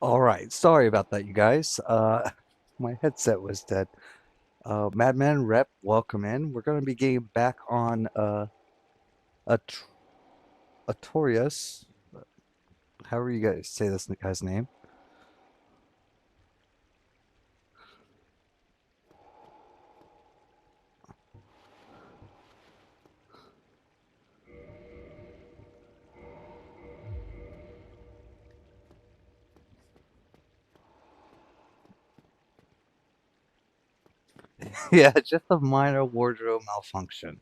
Alright, sorry about that, you guys. My headset was dead. Madman Rep, welcome in. We're going to be getting back on At Artorias. However you guys say this guy's name. Yeah, just a minor wardrobe malfunction.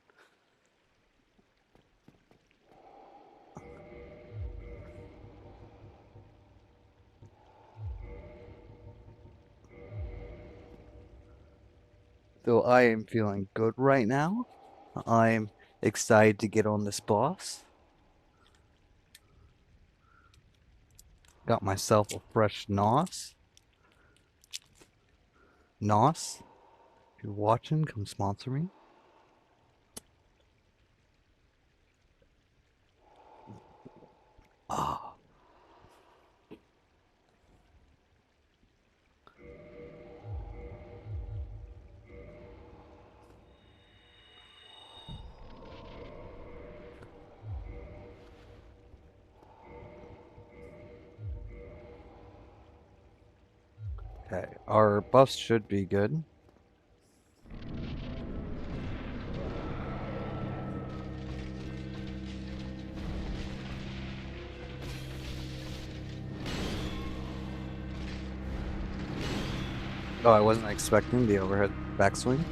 Though I am feeling good right now. I'm excited to get on this boss. Got myself a fresh NOS. NOS, if you're watching, come sponsor me. Ah. Okay, our buffs should be good. Oh, I wasn't expecting the overhead backswing.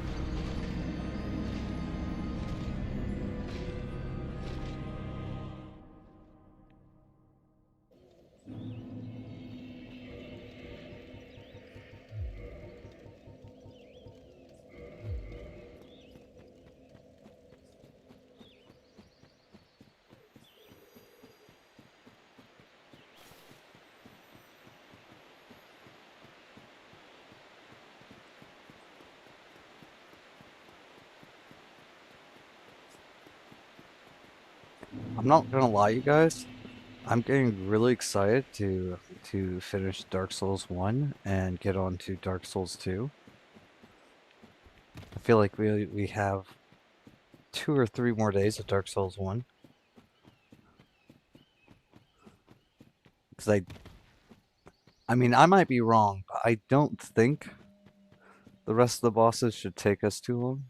I'm not gonna lie, you guys. I'm getting really excited to finish Dark Souls 1 and get on to Dark Souls 2. I feel like we have 2 or 3 more days of Dark Souls 1. Because I mean, I might be wrong, but I don't think the rest of the bosses should take us too long.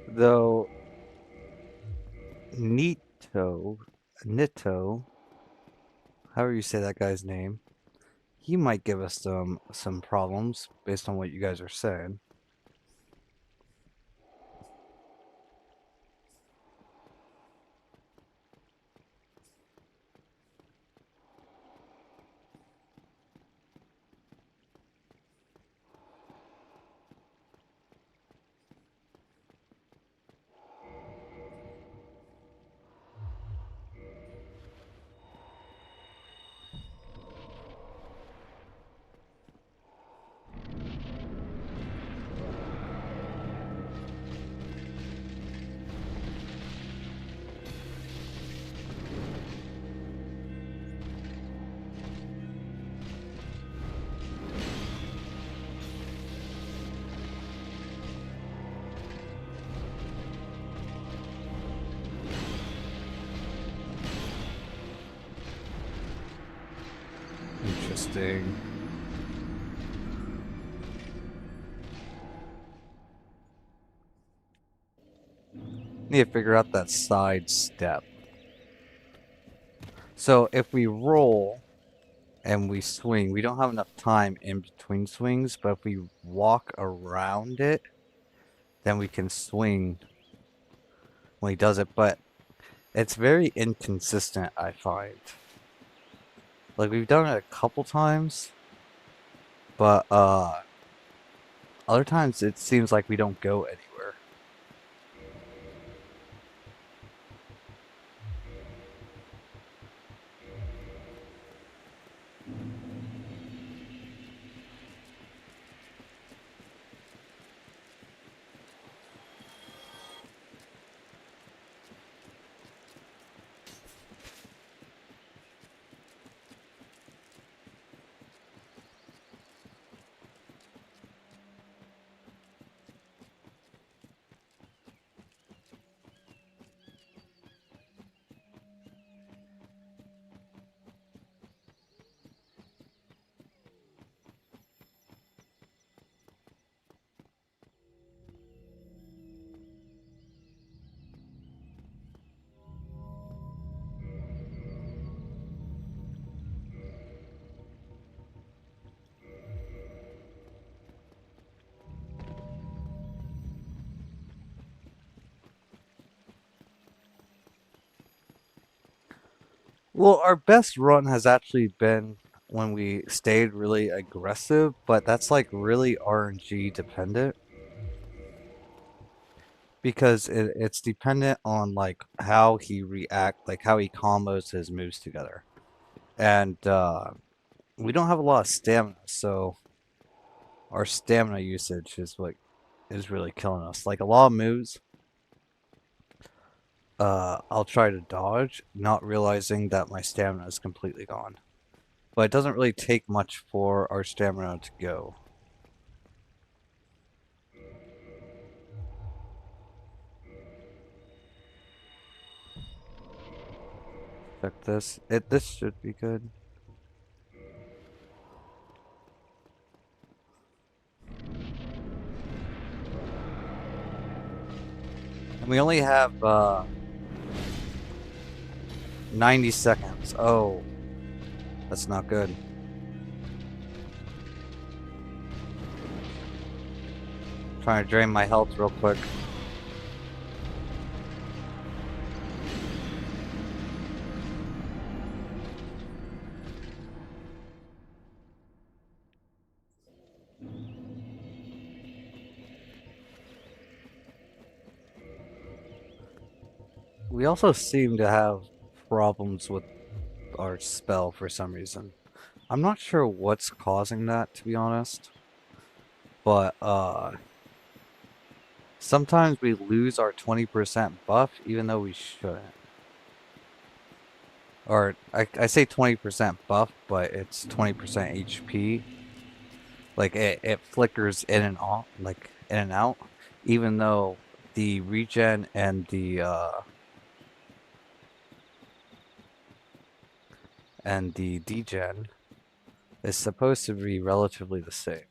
Though Nito, Nito, however you say that guy's name, he might give us some problems based on what you guys are saying. Interesting. Need to figure out that side step. So if we roll and we swing, we don't have enough time in between swings, but if we walk around it, then we can swing when he does it, but it's very inconsistent, I find. Like, we've done it a couple times, But other times it seems like we don't go anywhere. Well, our best run has actually been when we stayed really aggressive, but that's like really RNG dependent because it's dependent on like how he react, like how he combos his moves together. And we don't have a lot of stamina, so our stamina usage is what is really killing us. Like a lot of moves, I'll try to dodge, not realizing that my stamina is completely gone. But it doesn't really take much for our stamina to go. Check this. This should be good. And we only have 90 seconds. Oh, that's not good. Trying to drain my health real quick. We also seem to have problems with our spell for some reason. I'm not sure what's causing that, to be honest. But sometimes we lose our 20% buff even though we shouldn't. Or I say 20% buff, but it's 20% HP. Like it flickers in and off, like in and out, even though the regen and the degen is supposed to be relatively the same.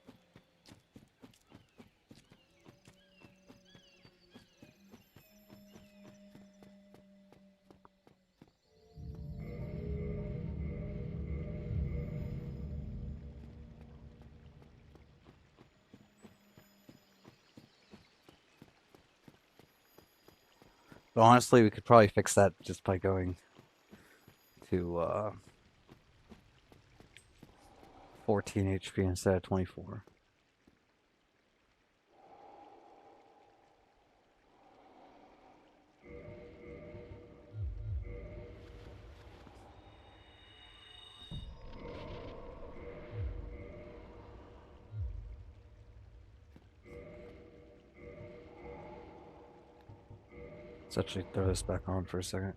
But honestly, we could probably fix that just by going to 14 HP instead of 24. Let's actually throw this back on for a second.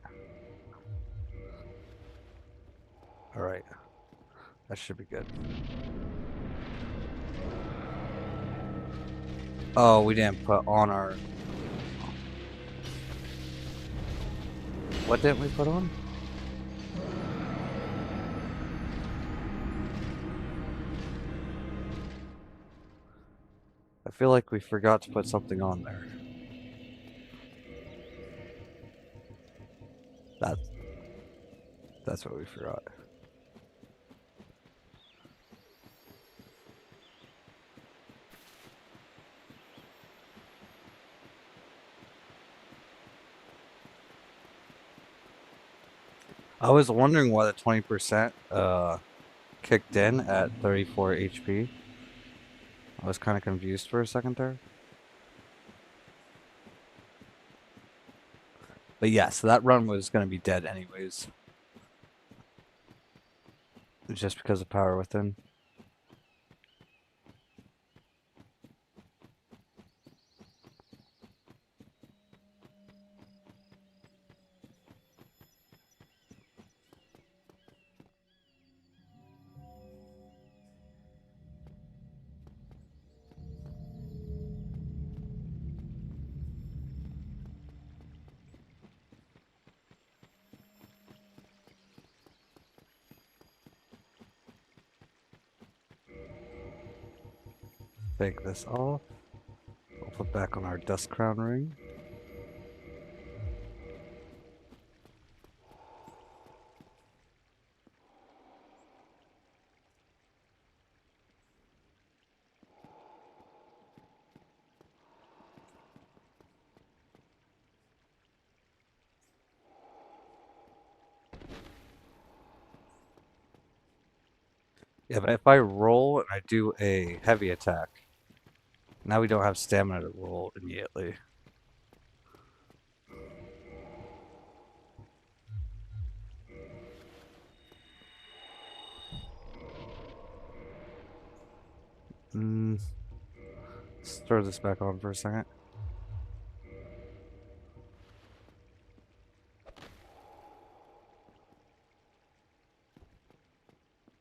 Alright, that should be good. Oh, we didn't put on our... What didn't we put on? I feel like we forgot to put something on there. That's what we forgot. I was wondering why the 20% kicked in at 34 HP. I was kind of confused for a second there. But yeah, so that run was going to be dead anyways. Just because of power within. Take this off. We'll put back on our dust crown ring. Yeah, but if I roll and I do a heavy attack, now we don't have stamina to roll immediately. Let's throw this back on for a second.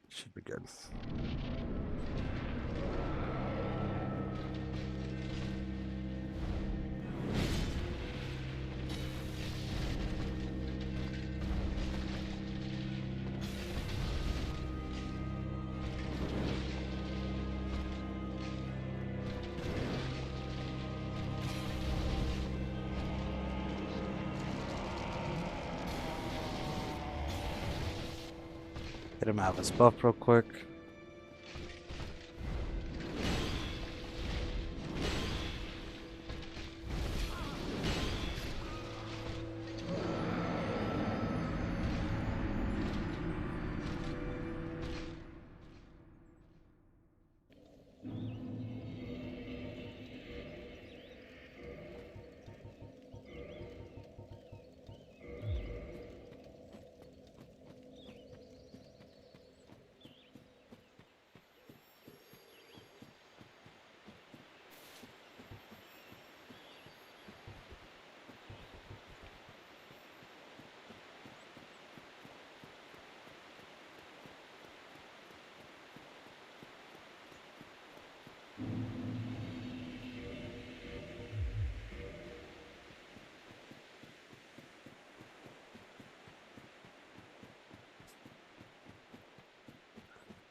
Should be good. Hit him out of his buff real quick.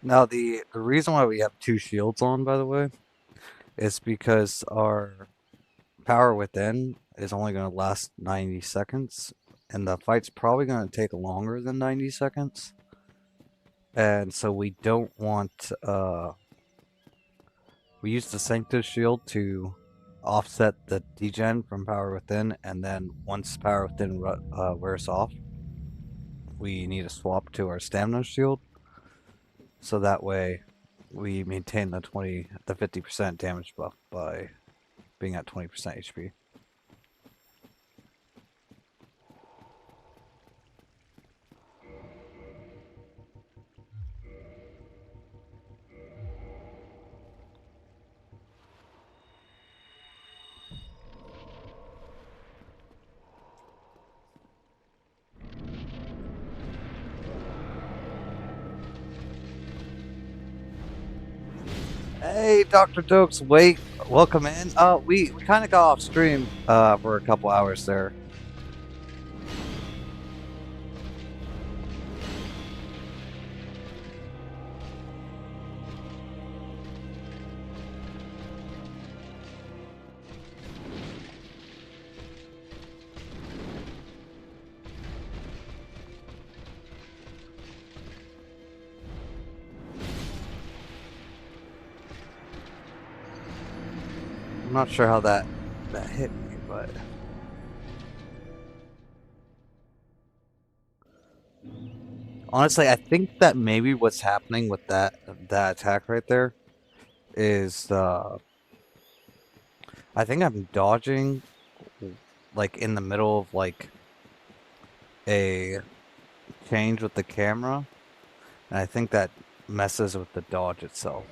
Now the reason why we have two shields on, by the way, is because our power within is only going to last 90 seconds, and the fight's probably going to take longer than 90 seconds. And so we don't want, we use the Sanctus shield to offset the degen from power within, and then once power within wears off, we need to swap to our stamina shield. So that way we maintain the 50% damage buff by being at 20% HP. Hey, Dr. Dokes, wait, welcome in. We kind of got off stream for a couple hours there. I'm not sure how that hit me, but honestly, I think that maybe what's happening with that attack right there is I think I'm dodging like in the middle of like a change with the camera, and I think that messes with the dodge itself.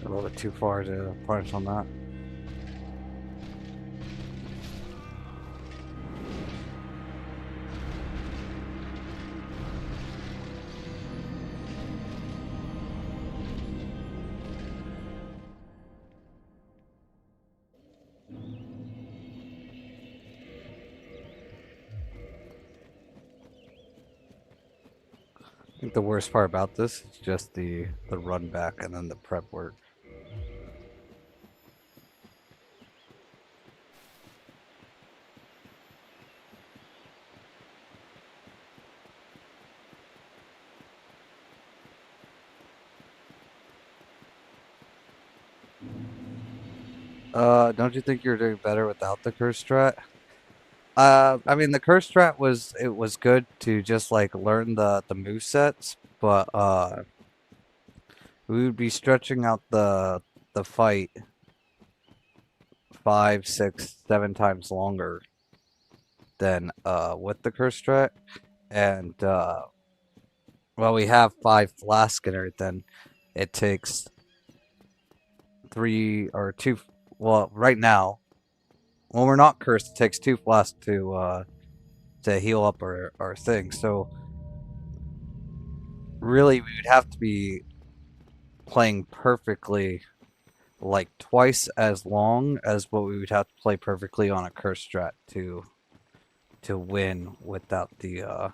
A little bit too far to punch on that. I think the worst part about this is just the run back and then the prep work. Don't you think you're doing better without the curse strat? I mean the curse strat was good to just like learn the move sets, but we would be stretching out the fight 5, 6, 7 times longer than with the curse strat, and well, we have 5 flask in her, then it takes 3 or 2. Well, right now, when we're not cursed, it takes 2 flasks to heal up our thing. So really, we would have to be playing perfectly, like twice as long as what we would have to play perfectly on a curse strat to win without the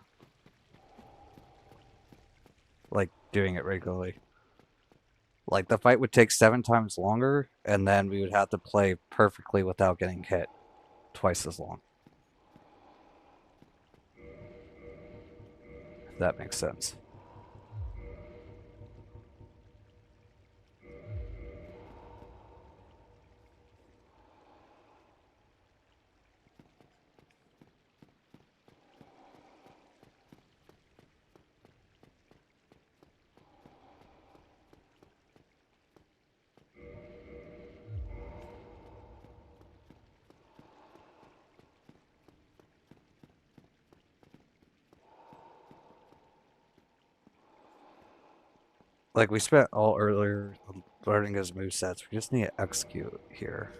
like doing it regularly. Like the fight would take 7 times longer, and then we would have to play perfectly without getting hit twice as long. If that makes sense. Like we spent all earlier learning his movesets. We just need to execute here.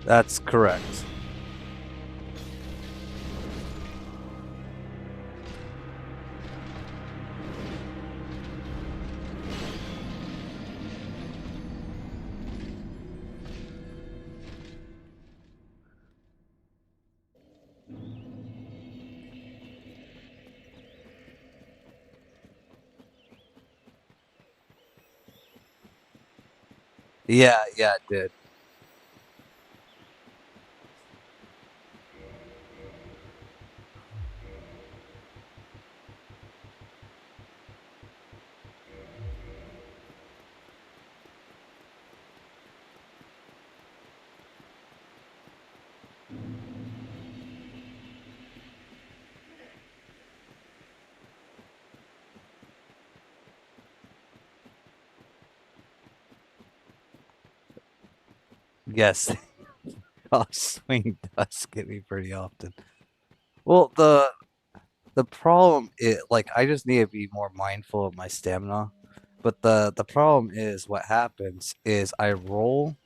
That's correct. Yeah, yeah, it did. Yes, off swing does get me pretty often. Well, the problem is like I just need to be more mindful of my stamina. But the problem is what happens is I roll,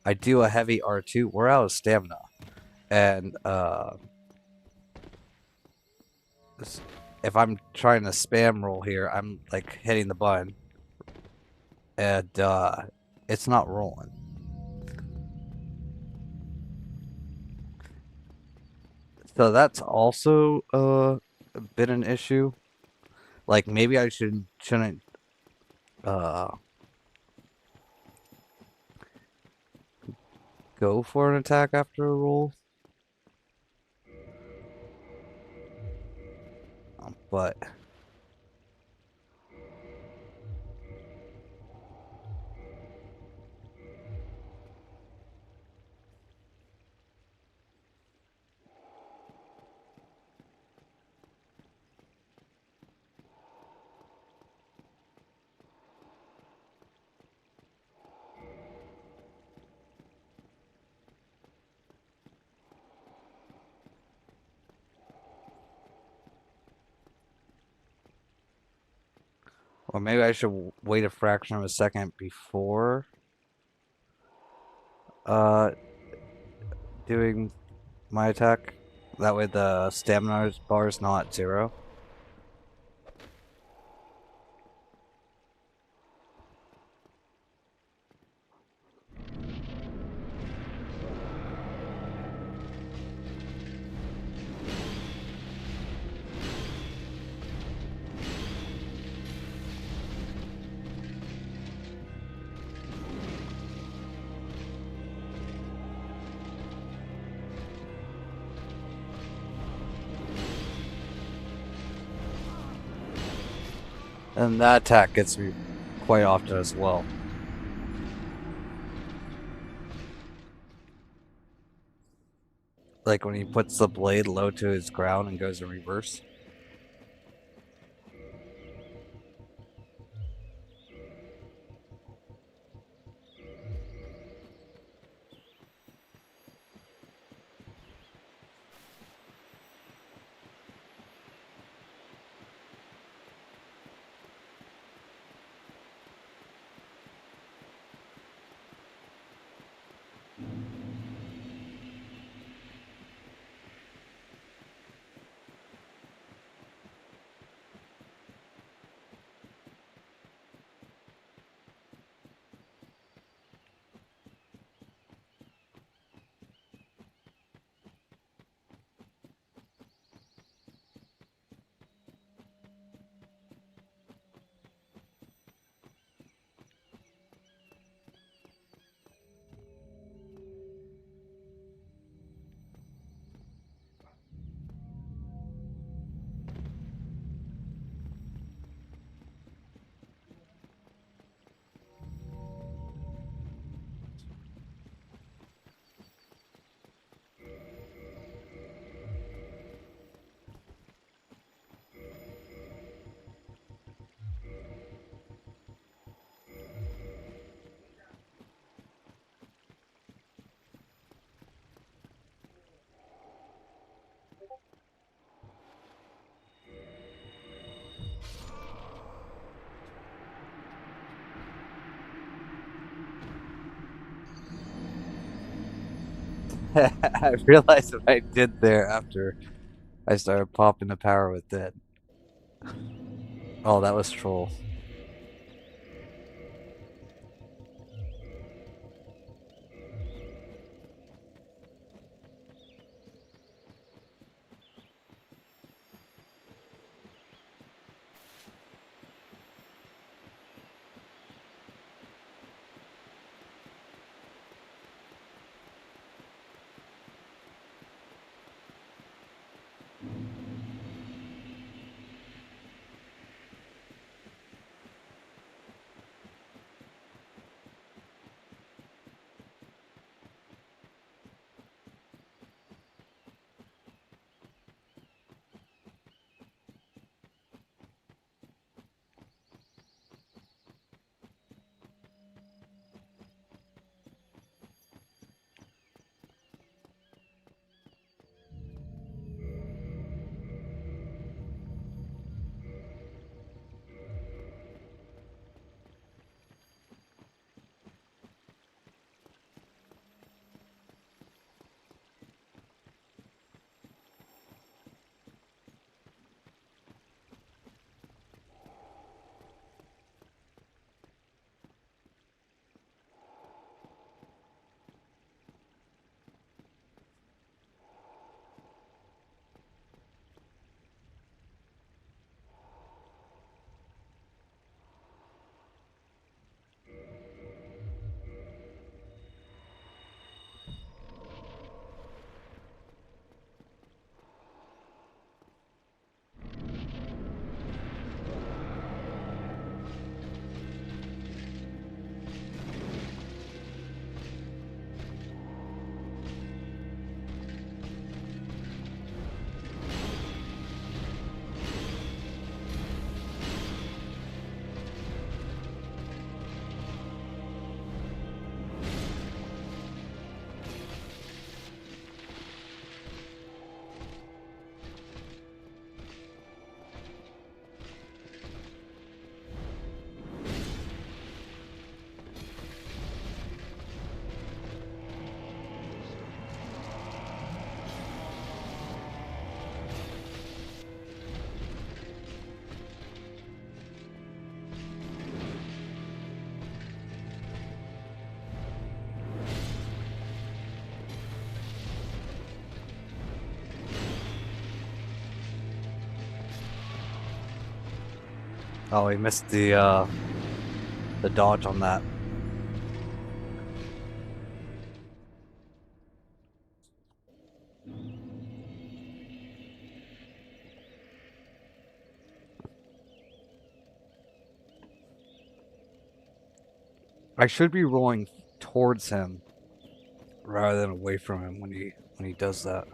I do a heavy R2, we're out of stamina. And if I'm trying to spam roll here, I'm like hitting the button and it's not rolling. So that's also been an issue. Like maybe I shouldn't uh go for an attack after a roll. But or maybe I should wait a fraction of a second before uh doing my attack. That way the stamina bar is not 0. And that attack gets me quite often as well. Like when he puts the blade low to his ground and goes in reverse. I realized what I did there after I started popping the power with it. Oh, that was troll. Oh, he missed the dodge on that. I should be rolling towards him rather than away from him when he does that.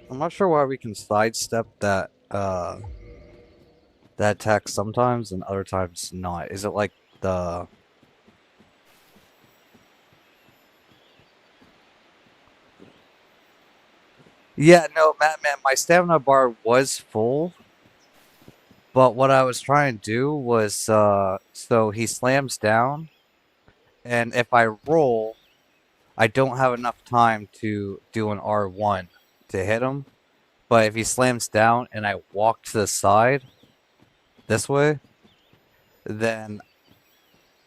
I'm not sure why we can sidestep that attack sometimes and other times not. Is it like the... Yeah, no, man, my stamina bar was full, but what I was trying to do was so he slams down, and if I roll, I don't have enough time to do an R1 to hit him. But if he slams down and I walk to the side this way, then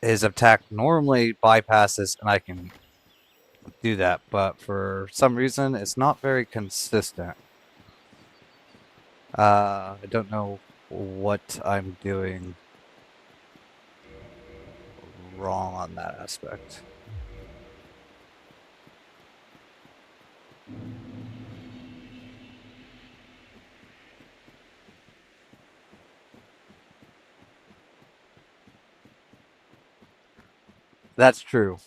his attack normally bypasses and I can do that. But for some reason, it's not very consistent. I don't know what I'm doing wrong on that aspect. That's true.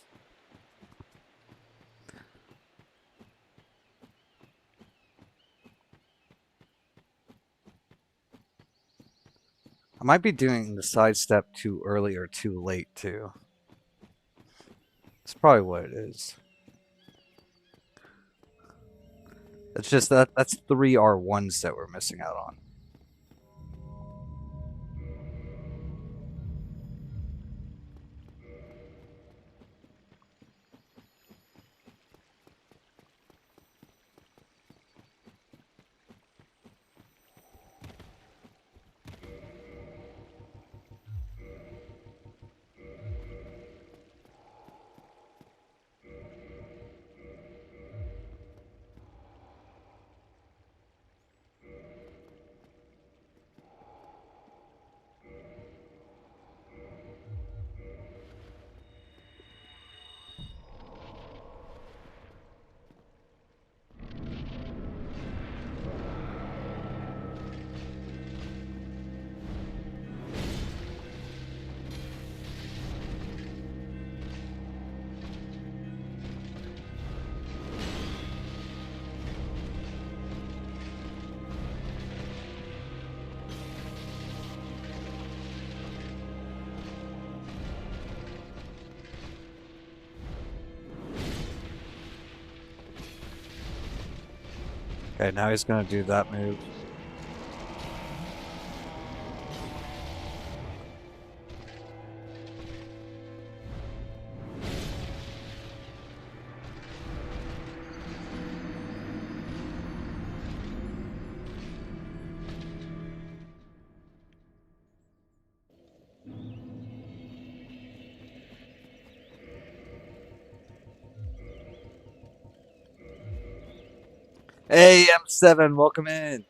I might be doing the sidestep too early or too late, too. That's probably what it is. It's just that's three R1s that we're missing out on. Okay, now he's gonna do that move. Hey, M7, welcome in.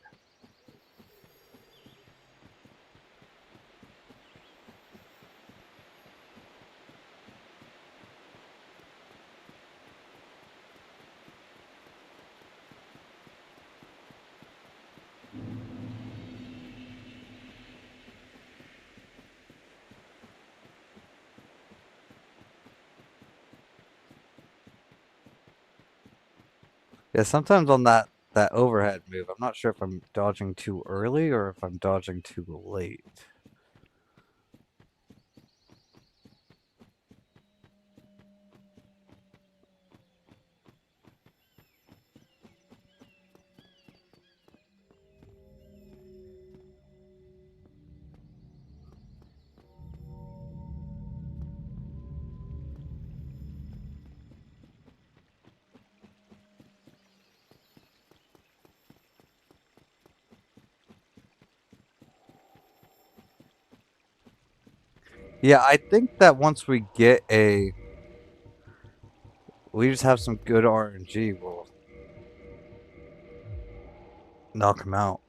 Yeah, sometimes on that overhead move, I'm not sure if I'm dodging too early or if I'm dodging too late. Yeah, I think that once we just have some good RNG, we'll knock him out.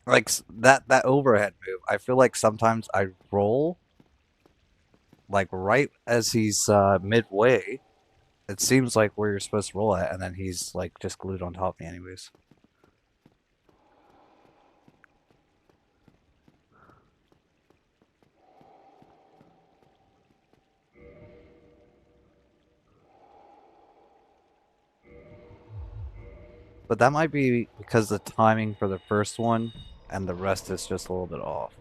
Like that overhead move, I feel like sometimes I roll like right as he's midway. It seems like where you're supposed to roll at, and then he's like just glued on top of me anyways. But that might be because the timing for the first one and the rest is just a little bit off.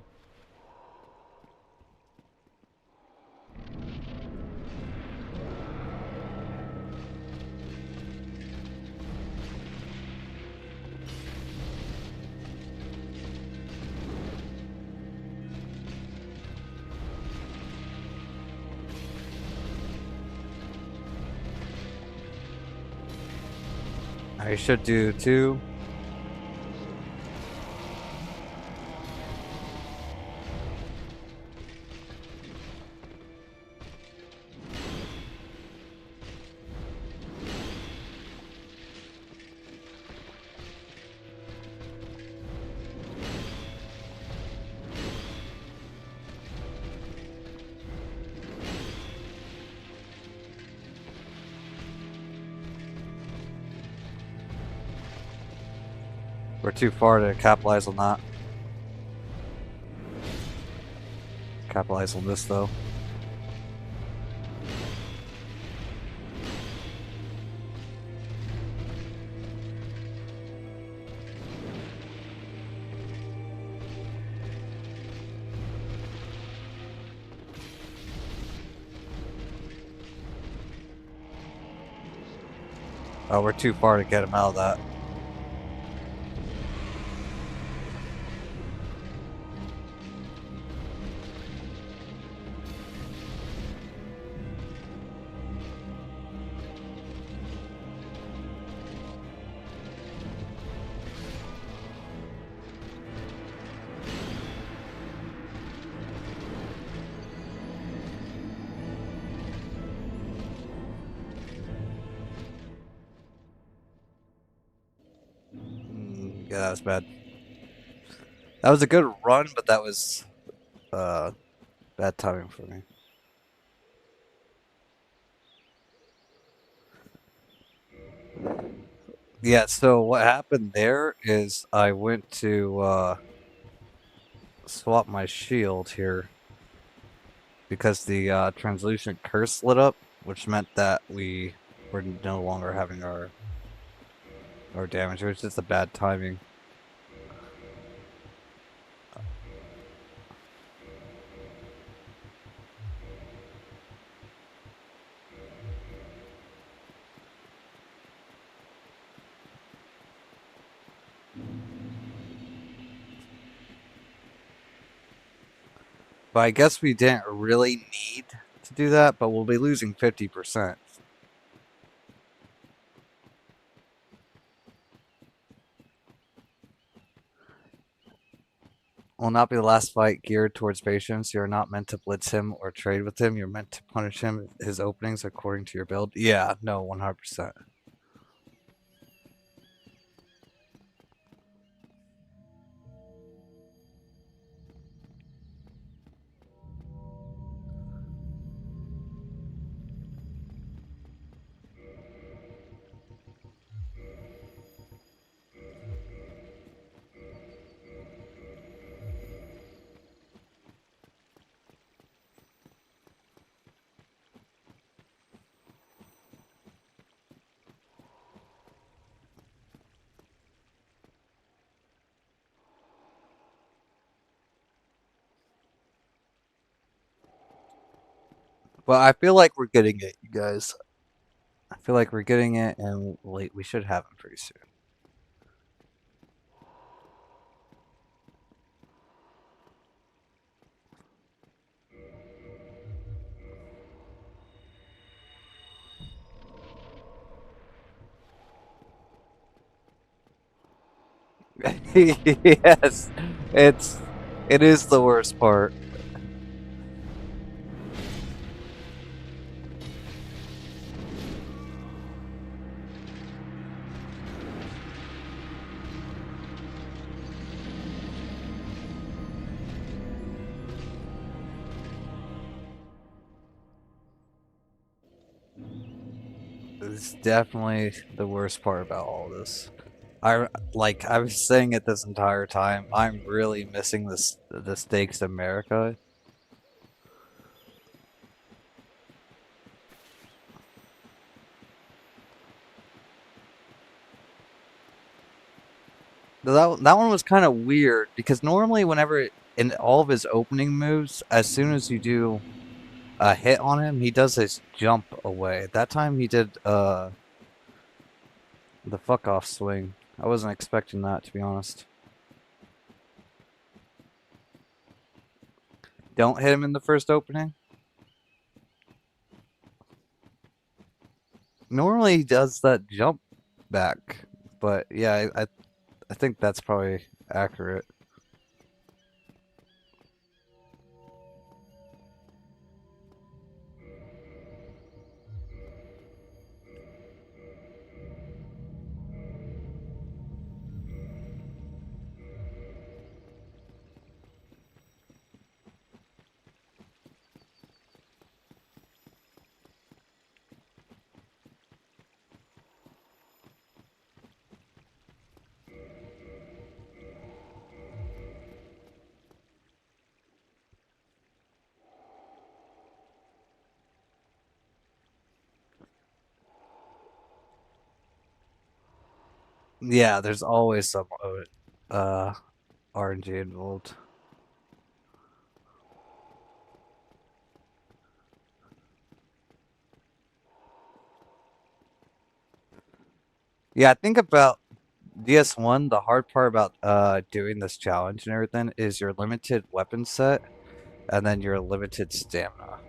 I should do two. We're too far to capitalize on that. Capitalize on this though. Oh, we're too far to get him out of that. Yeah, that was bad. That was a good run, but that was bad timing for me. Yeah, so what happened there is I went to swap my shield here because the translucent curse lit up, which meant that we were no longer having our damage. It was just a bad timing. But I guess we didn't really need to do that, but we'll be losing 50%. Will not be the last fight geared towards patience. You're not meant to blitz him or trade with him. You're meant to punish him his openings according to your build. Yeah, no, 100%. But I feel like we're getting it, you guys. I feel like we're getting it, and we should have him pretty soon. Yes, it is the worst part. It's definitely the worst part about all this. I was saying it this entire time. I'm really missing the Stakes America. That one was kind of weird because normally whenever in all of his opening moves, as soon as you do a hit on him, he does this jump away. That time he did the fuck off swing. I wasn't expecting that, to be honest. Don't hit him in the first opening. Normally he does that jump back, but yeah, I think that's probably accurate. Yeah, there's always some uh RNG involved. Yeah, I think about DS1, the hard part about doing this challenge and everything is your limited weapon set and then your limited stamina.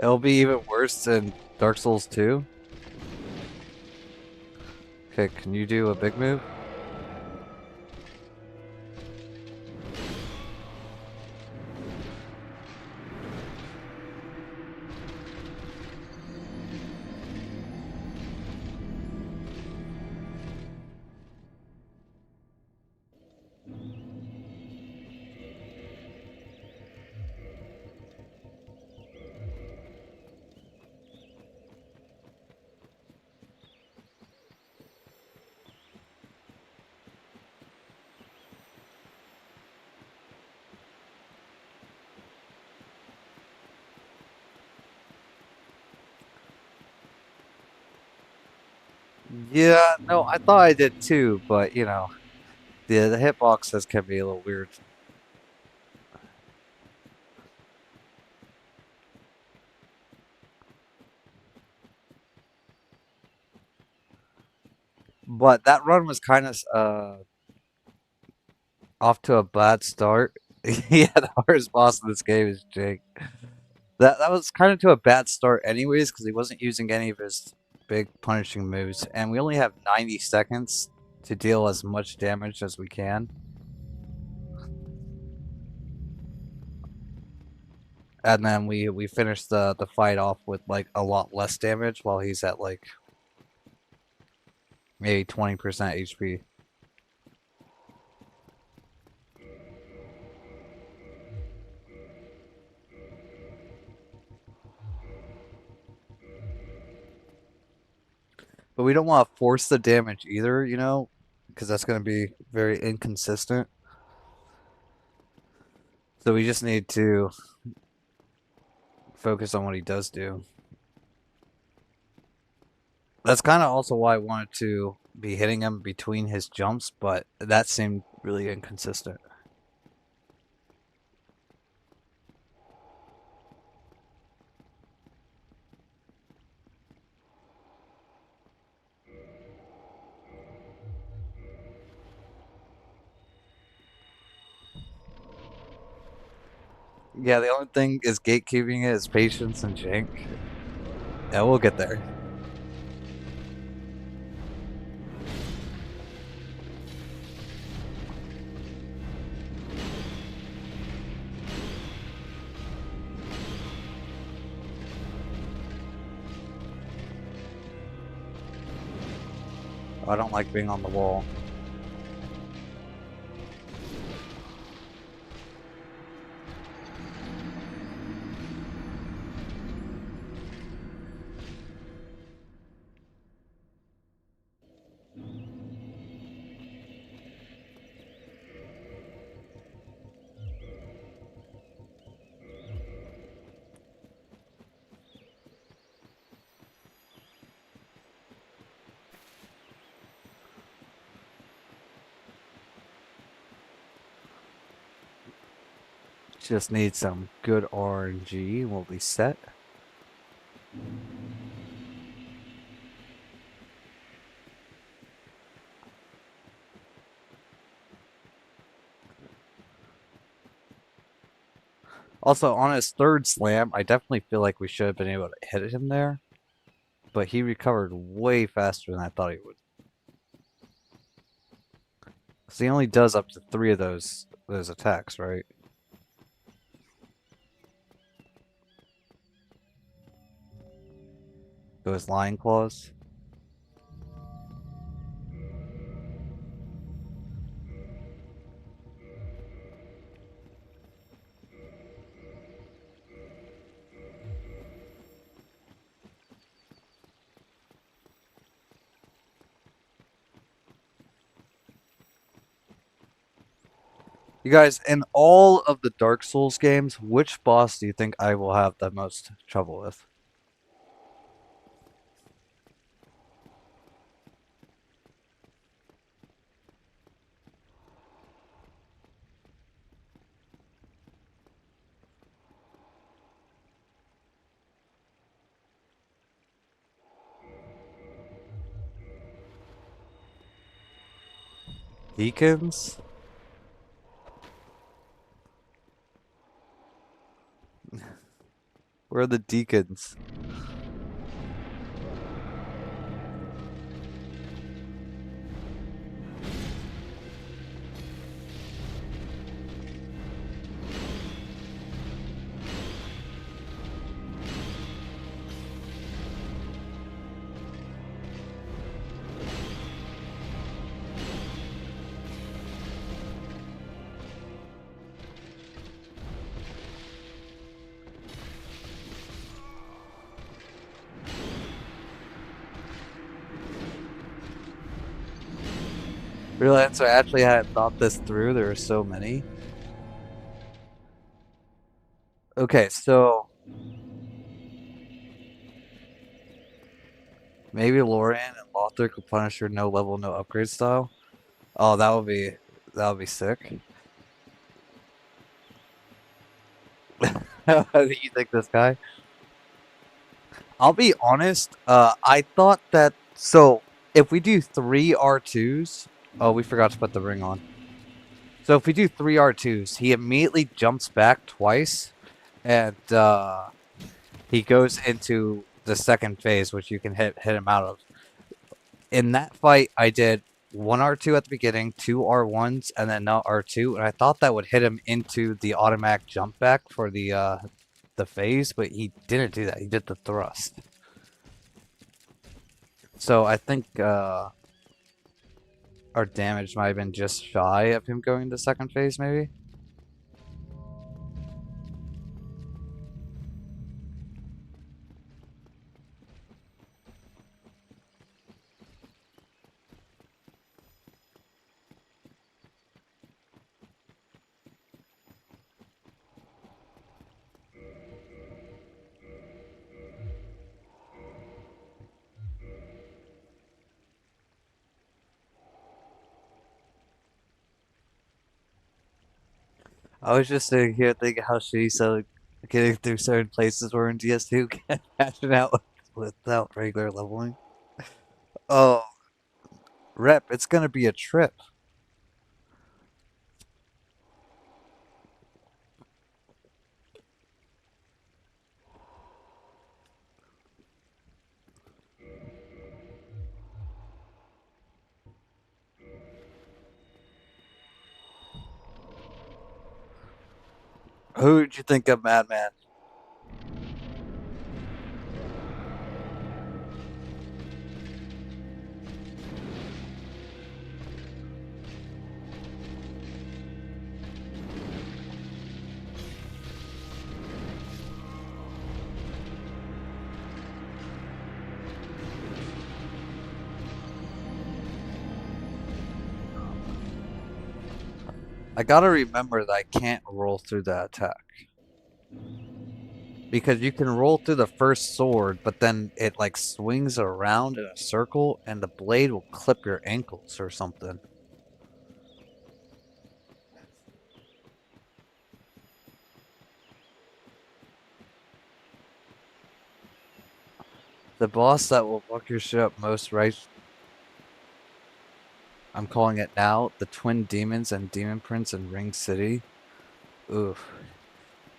It'll be even worse in Dark Souls 2. Okay, can you do a big move? Yeah, no, I thought I did too, but you know, the hitboxes can be a little weird. But that run was kind of off to a bad start. Yeah, the hardest boss in this game is Jake. That was kind of to a bad start, anyways, because he wasn't using any of his big punishing moves, and we only have 90 seconds to deal as much damage as we can. And then we finish the fight off with like a lot less damage while he's at like maybe 20% HP. But we don't want to force the damage either, you know, because that's going to be very inconsistent. So we just need to focus on what he does do. That's kind of also why I wanted to be hitting him between his jumps, but that seemed really inconsistent. Yeah, the only thing is gatekeeping it is patience and jank. Yeah, we'll get there. I don't like being on the wall. Just need some good RNG. We'll be set. Also, on his third slam, I definitely feel like we should have been able to hit him there, but he recovered way faster than I thought he would. So he only does up to 3 of those attacks, right? Those lion claws. You guys, in all of the Dark Souls games, which boss do you think I will have the most trouble with? Deacons? Where are the deacons? Really? So I actually hadn't thought this through. There are so many. Okay, so maybe Lorian and Lothar could punish her no level, no upgrade style. Oh, that would be sick. How do you think this guy? I'll be honest. I thought that if we do 3 R2s, oh, we forgot to put the ring on. So if we do 3 R2s, he immediately jumps back twice, and he goes into the second phase, which you can hit him out of. In that fight, I did 1 R2 at the beginning, 2 R1s, and then now R2, and I thought that would hit him into the automatic jump back for the phase, but he didn't do that. He did the thrust. So I think our damage might have been just shy of him going to second phase, maybe. I was just sitting here thinking how shitty so getting through certain places were in DS2 catching out without regular leveling. Oh, Rep, it's gonna be a trip. Who'd you think of, Madman? I gotta remember that I can't roll through the attack. Because you can roll through the first sword, but then it like swings around in a circle and the blade will clip your ankles or something. The boss that will fuck your shit up most, right? I'm calling it now, the Twin Demons and Demon Prince in Ring City. Oof.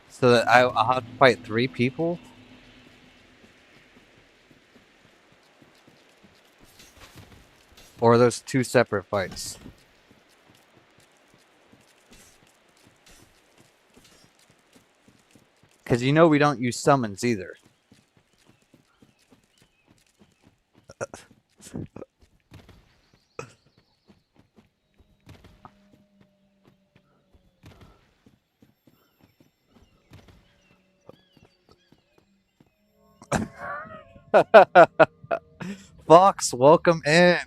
So that I'll have to fight 3 people? Or are those 2 separate fights? Because you know we don't use summons either. Fox, welcome in.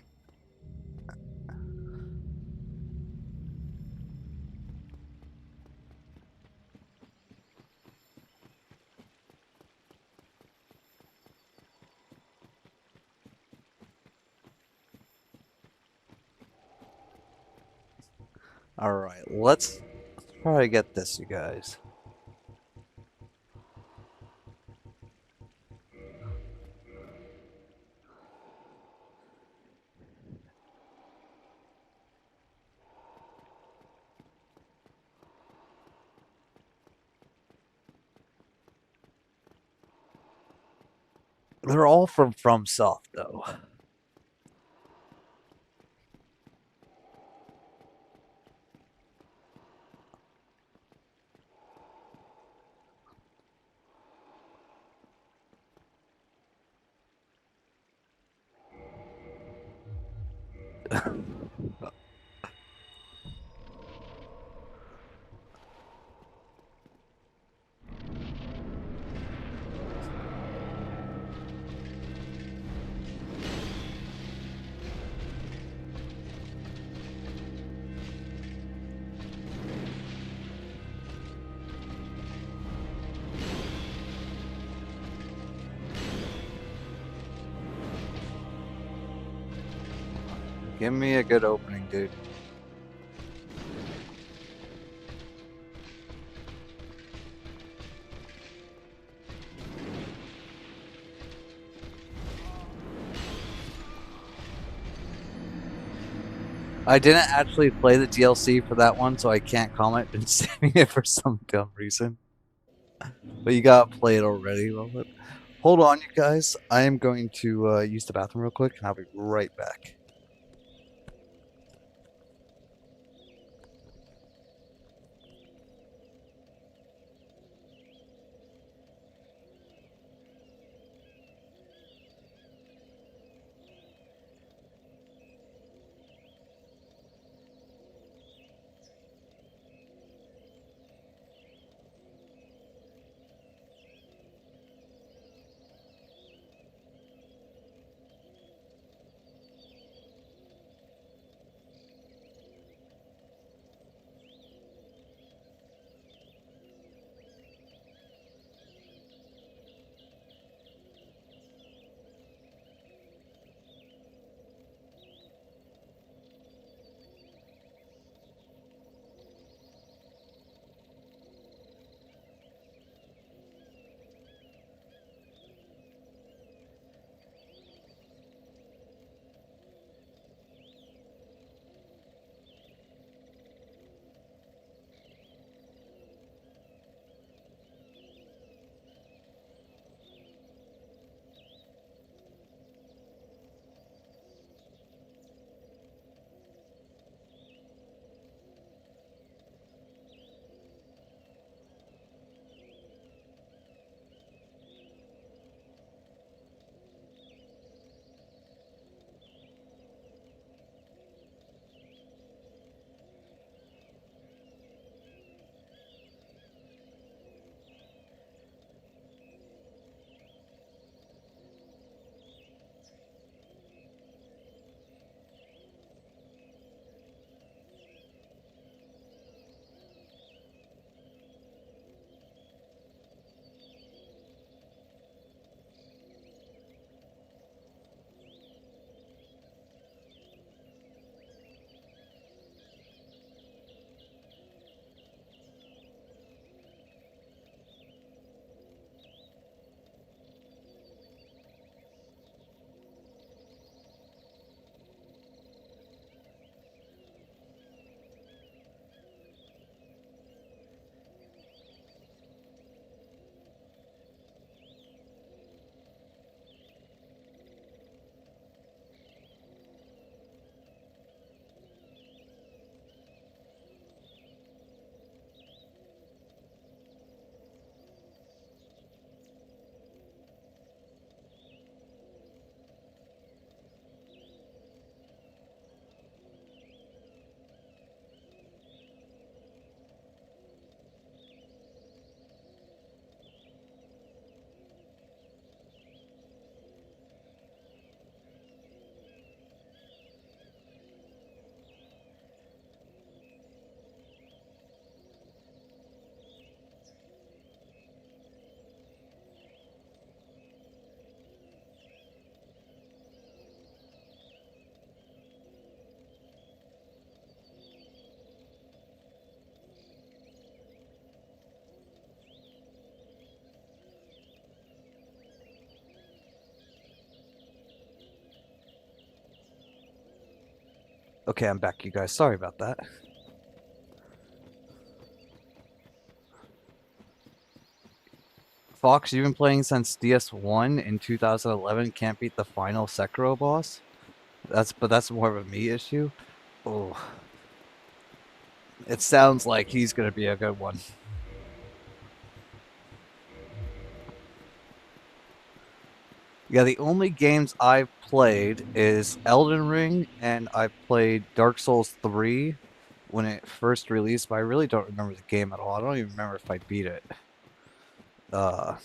Alright, let's try to get this, you guys. They're all from FromSoft, though. Give me a good opening, dude. I didn't actually play the DLC for that one, so I can't comment. Been saving it for some dumb reason. But you gotta play it already. Well, hold on, you guys. I am going to use the bathroom real quick, and I'll be right back. Okay, I'm back, you guys. Sorry about that. Fox, you've been playing since DS1 in 2011. Can't beat the final Sekiro boss. That's more of a me issue. Oh, it sounds like he's gonna be a good one. Yeah, the only games I've played is Elden Ring, and I played Dark Souls 3 when it first released, but I really don't remember the game at all. I don't even remember if I beat it. Uh,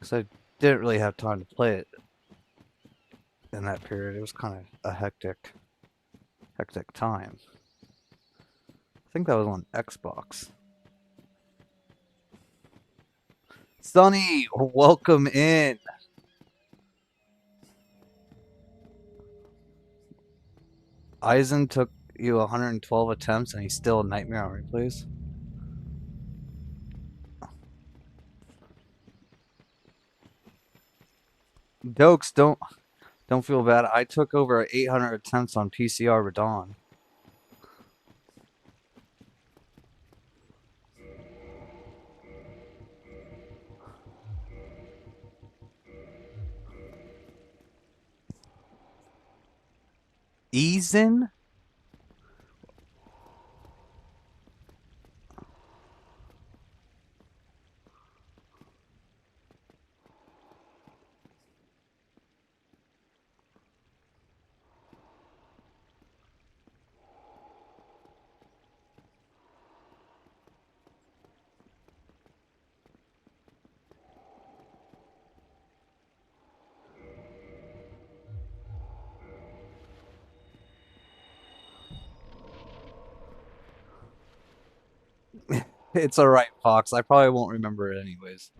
because I didn't really have time to play it in that period. It was kind of a hectic time. I think that was on Xbox. Sonny, welcome in. Eisen took you 112 attempts and he's still a nightmare on replays. Dokes, don't feel bad. I took over 800 attempts on PCR Radon. Eason? It's alright, Fox. I probably won't remember it anyways.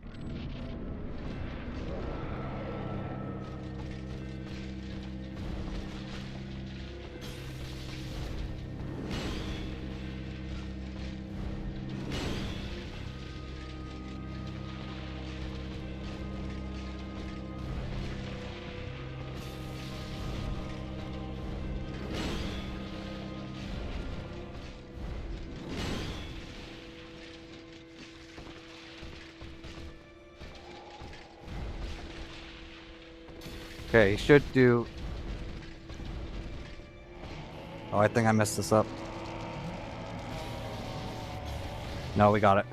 Okay, he should do... Oh, I think I messed this up. No, we got it.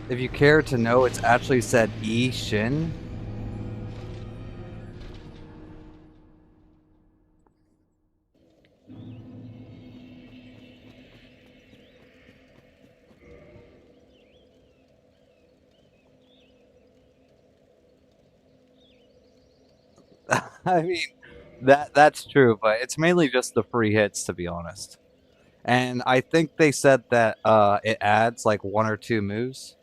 If you care to know, it's actually said E Shin. I mean, that's true, but it's mainly just the free hits, to be honest. And I think they said that it adds like one or two moves.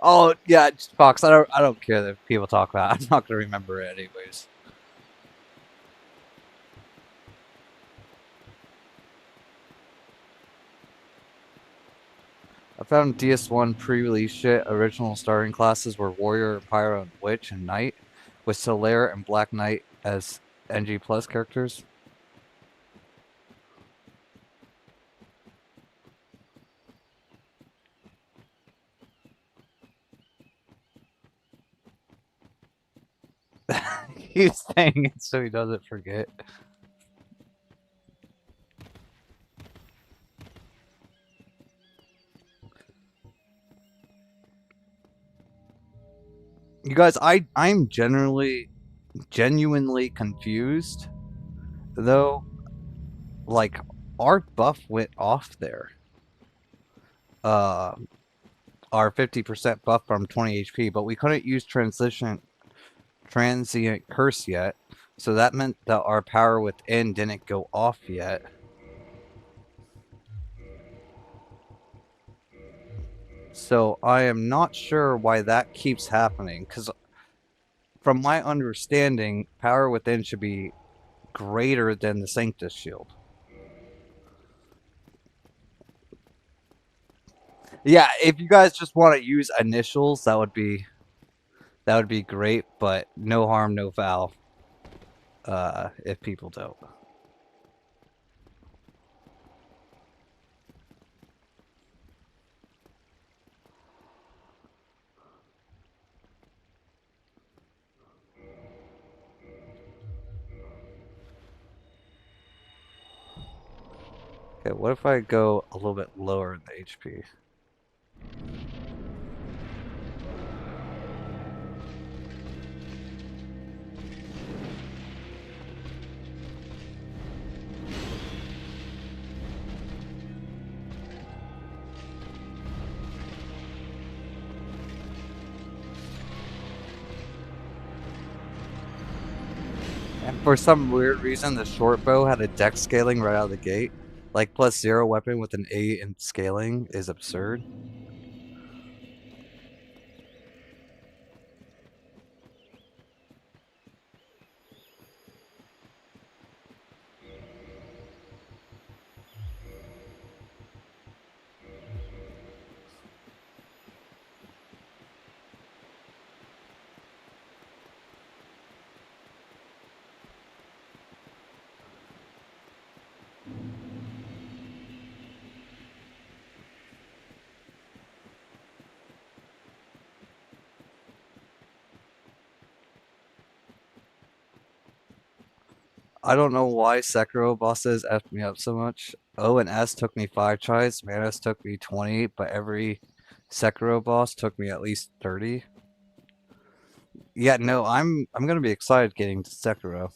Oh yeah, Fox. I don't care that people talk about it. I'm not gonna remember it anyways. I found DS1 pre-release shit. Original starting classes were Warrior, Pyro, and Witch, and Knight, with Solaire and Black Knight as NG Plus characters. He's saying it so he doesn't forget. You guys, I'm genuinely confused though. Like our buff went off there. Uh, our 50% buff from 20 HP, but we couldn't use transition transient curse yet, so that meant that our power within didn't go off yet. So I am not sure why that keeps happening, because from my understanding, power within should be greater than the Sanctus shield. Yeah, if you guys just want to use initials, that would be great, but no harm, no foul. If people don't. Okay, what if I go a little bit lower in the HP? And for some weird reason, the short bow had a dex scaling right out of the gate. Like +0 weapon with an 8 in scaling is absurd. I don't know why Sekiro bosses effed me up so much. O and S took me 5 tries, Manus took me 20, but every Sekiro boss took me at least 30. Yeah, no, I'm gonna be excited getting to Sekiro.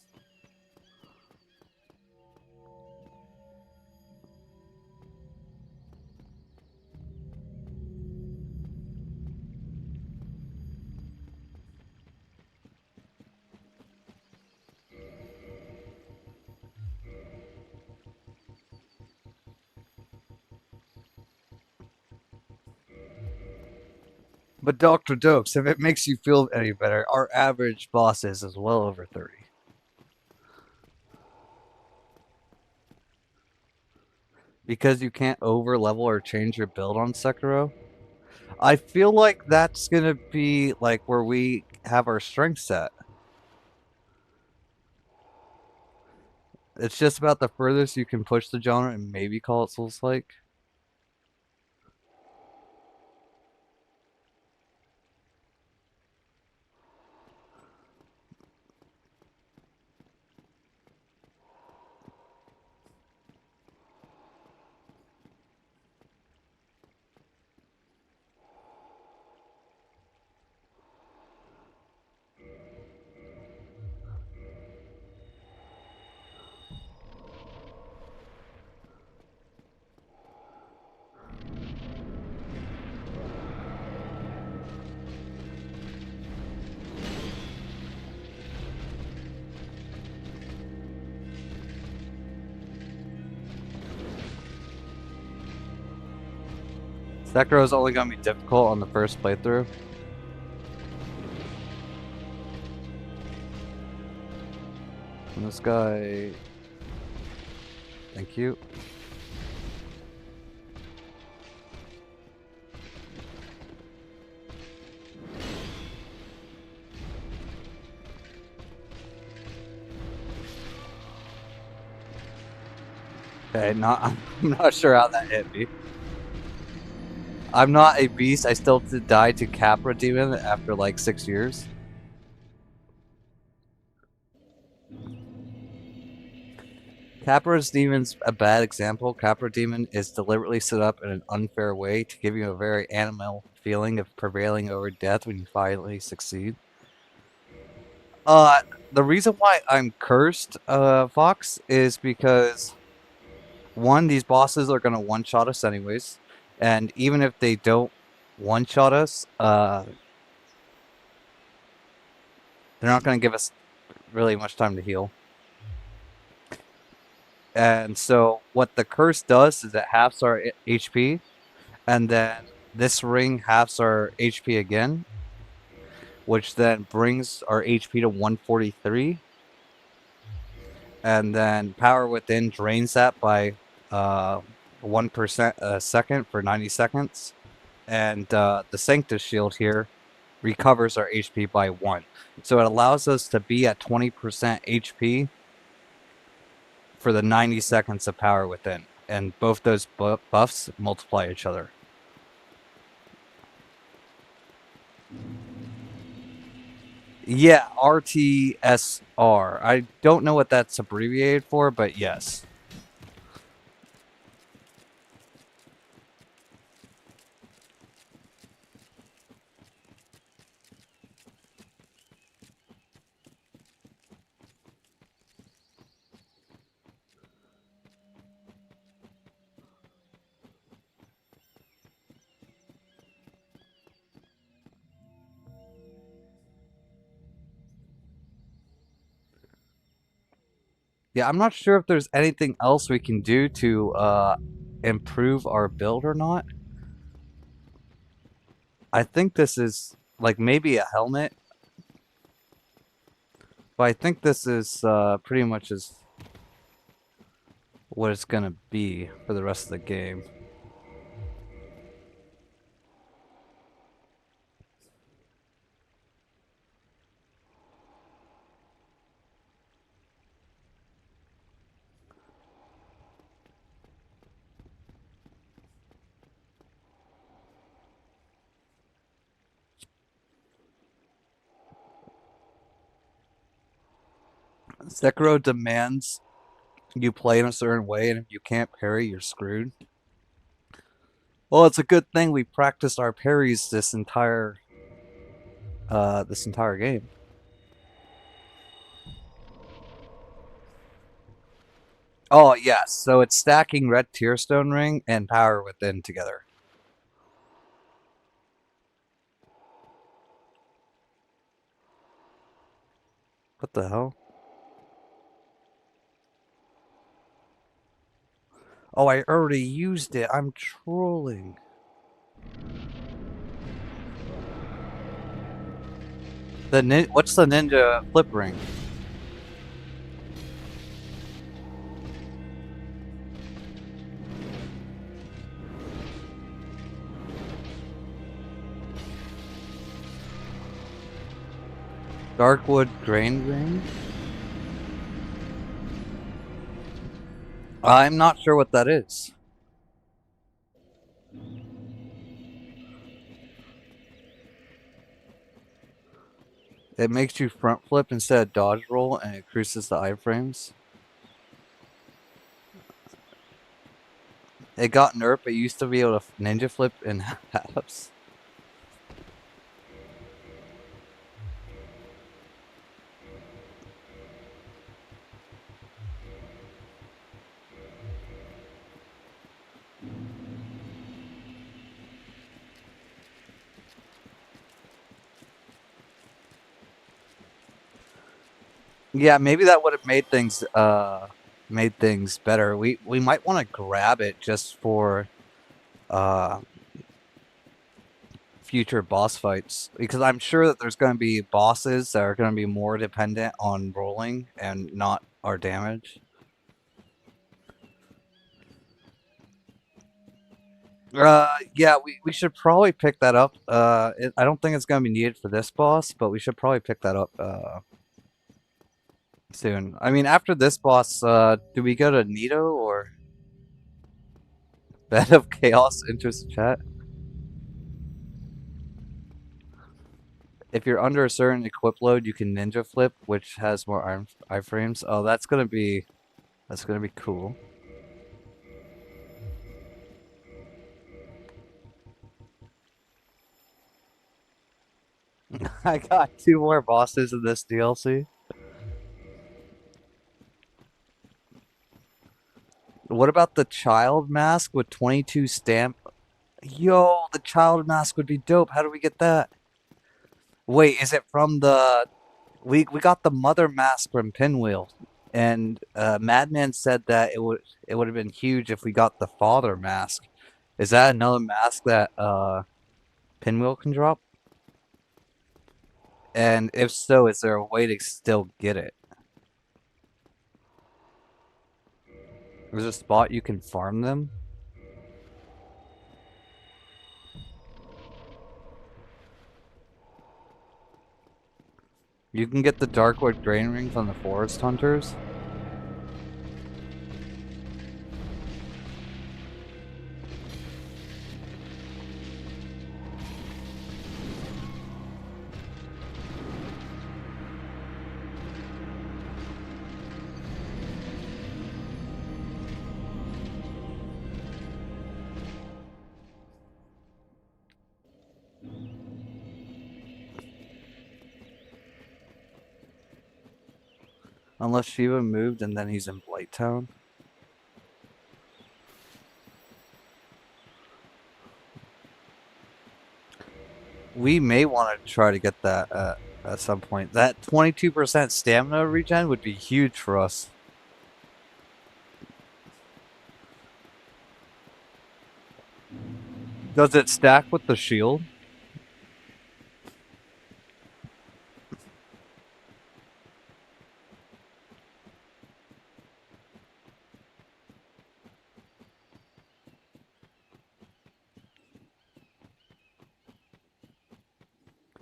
But Dr. Dokes, if it makes you feel any better, our average bosses is well over 30. Because you can't over level or change your build on Sekiro, I feel like that's gonna be like where we have our strength set. It's just about the furthest you can push the genre and maybe call it Souls-like. Sekiro is only gonna be difficult on the first playthrough. And this guy, thank you. Okay, I'm not sure how that hit me. I'm not a beast. I still died to Capra Demon after like 6 years. Capra's Demon's a bad example. Capra Demon is deliberately set up in an unfair way to give you a very animal feeling of prevailing over death when you finally succeed. The reason why I'm cursed, Fox, is because one, these bosses are gonna one-shot us anyways, and even if they don't one-shot us, They're not going to give us really much time to heal. And so what the curse does is it halves our HP, and then this ring halves our HP again, which then brings our HP to 143. And then Power Within drains that by 1% a second for 90 seconds. And the Sanctus Shield here recovers our HP by 1. So it allows us to be at 20% HP for the 90 seconds of Power Within. And both those buffs multiply each other. Yeah, RTSR. I don't know what that's abbreviated for, but yes. Yeah, I'm not sure if there's anything else we can do to improve our build or not. I think this is like maybe a helmet, but I think this is pretty much is what it's gonna be for the rest of the game. Sekiro demands you play in a certain way, and if you can't parry, you're screwed. Well, it's a good thing we practiced our parries this entire game. Oh yes, so it's stacking Red Tearstone Ring and Power Within together. What the hell? Oh, I already used it. I'm trolling. What's the ninja flip ring? Darkwood Grain Ring? I'm not sure what that is. It makes you front flip instead of dodge roll, and it increases the iframes. It got nerfed, but you used to be able to ninja flip in halves. Yeah, maybe that would have made things better. We might want to grab it just for uh future boss fights, because I'm sure that there's going to be bosses that are going to be more dependent on rolling and not our damage. Yeah, we should probably pick that up. I don't think it's going to be needed for this boss, but we should probably pick that up soon. I mean, after this boss, do we go to Nito or Bed of Chaos? Interest chat. If you're under a certain equip load, you can ninja flip, which has more iframes. Oh, that's gonna be cool. I got 2 more bosses in this DLC. What about the child mask with 22 stamp? Yo, the child mask would be dope. How do we get that? Wait, is it from the We got the mother mask from Pinwheel, and Madman said that it would have been huge if we got the father mask. Is that another mask that Pinwheel can drop? And if so, is there a way to still get it? There's a spot you can farm them? You can get the Darkwood Grain Ring from the Forest Hunters? Unless Shiva moved and then he's in Blighttown. We may want to try to get that at some point. That 22% stamina regen would be huge for us. Does it stack with the shield?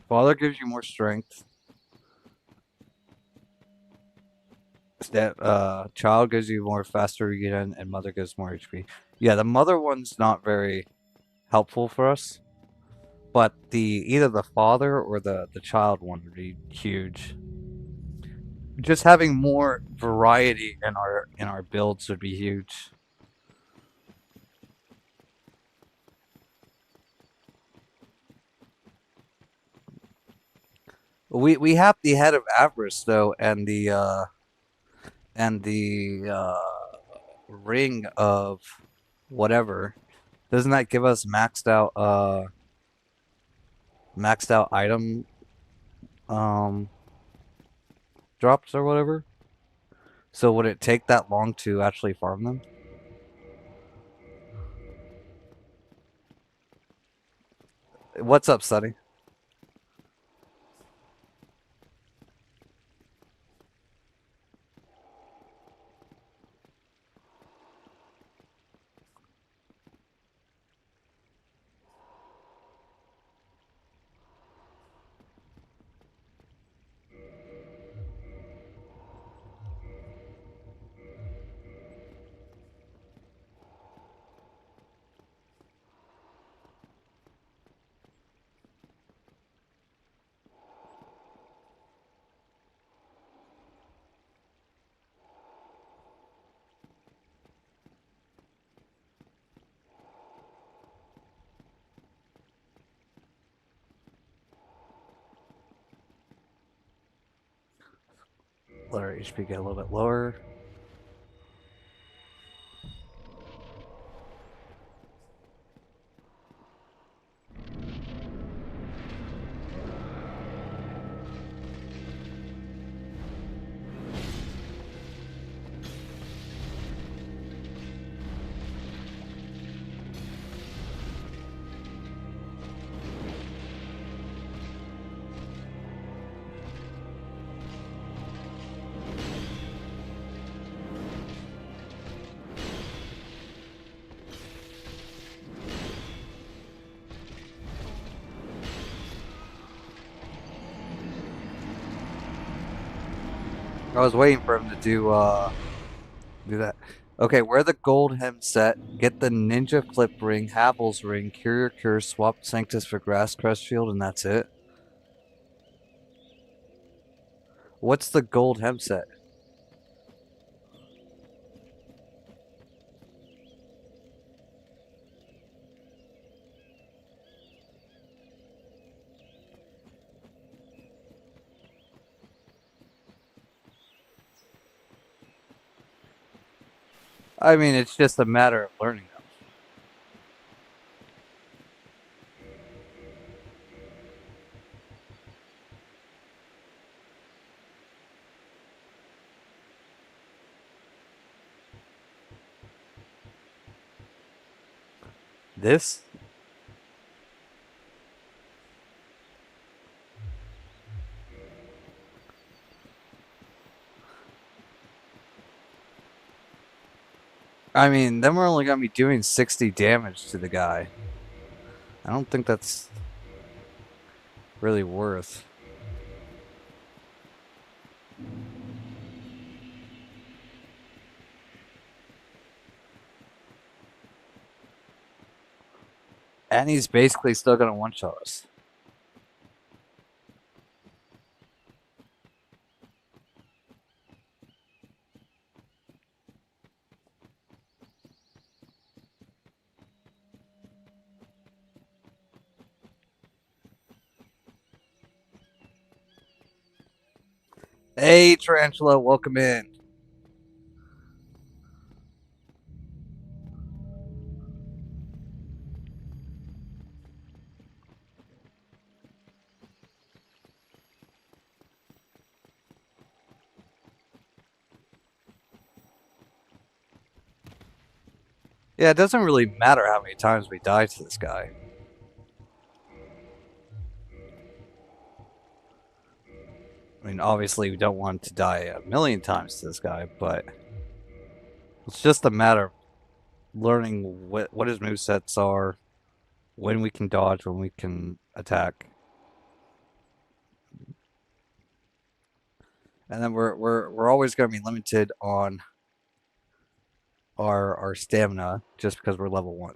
Father gives you more strength. Child gives you more faster regen, and mother gives more HP. Yeah, the mother one's not very helpful for us, but either the father or the child one would be huge. Just having more variety in our builds would be huge. We have the head of avarice though, and the ring of whatever. Doesn't that give us maxed out item um drops or whatever? So would it take that long to actually farm them? What's up, Sonny? Let our HP get a little bit lower. I was waiting for him to do that. Okay, wear the gold hem set, get the ninja flip ring, Havel's ring, cure your cure, swap Sanctus for grass crest shield, and that's it. What's the gold hem set? I mean, it's just a matter of learning them. This? I mean, then we're only gonna be doing 60 damage to the guy. I don't think that's really worth. And he's basically still gonna one-shot us. Hey, Tarantula, welcome in. Yeah, it doesn't really matter how many times we die to this guy. I mean, obviously, we don't want to die a million times to this guy, but it's just a matter of learning what his movesets are, when we can dodge, when we can attack, and then we're always going to be limited on our stamina just because we're level 1.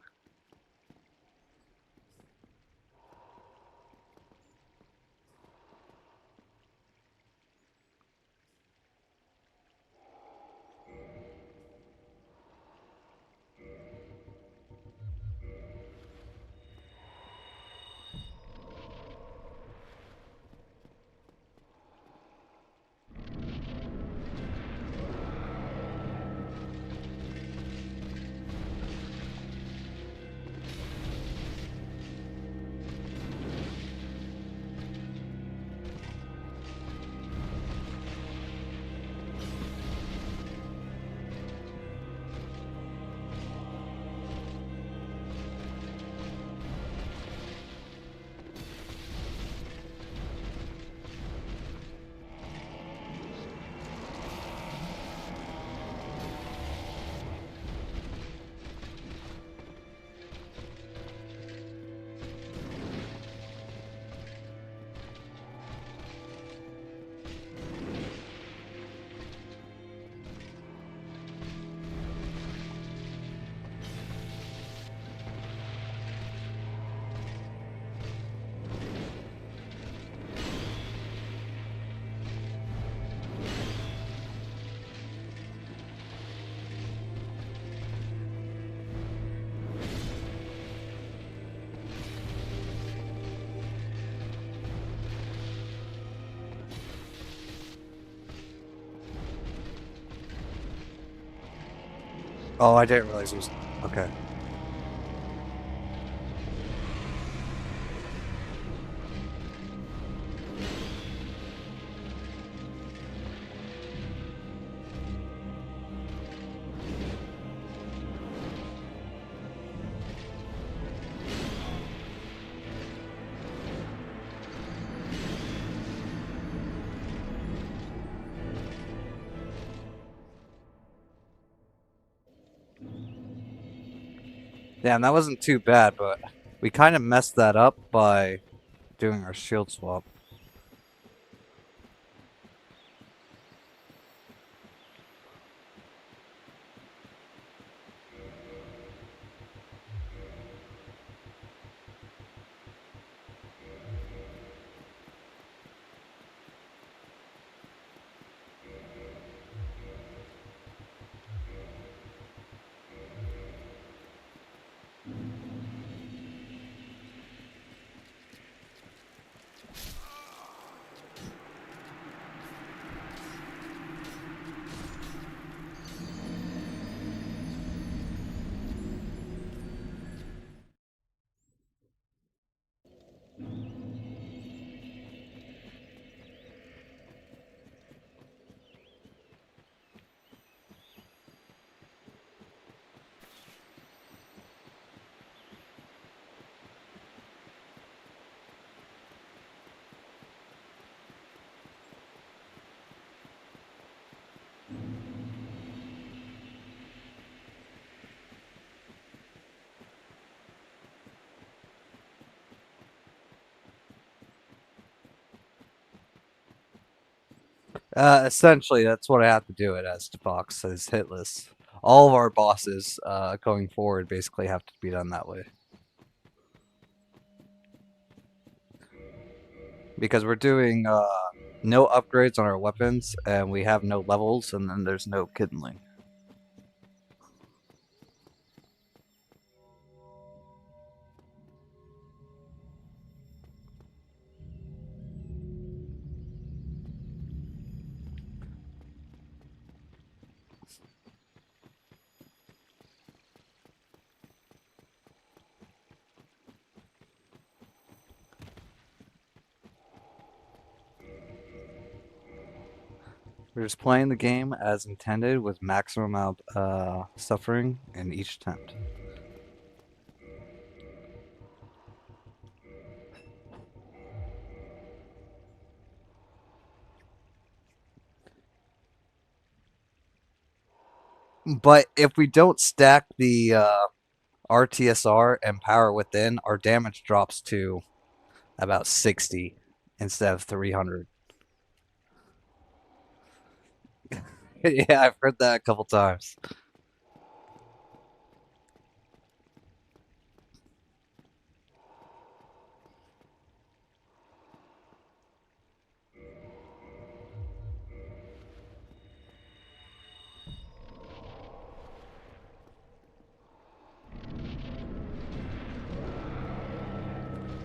Oh, I didn't realize it was okay. Damn, that wasn't too bad, but we kind of messed that up by doing our shield swap. Essentially, that's what I have to do it as to Fox as hitless. All of our bosses going forward basically have to be done that way. Because we're doing no upgrades on our weapons, and we have no levels, and then there's no kindling. We're just playing the game as intended with maximum amount suffering in each attempt. But if we don't stack the RTSR and power within, our damage drops to about 60 instead of 300. Yeah, I've heard that a couple times.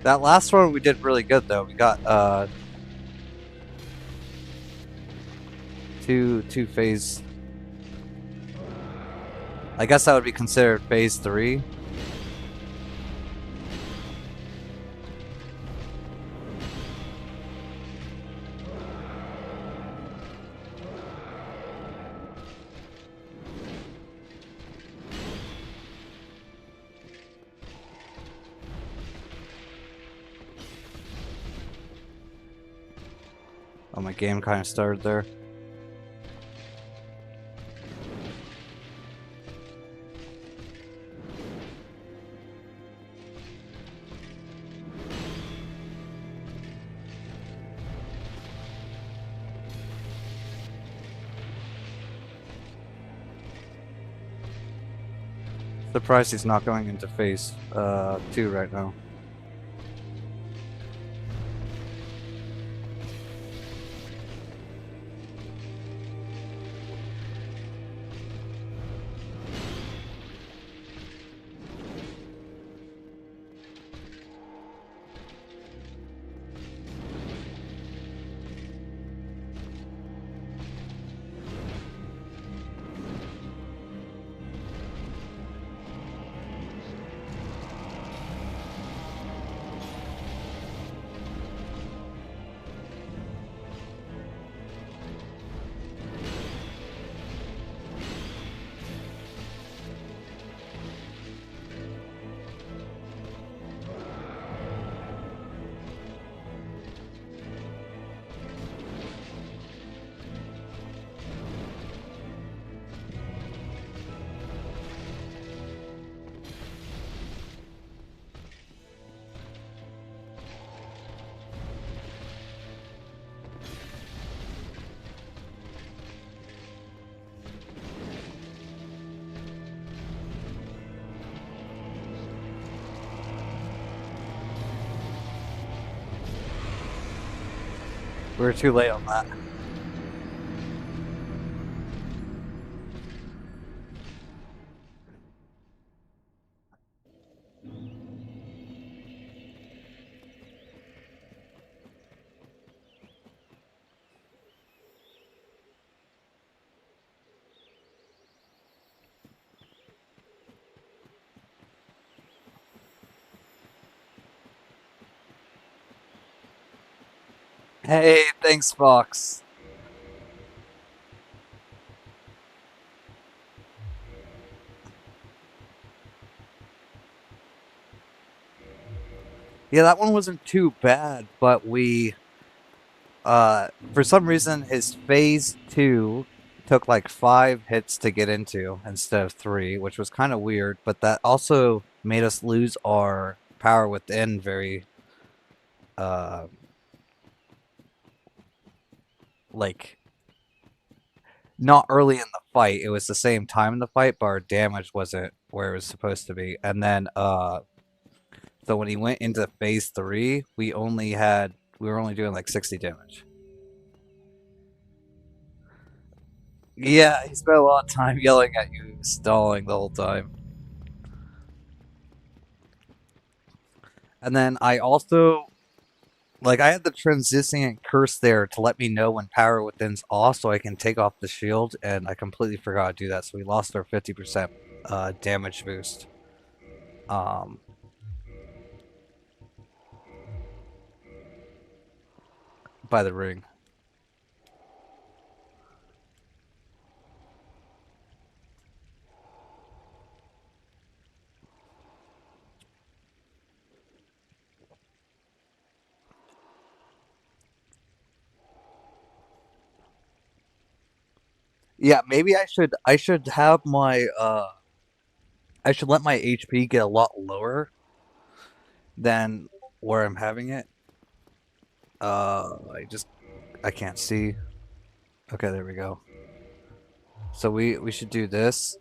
That last one we did really good though. We got two phase. I guess that would be considered phase 3. Oh, my game kind of started there. Surprised he's not going into phase 2 right now. We were too late on that. Hey, thanks, Fox. Yeah, that one wasn't too bad, but we for some reason his phase 2 took like 5 hits to get into instead of 3, which was kind of weird, but that also made us lose our power within very uh like not early in the fight. It was the same time in the fight, but our damage wasn't where it was supposed to be. And then so when he went into phase 3, we were only doing like 60 damage. Yeah, he spent a lot of time yelling at you, stalling the whole time. And then I also I had the transient curse there to let me know when power within's off so I can take off the shield, and I completely forgot to do that, so we lost our 50% damage boost. Um by the ring. Yeah, maybe I should have my I should let my HP get a lot lower than where I'm having it. I can't see. Okay, there we go. So we should do this.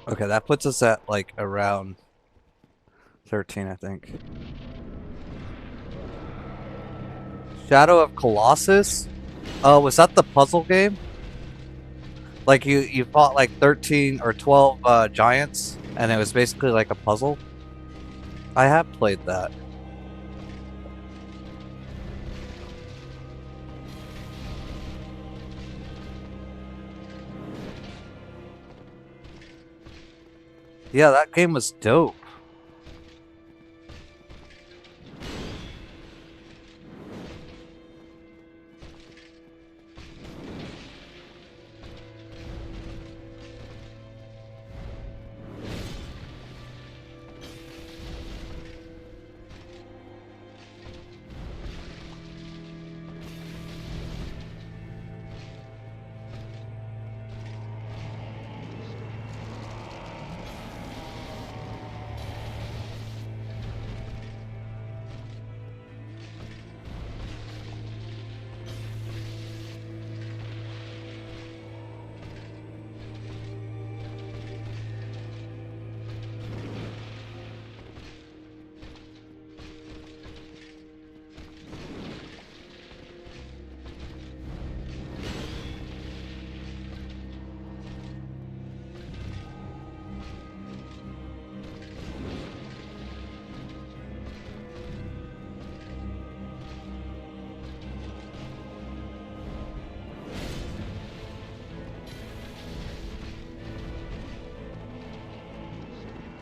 Okay, that puts us at like around 13, I think. Shadow of Colossus? Oh, was that the puzzle game? Like you fought like 13 or 12 giants and it was basically like a puzzle? I have played that. Yeah, that game was dope.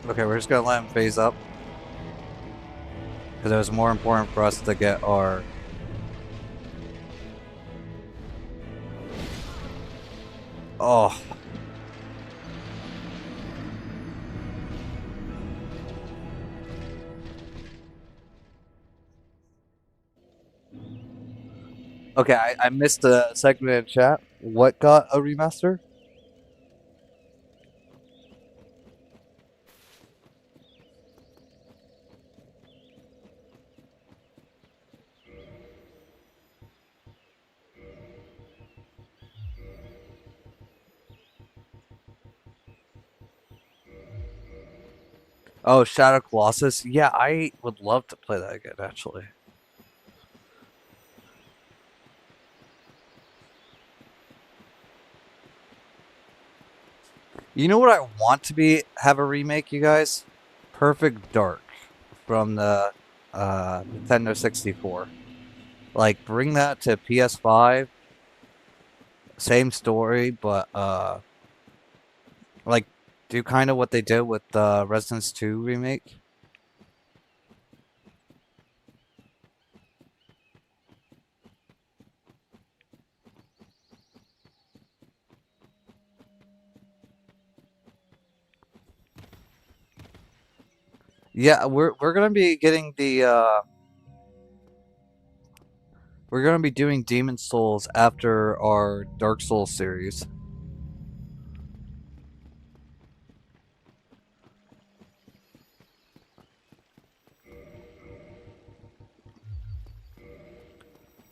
Okay, we're just gonna let him phase up. Because it was more important for us to get our... Oh. Okay, I missed a segment in chat. What got a remaster? Oh, Shadow Colossus? Yeah, I would love to play that again, actually. You know what I want to have a remake, you guys? Perfect Dark from the Nintendo 64. Like, bring that to PS5. Same story, but like, do kind of what they did with the Residence 2 remake. Yeah, we're gonna be getting the we're gonna be doing Demon Souls after our Dark Souls series.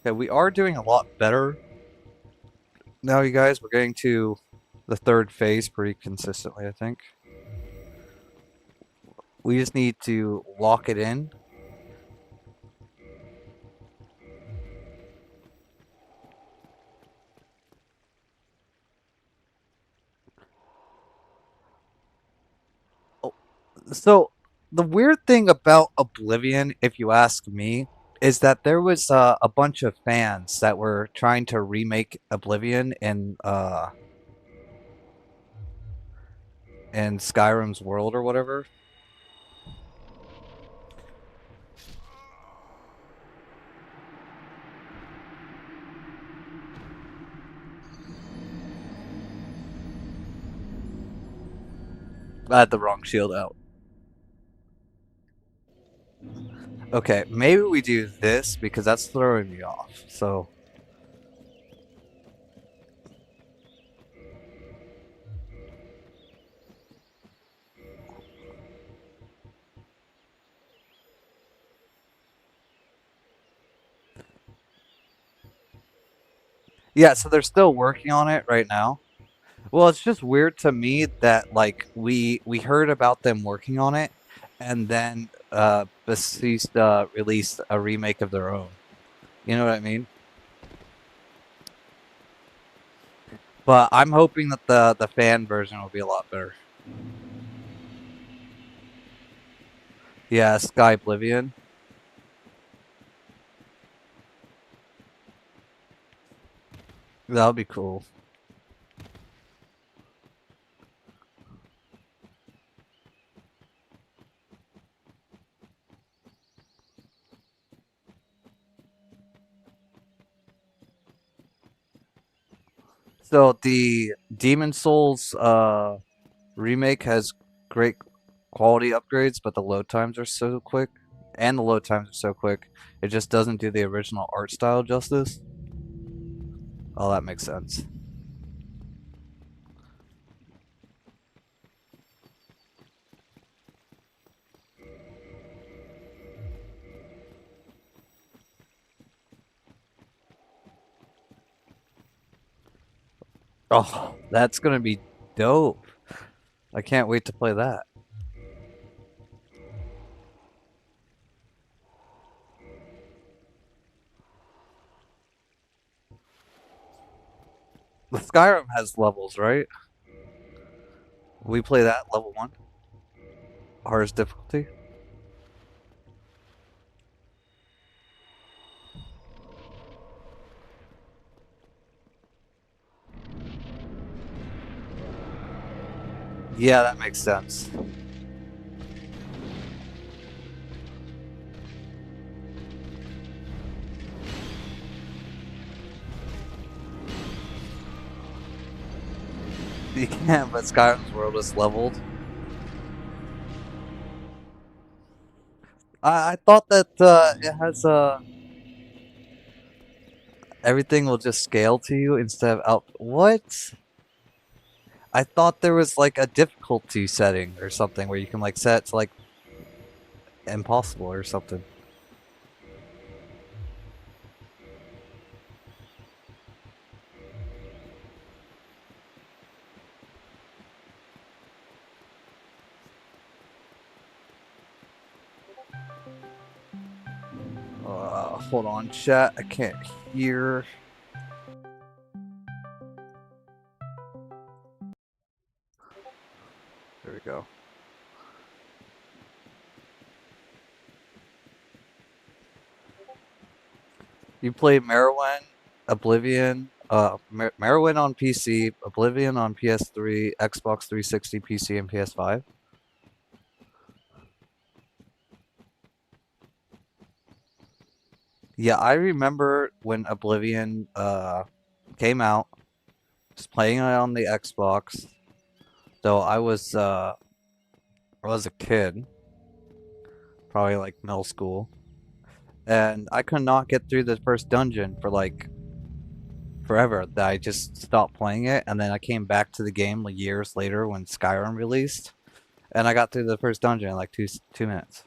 Okay, we are doing a lot better now, you guys. We're getting to the third phase pretty consistently, I think. We just need to lock it in. Oh, so the weird thing about Oblivion, if you ask me, is that there was a bunch of fans that were trying to remake Oblivion in Skyrim's world or whatever. I had the wrong shield out. Okay, maybe we do this because that's throwing me off. So, yeah, so they're still working on it right now. Well, it's just weird to me that like we heard about them working on it, and then Bethesda released a remake of their own. You know what I mean? But I'm hoping that the fan version will be a lot better. Yeah, Sky Oblivion. That would be cool. So the Demon Souls remake has great quality upgrades, but the load times are so quick, and the load times are so quick, it just doesn't do the original art style justice. Oh, that makes sense. Oh, that's gonna be dope. I can't wait to play that. The Skyrim has levels, right? We play that level one, hardest difficulty. Yeah, that makes sense. You can't, but Skyrim's world is leveled. I thought that it has everything will just scale to you instead of out. What? I thought there was like a difficulty setting or something where you can like set it to like impossible or something. Hold on, chat. I can't hear. There we go. You play Morrowind, Oblivion, Morrowind on PC, Oblivion on PS3, Xbox 360, PC, and PS5. Yeah, I remember when Oblivion came out, just playing it on the Xbox. So I was a kid, probably like middle school, and I could not get through the first dungeon for like forever. That I just stopped playing it, and then I came back to the game like years later when Skyrim released, and I got through the first dungeon in like 2 minutes.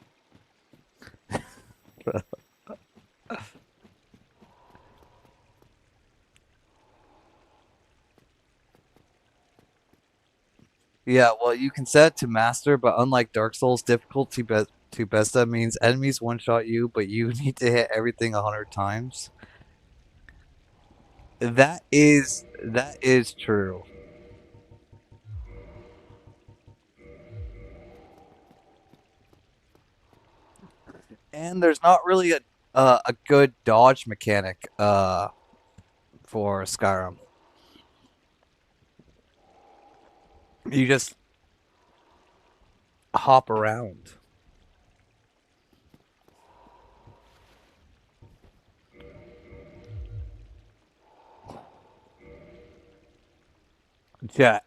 Yeah, well, you can set it to master, but unlike Dark Souls, difficulty to besta means enemies one shot you, but you need to hit everything 100 times. That is true. And there's not really a good dodge mechanic for Skyrim. You just hop around. Yeah,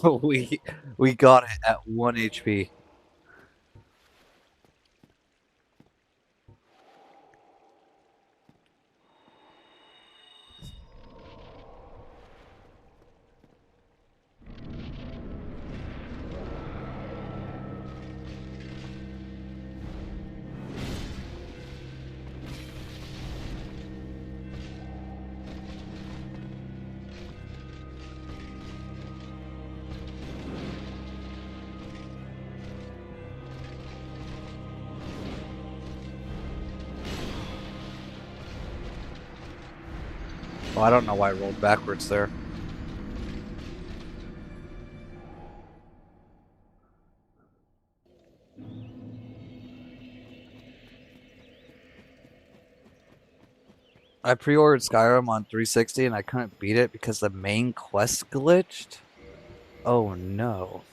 we we got it at 1 HP. Oh, I don't know why I rolled backwards there. I pre-ordered Skyrim on 360 and I couldn't beat it because the main quest glitched. Oh no.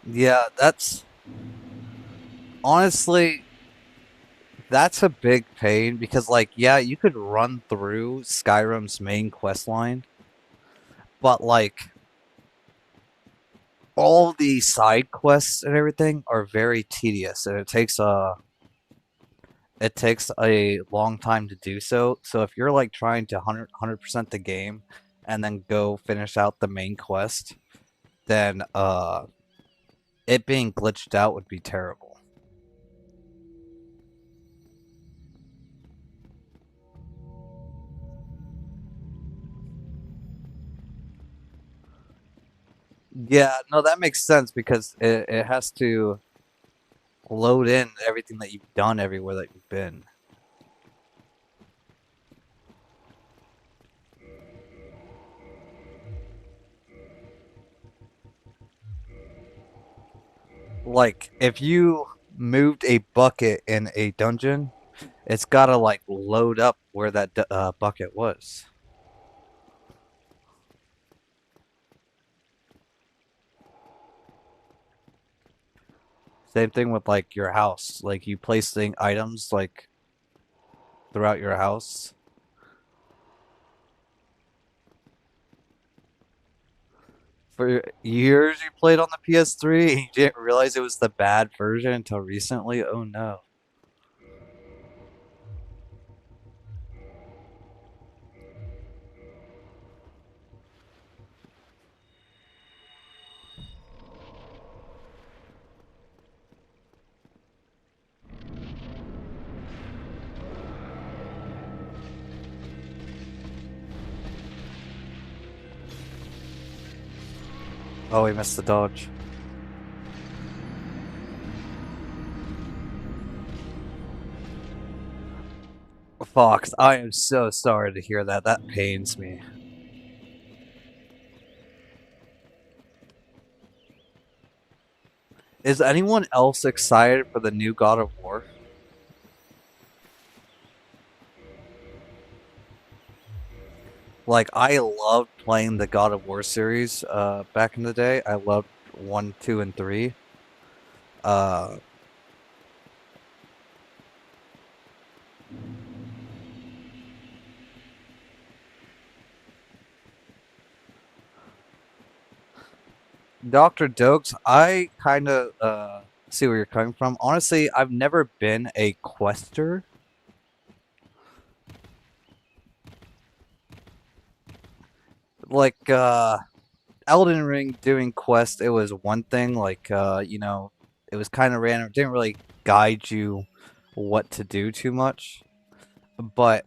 Yeah, that's honestly that's a big pain because like yeah, you could run through Skyrim's main quest line, but like all the side quests and everything are very tedious and it takes a long time to do so. So if you're like trying to 100% the game and then go finish out the main quest, then it being glitched out would be terrible. Yeah, no, that makes sense because it has to load in everything that you've done everywhere that you've been. Like if you moved a bucket in a dungeon, it's gotta like load up where that bucket was. Same thing with like your house. Like you placing items like throughout your house. For years you played on the PS3 and you didn't realize it was the bad version until recently. Oh no. Oh, we missed the dodge. Fox, I am so sorry to hear that. That pains me. Is anyone else excited for the new God of War? Like, I loved playing the God of War series back in the day. I loved 1, 2, and 3. Uh, Dr. Dokes, I kind of see where you're coming from. Honestly, I've never been a quester. Like, Elden Ring doing quest, it was one thing. Like, it was kind of random. It didn't really guide you what to do too much. But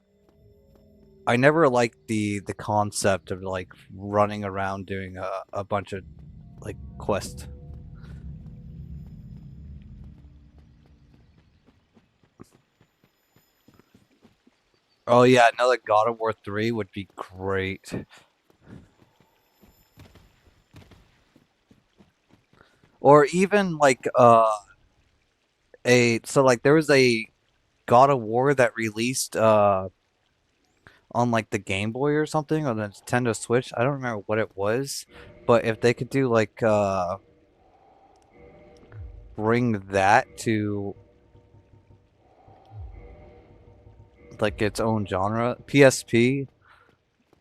I never liked the concept of like running around doing a bunch of like quests. Oh yeah, another God of War 3 would be great. Or even like a so like there was a God of War that released on like the Game Boy or something on the Nintendo Switch. I don't remember what it was, but if they could do like bring that to like its own genre, PSP,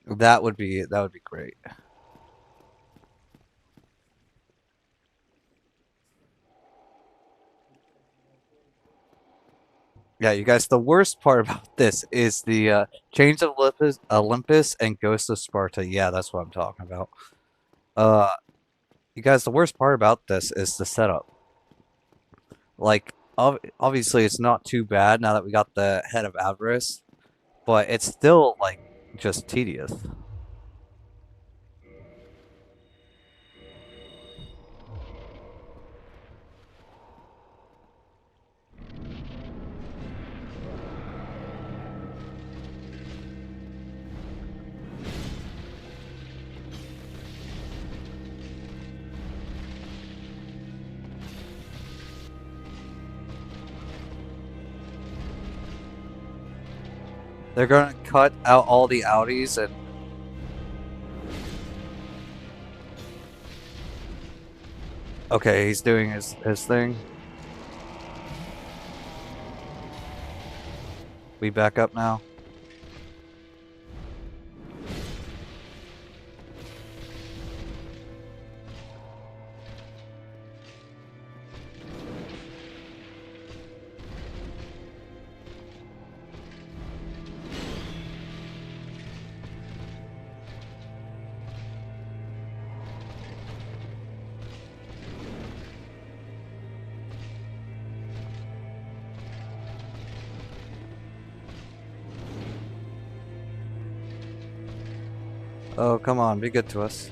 that would be great. Yeah, you guys, the worst part about this is the Chains of Olympus and Ghost of Sparta. Yeah, that's what I'm talking about. Uh, you guys, the worst part about this is the setup. Like, obviously, it's not too bad now that we got the head of avarice, but it's still like just tedious. They're gonna cut out all the Audis and okay, he's doing his thing. We back up now. Oh, come on, be good to us.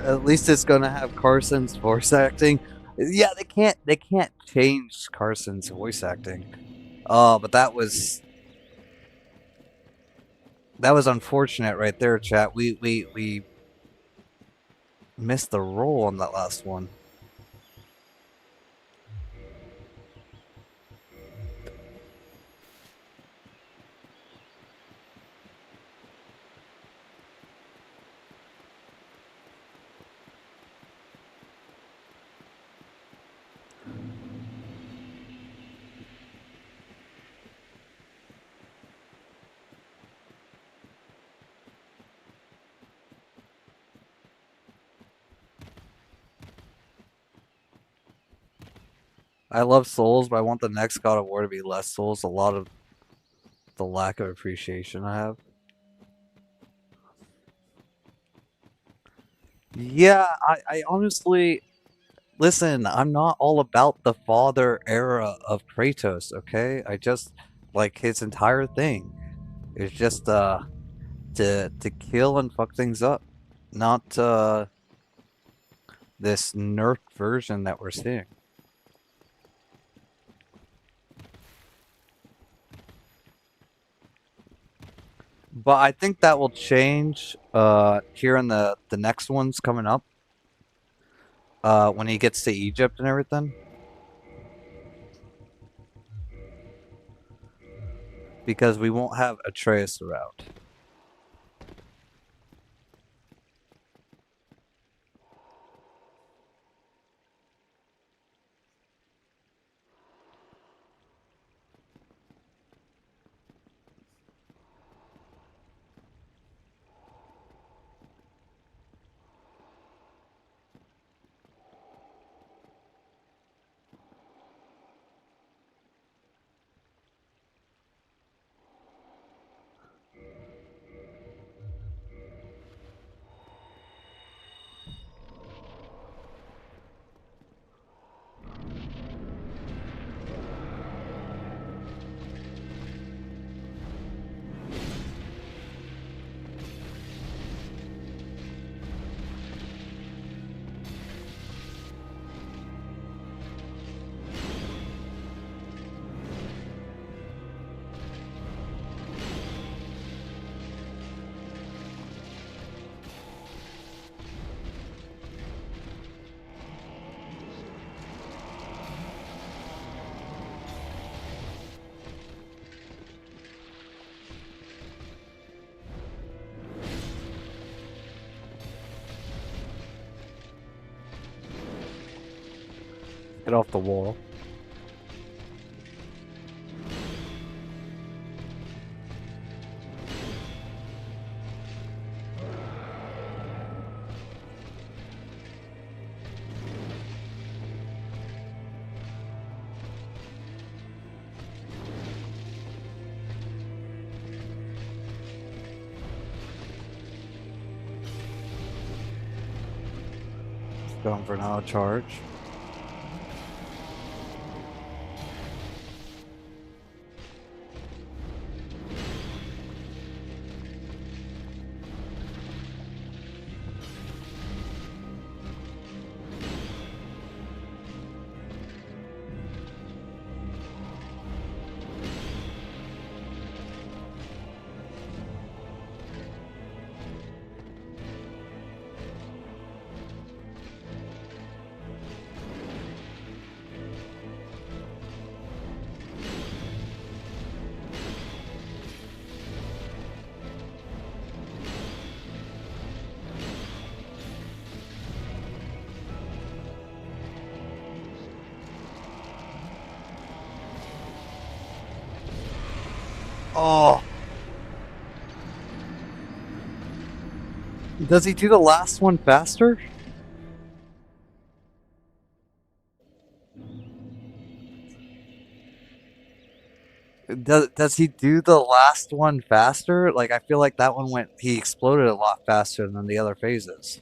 At least it's gonna have Carson's voice acting. Yeah, they can't change Carson's voice acting. Oh, but that was unfortunate right there, chat. We missed the roll on that last one. I love Souls, but I want the next God of War to be less Souls. A lot of the lack of appreciation I have. Yeah, I honestly listen. I'm not all about the father era of Kratos. Okay, I just like his entire thing is just to kill and fuck things up, not this nerfed version that we're seeing. But I think that will change here in the next ones coming up when he gets to Egypt and everything, because we won't have Atreus around. Get off the wall. Going for another charge. Oh! Does he do the last one faster? Does he do the last one faster? Like, I feel like that one he exploded a lot faster than the other phases.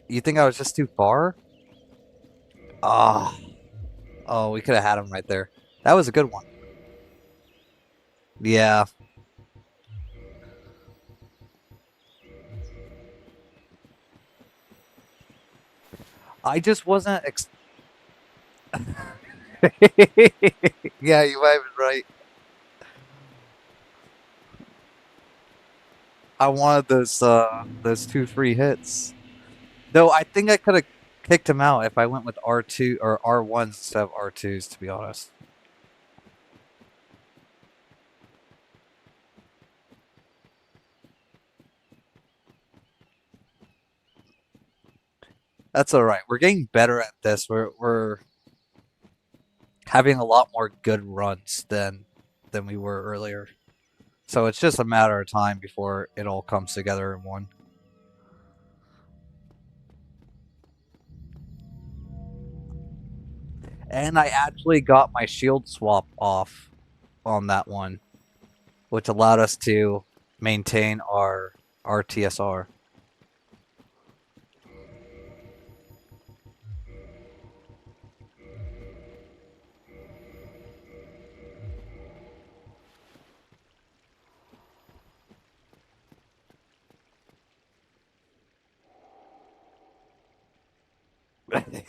You think I was just too far? Ah. Oh, we could have had him right there. That was a good one. Yeah. I just wasn't Yeah, you might have been right. I wanted those 2 free hits. Though I think I could have kicked him out if I went with R2 or R1s instead of R2s, to be honest. That's all right. We're getting better at this. We're having a lot more good runs than we were earlier. So it's just a matter of time before it all comes together in one. And I actually got my shield swap off on that one, which allowed us to maintain our TSR.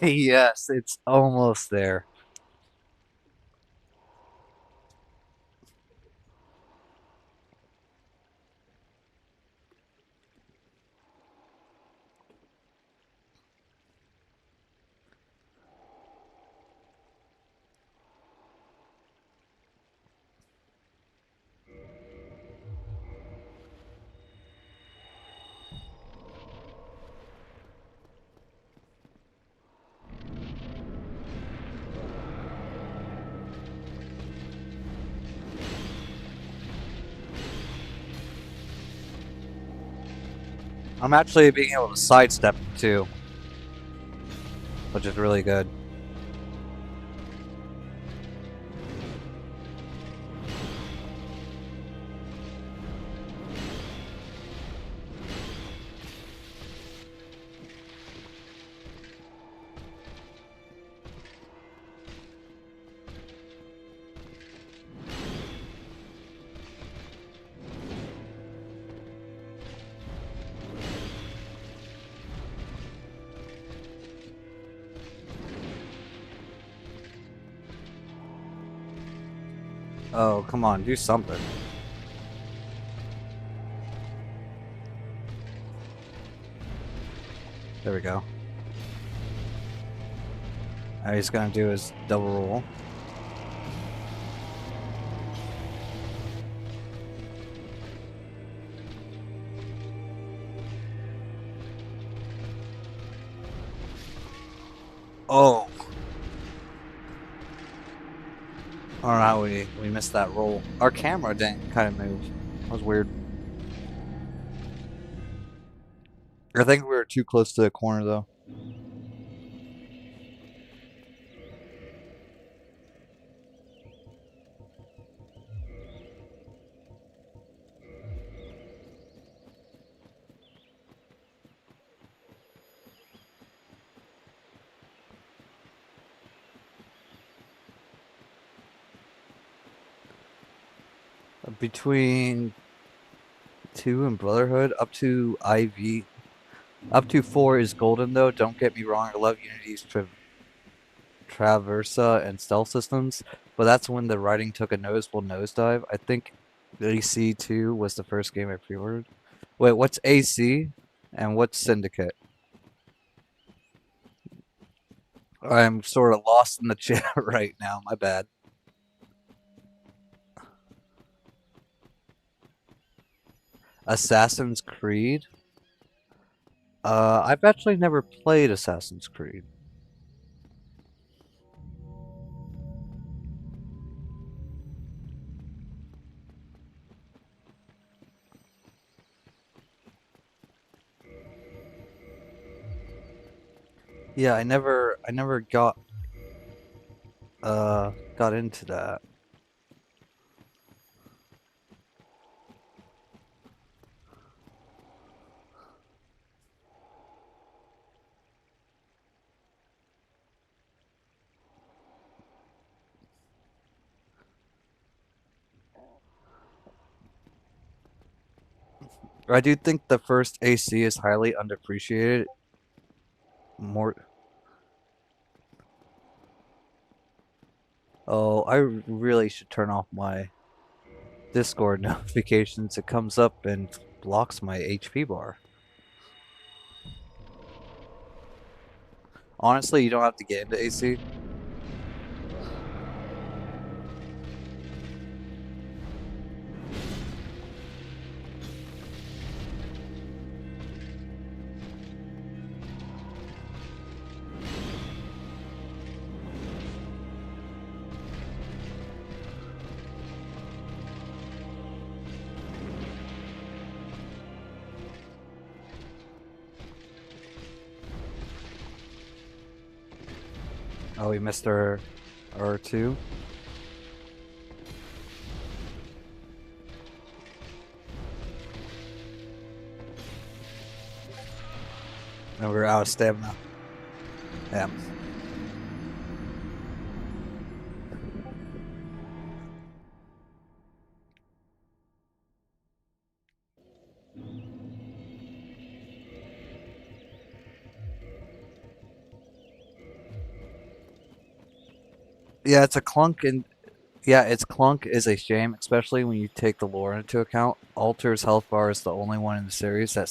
Yes, it's almost there. I'm actually being able to sidestep too, which is really good. Oh, come on, do something. There we go. Now he's gonna do his double roll. Oh, I don't know how we missed that roll. Our camera didn't kind of move. That was weird. I think we were too close to the corner though. Between 2 and Brotherhood, up to IV, up to 4 is golden though. Don't get me wrong, I love Unity's Traversa and stealth systems, but that's when the writing took a noticeable nosedive. I think AC2 was the first game I pre-ordered. Wait, what's AC and what's Syndicate? I'm sort of lost in the chat right now. My bad. Assassin's Creed. I've actually never played Assassin's Creed. Yeah, I never got into that. I do think the first AC is highly underappreciated. More. Oh, I really should turn off my Discord notifications. It comes up and blocks my HP bar. Honestly, you don't have to get into AC. Oh, we missed our R2. And we're out of stamina. Yeah. Yeah, it's a clunk and yeah, its clunk is a shame, especially when you take the lore into account. Alter's health bar is the only one in the series that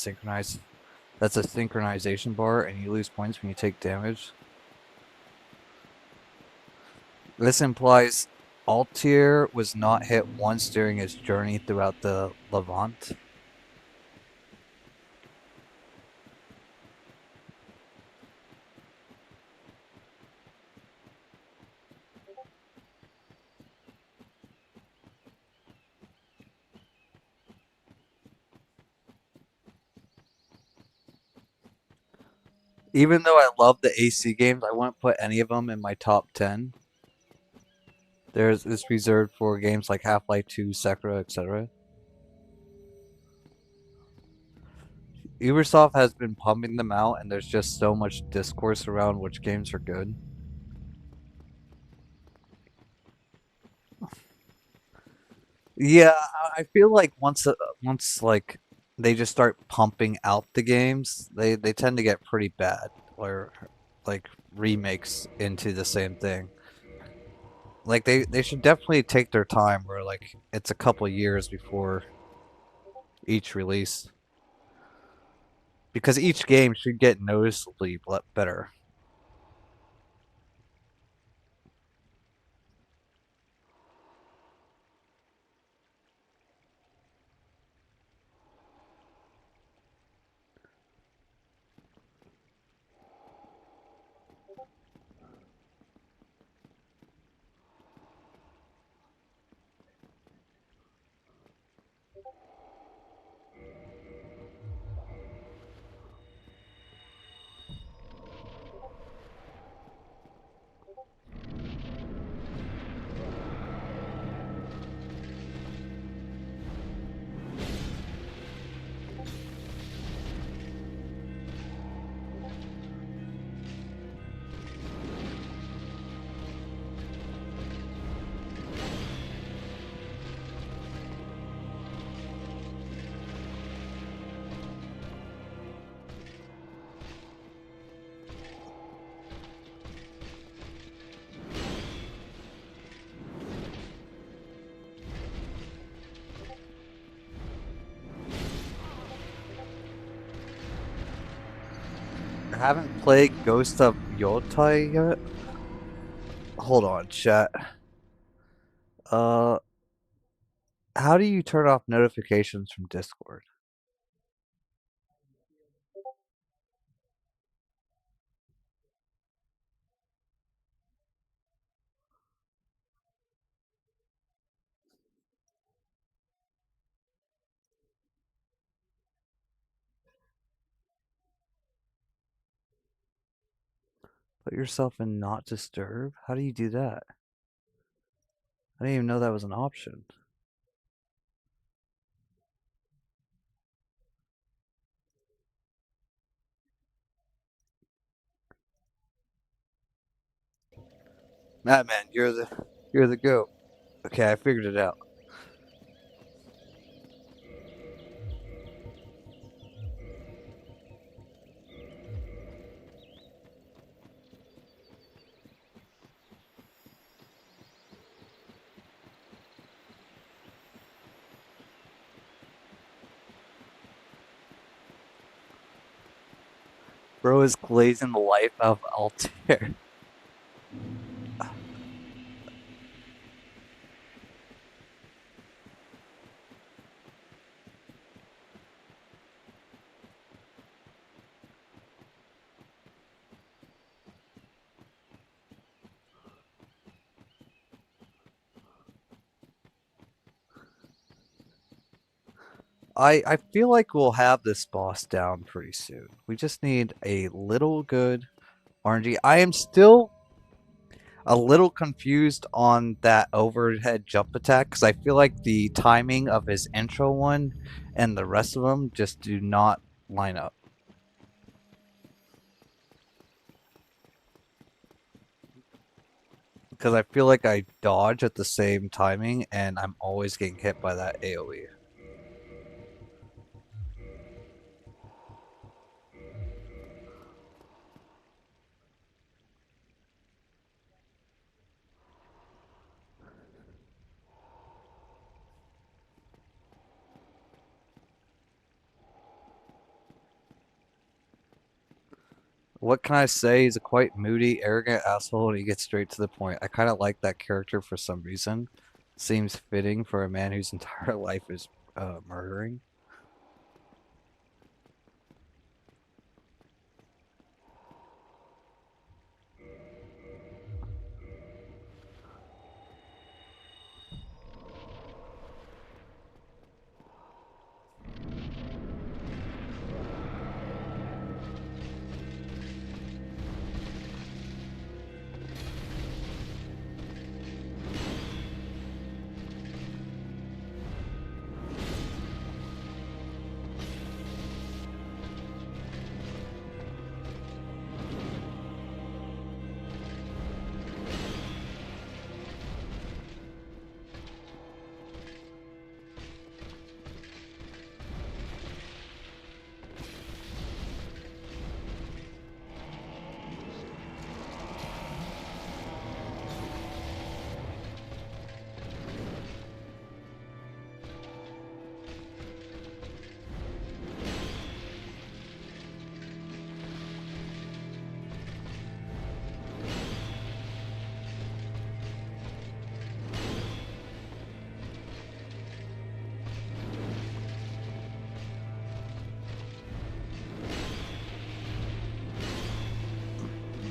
that's a synchronization bar and you lose points when you take damage. This implies Altair was not hit once during his journey throughout the Levant. Even though I love the AC games, I wouldn't put any of them in my top 10. There's it's reserved for games like Half-Life 2, Sekiro, etc. Ubisoft has been pumping them out, and there's just so much discourse around which games are good. Yeah, I feel like once like they just start pumping out the games, they tend to get pretty bad, or like remakes into the same thing. Like they should definitely take their time, where like it's a couple years before each release, because each game should get noticeably better. haven't played Ghost of Yotai yet. Hold on, chat. Uh, how do you turn off notifications from Discord? Put yourself in not disturb? How do you do that? I didn't even know that was an option. Madman, you're the goat. Okay, I figured it out. Bro is glazing the life out of Altair. I feel like we'll have this boss down pretty soon. We just need a little good RNG. I am still a little confused on that overhead jump attack because I feel like the timing of his intro one and the rest of them just do not line up. Because I feel like I dodge at the same timing and I'm always getting hit by that AoE. What can I say? He's a quite moody, arrogant asshole and he gets straight to the point. I kind of like that character for some reason. Seems fitting for a man whose entire life is murdering.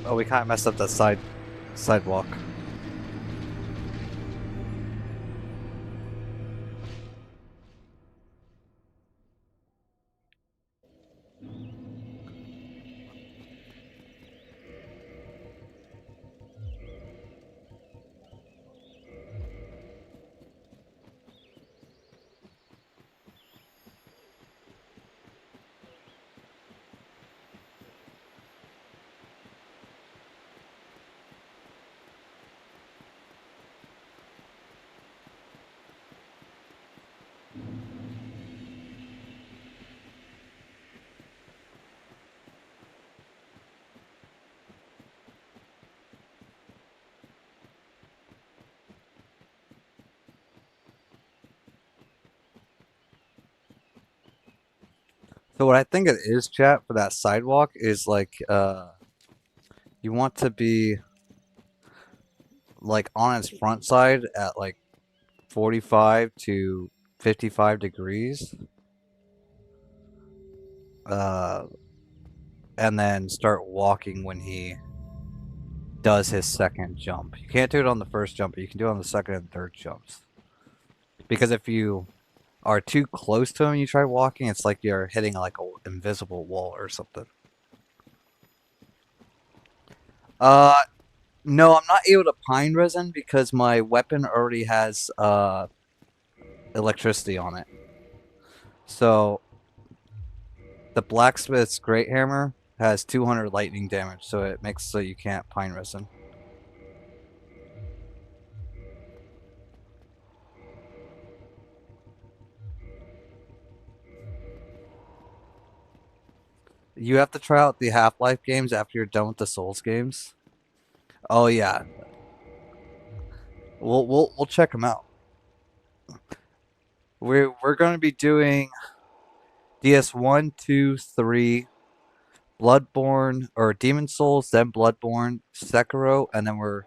Oh, we kind of messed up that sidewalk. So what I think it is, chat, for that sidewalk is like you want to be like on its front side at like 45 to 55 degrees. Uh and then start walking when he does his second jump. You can't do it on the first jump, but you can do it on the second and third jumps. Because if you are too close to him and you try walking, it's like you're hitting like an invisible wall or something. Uh, no, I'm not able to pine resin because my weapon already has electricity on it. So the blacksmith's great hammer has 200 lightning damage, so it makes so you can't pine resin. You have to try out the Half-Life games after you're done with the Souls games. Oh yeah, we'll check them out. We're going to be doing DS 1, 2, 3, Bloodborne or Demon Souls, then Bloodborne, Sekiro, and then we're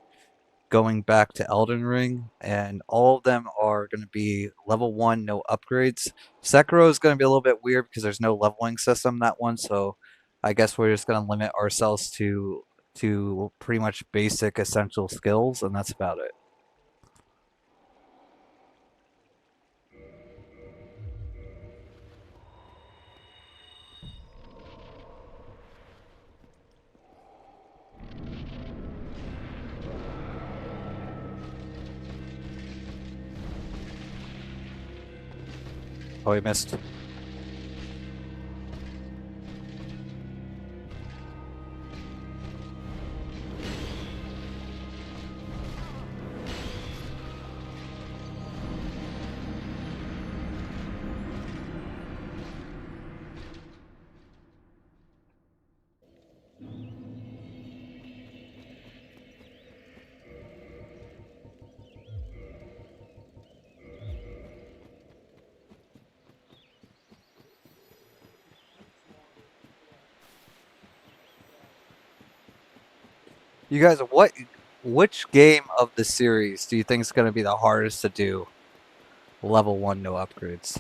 going back to Elden Ring, and all of them are going to be level 1, no upgrades. Sekiro is going to be a little bit weird because there's no leveling system in that one, so I guess we're just going to limit ourselves to pretty much basic essential skills, and that's about it. Oh, we missed. You guys, which game of the series do you think is going to be the hardest to do? Level 1, no upgrades.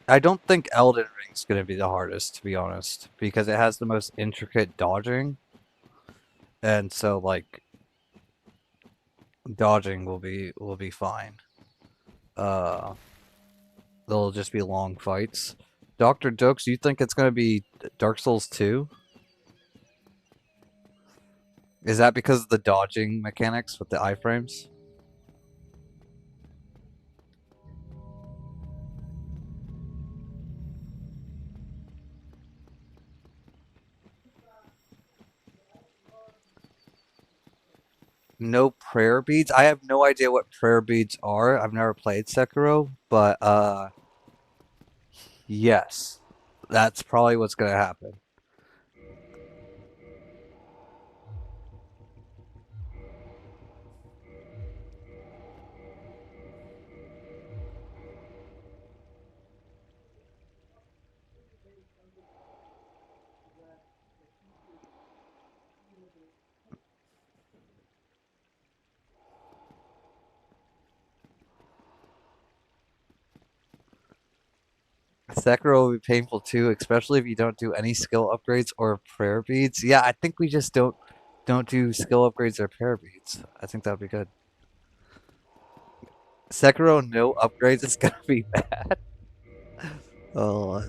I don't think Elden Ring's going to be the hardest, to be honest, because it has the most intricate dodging, and so like dodging will be fine. Uh, they'll just be long fights. Doctor Dokes, you think it's going to be Dark Souls 2? Is that because of the dodging mechanics with the iframes? No prayer beads. I have no idea what prayer beads are. I've never played Sekiro, but yes, that's probably what's going to happen. Sekiro will be painful too, especially if you don't do any skill upgrades or prayer beads. Yeah, I think we just don't do skill upgrades or prayer beads. I think that would be good. Sekiro no upgrades is gonna be bad. Oh,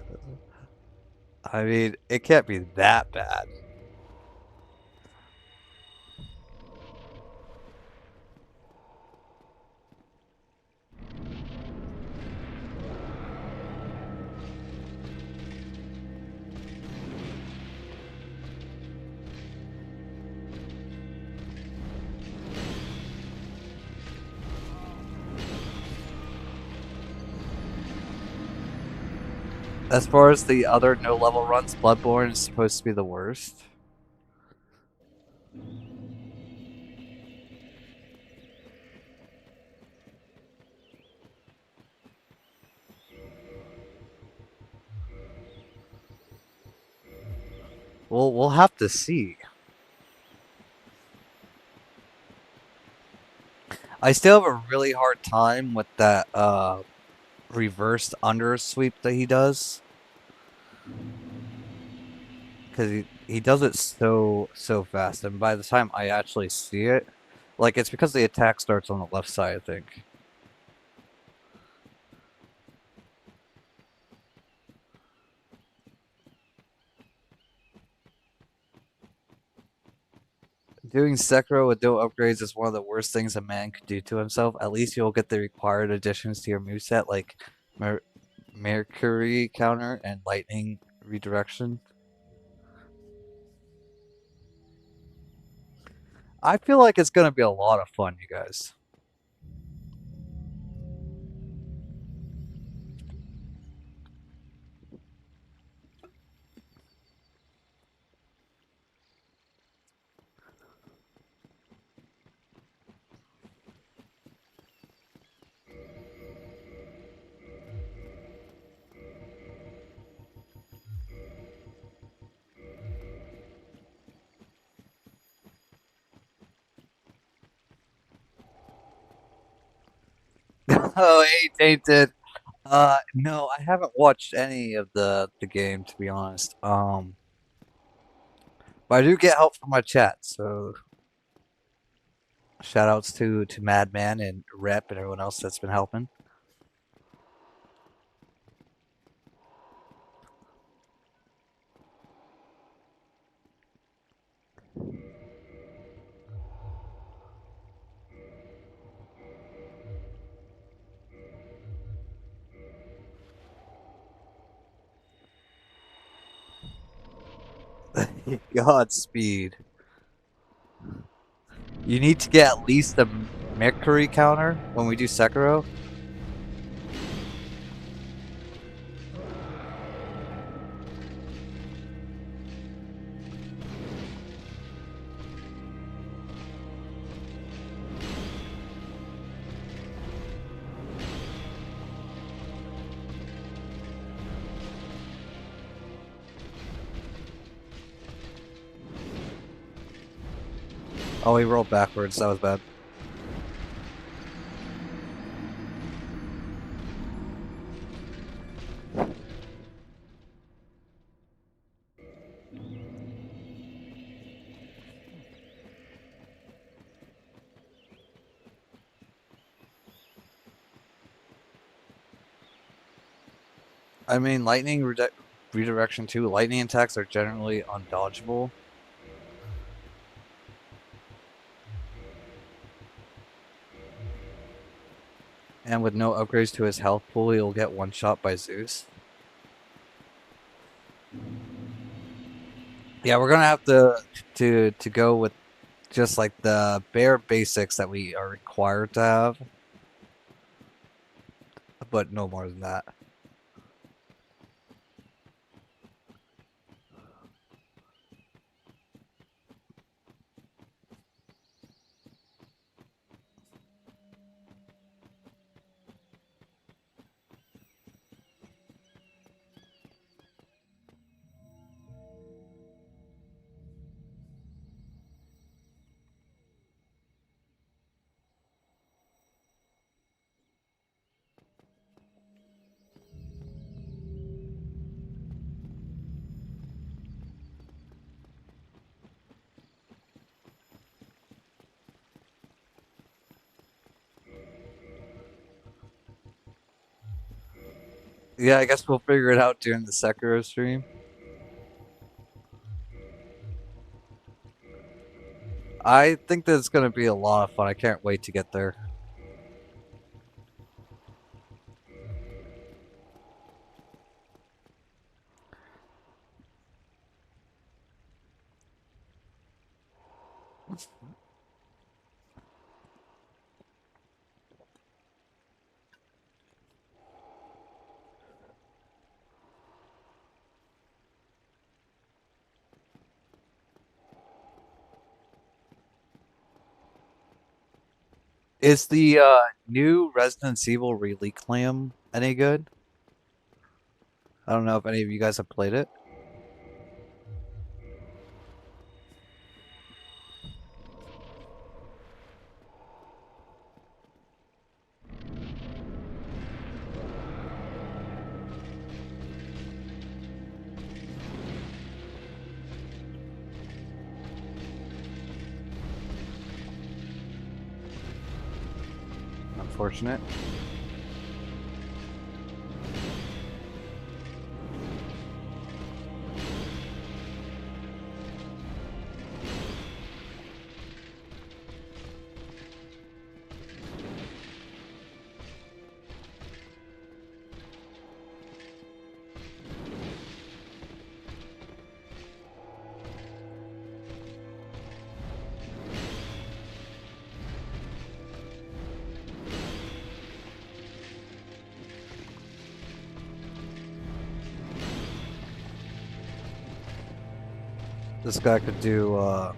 I mean, it can't be that bad. As far as the other no level runs, Bloodborne is supposed to be the worst. We'll have to see. I still have a really hard time with that reversed under sweep that he does because he does it so fast, and by the time I actually see it, like it's because the attack starts on the left side, I think. Doing Sekiro with no upgrades is one of the worst things a man could do to himself. At least you'll get the required additions to your moveset, like Mer Mercury counter and lightning redirection. I feel like it's gonna be a lot of fun, you guys. Oh, hey, Tainted. No, I haven't watched any of the game to be honest. But I do get help from my chat, so shout outs to Madman and Rep and everyone else that's been helping. Godspeed. You need to get at least a Mercury counter when we do Sekiro. Oh, he rolled backwards. That was bad. I mean, lightning redirection too. Lightning attacks are generally undodgeable. And with no upgrades to his health pool, he'll get one shot by Zeus. Yeah, we're gonna have to go with just like the bare basics that we are required to have, but no more than that. Yeah, I guess we'll figure it out during the Sekiro stream. I think that it's gonna be a lot of fun. I can't wait to get there. Is the new Resident Evil Reliquiem any good? I don't know if any of you guys have played it. unfortunate. This guy could do a...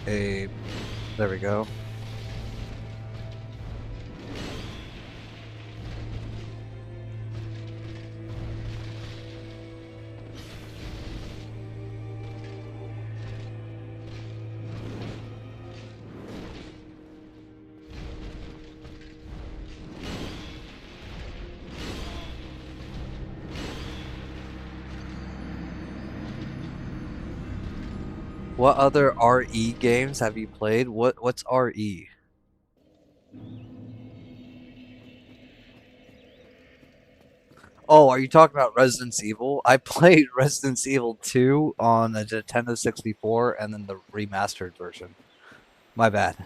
There we go. What other RE games have you played? What's RE? Oh, are you talking about Resident Evil? I played Resident Evil 2 on the Nintendo 64 and then the remastered version. My bad.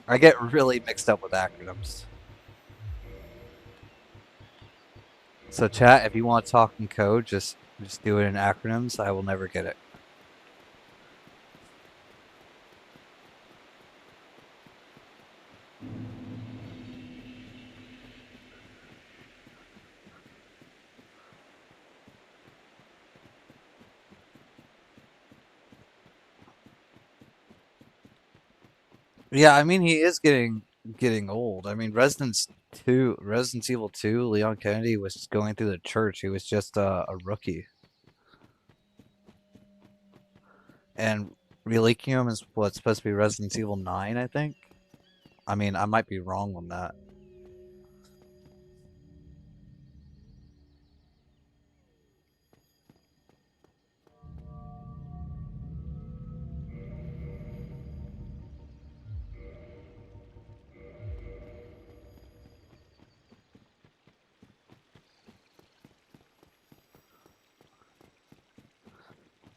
I get really mixed up with acronyms. So chat, if you want to talk in code, just do it in acronyms. I will never get it. Yeah, I mean he is getting old. I mean Resident Evil 2, Leon Kennedy was going through the church. He was just a rookie. And Reliquium is what's supposed to be Resident Evil 9, I think. I mean, I might be wrong on that.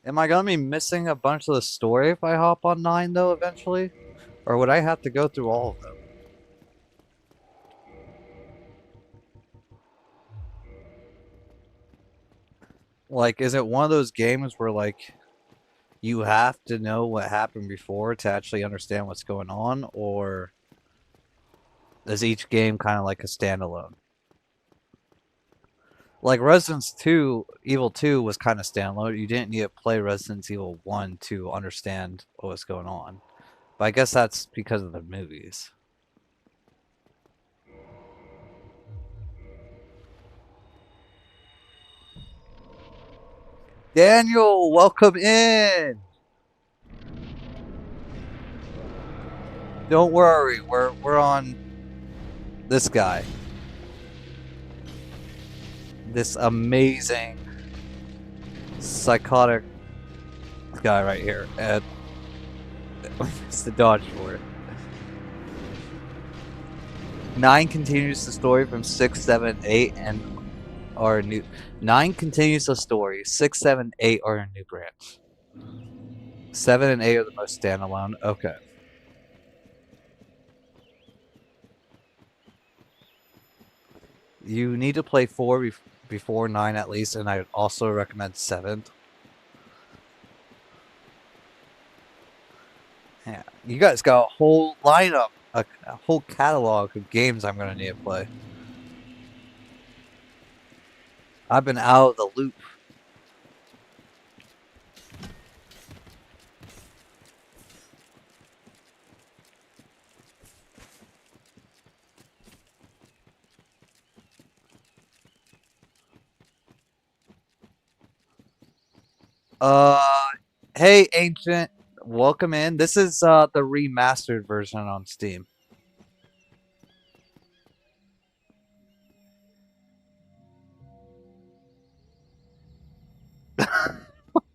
Am I gonna be missing a bunch of the story if I hop on 9 though eventually? Or would I have to go through all of them? Like, is it one of those games where like you have to know what happened before to actually understand what's going on, or is each game kind of like a standalone? Like Resident 2, Evil 2 was kind of standalone. You didn't need to play Resident Evil 1 to understand what was going on. But I guess that's because of the movies. Daniel, welcome in. Don't worry, we're on this guy. This amazing psychotic guy right here. And it's the dodge for it. 9 continues the story from 6, 7, 8, and are new. 9 continues the story. 6, 7, 8 are a new branch. 7 and 8 are the most standalone. Okay. You need to play 4 before 9 at least, and I would also recommend 7. Yeah, you guys got a whole lineup, a whole catalog of games I'm gonna need to play. I've been out of the loop. Uh, hey, Ancient, welcome in. This is the remastered version on Steam.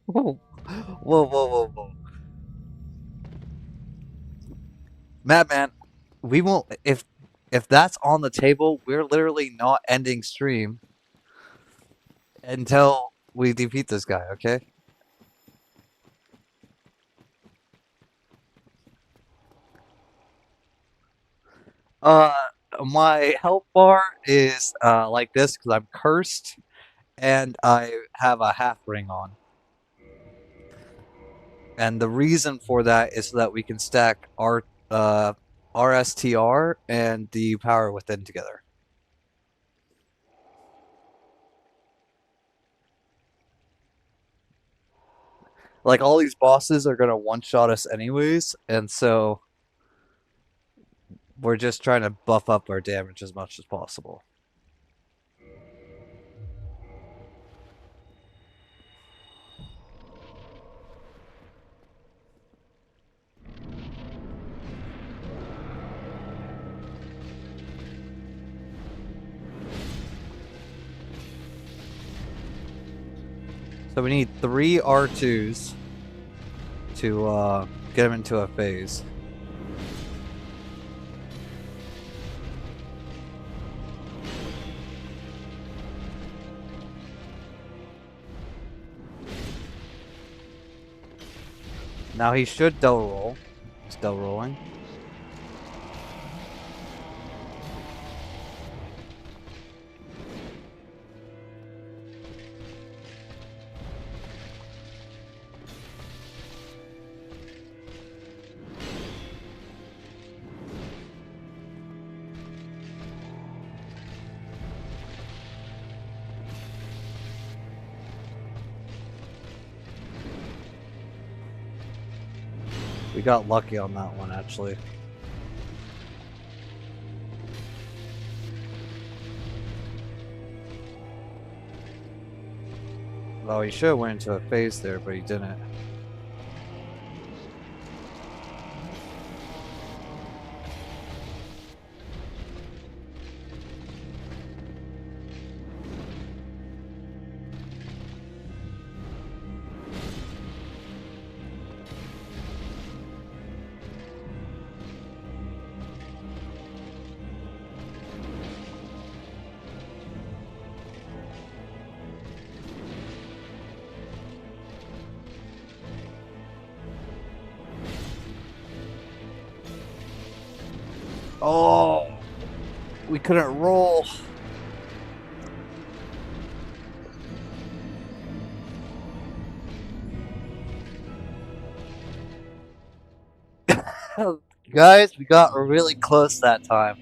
Whoa, whoa, whoa, whoa, whoa. Madman, we won't if that's on the table, we're literally not ending stream until we defeat this guy, okay? Uh my health bar is like this because I'm cursed and I have a half ring on. And the reason for that is so that we can stack our RSTR and the power within together. Like all these bosses are gonna one shot us anyways, and so we're just trying to buff up our damage as much as possible. So we need 3 R2s to get him into a phase. Now he should double roll. Still rolling. We got lucky on that one, actually. Well, he should have went into a phase there, but he didn't. Oh, we couldn't roll. Guys, we got really close that time.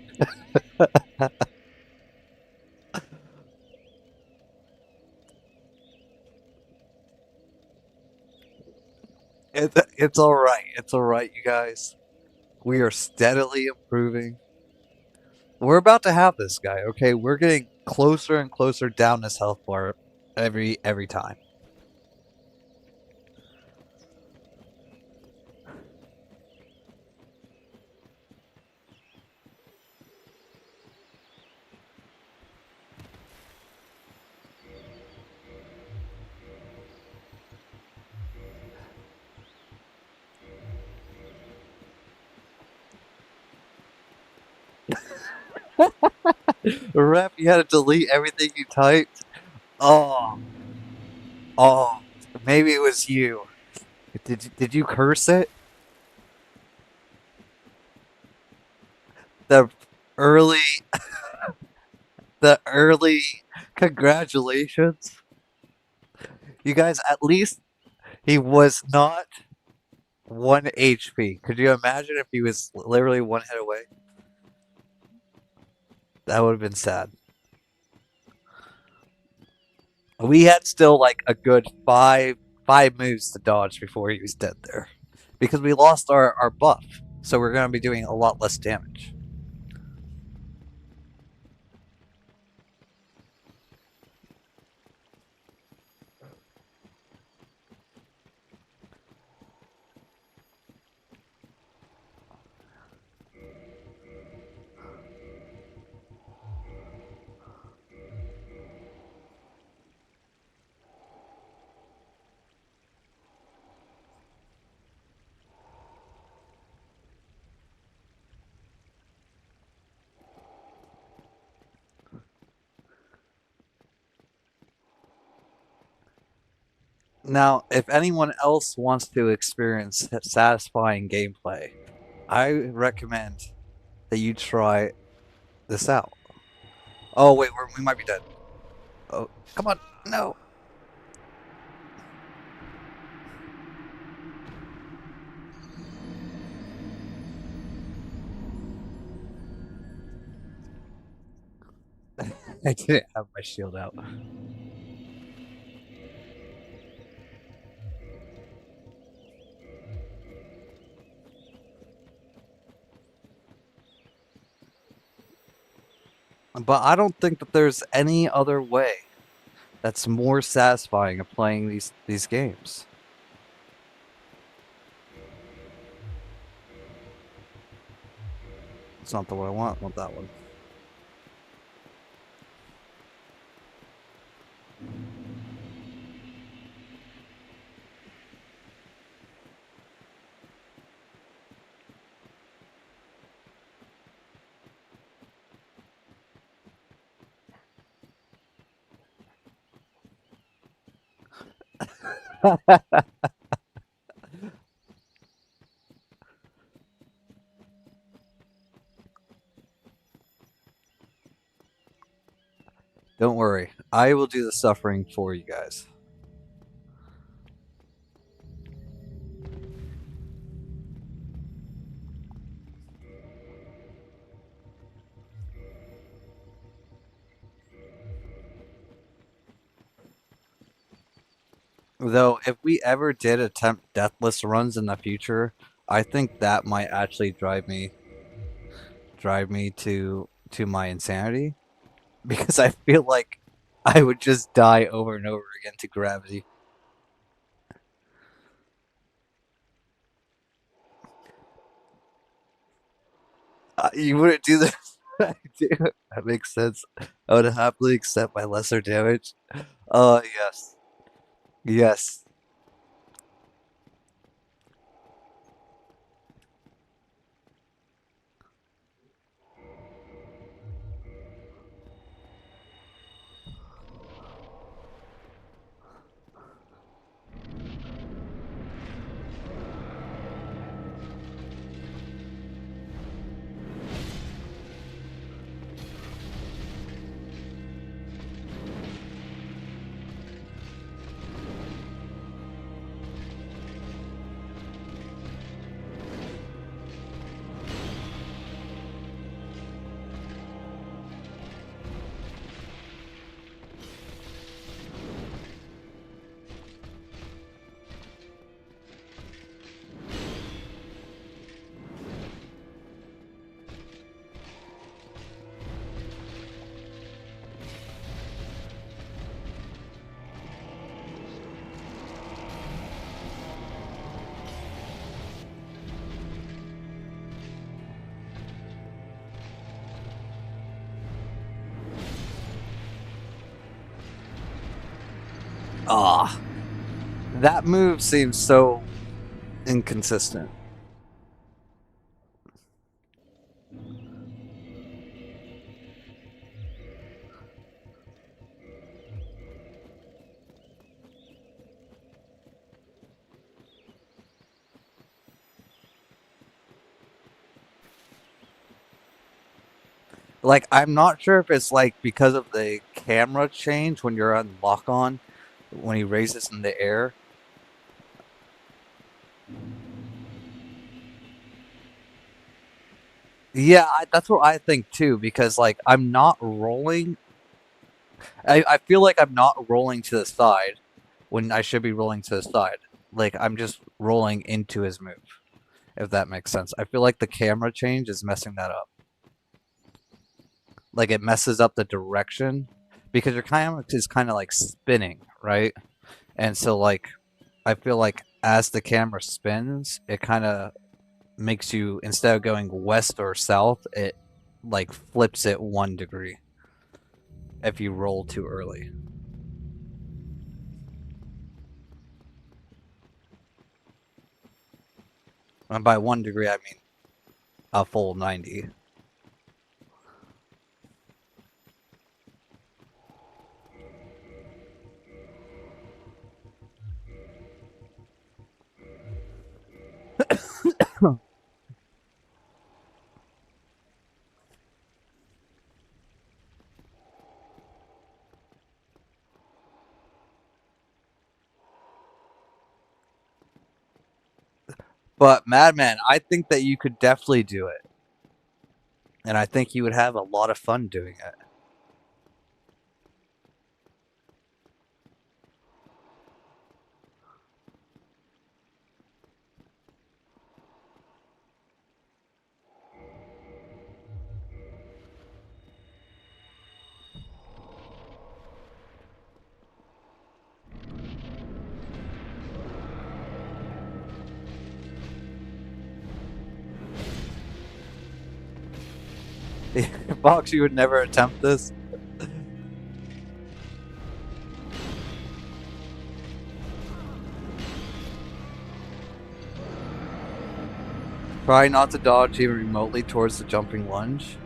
It's all right. It's all right, you guys. We are steadily improving. We're about to have this guy, okay? We're getting closer and closer down this health bar every time. Rep, you had to delete everything you typed. Oh, oh, maybe it was you. Did you curse it? The early the early congratulations. You guys, at least he was not 1 HP. Could you imagine if he was literally 1 hit away? That would have been sad. We had still like a good five moves to dodge before he was dead there. Because we lost our buff. So we're gonna be doing a lot less damage. Now, if anyone else wants to experience satisfying gameplay, I recommend that you try this out. Oh wait, we might be dead. Oh, come on, no! I didn't have my shield out. But I don't think that there's any other way that's more satisfying of playing these games. It's not the one I want. I want that one. Don't worry, I will do the suffering for you guys. Though, if we ever did attempt deathless runs in the future, I think that might actually drive me to my insanity because I feel like I would just die over and over again to gravity. You wouldn't do that. I do. That makes sense. I would happily accept my lesser damage. Yes. Yes. Ah, that move seems so inconsistent. Like, I'm not sure if it's like because of the camera change when you're on lock on, when he raises in the air. Yeah, that's what I think too. Because like I'm not rolling. I feel like I'm not rolling to the side when I should be rolling to the side. Like I'm just rolling into his move. If that makes sense. I feel like the camera change is messing that up. Like it messes up the direction because your camera is kind of like spinning, right? And so like I feel like as the camera spins, it kind of makes you instead of going west or south, it like flips it 1 degree if you roll too early. And by 1 degree, I mean a full 90. But Madman, I think that you could definitely do it, and I think you would have a lot of fun doing it. Fox, you would never attempt this. Try not to dodge even remotely towards the jumping lunge.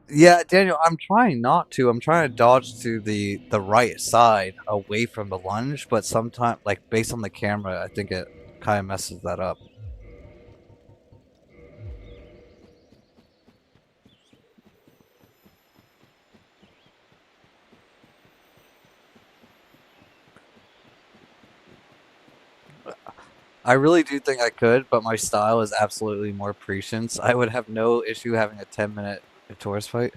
Yeah, Daniel, I'm trying not to. I'm trying to dodge to the right side away from the lunge, but sometimes, like based on the camera, I think it kind of messes that up. I really do think I could, but my style is absolutely more prescience. I would have no issue having a 10-minute Taurus fight.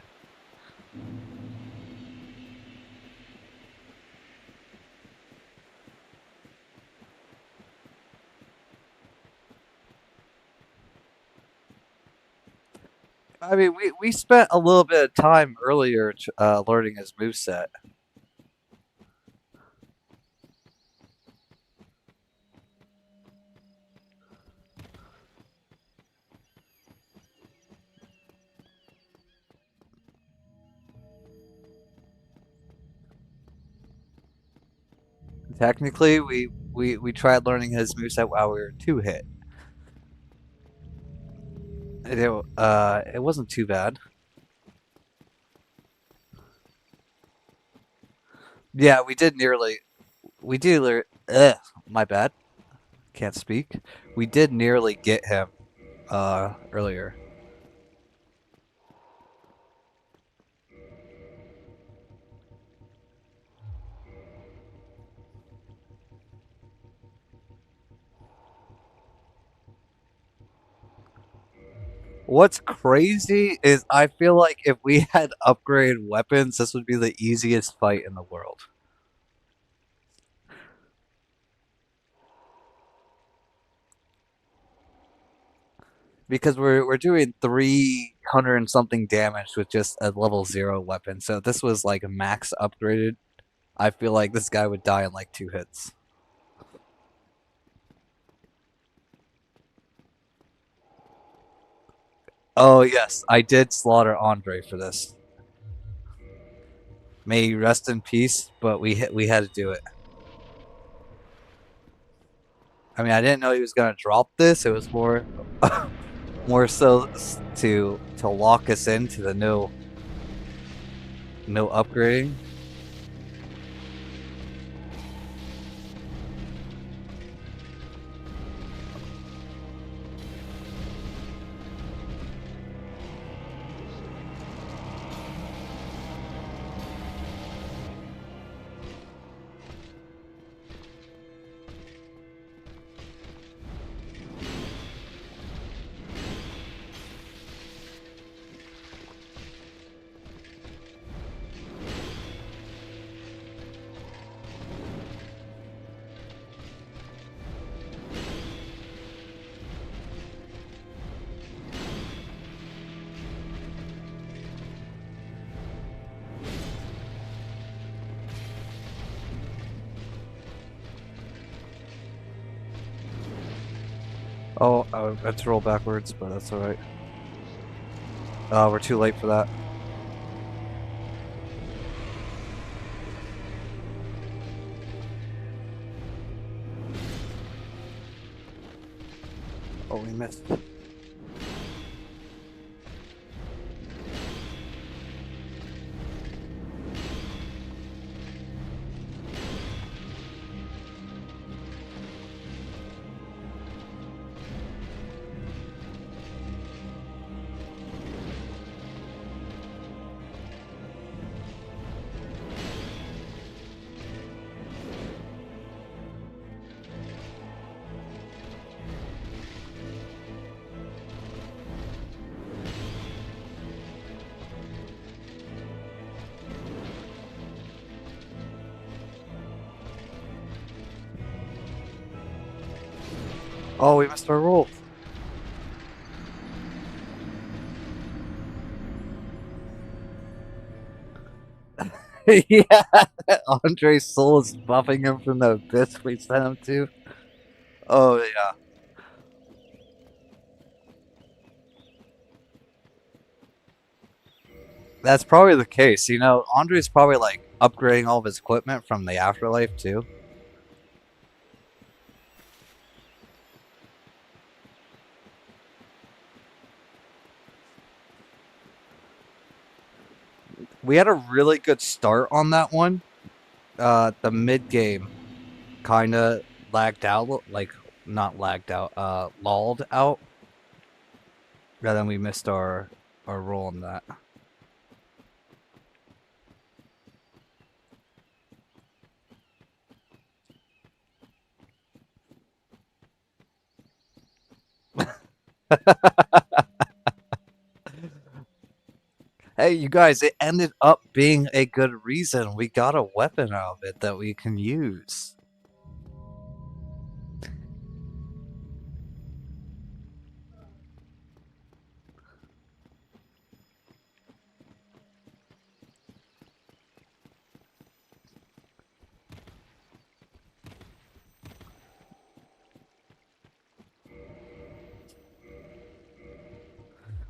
I mean, we spent a little bit of time earlier learning his moveset. Technically, we tried learning his moveset while we were two hit. It wasn't too bad. Yeah, we did nearly. We did. My bad. Can't speak. We did nearly get him earlier. What's crazy is I feel like if we had upgraded weapons, this would be the easiest fight in the world. Because we're doing 300 and something damage with just a level 0 weapon. So if this was like max upgraded, I feel like this guy would die in like 2 hits. Oh yes, I did slaughter Andre for this. May he rest in peace, but we had to do it. I mean, I didn't know he was gonna drop this. It was more so to lock us into the no upgrading. Oh, I had to roll backwards, but that's alright. We're too late for that. Oh, we missed. Oh, we missed our roll. Yeah, Andre's soul is buffing him from the abyss we sent him to. Oh yeah, that's probably the case. You know, Andre's probably like upgrading all of his equipment from the afterlife too. We had a really good start on that one. The mid game kind of lagged out, like not lagged out, lulled out. And then we missed our roll on that. Hey, you guys, it ended up being a good reason. We got a weapon out of it that we can use.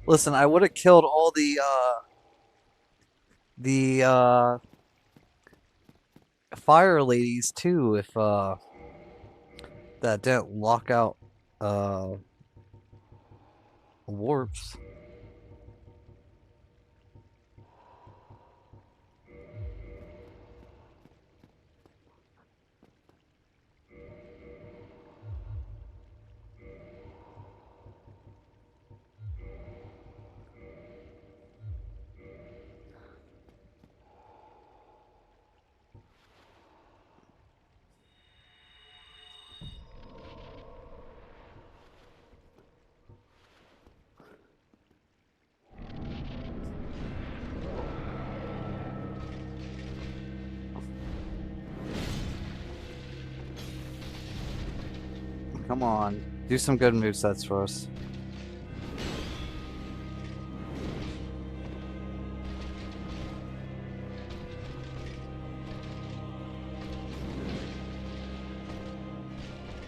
Listen, I would have killed all the fire ladies too if that didn't lock out uh warps. Come on, do some good movesets for us.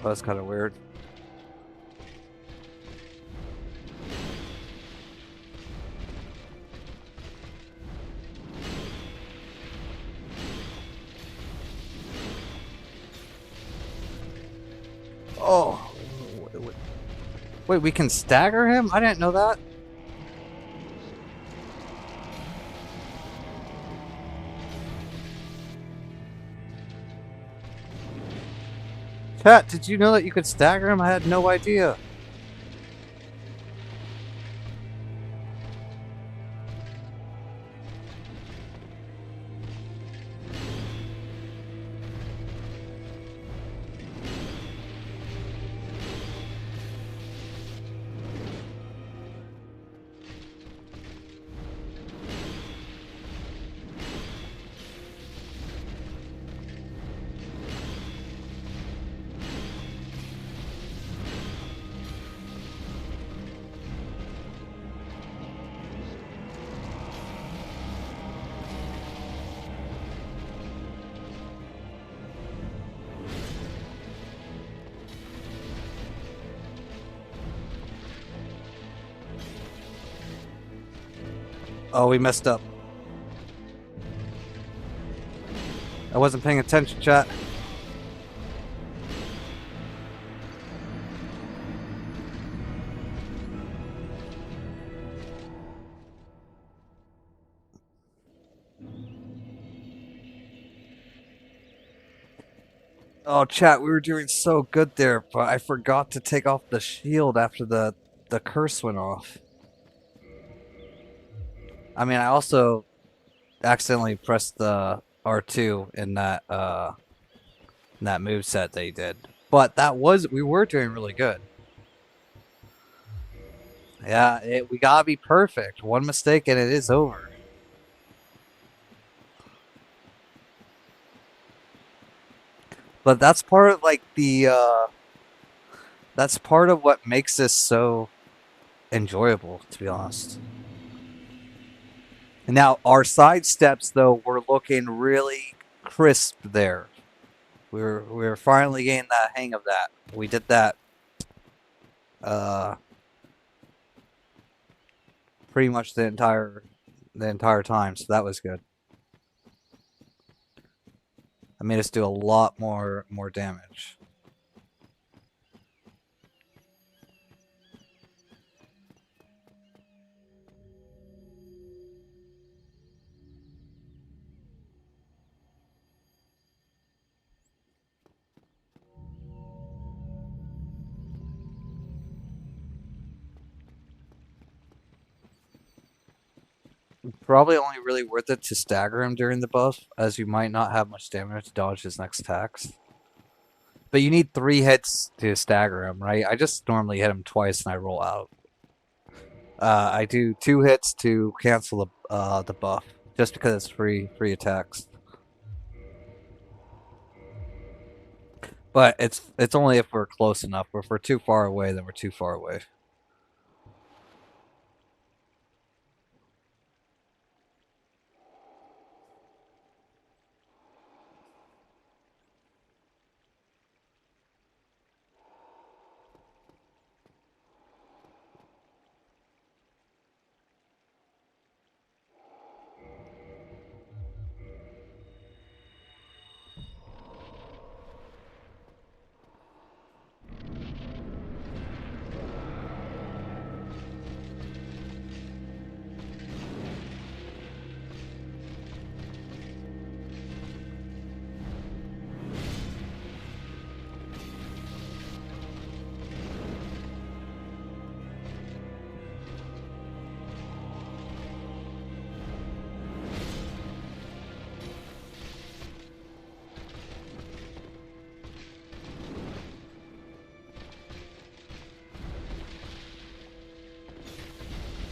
Oh, that's kind of weird. Oh, wait, we can stagger him? I didn't know that. Chat, did you know that you could stagger him? I had no idea. Oh, we messed up. I wasn't paying attention, chat. Oh, chat, we were doing so good there, but I forgot to take off the shield after the curse went off. I mean, I also accidentally pressed the R2 in that move set they did. But we were doing really good. Yeah, we gotta be perfect. One mistake and it is over. But that's part of like That's part of what makes this so enjoyable, to be honest. Now, our side steps, though, we're looking really crisp there. We're finally getting the hang of that. We did that uh, pretty much the entire time, so that was good. That made us do a lot more damage. Probably only really worth it to stagger him during the buff, as you might not have much damage to dodge his next attacks. But you need 3 hits to stagger him, right? I just normally hit him twice and I roll out. I do 2 hits to cancel the buff, just because it's free attacks. But it's only if we're close enough. If we're too far away, then we're too far away.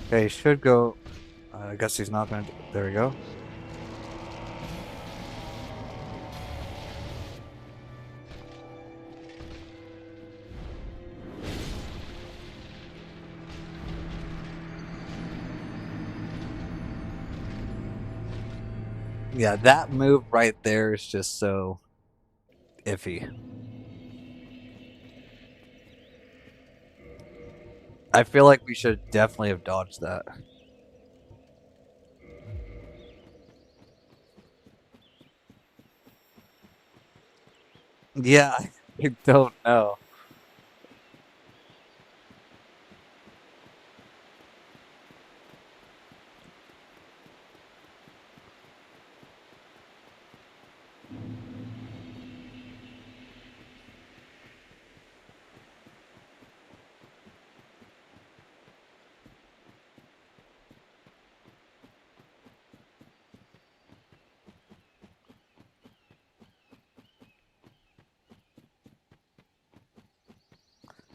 Okay, he should go. I guess he's not gonna. There we go. Yeah, that move right there is just so iffy. I feel like we should definitely have dodged that. Yeah, I don't know.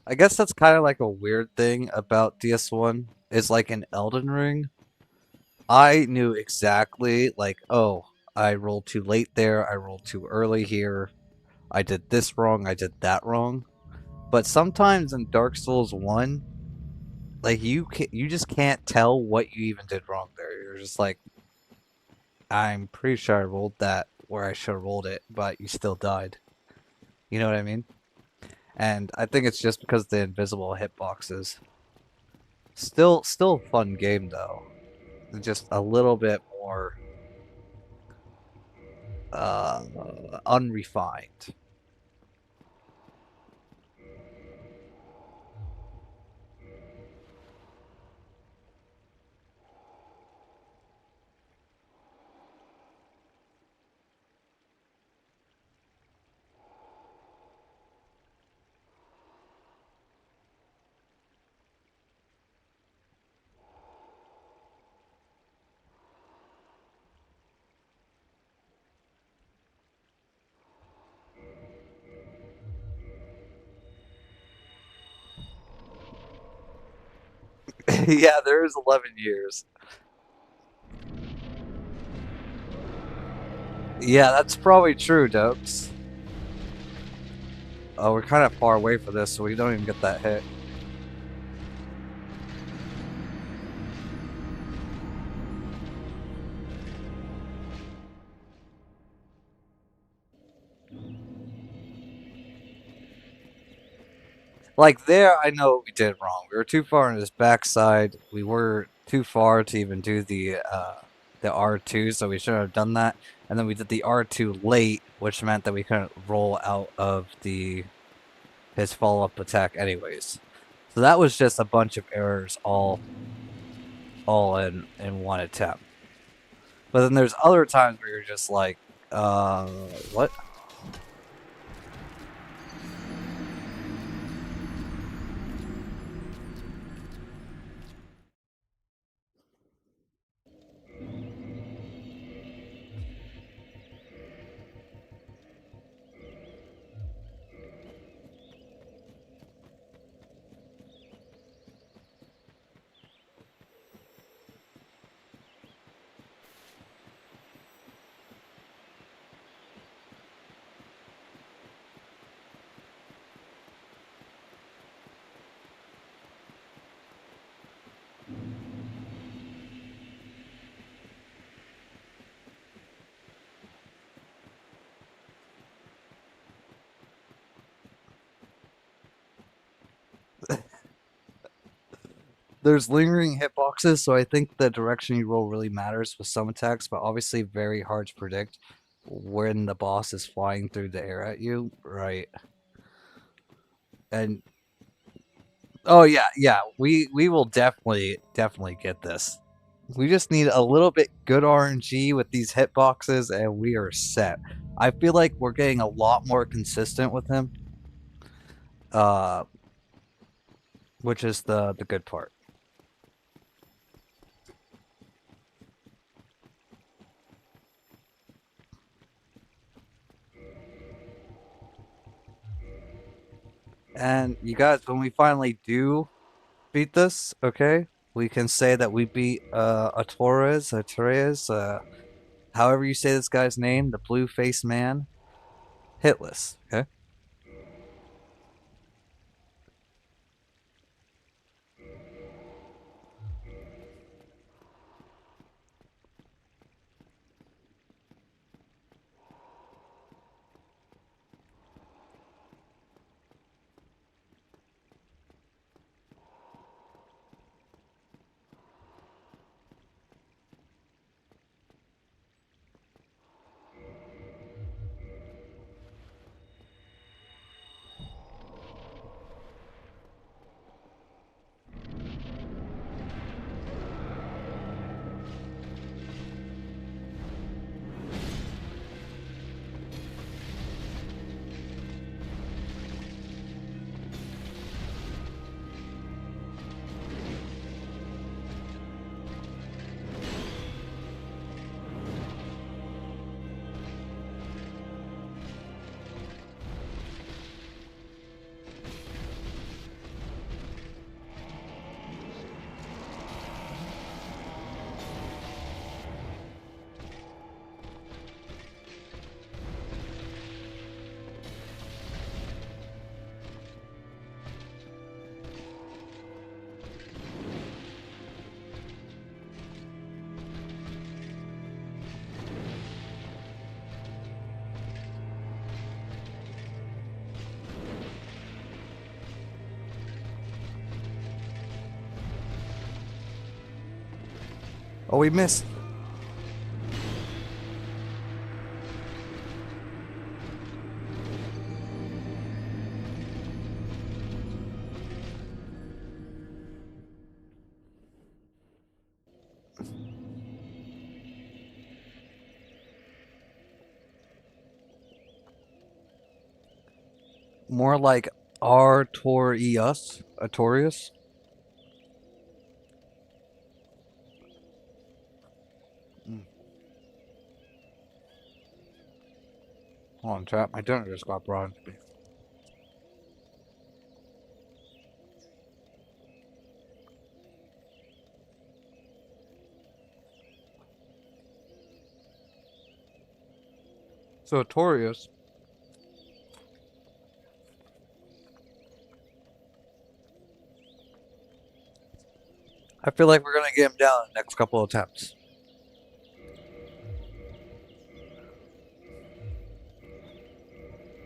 I guess that's kind of like a weird thing about DS1 is like in Elden Ring, I knew exactly like, oh, I rolled too late there, I rolled too early here, I did this wrong, I did that wrong. But sometimes in Dark Souls 1, like you just can't tell what you even did wrong there. You're just like, I'm pretty sure I rolled that where I should have rolled it, but you still died. You know what I mean? And I think it's just because the invisible hitboxes. Still a fun game though. Just a little bit more uh unrefined. Yeah, there is 11 years. Yeah, that's probably true, Dokes. Oh, we're kind of far away for this, so we don't even get that hit. Like there, I know what we did wrong. We were too far on his backside. We were too far to even do the R2, so we shouldn't have done that. And then we did the R2 late, which meant that we couldn't roll out of the his follow-up attack anyways. So that was just a bunch of errors all in one attempt. But then there's other times where you're just like, what? There's lingering hitboxes, so I think the direction you roll really matters with some attacks, but obviously very hard to predict when the boss is flying through the air at you, right? And oh yeah, we will definitely get this. We just need a little bit good RNG with these hitboxes, and we are set. I feel like we're getting a lot more consistent with him, uh, which is the good part. And you guys, when we finally do beat this, okay, we can say that we beat Artorias, however you say this guy's name, the blue faced man, hitless. Okay. Oh, we missed. More like Artorias. Mm. Hold on, chat. My dinner just got brought to me. So Artorias I feel like we're gonna get him down in the next couple of attempts.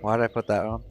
Why did I put that on?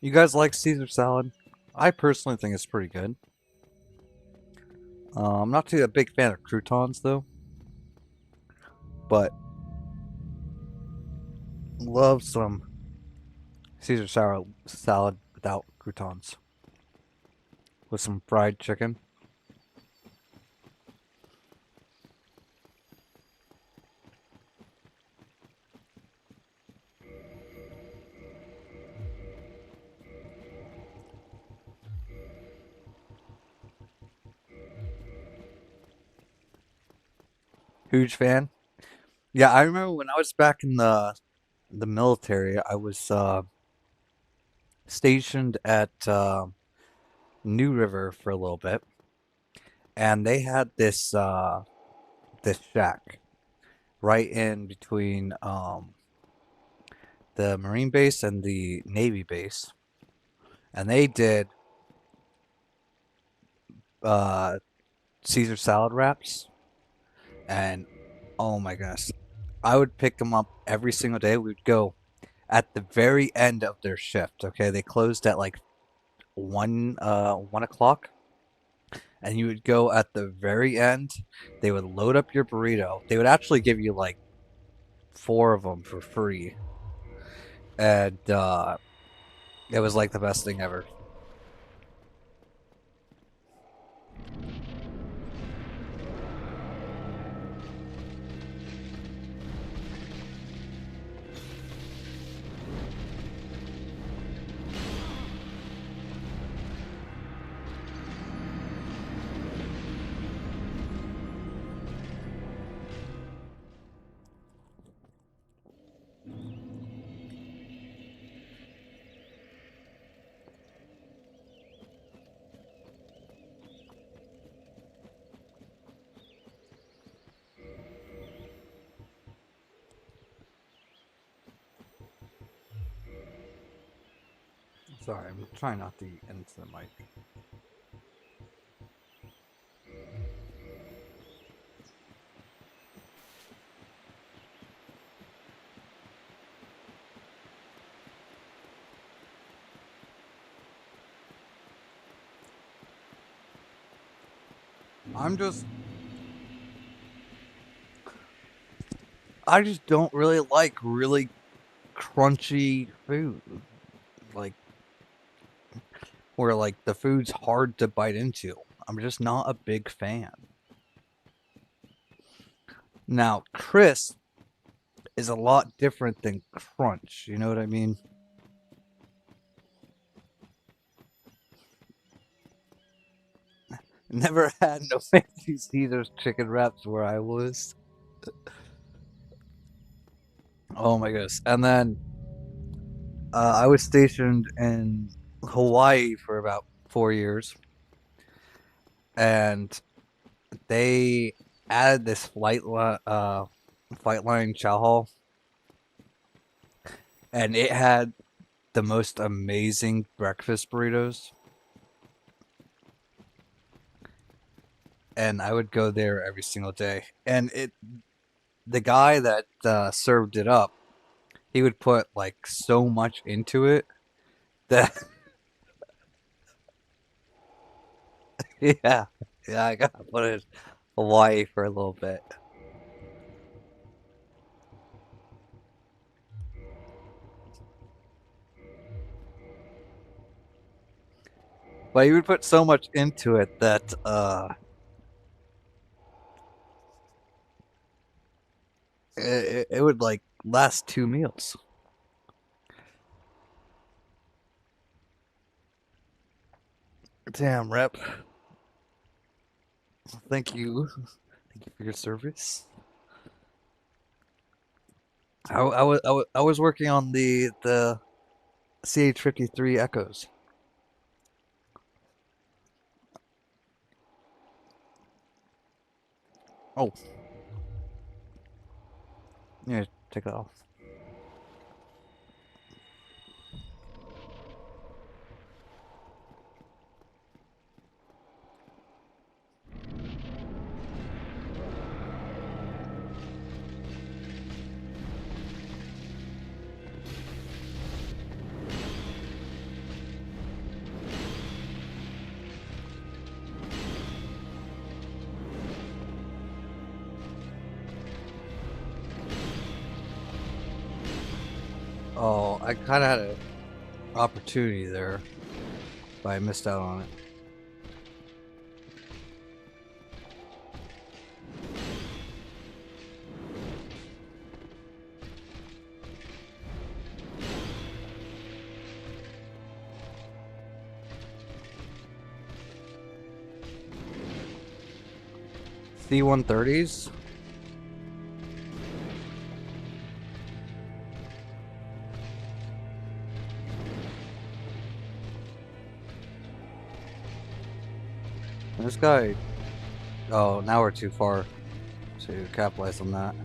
You guys like Caesar salad? I personally think it's pretty good. I'm not too a big fan of croutons though, but love some Caesar salad without croutons with some fried chicken. Huge fan. Yeah, I remember when I was back in the military, I was stationed at New River for a little bit, and they had this shack right in between the Marine base and the Navy base, and they did uh, Caesar salad wraps, and oh my goodness, I would pick them up every single day. We'd go at the very end of their shift. Okay, they closed at like 1 o'clock, and you would go at the very end. They would load up your burrito. They would actually give you like four of them for free, and it was like the best thing ever. Sorry, I'm trying not to eat into the mic. I'm just, I just don't really like really crunchy food, like where like the food's hard to bite into. I'm just not a big fan. Now, crisp is a lot different than crunch. You know what I mean? Never had no fancy Caesar's chicken wraps where I was. Oh my goodness! And then I was stationed in Hawaii for about 4 years, and they added this flight line chow hall, and it had the most amazing breakfast burritos. And I would go there every single day. And the guy that served it up, he would put like so much into it that yeah, yeah, I got to put it in Hawaii for a little bit. But you would put so much into it that it would like last 2 meals. Damn, rep. Thank you. Thank you for your service. I was working on the CH-53 Echoes. Oh, yeah, take that off. Oh, I kind of had an opportunity there, but I missed out on it. C-130s? This guy... Oh, now we're too far to capitalize on that.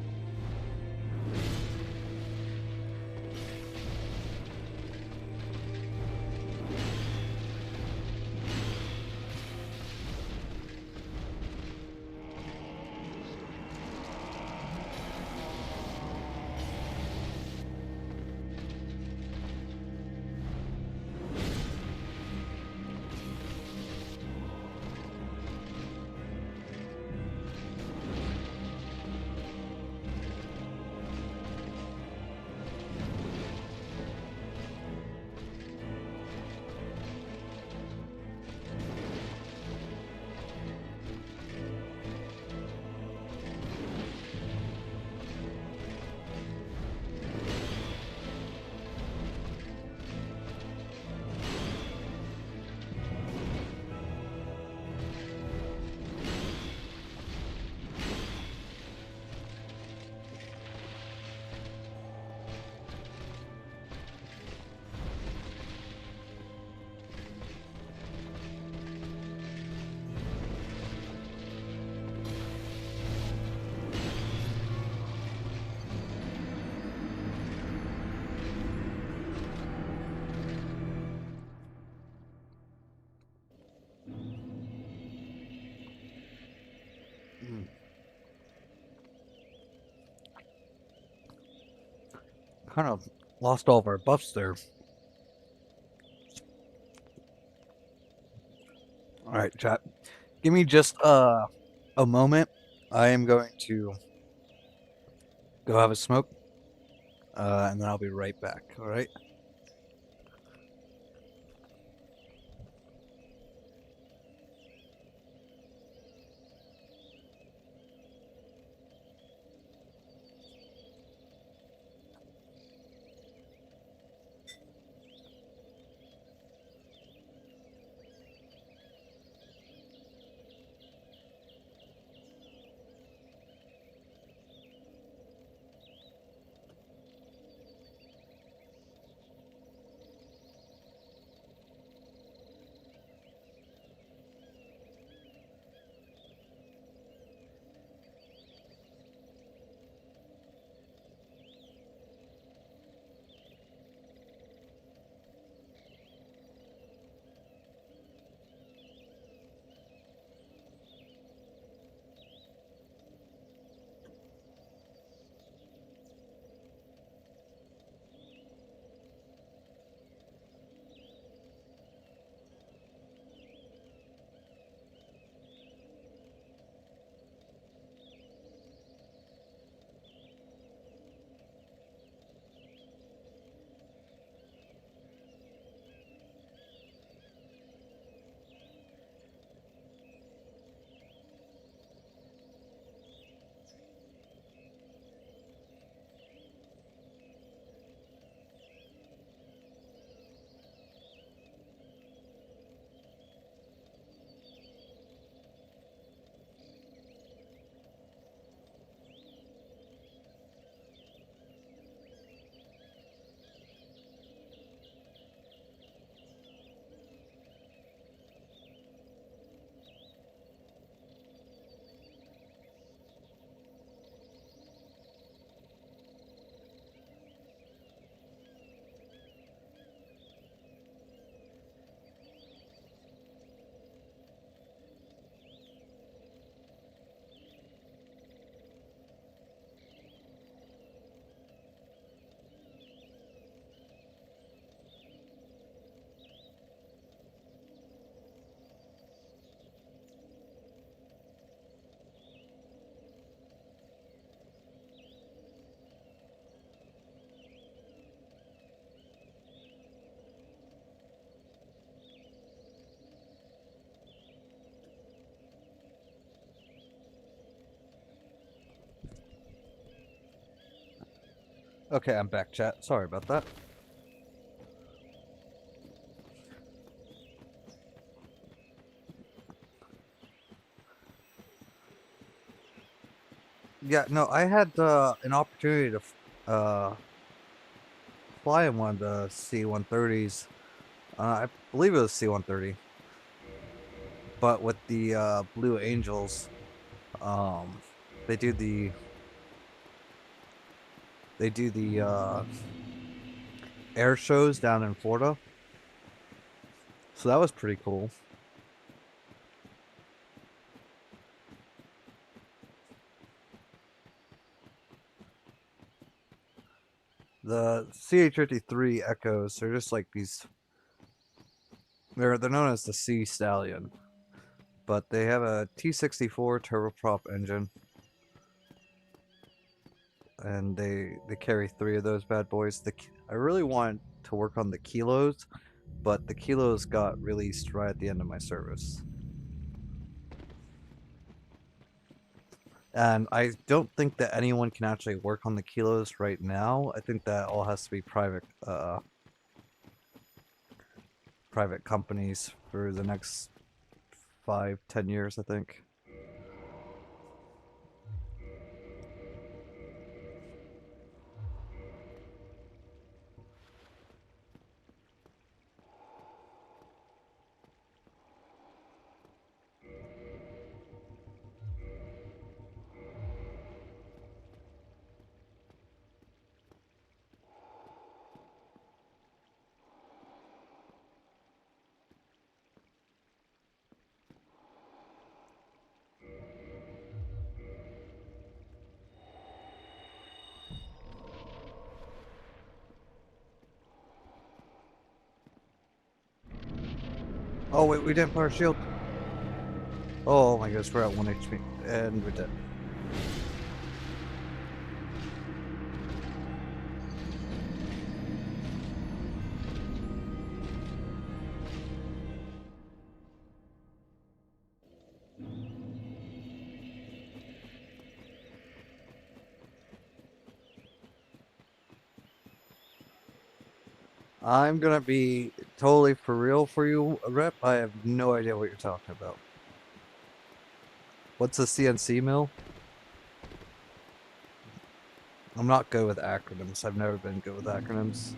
Kind of lost all of our buffs there. All right, chat. Give me just a moment. I am going to go have a smoke, and then I'll be right back. All right. Okay, I'm back, chat. Sorry about that. Yeah, no, I had an opportunity to fly in one of the C-130s. I believe it was C-130, but with the Blue Angels, um, they do the air shows down in Florida, so that was pretty cool. The CH-53 Echoes, they're just like these. They're known as the Sea Stallion, but they have a T-64 turboprop engine, and they carry three of those bad boys. I really want to work on the kilos, but the kilos got released right at the end of my service. And I don't think that anyone can actually work on the kilos right now. I think that all has to be private companies for the next 5, 10 years, I think. Oh wait, we didn't put our shield. Oh my gosh, we're at 1 HP, and we're dead. I'm gonna be totally for real for you, Rep. I have no idea what you're talking about. What's a CNC mill? I'm not good with acronyms. I've never been good with acronyms.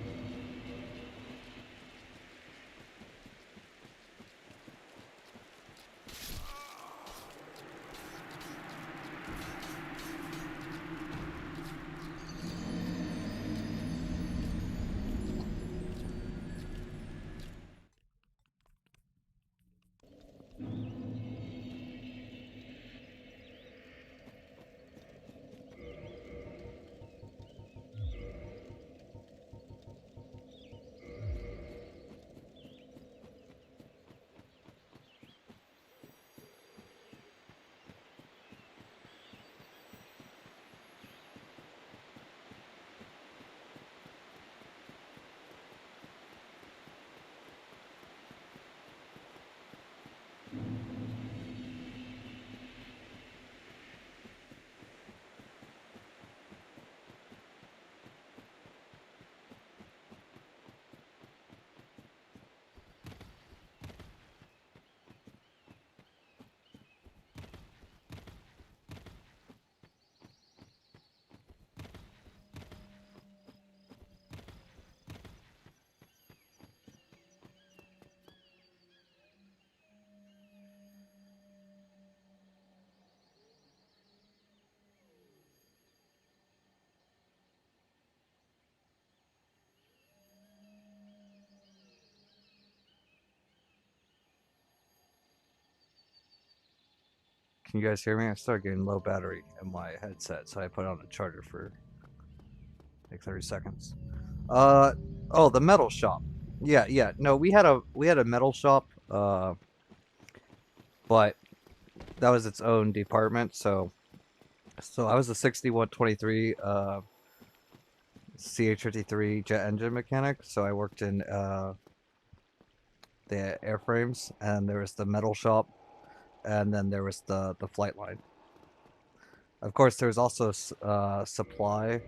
Can you guys hear me? I started getting low battery in my headset, so I put on a charger for like 30 seconds. Uh oh, the metal shop. Yeah, yeah. No, we had a metal shop, but that was its own department. So I was a 6123 CH-53 jet engine mechanic. So I worked in the airframes, and there was the metal shop, and then there was the flight line. Of course, there was also supply.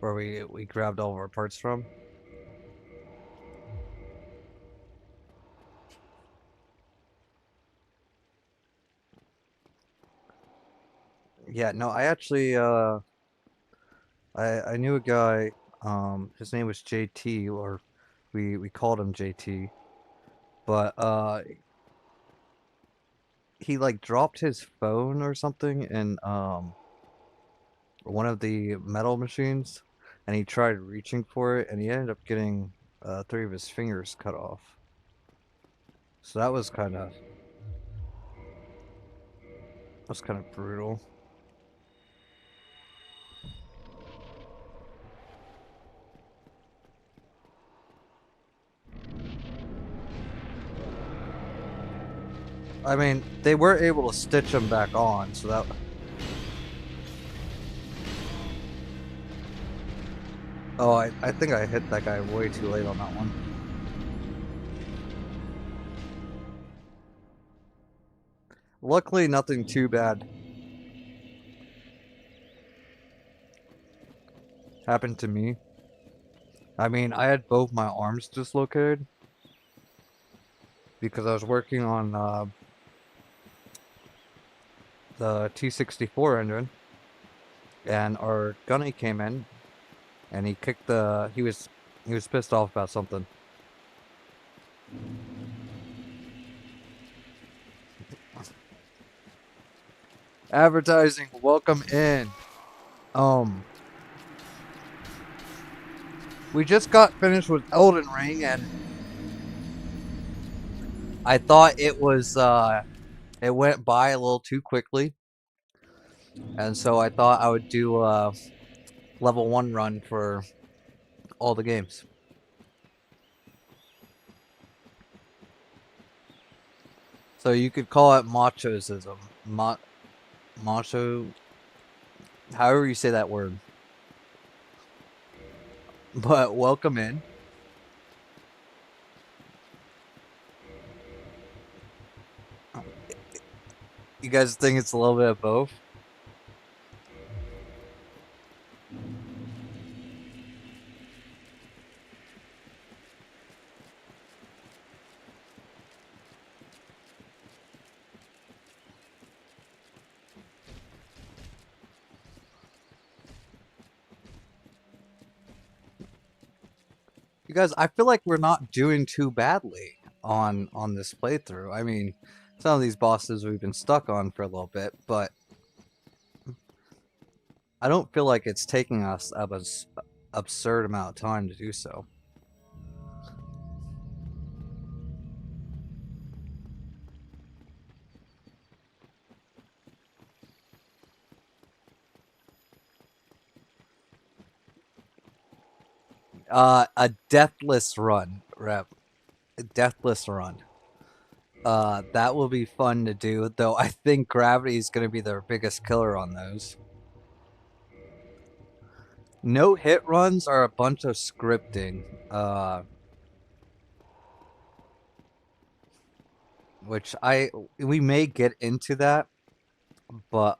where we grabbed all of our parts from. Yeah, no, I actually I knew a guy, his name was JT, or we called him JT, but he like dropped his phone or something in one of the metal machines, and he tried reaching for it, and he ended up getting three of his fingers cut off. So that was kind of brutal. I mean, they were able to stitch him back on, so that. Oh, I think I hit that guy way too late on that one. Luckily, nothing too bad happened to me. I mean, I had both my arms dislocated because I was working on the T64 engine, and our gunny came in, and he kicked the. He was pissed off about something. Advertising, welcome in. Um, we just got finished with Elden Ring, and I thought it went by a little too quickly, and so I thought I would do a level 1 run for all the games. So you could call it machoism. Macho, however you say that word. But welcome in. You guys think it's a little bit of both? You guys, I feel like we're not doing too badly on this playthrough. I mean, some of these bosses we've been stuck on for a little bit, but I don't feel like it's taking us an absurd amount of time to do so. A deathless run, Rep. A deathless run. That will be fun to do, though I think gravity is going to be their biggest killer on those. No hit runs are a bunch of scripting, which we may get into that, but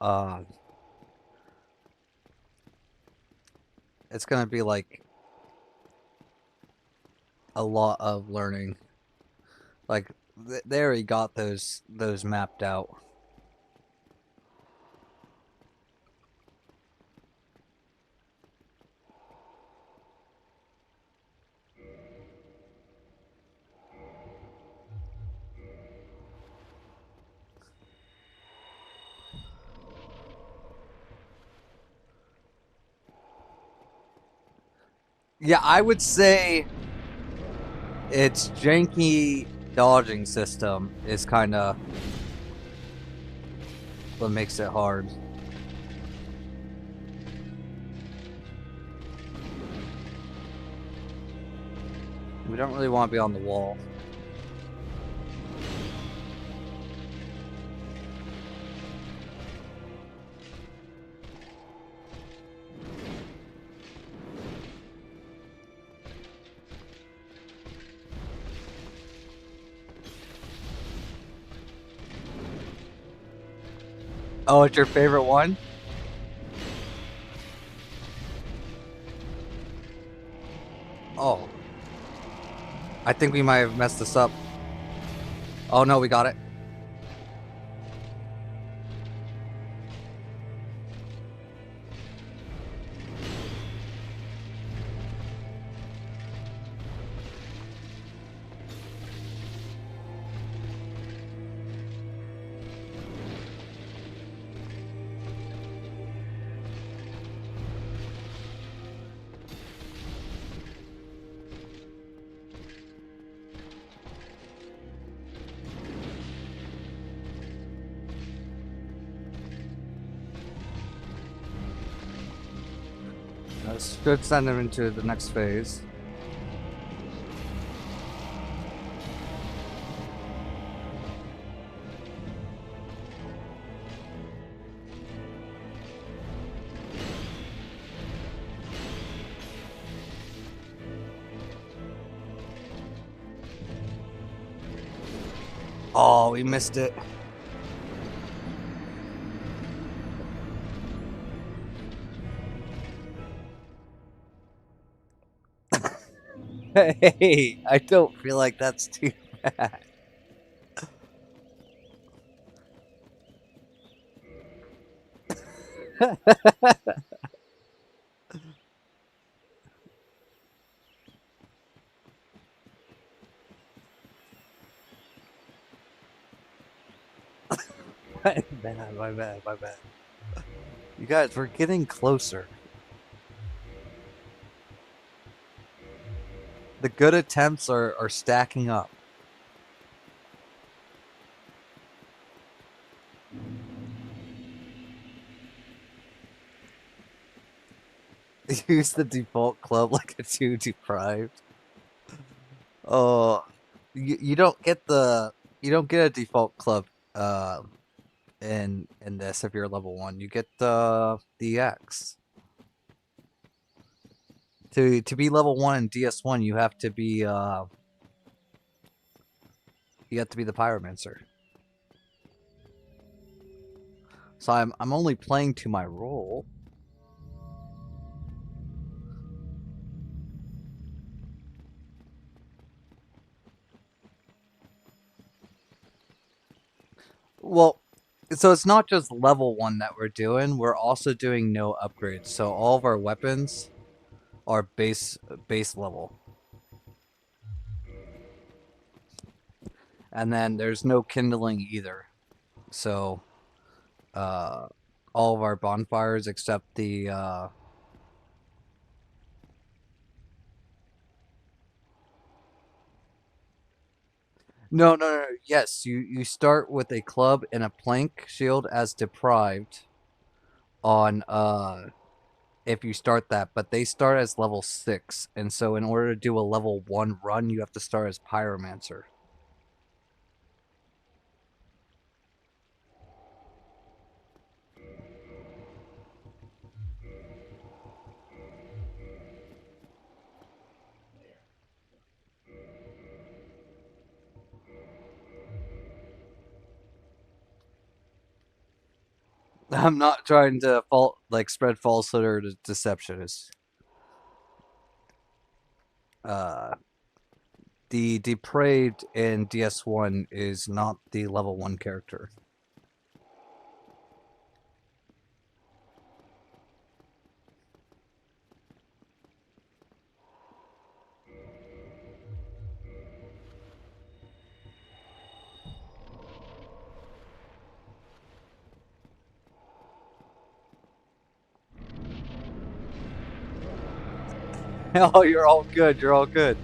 it's going to be like a lot of learning. Like they already got those mapped out. Yeah, I would say its janky dodging system is kind of what makes it hard. We don't really want to be on the wall. Oh, it's your favorite one? Oh, I think we might have messed this up. Oh no, we got it. Should send him into the next phase. Oh, we missed it. Hey, I don't feel like that's too bad. My bad, my bad, my bad. You guys, we're getting closer. The good attempts are stacking up. Use the default club like a 2 deprived. Oh, you don't get a default club in this if you're level 1. You get the X. To be level 1 in DS1, you have to be the pyromancer. So I'm only playing to my role. Well, so it's not just level 1 that we're doing. We're also doing no upgrades. So all of our weapons are base level. And then there's no kindling either. So all of our bonfires except the no. Yes, you start with a club and a plank shield as deprived on if you start that, but they start as level 6, and so in order to do a level 1 run, you have to start as pyromancer. I'm not trying to spread falsehood or deception. It's uh the depraved in DS1 is not the level 1 character. Oh, you're all good. You're all good.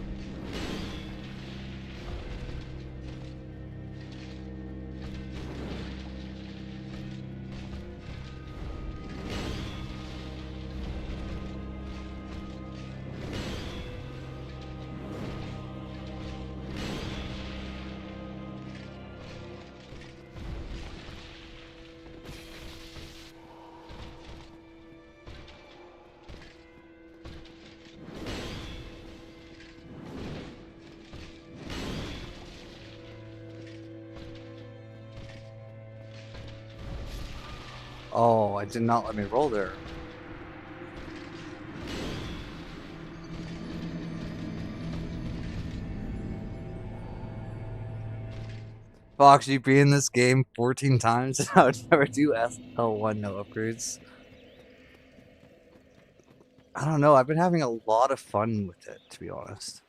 Oh, I did not let me roll there. Fox, you be in this game 14 times and I would never do L1 no upgrades. I don't know. I've been having a lot of fun with it, to be honest.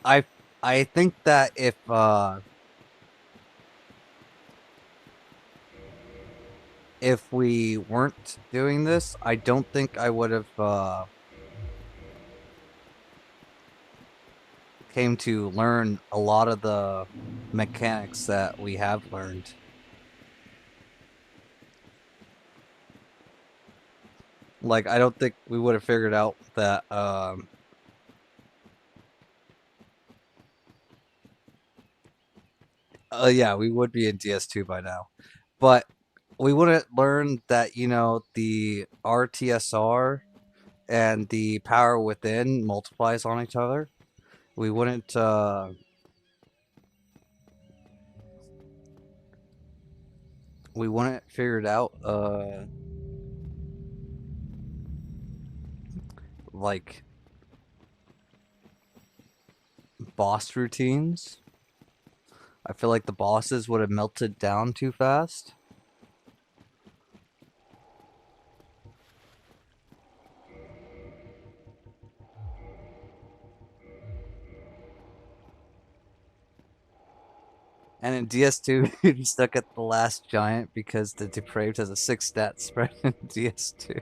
I I think that if we weren't doing this, I don't think I would have came to learn a lot of the mechanics that we have learned. Like I don't think we would have figured out that yeah, we would be in DS2 by now. But we wouldn't learn that, the RTSR and the power within multiplies on each other. We wouldn't figure it out like boss routines. I feel like the bosses would have melted down too fast. And in DS2, you're stuck at the last giant because the Depraved has a 6 stat spread in DS2.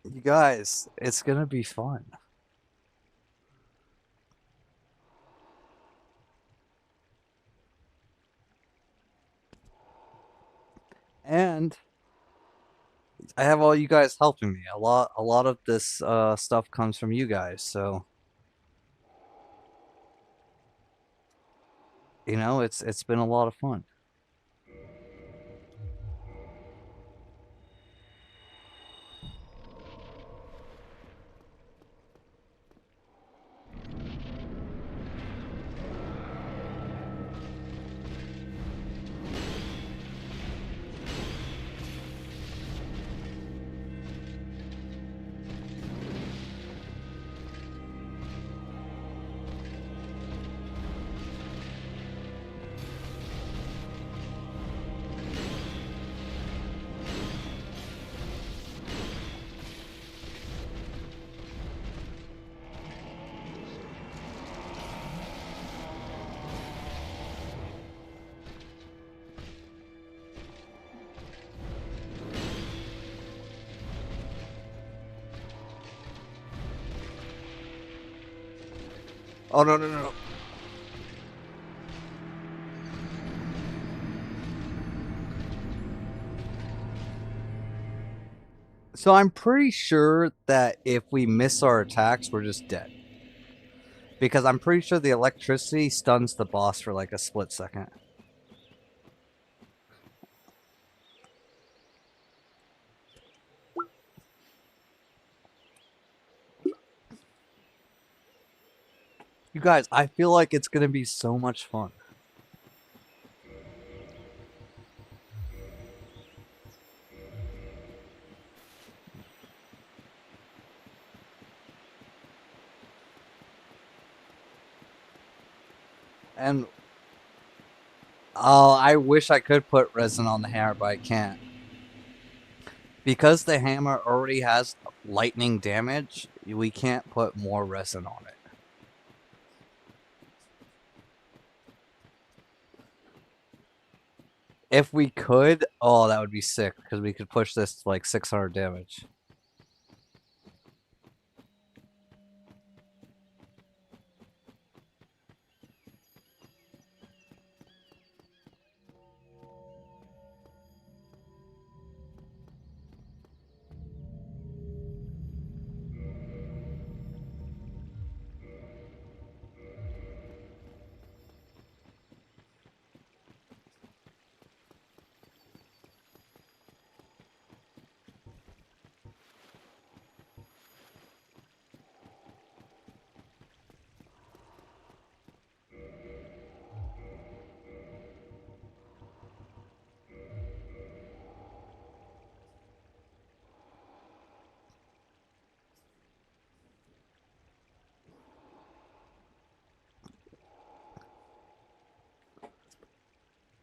You guys, it's gonna be fun. And I have all you guys helping me. A lot of this stuff comes from you guys, so it's been a lot of fun. Oh no no no no. So I'm pretty sure that if we miss our attacks, we're just dead. Because I'm pretty sure the electricity stuns the boss for like a split second. You guys, I feel like it's gonna be so much fun. And oh, I wish I could put resin on the hammer, but I can't. Because the hammer already has lightning damage, we can't put more resin on it. If we could, oh, that would be sick because we could push this to like 600 damage.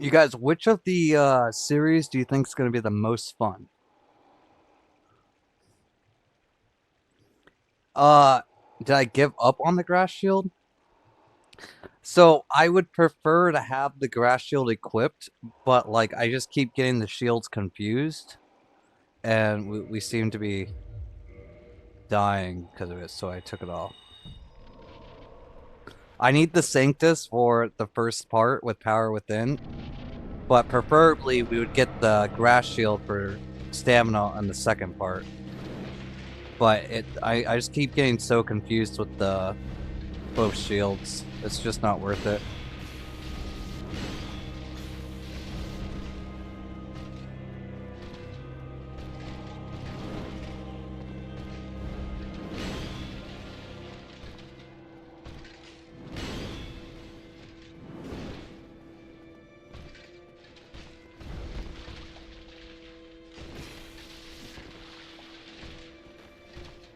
You guys, which of the series do you think is going to be the most fun? Uh, did I give up on the grass shield? So I would prefer to have the grass shield equipped, but like I just keep getting the shields confused, and we seem to be dying because of it, so I took it off. I need the Sanctus for the first part with Power Within, but preferably we would get the grass shield for stamina on the second part. But I just keep getting so confused with the both shields. It's just not worth it.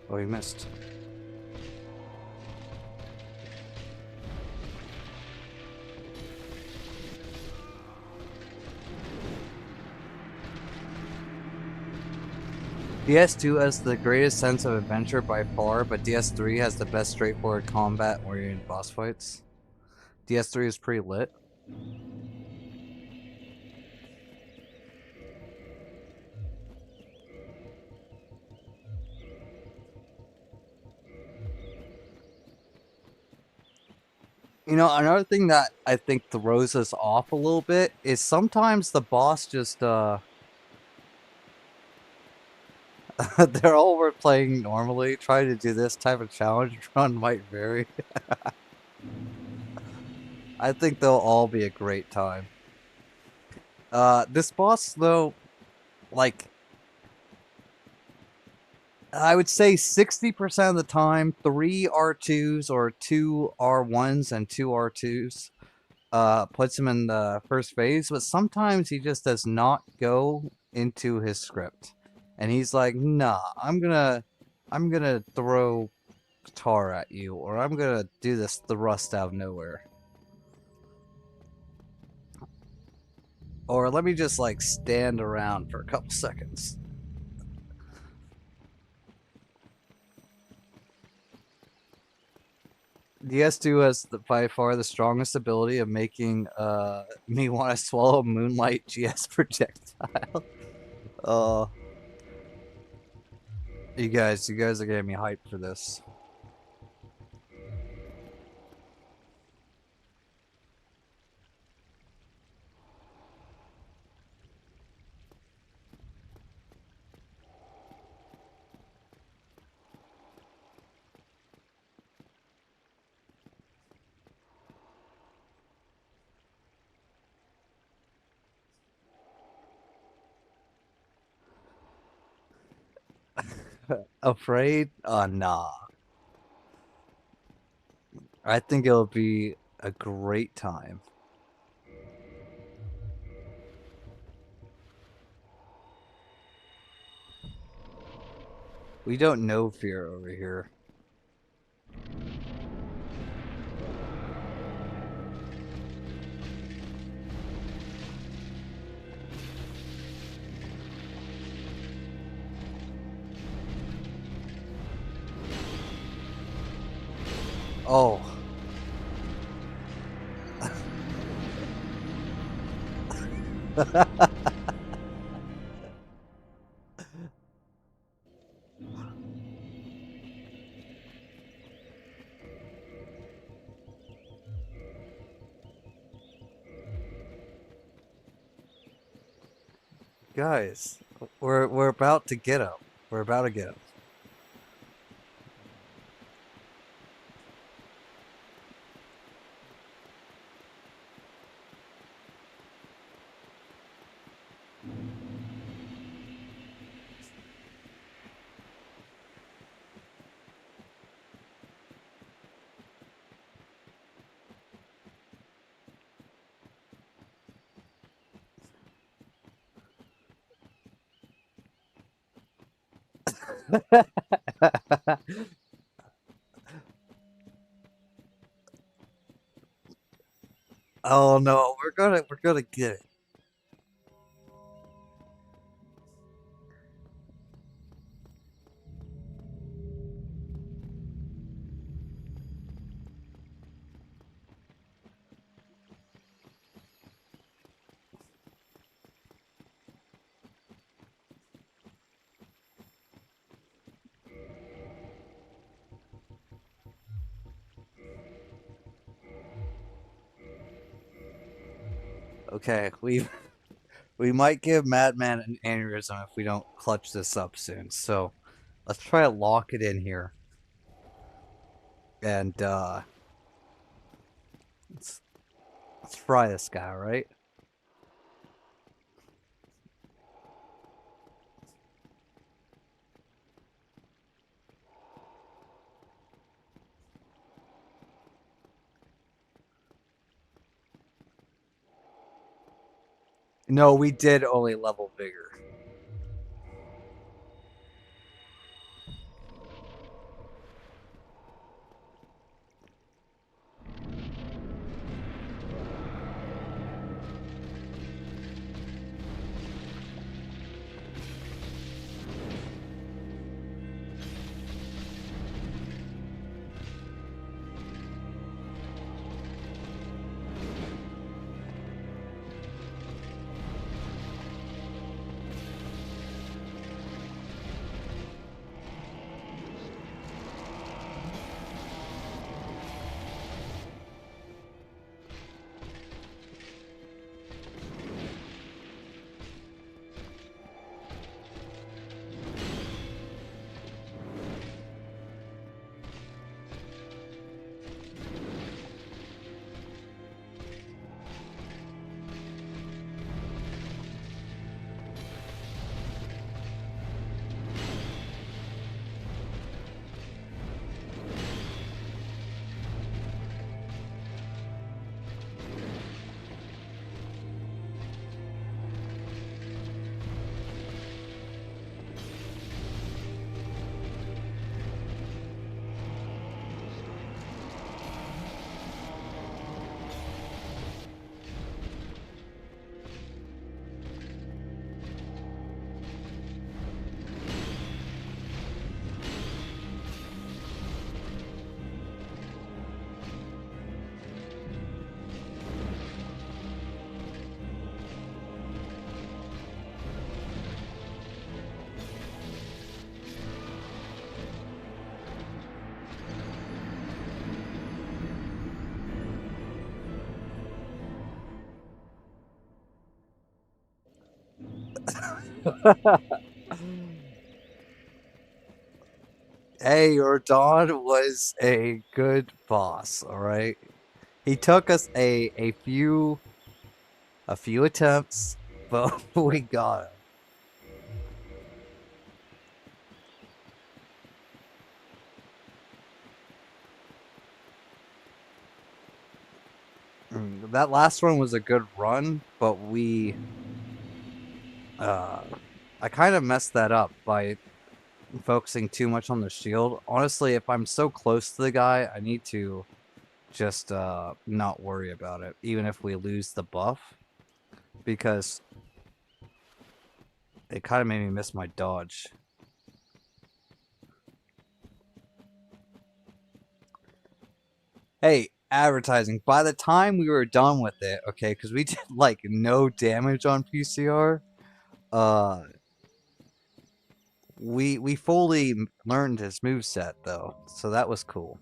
Oh, you missed. DS2 has the greatest sense of adventure by far, but DS3 has the best straightforward combat-oriented boss fights. DS3 is pretty lit. You know, another thing that I think throws us off a little bit is sometimes the boss just, they're all we're playing normally. Trying to do this type of challenge run might vary. I think they'll all be a great time. This boss, though, like, I would say 60% of the time, 3 R2s or 2 R1s and 2 R2s puts him in the first phase, but sometimes he just does not go into his script. And he's like, nah, I'm gonna throw tar at you, or I'm gonna do this thrust out of nowhere. Or let me just like stand around for a couple seconds. DS2 has by far the strongest ability of making me want to swallow Moonlight GS projectile. Uh, you guys are getting me hyped for this. Afraid? Nah. I think it'll be a great time. We don't know fear over here. Oh. Guys, we're about to get him. We're about to get him. Oh no, we're gonna get it. Okay, we might give Madman an aneurysm if we don't clutch this up soon. So let's try to lock it in here. And let's try this guy, right? No, we did only level bigger. Hey, your Dawn was a good boss, all right? He took us a few attempts, but we got him. That last one was a good run, but uh I kind of messed that up by focusing too much on the shield. Honestly, if I'm so close to the guy, I need to just not worry about it, even if we lose the buff, because it kind of made me miss my dodge. Hey, advertising. By the time we were done with it, okay, because we did like no damage on PCR, uh, we fully learned his move set though, so that was cool.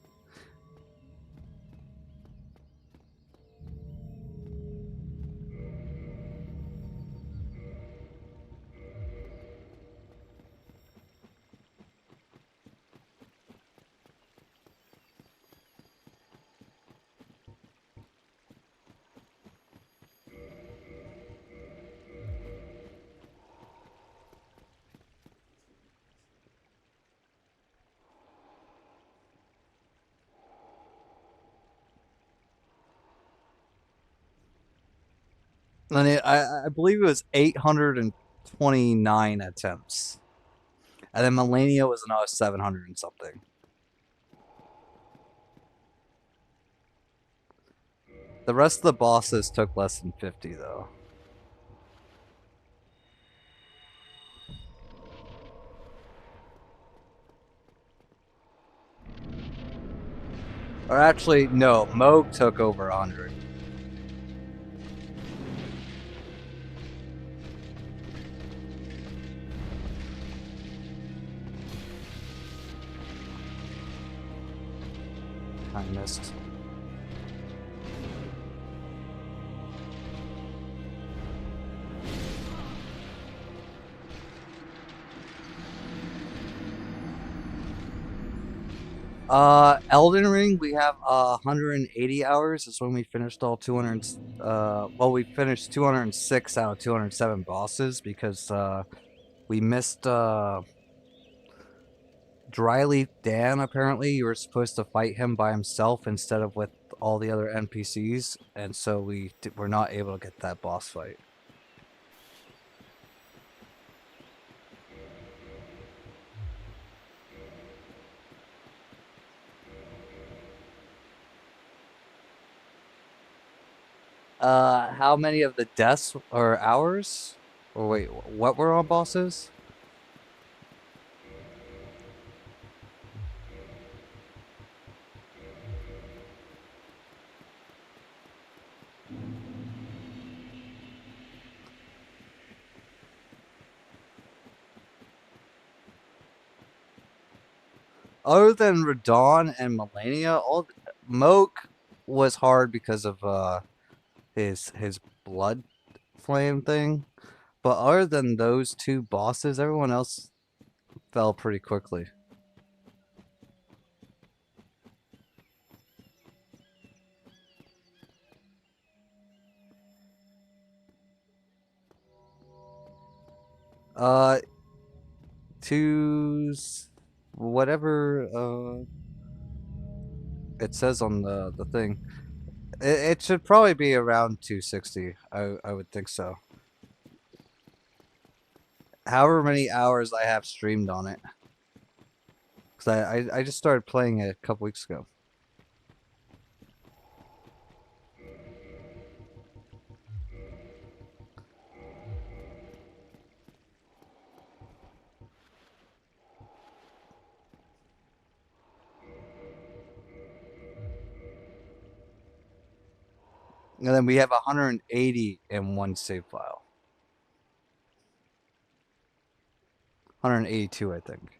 And I believe it was 829 attempts, and then Melania was another 700 and something. The rest of the bosses took less than 50 though. Or actually, no, Moog took over 100. I missed. Elden Ring, we have 180 hours. Is when we finished all 200. Well, we finished 206 out of 207 bosses because we missed Dryleaf Dan. Apparently, you were supposed to fight him by himself instead of with all the other NPCs, and so we were not able to get that boss fight. How many of the deaths or hours? Or wait, what were on bosses? Other than Radon and Melania, all Moke was hard because of his blood flame thing. But other than those two bosses, everyone else fell pretty quickly. Uh, to whatever it says on the thing, it should probably be around 260. I would think so. However many hours I have streamed on it, because I just started playing it a couple weeks ago. And then we have 180 in one save file. 182, I think.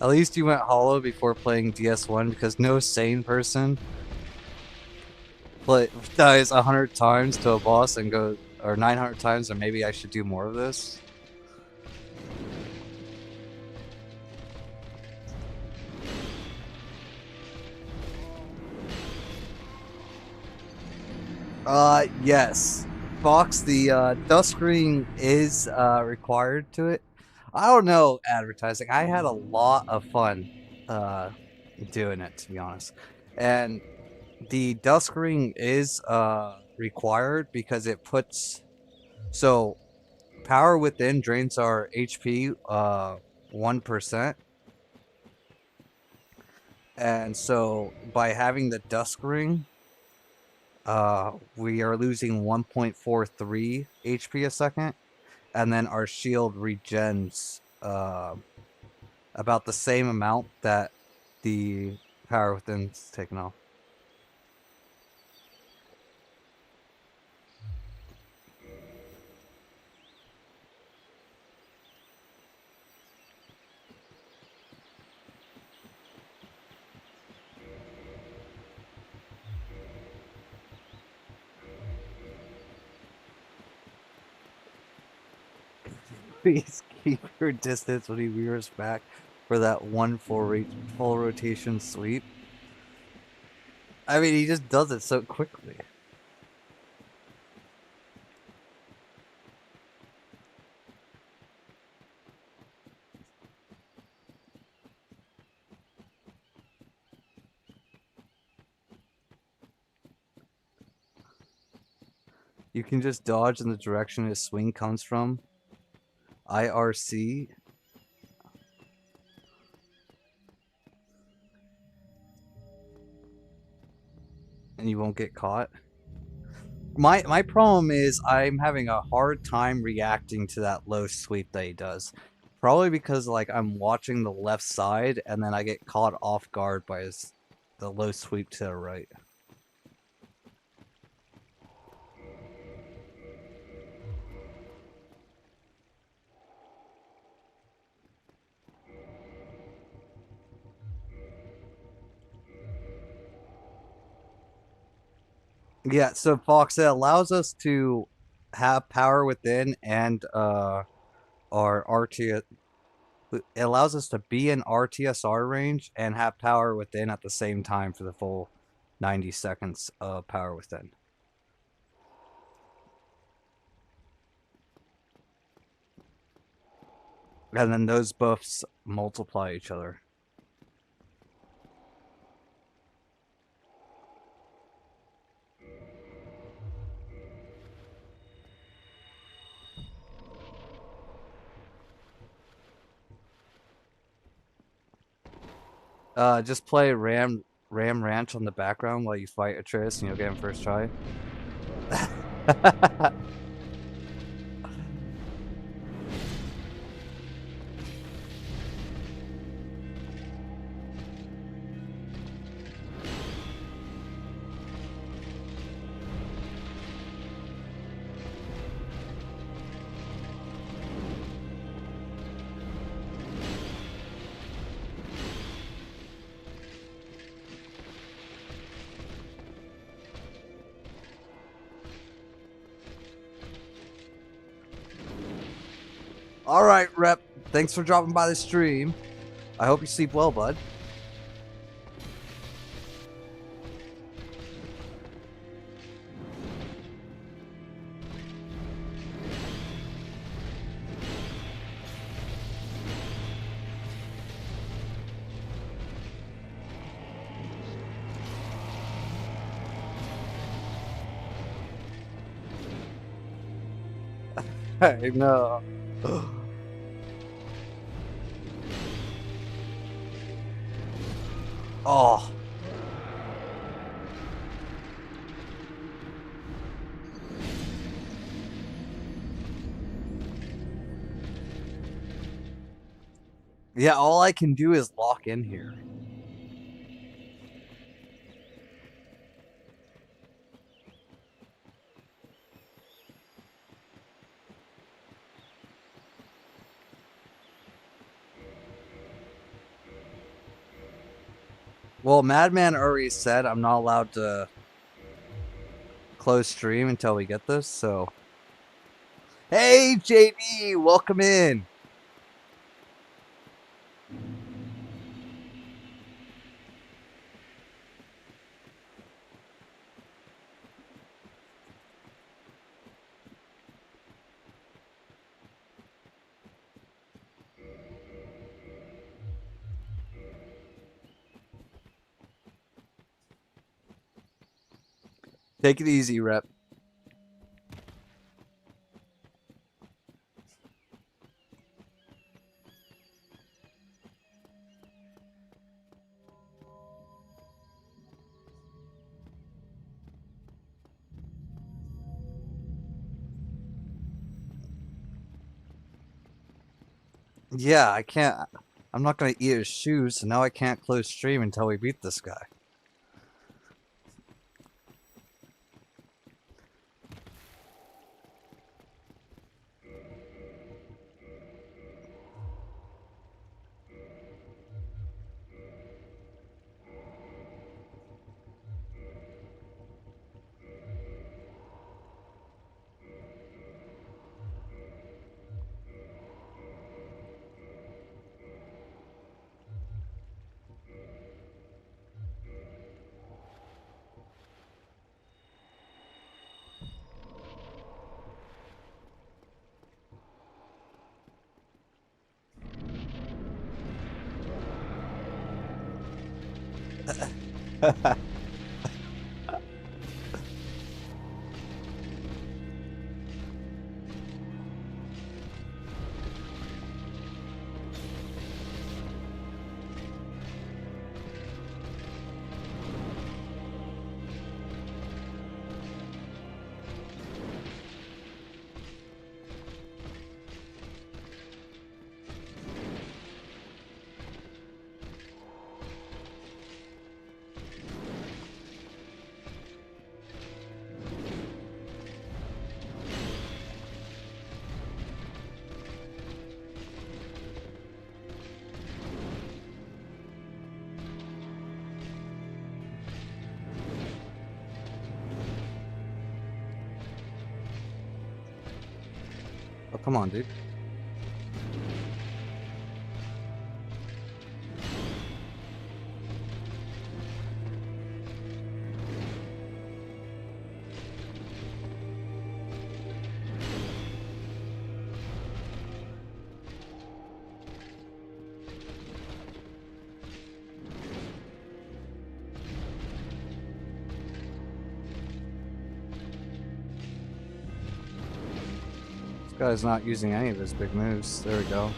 At least you went hollow before playing DS1 because no sane person dies 100 times to a boss and goes, or 900 times, or maybe I should do more of this. Yes. Fox, the dusk ring is required to it. I don't know advertising. I had a lot of fun uh, doing it, to be honest. And the dusk ring is required because it puts so power within drains our HP 1%. And so by having the dusk ring, we are losing 1.43 HP a second, and then our shield regens about the same amount that the power within's taken off. Please keep your distance when he veers back for that one full rotation sweep. I mean, he just does it so quickly. You can just dodge in the direction his swing comes from. IRC. And you won't get caught. My problem is I'm having a hard time reacting to that low sweep that he does. Probably because like I'm watching the left side and then I get caught off guard by the low sweep to the right. Yeah, so Fox, it allows us to have power within and our RTS. It allows us to be in RTSR range and have power within at the same time for the full 90 seconds of power within. And then those buffs multiply each other. Just play Ram Ranch on the background while you fight Atreus and you'll get him first try. All right, Rep. Thanks for dropping by the stream. I hope you sleep well, bud. I know. Oh. Yeah, all I can do is lock in here. Well, Madman already said I'm not allowed to close stream until we get this, so. Hey, JD, welcome in. Take it easy, Rep. Yeah, I can't. I'm not gonna eat his shoes, so now I can't close stream until we beat this guy. Oh, come on, dude. This guy's not using any of his big moves. There we go.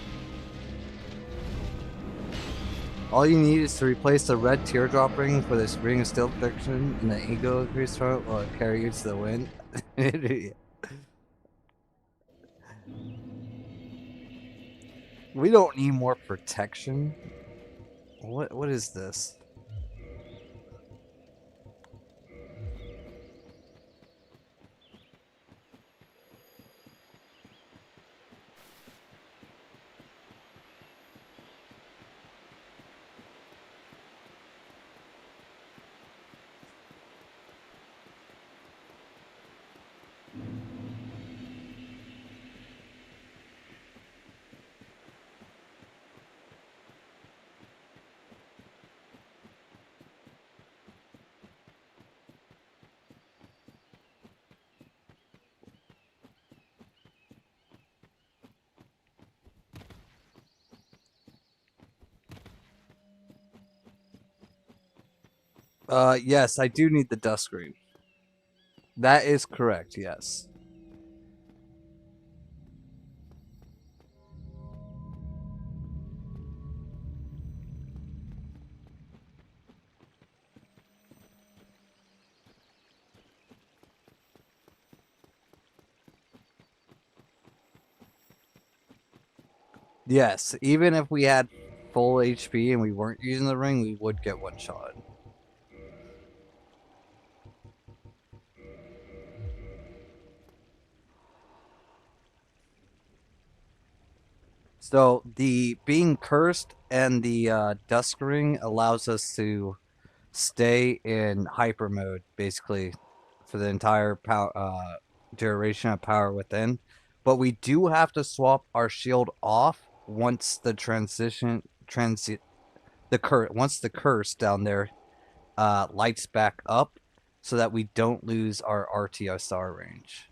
All you need is to replace the red teardrop ring for this ring of steel protection and the ego of Grease throat while it carry you to the wind. We don't need more protection. What is this? Yes, I do need the dust screen. That is correct, yes. Yes, even if we had full HP and we weren't using the ring, we would get one shot. So the being cursed and the dusk ring allows us to stay in hyper mode basically for the entire duration of power within. But we do have to swap our shield off once the once the curse down there lights back up, so that we don't lose our RTSR range.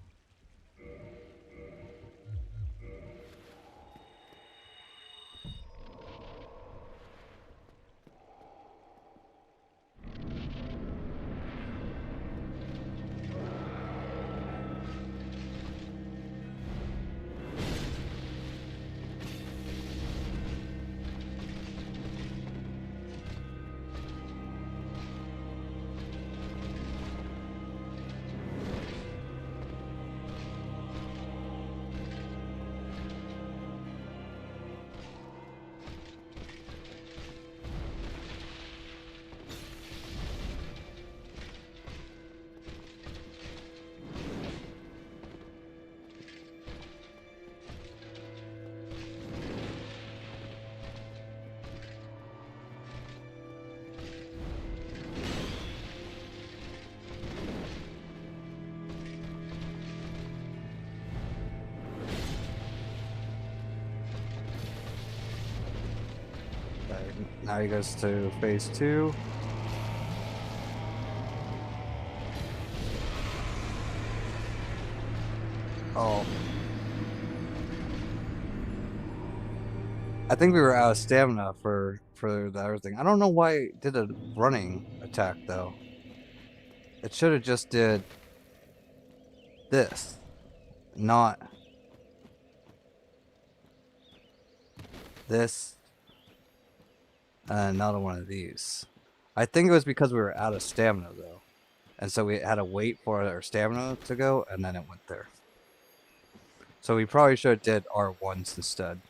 Now he goes to phase 2. Oh. I think we were out of stamina for the other thing. I don't know why it did a running attack though. It should have just did this, not this, and another one of these. I think it was because we were out of stamina though, and so we had to wait for our stamina to go, and then it went there. So we probably should have did R1s instead.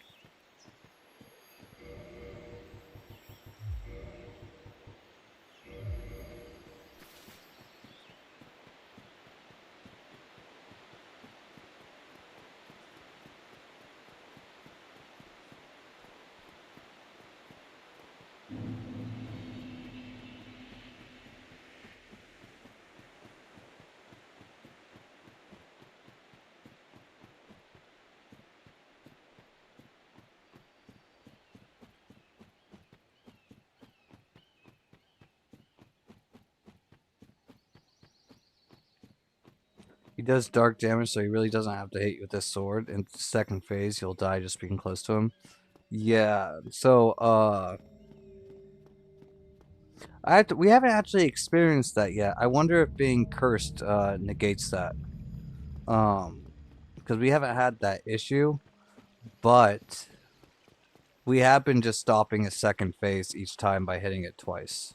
He does dark damage, so he really doesn't have to hit you with this sword. In second phase, you'll die just being close to him. Yeah, so, we haven't actually experienced that yet. I wonder if being cursed, negates that. Because we haven't had that issue, but we have been just stopping a second phase each time by hitting it twice.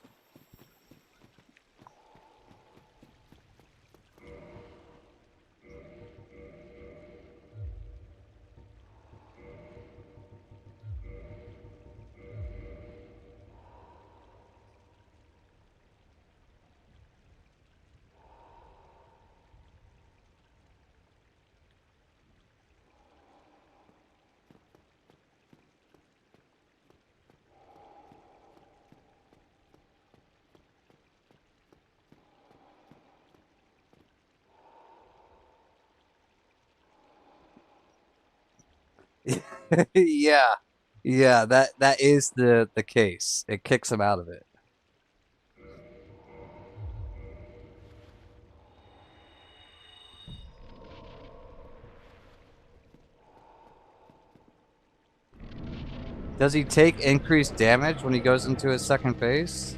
Yeah. Yeah, that is the case. It kicks him out of it. Does he take increased damage when he goes into his second phase?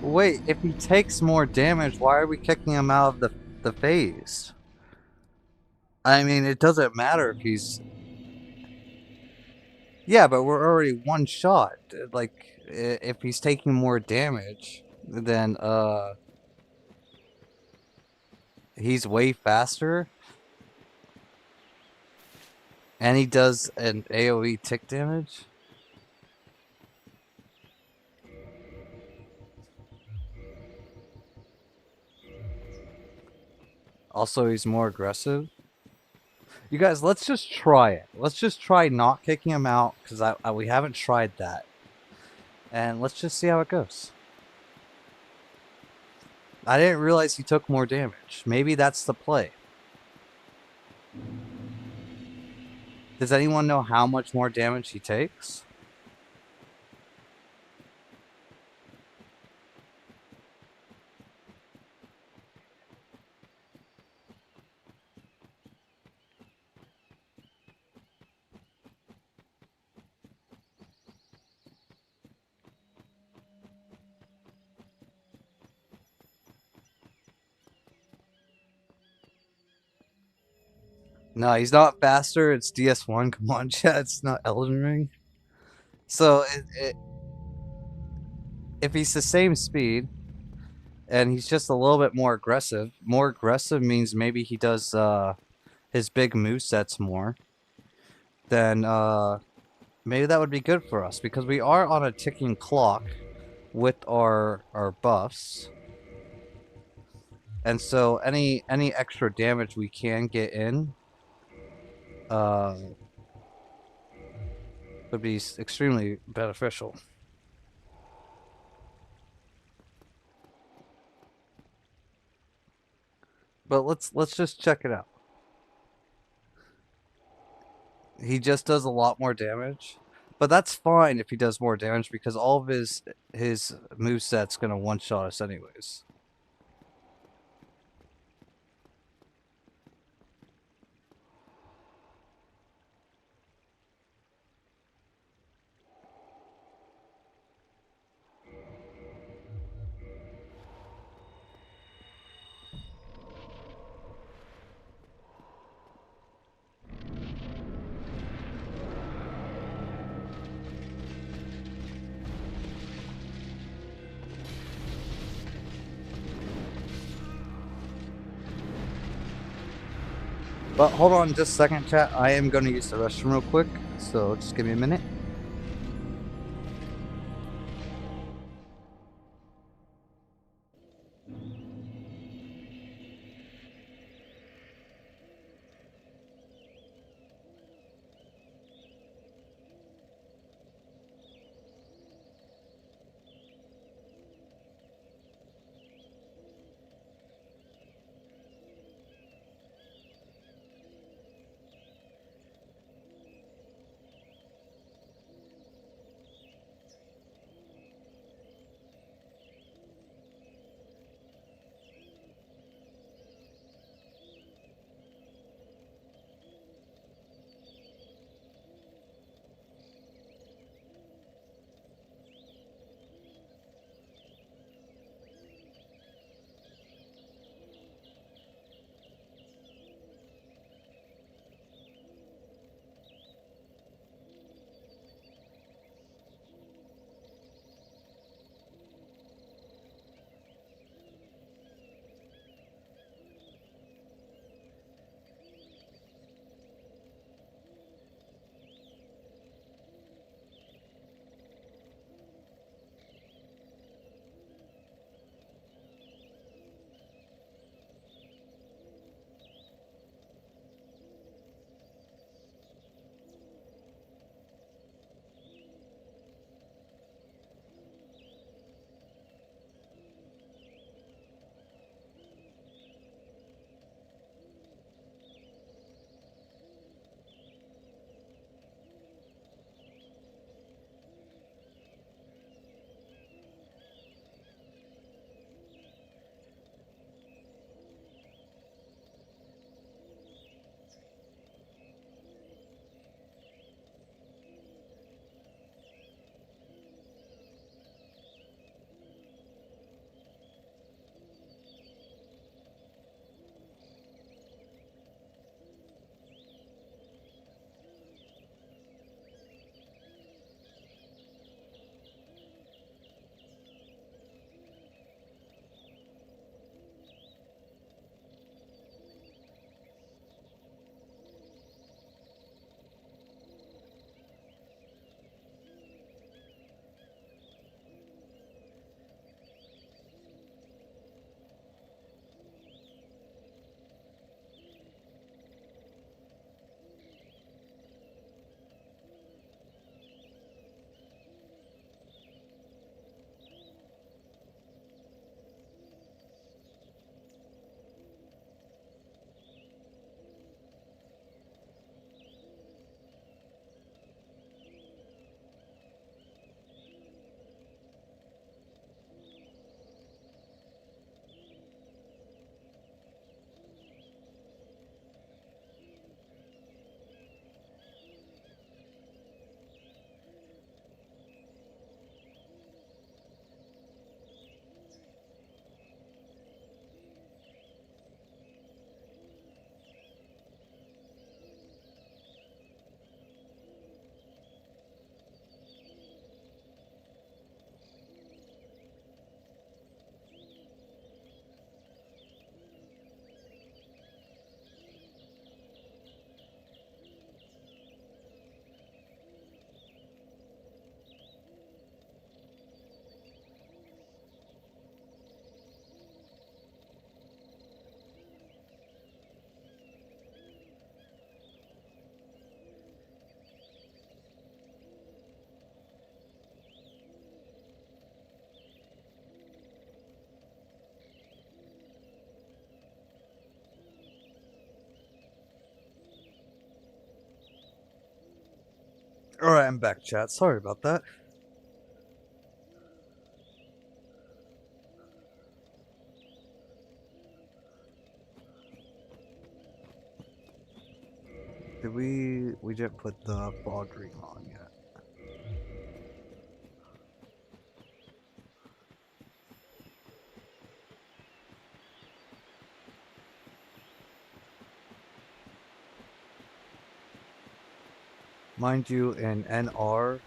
Wait, if he takes more damage, why are we kicking him out of the phase? I mean, it doesn't matter if he's... Yeah, but we're already one shot. Like, if he's taking more damage, then, he's way faster, and he does an AoE tick damage. Also, he's more aggressive. You guys, let's just try it. Let's just try not kicking him out, because we haven't tried that. And let's just see how it goes. I didn't realize he took more damage. Maybe that's the play. Does anyone know how much more damage he takes? No, he's not faster. It's DS1. Come on, chat. It's not Elden Ring. So, if he's the same speed, and he's just a little bit more aggressive means maybe he does his big movesets more, then maybe that would be good for us, because we are on a ticking clock with our buffs. And so any extra damage we can get in uh, would be extremely beneficial. But let's just check it out. He just does a lot more damage. But that's fine if he does more damage because all of his moveset's gonna one-shot us anyways. But hold on just a second, chat. I am gonna use the restroom real quick, so just give me a minute. Alright, I'm back, chat. Sorry about that. Did we didn't put the fog ring on yet. Mind you, in NR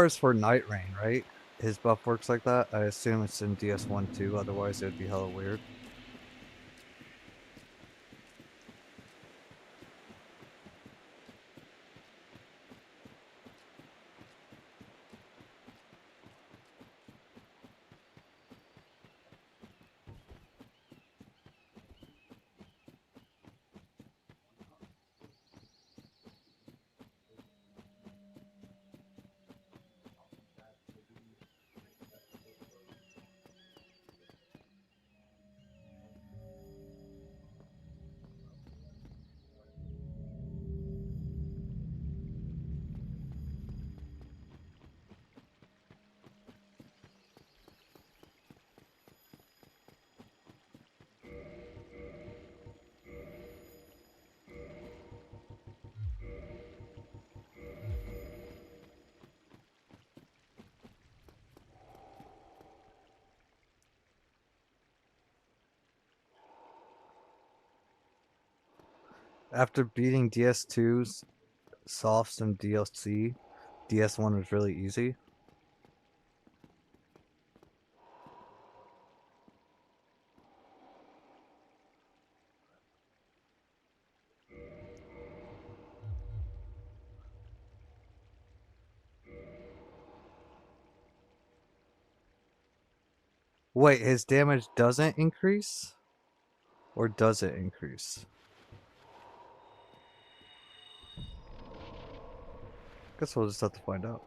is for Night Rain, right? His buff works like that. I assume it's in DS1 too, otherwise it would be hella weird. After beating DS2's softs and DLC, DS1 was really easy. Wait, his damage doesn't increase? Or does it increase? Guess we'll just have to find out.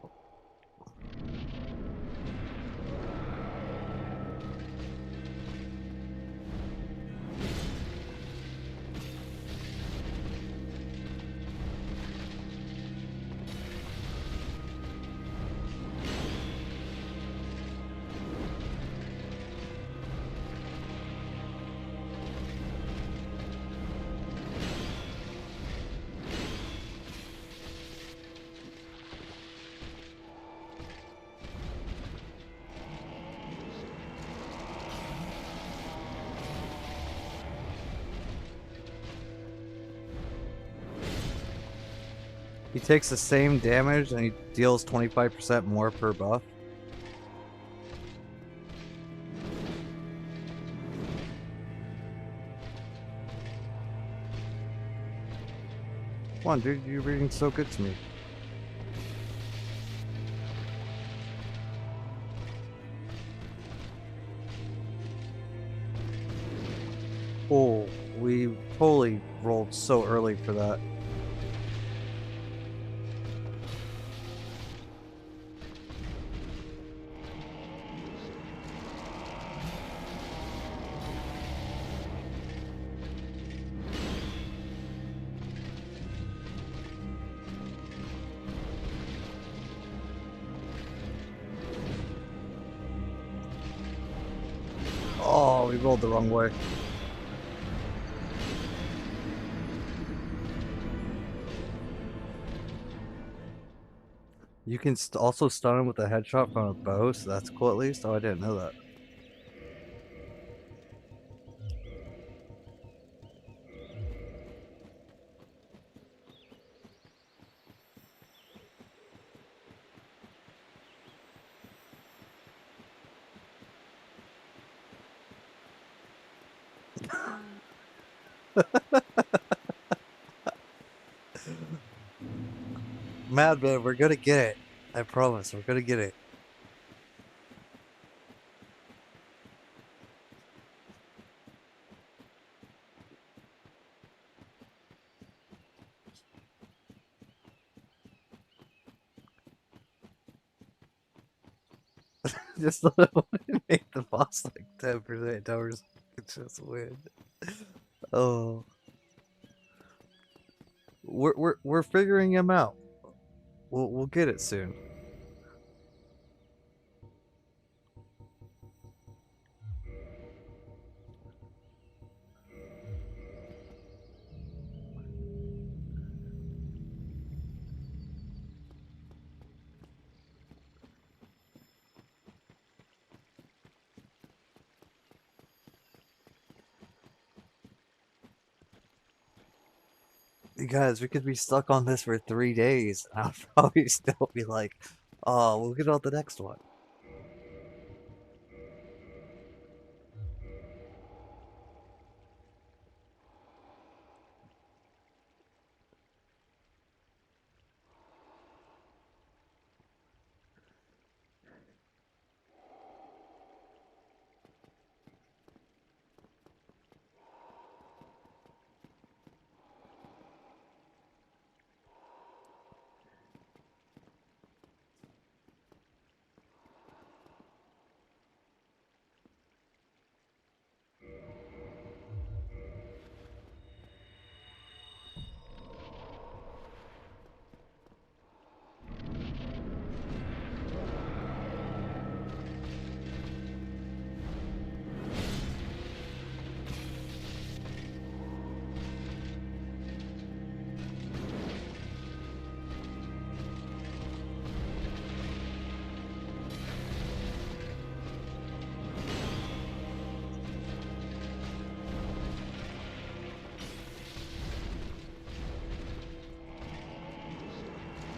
He takes the same damage and he deals 25% more per buff. Come on, dude, you're reading so good to me. Oh, we totally rolled so early for that. Oh, we rolled the wrong way. You can also stun him with a headshot from a bow, so that's cool at least. Oh, I didn't know that. Madman, we're gonna get it. I promise, we're gonna get it. Just make the boss like 10% towers. It's just win. Oh, we're figuring him out. We'll get it soon. You guys, we could be stuck on this for 3 days. I'll probably still be like, oh, we'll get on the next one.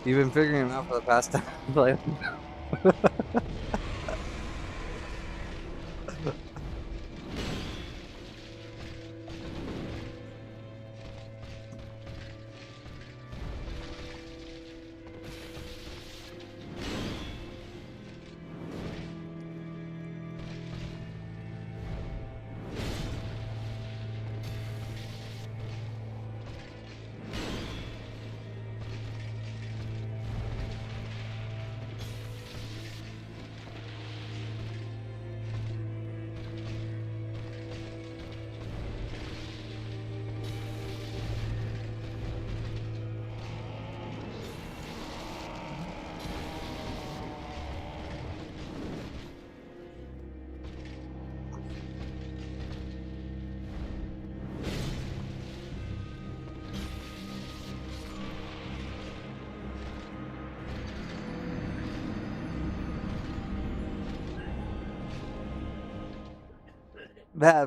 You've been figuring them out for the past time. Like,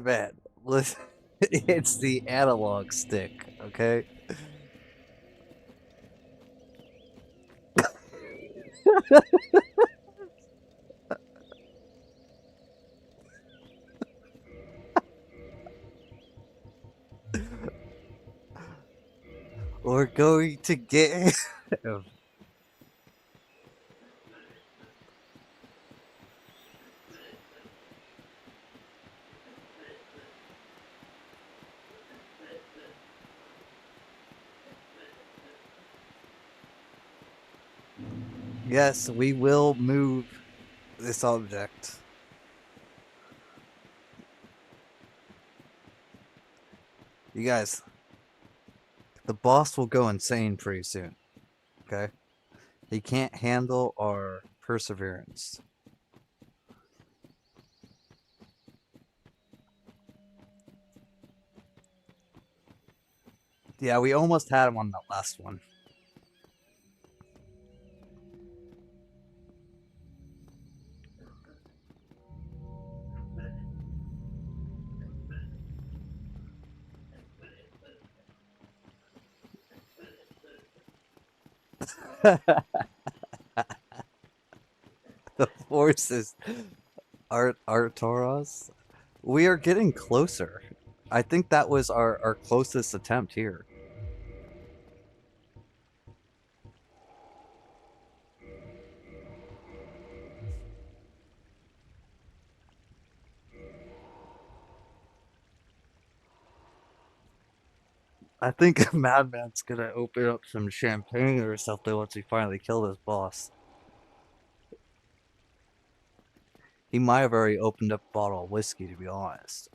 man, listen, it's the analog stick, okay? We're going to get him. Yes, we will move this object. You guys, the boss will go insane pretty soon, okay? He can't handle our perseverance. Yeah, we almost had him on that last one. The forces, Artoras. We are getting closer. I think that was our closest attempt here. I think Madman's gonna open up some champagne or something once we finally kill this boss. He might have already opened up a bottle of whiskey, to be honest.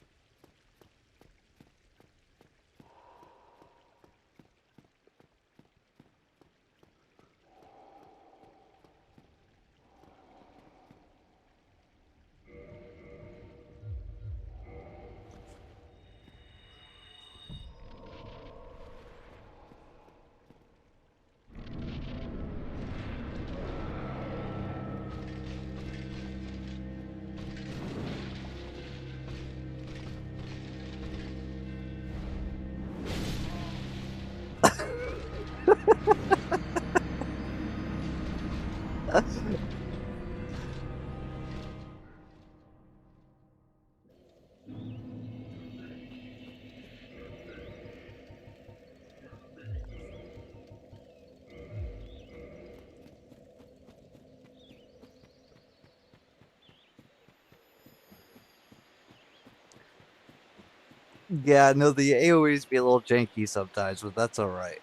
Yeah, no, the AoEs be a little janky sometimes, but that's alright.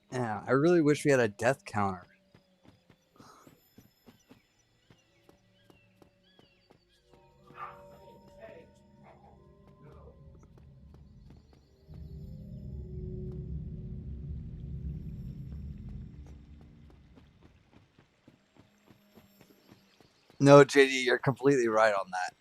Yeah, I really wish we had a death counter. No, JD, you're completely right on that.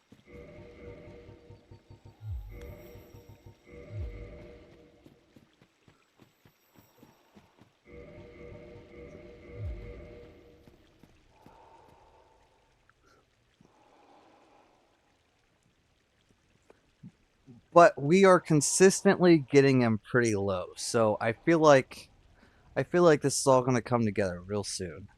But we are consistently getting him pretty low, so I feel like this is all gonna come together real soon.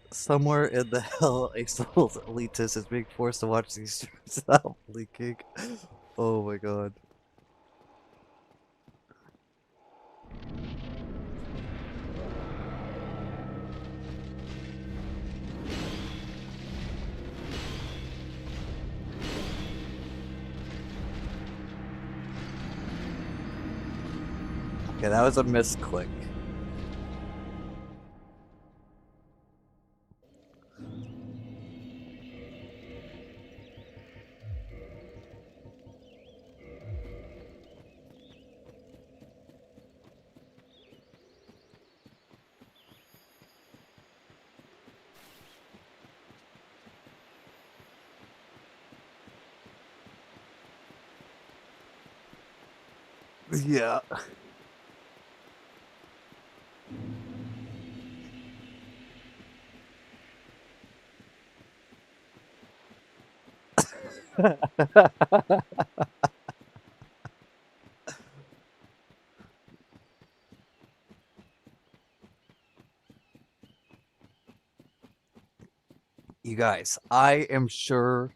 Somewhere in the hell, a soul elitist is being forced to watch these streams without blinking. Oh my god. Okay, that was a misclick. Yeah. You guys, I am sure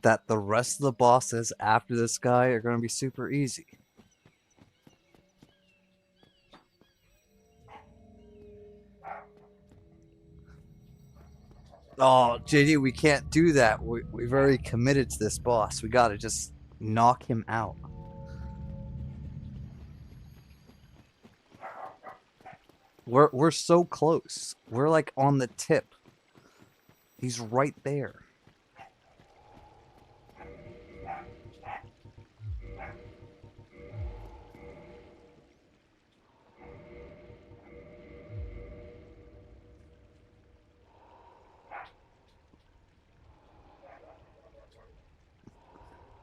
that the rest of the bosses after this guy are going to be super easy. Oh, JD, we can't do that. We've already committed to this boss. We gotta just knock him out. We're so close. We're like on the tip. He's right there.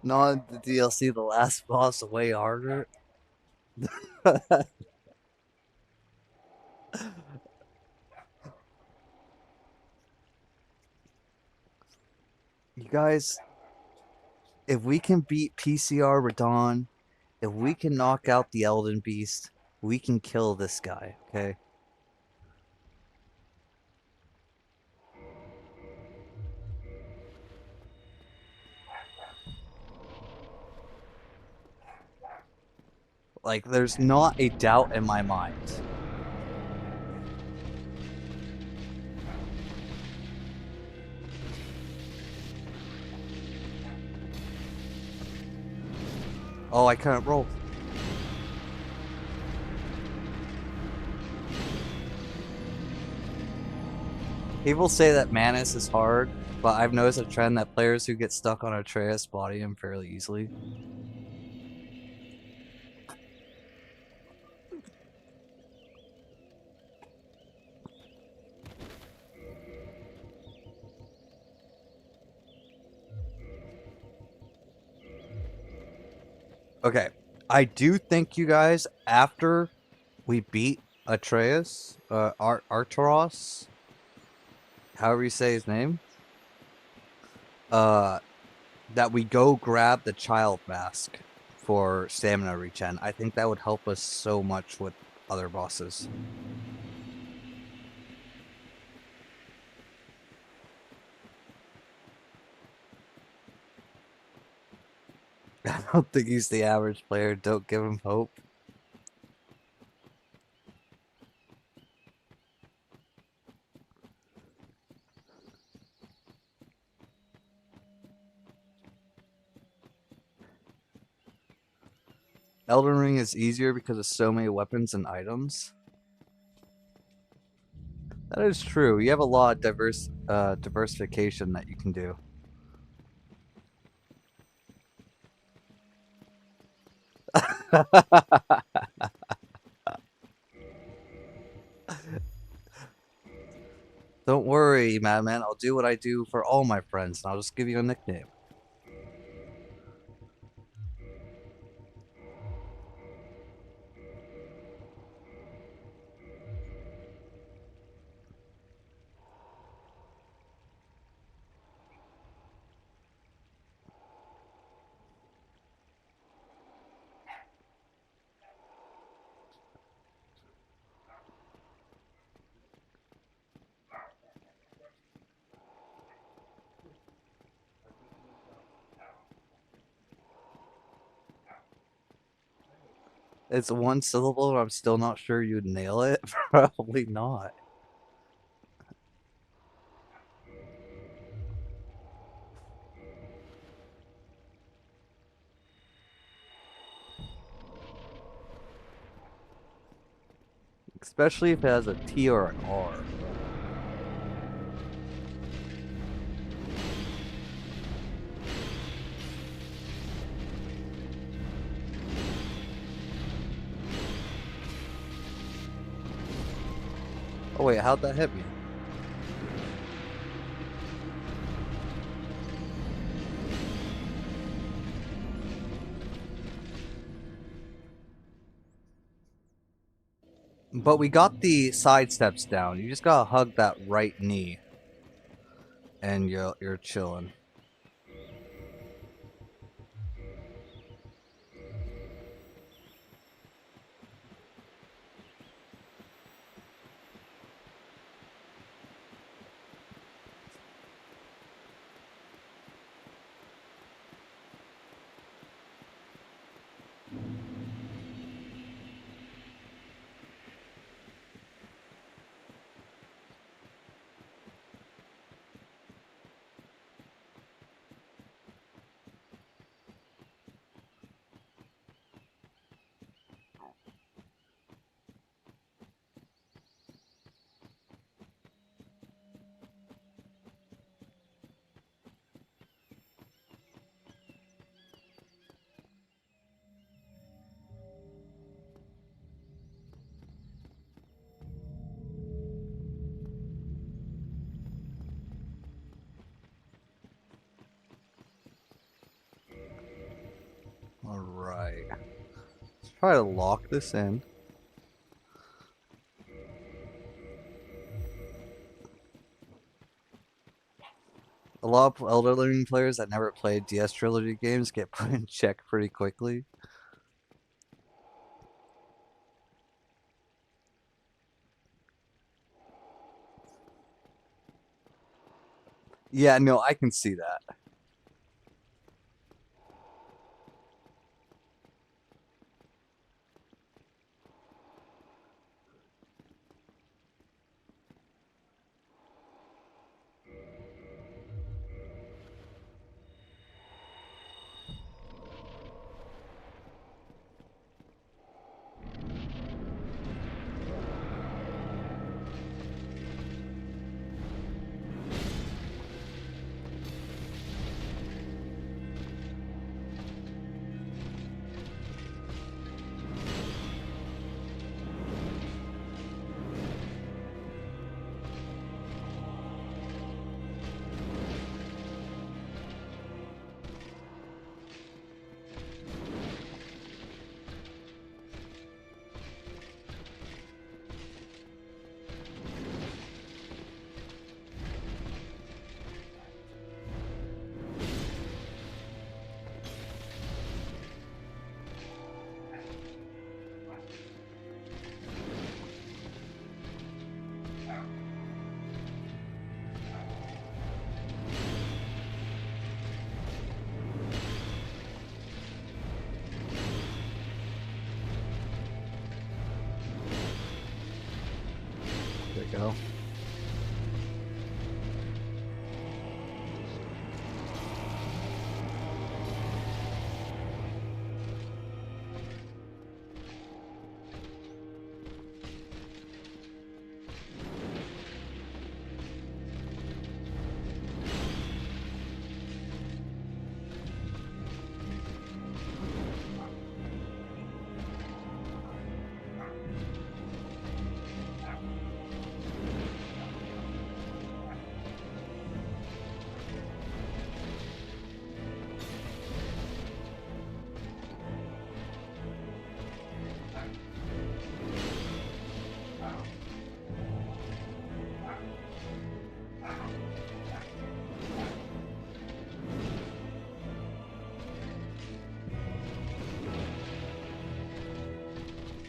Not the DLC, the last boss way harder. You guys, if we can beat PCR Radon, if we can knock out the Elden Beast, we can kill this guy, okay? Like, there's not a doubt in my mind. Oh, I couldn't roll. People say that Manus is hard, but I've noticed a trend that players who get stuck on Artorias body him fairly easily. Okay, I do think you guys, after we beat Atreus, Artoros, however you say his name, uh, that we go grab the child mask for stamina regen. I think that would help us so much with other bosses. I don't think he's the average player. Don't give him hope. Elden Ring is easier because of so many weapons and items. That is true. You have a lot of diversification that you can do. Don't worry, Madman. I'll do what I do for all my friends, and I'll just give you a nickname. It's one syllable, and I'm still not sure you'd nail it. Probably not. Especially if it has a T or an R. Oh wait, how'd that hit me? But we got the side steps down. You just gotta hug that right knee, and you're chilling. Alright. Let's try to lock this in. A lot of Elden Ring players that never played DS Trilogy games get put in check pretty quickly. Yeah, no, I can see that. though.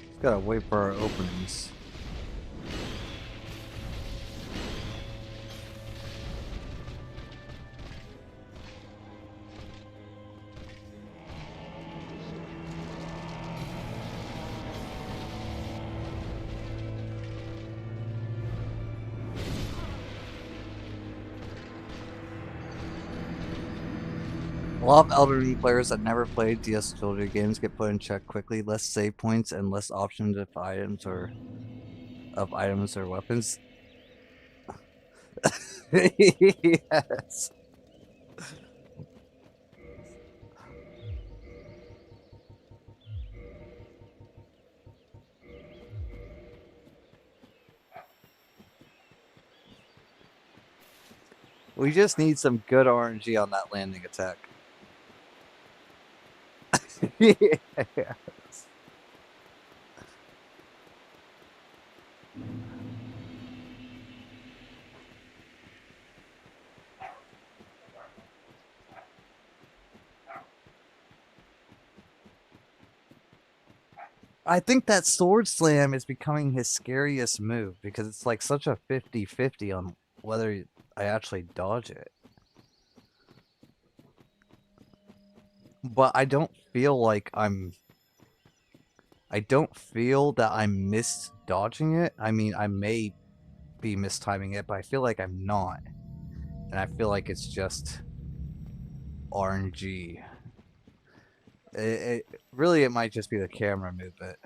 Just gotta wait for our openings. A lot of Elden Ring players that never played DS Trilogy games get put in check quickly. Less save points and less options of items or weapons. Yes. We just need some good RNG on that landing attack. Yes. I think that sword slam is becoming his scariest move because it's like such a 50-50 on whether I actually dodge it. But I don't feel like I don't feel that I'm dodging it. I mean, I may be mistiming it, but I feel like I'm not. And I feel like it's just RNG. Really, it might just be the camera movement.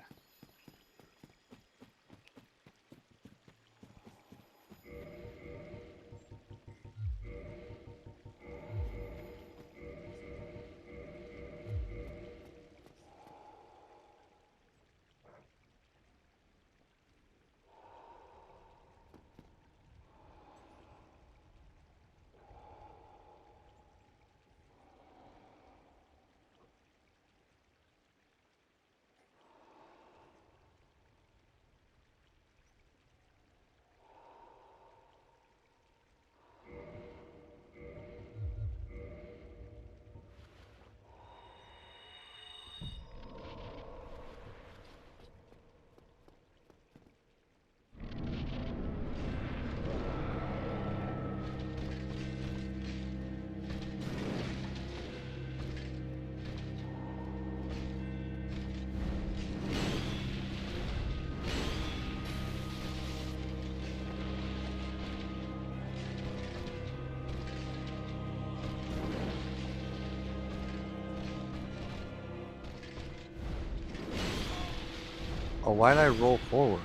Oh, why did I roll forward?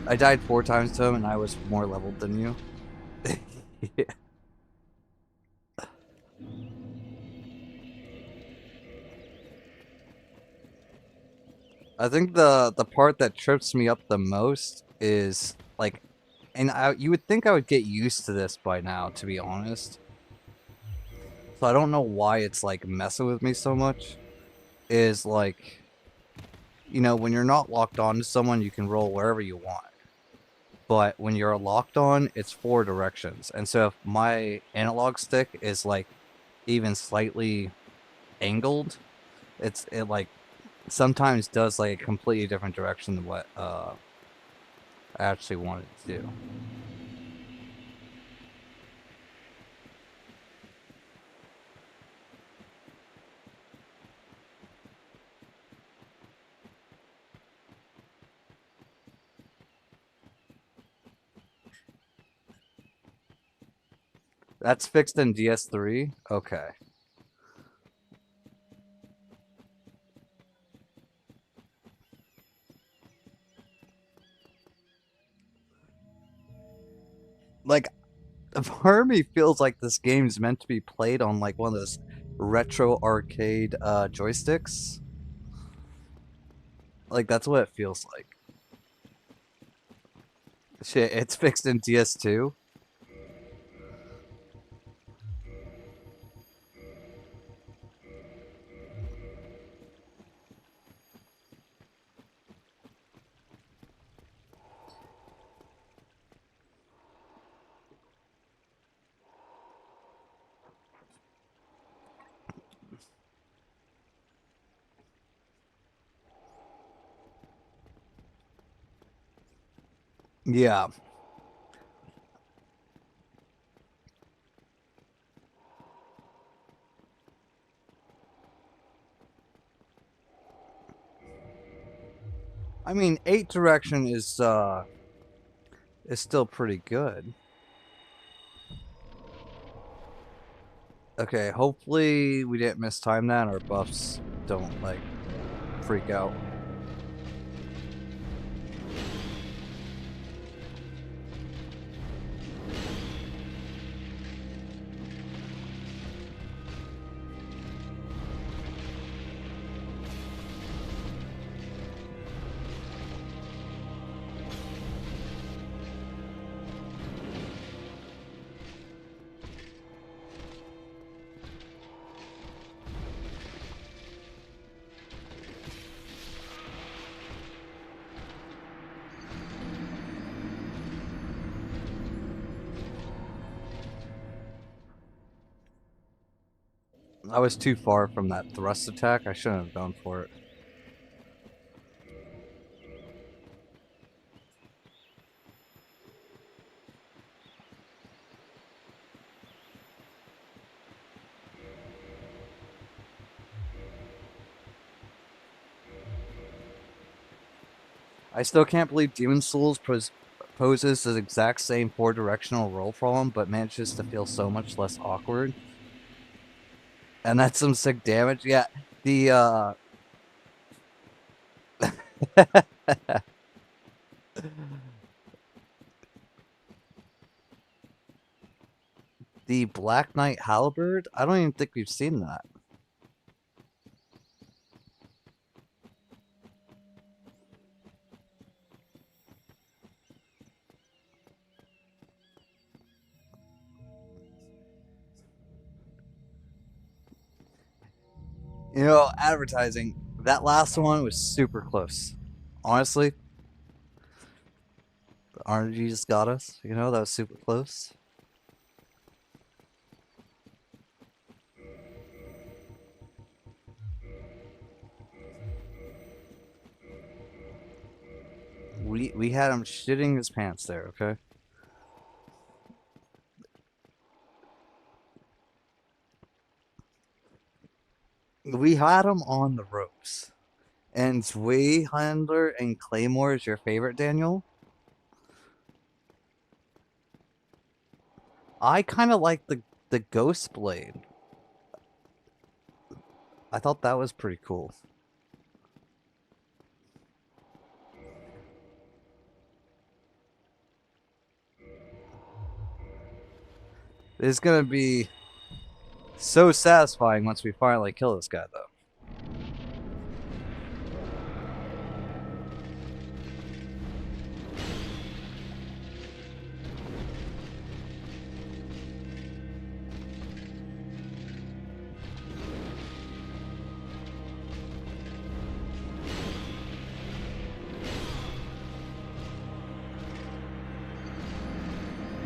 I died 4 times to him and I was more leveled than you. Yeah. I think the part that trips me up the most is like, and you would think I would get used to this by now, to be honest. So I don't know why it's like messing with me so much. Is like, when you're not locked on to someone, you can roll wherever you want. But when you're locked on, it's 4 directions. And so if my analog stick is like even slightly angled, it like sometimes does like a completely different direction than what I actually wanted to do. That's fixed in DS3? Okay. Like, part of me feels like this game's meant to be played on like one of those retro arcade joysticks. Like, that's what it feels like. Shit, it's fixed in DS2? Yeah. I mean, 8 direction is still pretty good. Okay, hopefully we didn't mistime that and our buffs don't like freak out. I was too far from that thrust attack. I shouldn't have gone for it. I still can't believe Demon Souls poses the exact same 4-directional roll problem, but manages to feel so much less awkward. And that's some sick damage. Yeah, the the Black Knight Halberd. I don't even think we've seen that. You know, advertising. That last one was super close. Honestly, the RNG just got us. You know, that was super close. We had him shitting his pants there. Okay. We had him on the ropes. And Zweihandler and Claymore is your favorite, Daniel? I kind of like the Ghost Blade. I thought that was pretty cool. It's gonna be so satisfying once we finally kill this guy, though.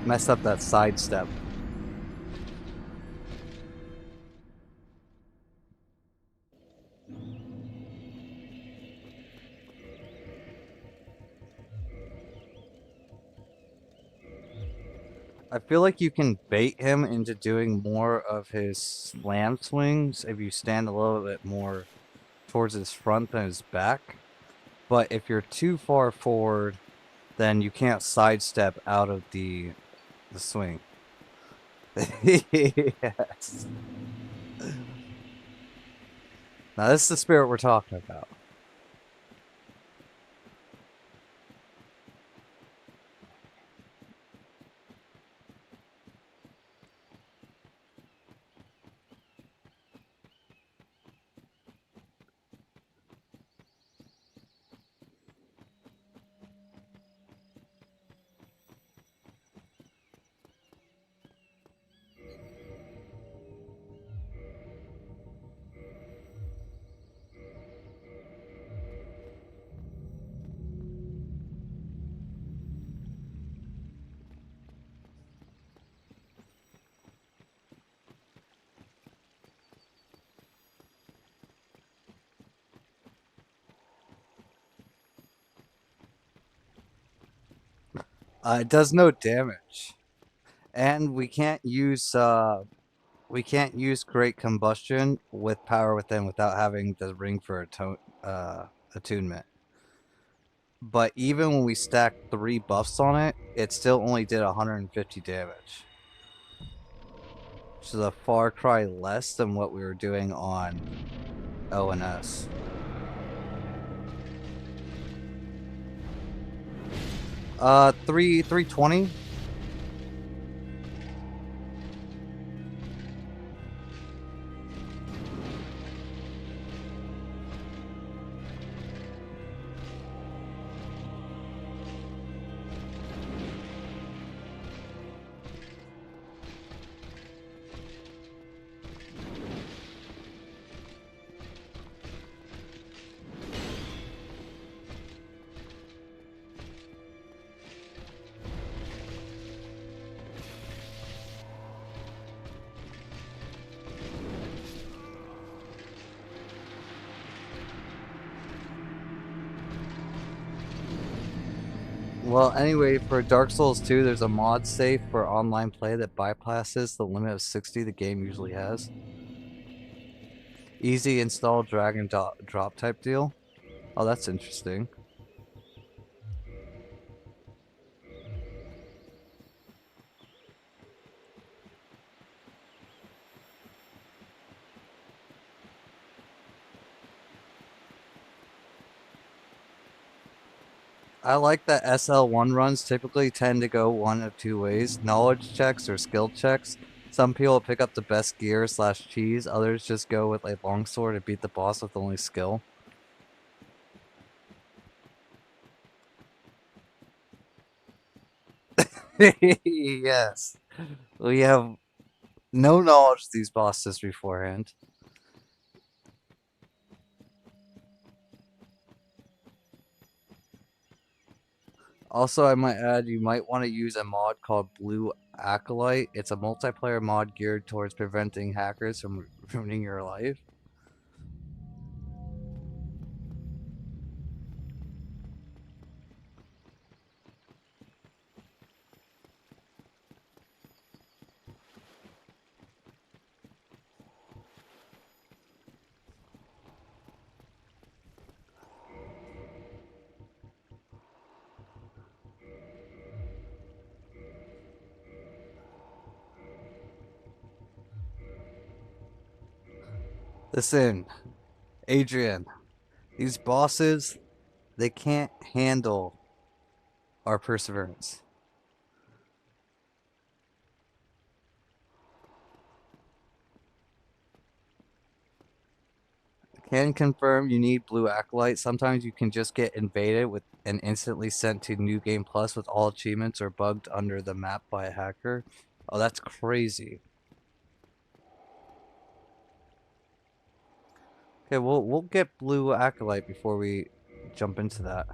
Messed up that sidestep. I feel like you can bait him into doing more of his slam swings if you stand a little bit more towards his front than his back. But if you're too far forward, then you can't sidestep out of the swing. Yes. Now this is the spirit we're talking about. It does no damage, and we can't use great combustion with power within without having the ring for attunement. But even when we stacked 3 buffs on it, it still only did 150 damage, which is a far cry less than what we were doing on ONS. 320. Well, anyway, for Dark Souls 2, there's a mod safe for online play that bypasses the limit of 60 the game usually has. Easy install, drag and drop type deal. Oh, that's interesting. I like that SL1 runs typically tend to go one of two ways: knowledge checks or skill checks. Some people pick up the best gear slash cheese, others just go with a longsword and beat the boss with only skill. Yes. We have no knowledge of these bosses beforehand. Also, I might add you might want to use a mod called Blue Acolyte. It's a multiplayer mod geared towards preventing hackers from ruining your life. Listen, Adrian, these bosses, they can't handle our perseverance. Can confirm you need Blue Acolyte. Sometimes you can just get invaded with and instantly sent to New Game Plus with all achievements or bugged under the map by a hacker. Oh, that's crazy. Okay, we'll get Blue Acolyte before we jump into that.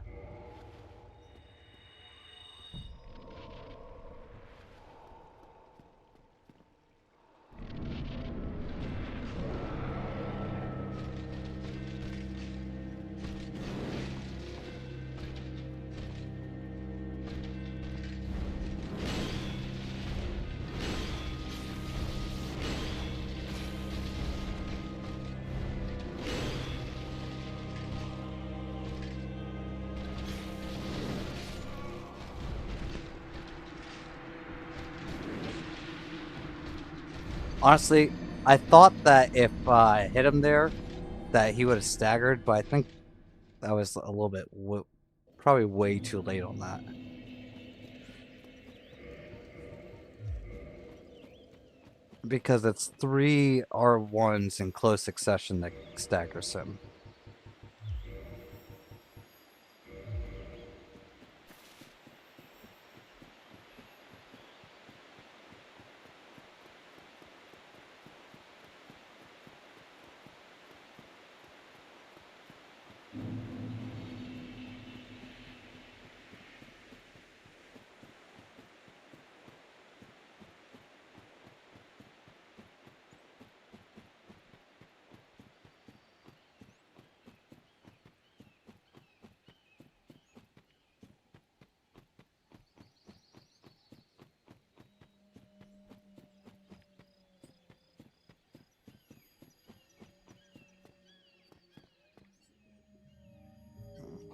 Honestly, I thought that if I hit him there, that he would have staggered, but I think that was a little bit, probably way too late on that. Because it's 3 R1s in close succession that staggers him.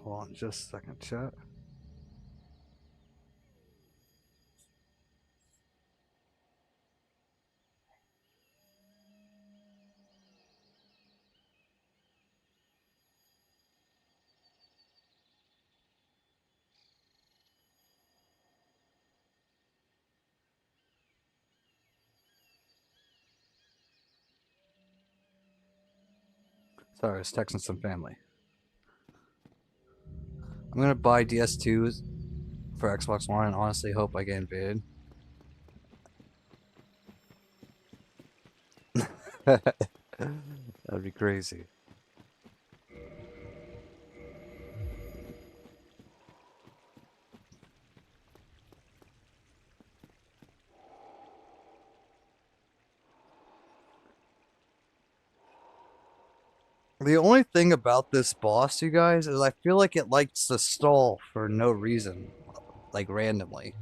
Hold on just a second, chat. Sorry, I was texting some family. I'm gonna buy DS2s for Xbox One and honestly hope I get invaded. That'd be crazy. The only thing about this boss, you guys, is I feel like it likes to stall for no reason, like randomly.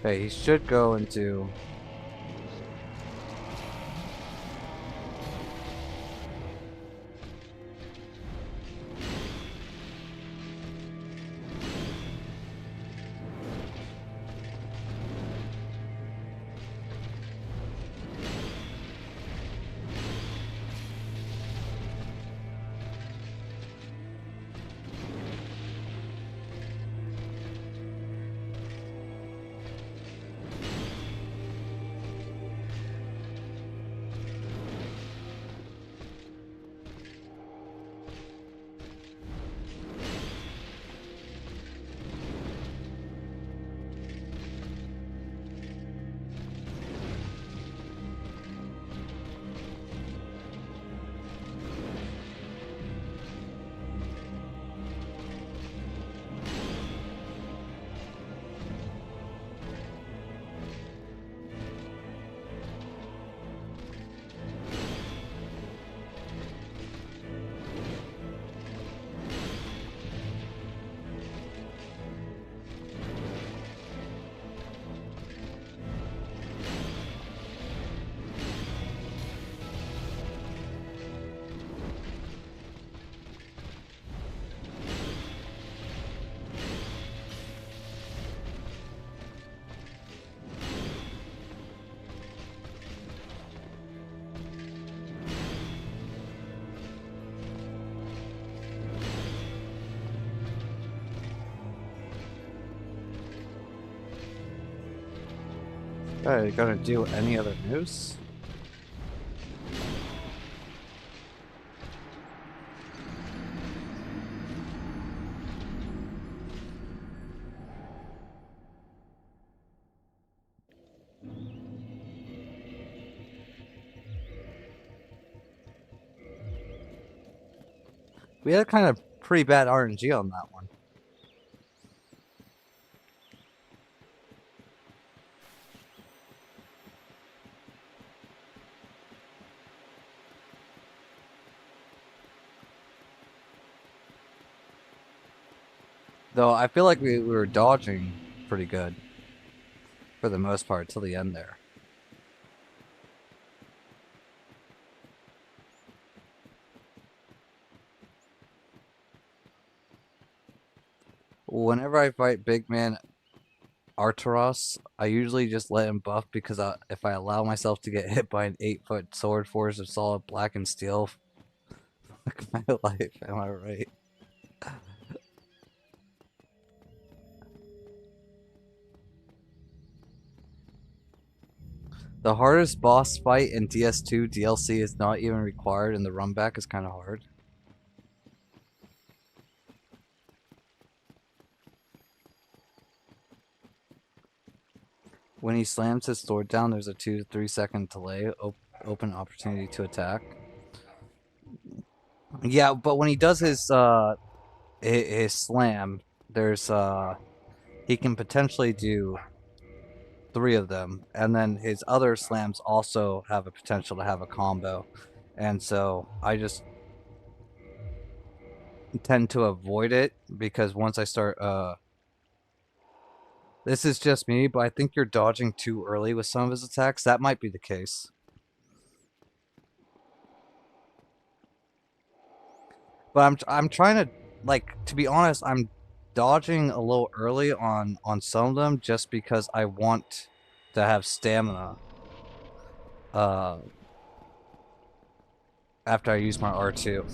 Okay, he should go into. Are you gonna do any other news? We had kind of pretty bad RNG on that one. Though I feel like we were dodging pretty good for the most part till the end there. Whenever I fight big man Artoras, I usually just let him buff because if I allow myself to get hit by an 8-foot sword force of solid black and steel, fuck my life, am I right? The hardest boss fight in DS2 DLC is not even required, and the run back is kind of hard. When he slams his sword down, there's a 2 to 3 second delay, open opportunity to attack. Yeah, but when he does his slam, there's he can potentially do 3 of them, and then his other slams also have a potential to have a combo, and so I just tend to avoid it because once I start this is just me, but I think you're dodging too early with some of his attacks. That might be the case. But I'm trying to, like, to be honest, I'm dodging a little early on some of them just because I want to have stamina uh after I use my R2.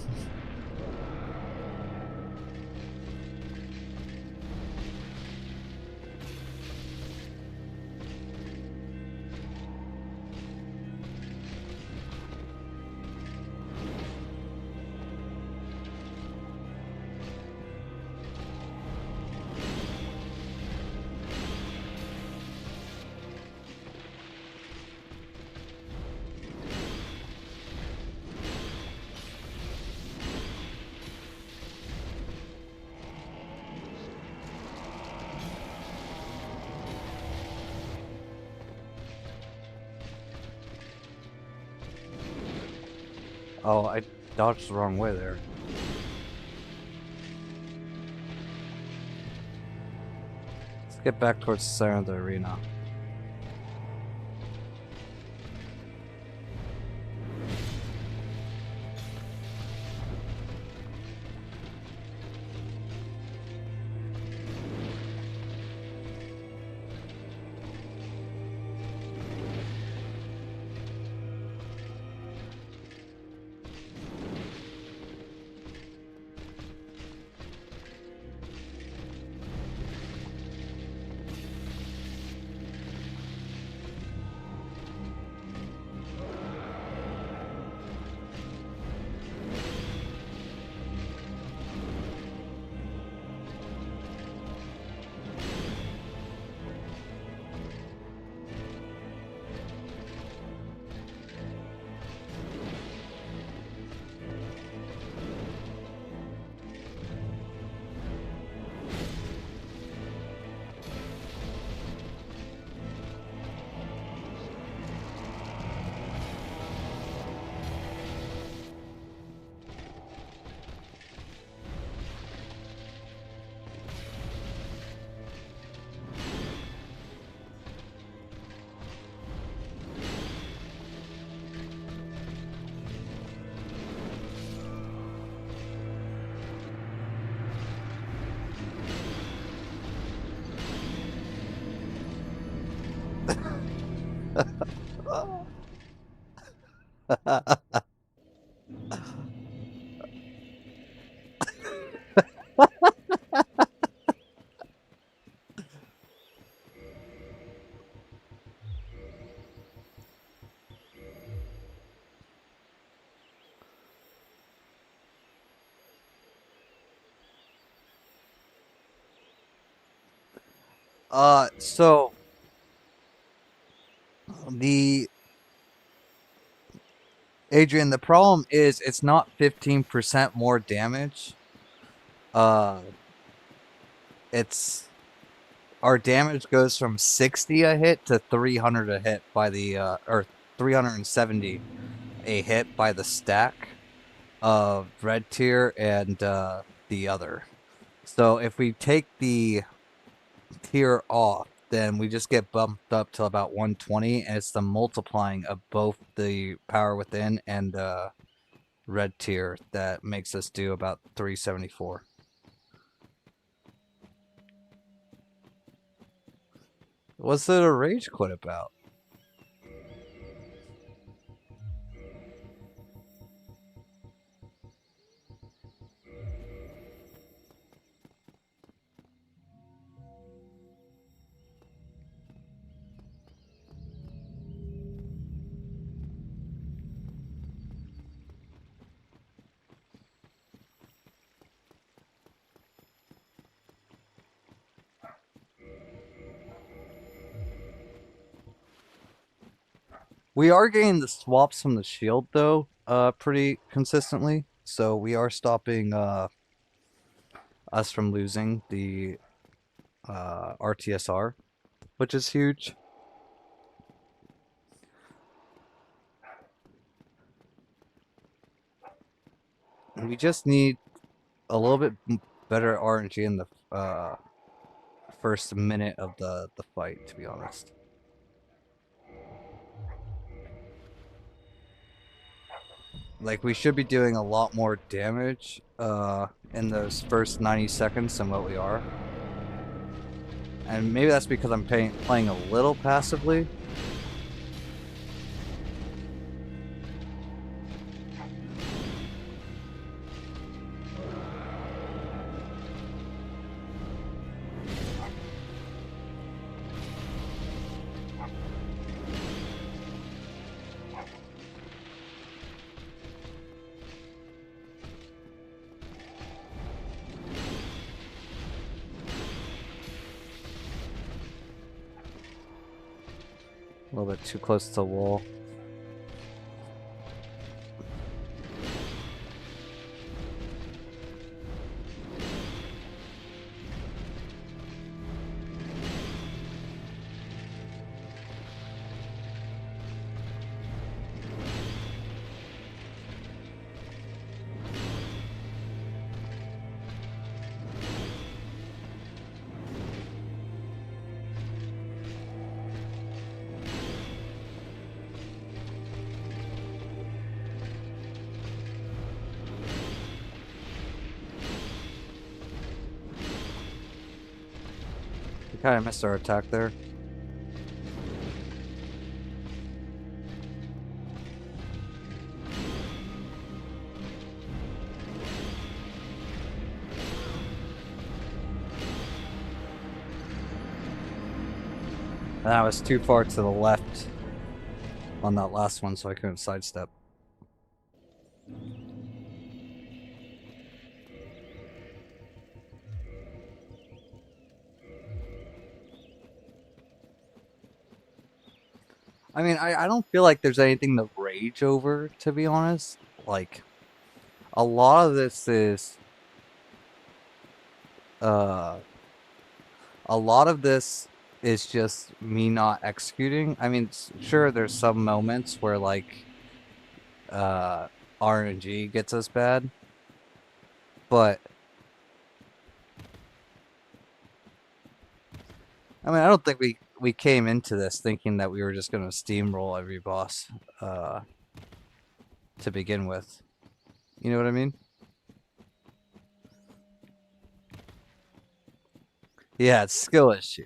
Oh, I dodged the wrong way there. Let's get back towards the center of the arena. So the Adrian, the problem is it's not 15% more damage. Uh, it's our damage goes from 60 a hit to 300 a hit by the or 370 a hit by the stack of red tier and the other. So if we take the tier off, then we just get bumped up to about 120, and it's the multiplying of both the power within and red tier that makes us do about 374. What's it a rage quit about? We are getting the swaps from the shield though, pretty consistently. So we are stopping us from losing the RTSR, which is huge. We just need a little bit better RNG in the first minute of the fight, to be honest. Like we should be doing a lot more damage in those first 90 seconds than what we are. And maybe that's because I'm playing a little passively. A little bit too close to the wall. We kind of missed our attack there. And I was too far to the left on that last one, so I couldn't sidestep. I mean, I don't feel like there's anything to rage over, to be honest. Like, a lot of this is, uh, a lot of this is just me not executing. I mean, sure, there's some moments where, like, uh, RNG gets us bad, but, I mean, I don't think we came into this thinking that we were just going to steamroll every boss, uh, to begin with. You know what I mean? Yeah, it's skill issue.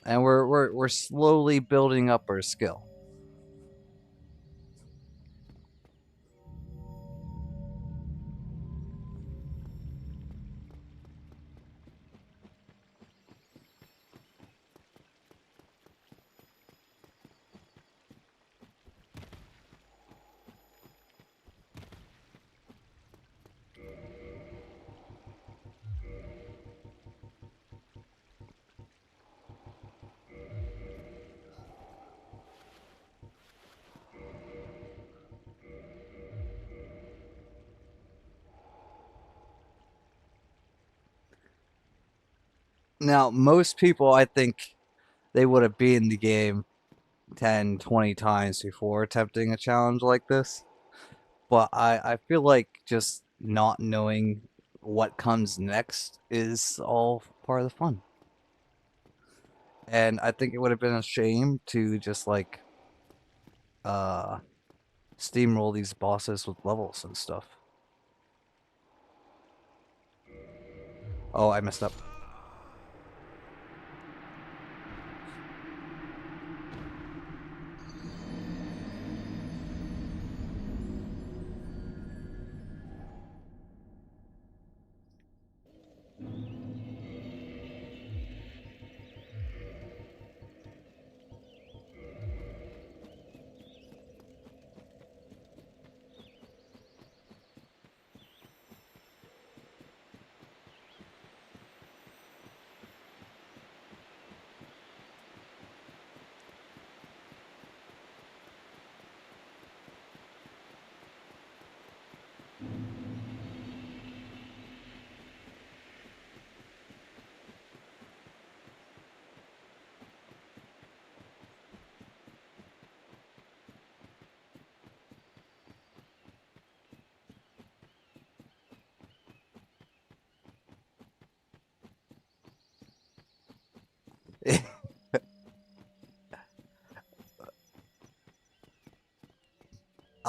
And we're slowly building up our skill. Now, most people, I think, they would have beaten the game 10, 20 times before attempting a challenge like this. But I feel like just not knowing what comes next is all part of the fun. And I think it would have been a shame to just like uh steamroll these bosses with levels and stuff. Oh, I messed up.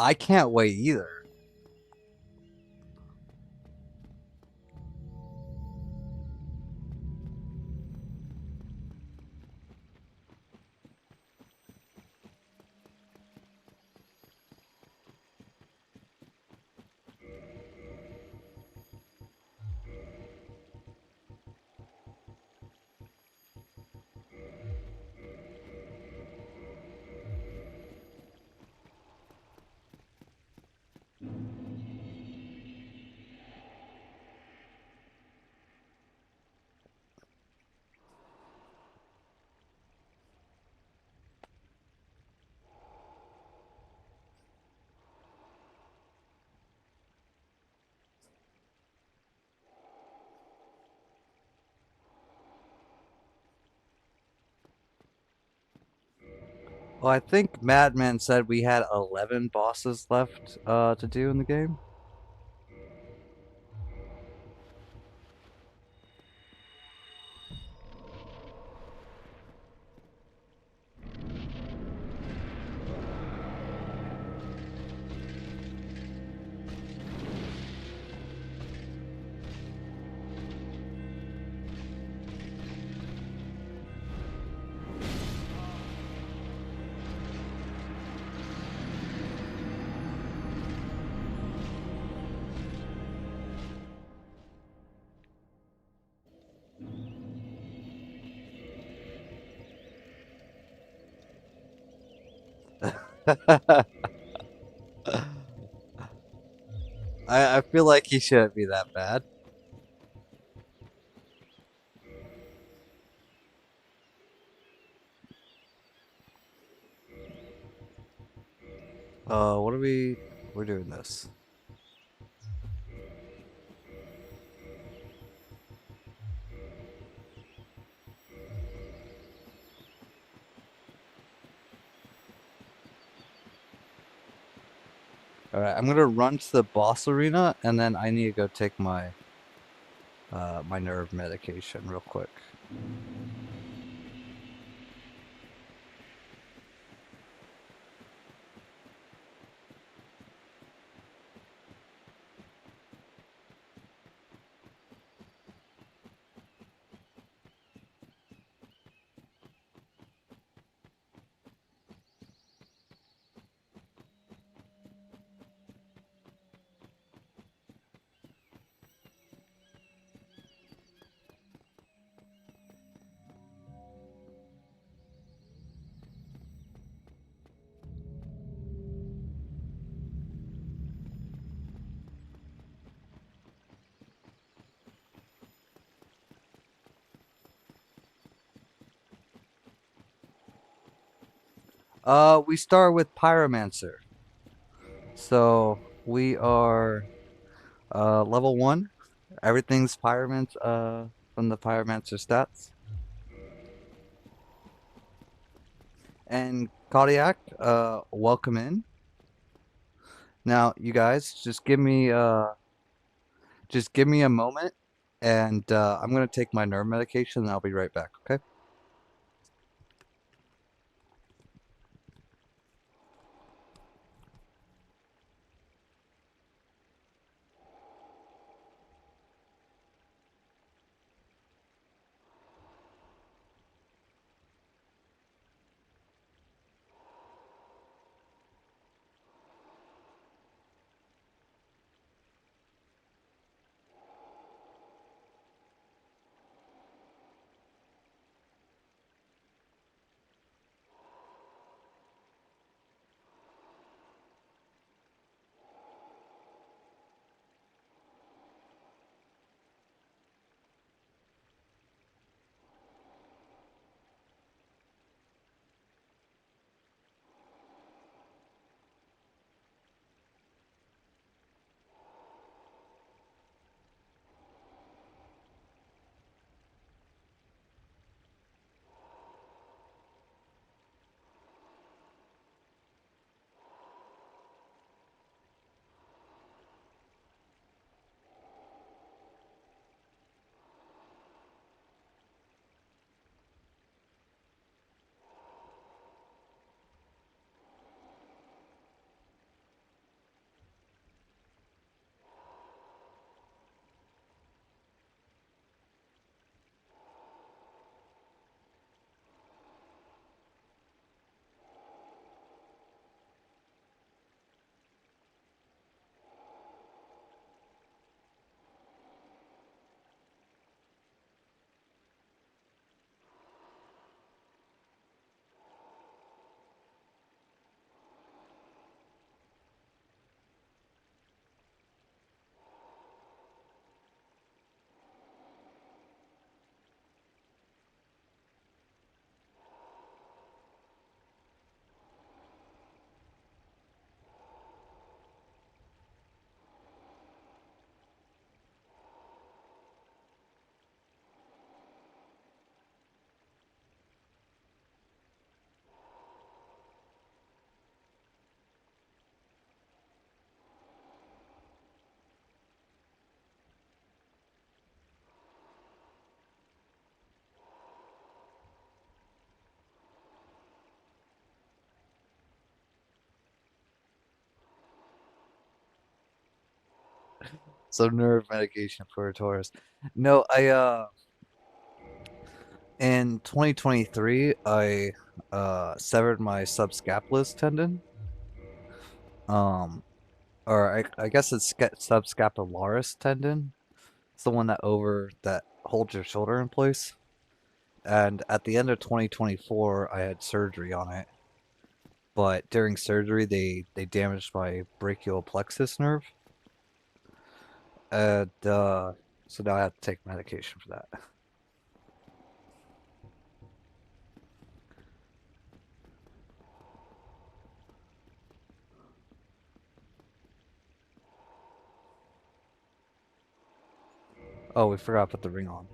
I can't wait either. Well, I think Madman said we had 11 bosses left to do in the game. I feel like he shouldn't be that bad. What are we? We're doing this. All right, I'm gonna run to the boss arena, and then I need to go take my nerve medication real quick. We start with Pyromancer. So we are level 1. Everything's Pyromancer. from the Pyromancer stats. And Cardiac, welcome in. Now, you guys, just give me a moment, and I'm gonna take my nerve medication, and I'll be right back. Okay? So nerve medication for Artorias. No, in 2023, I severed my subscapularis tendon. Um, or I guess it's subscapularis tendon. It's the one that holds your shoulder in place. And at the end of 2024, I had surgery on it. But during surgery, they damaged my brachial plexus nerve, and so now I have to take medication for that. Oh, we forgot to put the ring on.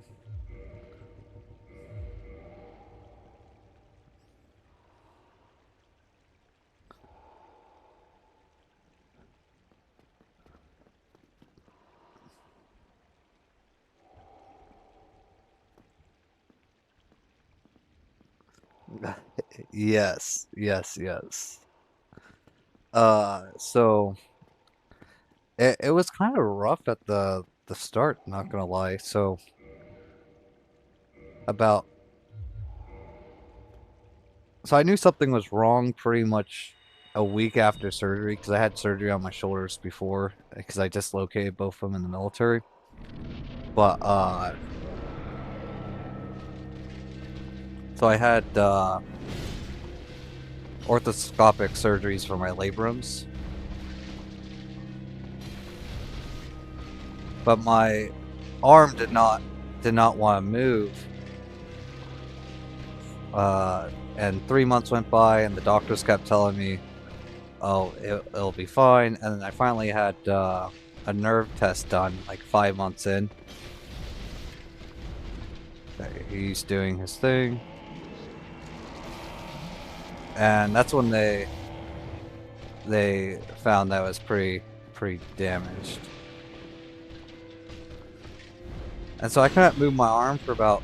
Yes, yes, yes. So it was kind of rough at the start, not gonna lie. So about so I knew something was wrong pretty much a week after surgery because I had surgery on my shoulders before because I dislocated both of them in the military. But so I had orthoscopic surgeries for my labrums, but my arm did not want to move. And 3 months went by, and the doctors kept telling me, "Oh, it'll be fine." And then I finally had a nerve test done, like 5 months in, Okay, he's doing his thing. And that's when they found that I was pretty damaged. And so I couldn't move my arm for about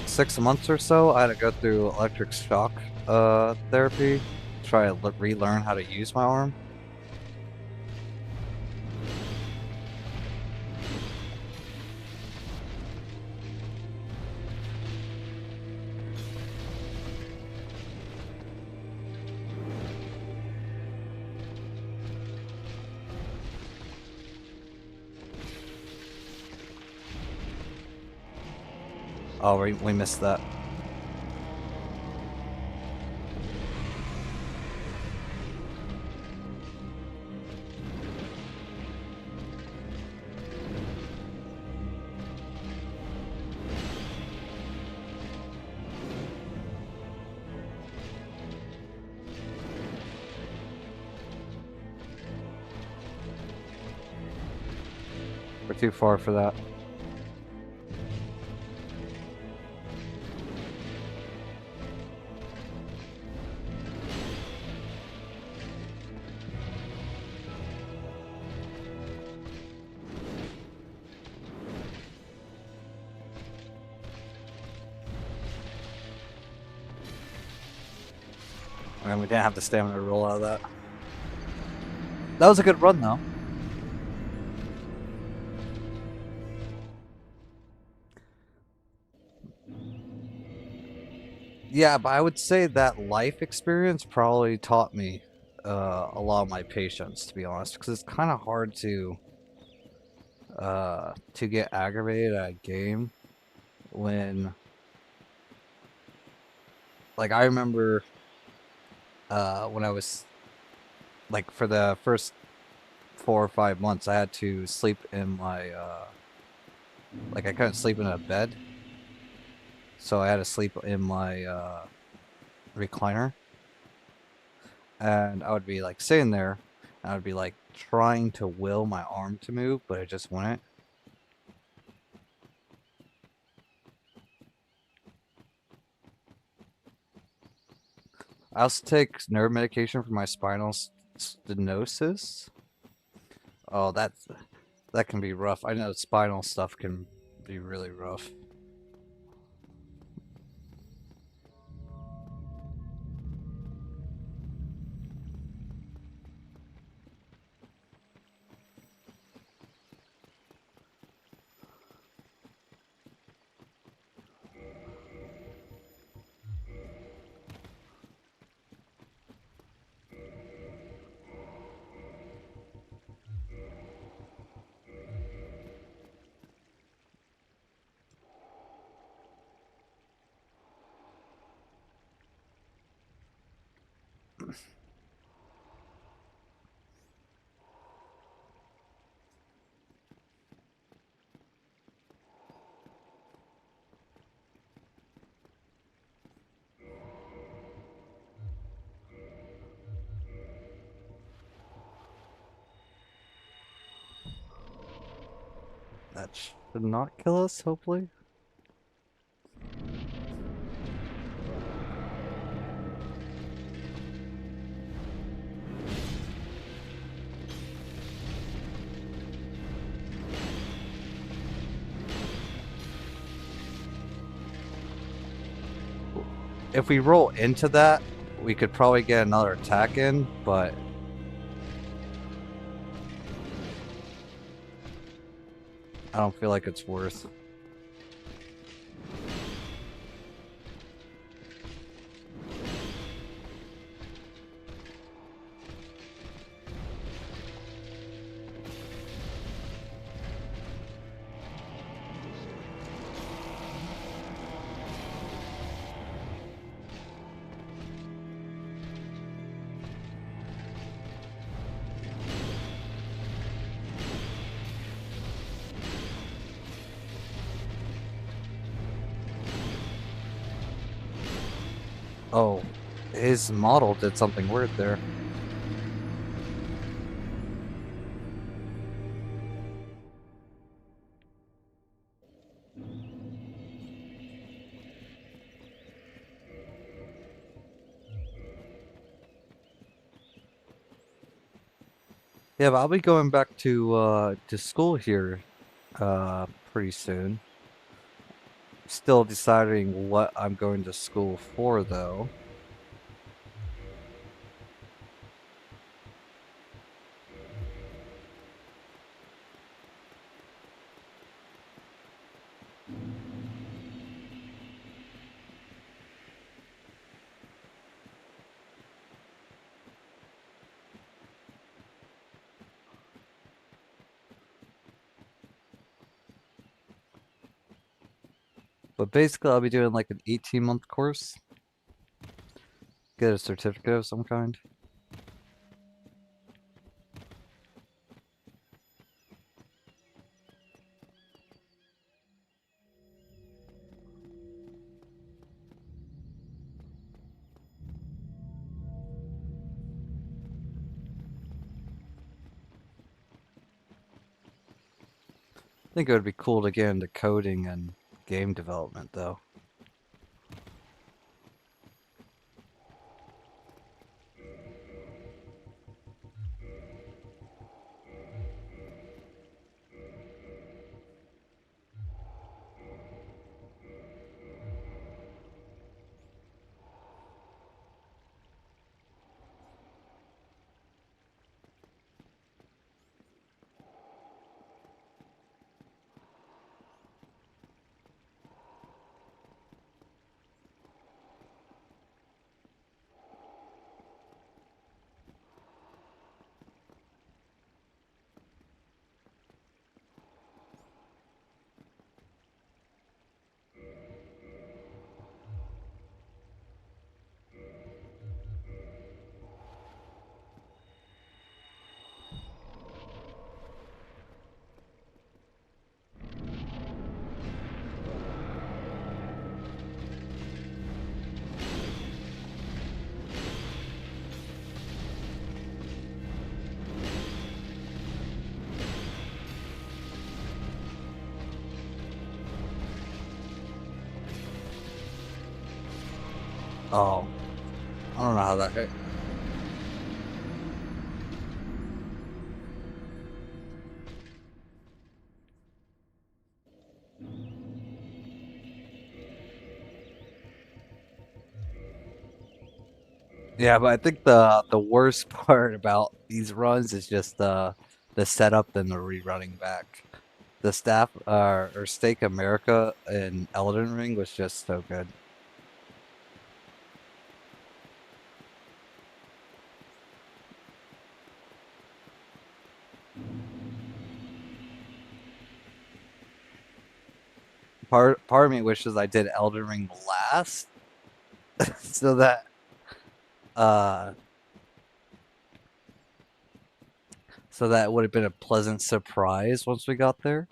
6 months or so. I had to go through electric shock therapy, try to relearn how to use my arm. Oh, we missed that. We're too far for that. And we didn't have the stamina to roll out of that. That was a good run, though. Yeah, but I would say that life experience probably taught me a lot of my patience, to be honest, because it's kind of hard to get aggravated at a game when, like, I remember when I was like for the first 4 or 5 months, I had to sleep in my like I couldn't sleep in a bed, so I had to sleep in my recliner, and I would be like sitting there, and I would be like trying to will my arm to move, but it just wouldn't. I also take nerve medication for my spinal stenosis. Oh, that can be rough. I know spinal stuff can be really rough. That should not kill us, hopefully. If we roll into that, we could probably get another attack in, but I don't feel like it's worth. Oh, his model did something weird there. Yeah, but I'll be going back to school here pretty soon. Still deciding what I'm going to school for though. But basically I'll be doing like an 18-month course, get a certificate of some kind. I think it would be cool to get into coding and game development though. Oh, I don't know how that hit. Yeah, but I think the worst part about these runs is just the setup and the rerunning back. The staff or Stake America in Elden Ring was just so good. Part of me wishes I did Elden Ring last, so that uh so that it would have been a pleasant surprise once we got there.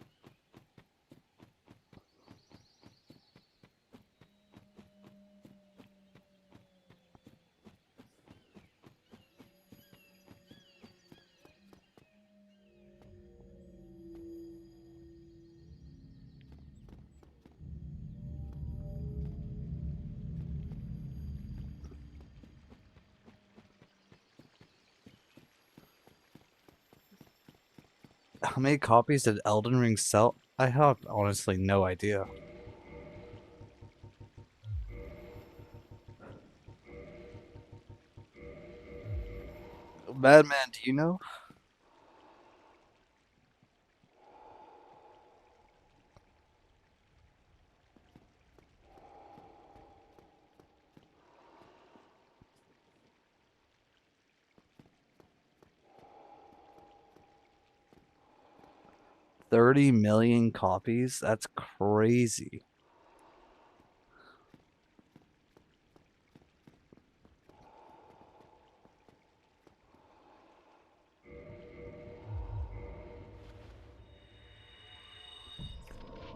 How many copies did Elden Ring sell? I have honestly no idea. Madman, do you know? 30 million copies? That's crazy.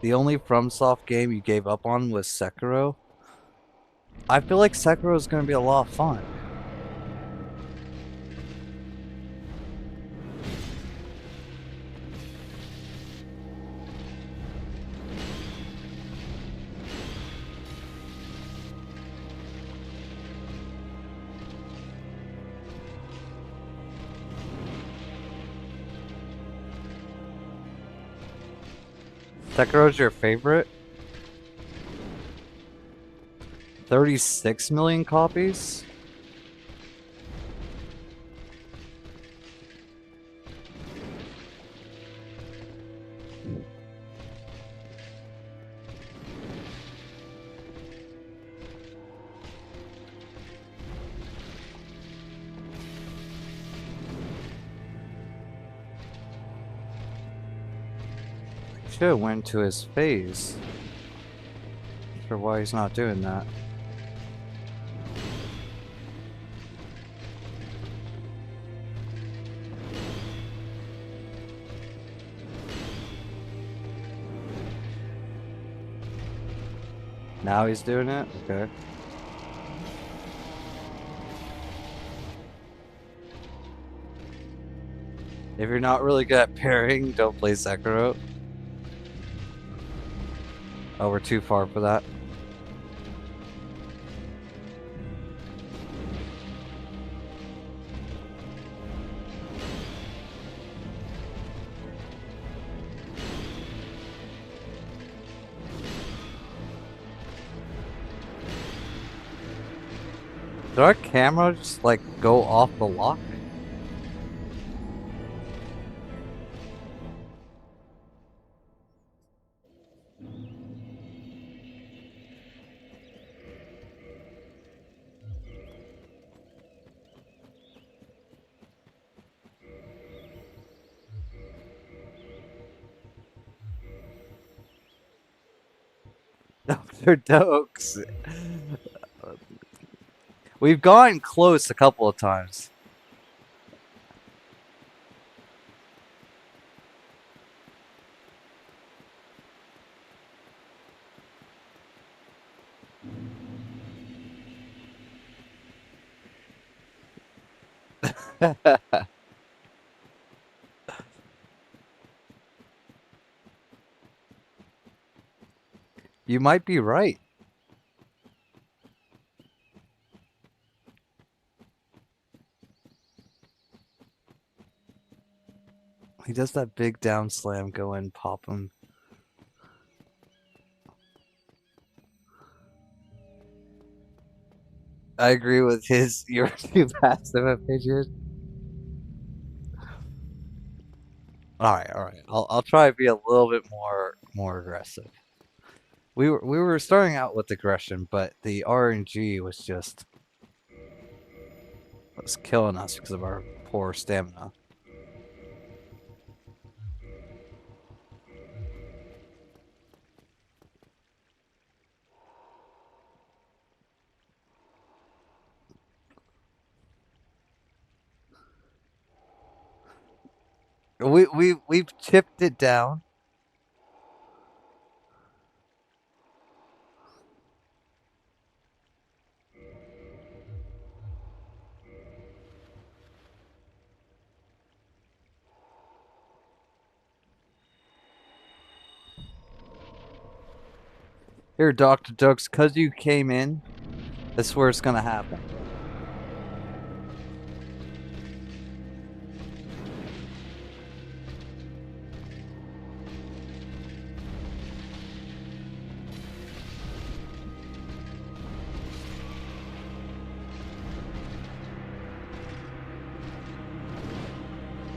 The only FromSoft game you gave up on was Sekiro. I feel like Sekiro is going to be a lot of fun. Sekiro's your favorite? 36 million copies? Should have went to his face. Not sure why he's not doing that. Now he's doing it? Okay. If you're not really good at parrying, don't play Sekiro. Oh, we're too far for that. Did our camera just like go off the lock? Dr. Dokes. We've gotten close a couple of times. You might be right. He does that big down slam, go in, pop him. I agree with his you're too passive opinion. Alright. I'll try to be a little bit more aggressive. We were starting out with aggression, but the RNG was killing us because of our poor stamina. We've chipped it down. Here, Dr. Dokes, cause you came in, this is where it's gonna happen.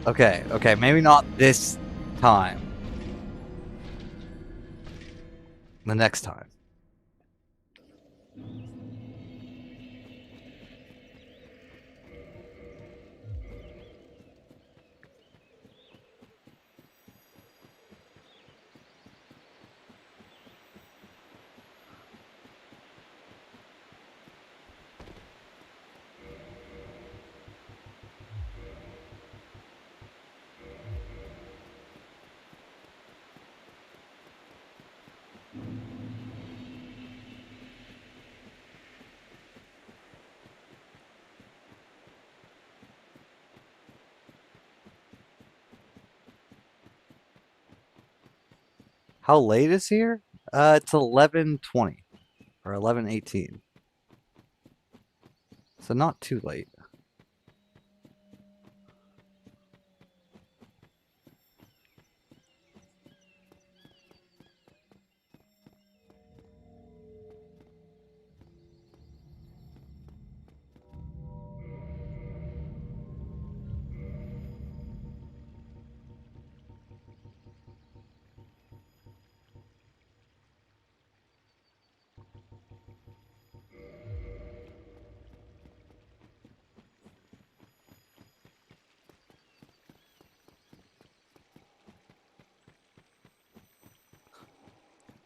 Okay, maybe not this time. The next time. How late is here? It's 11:20 or 11:18. So not too late.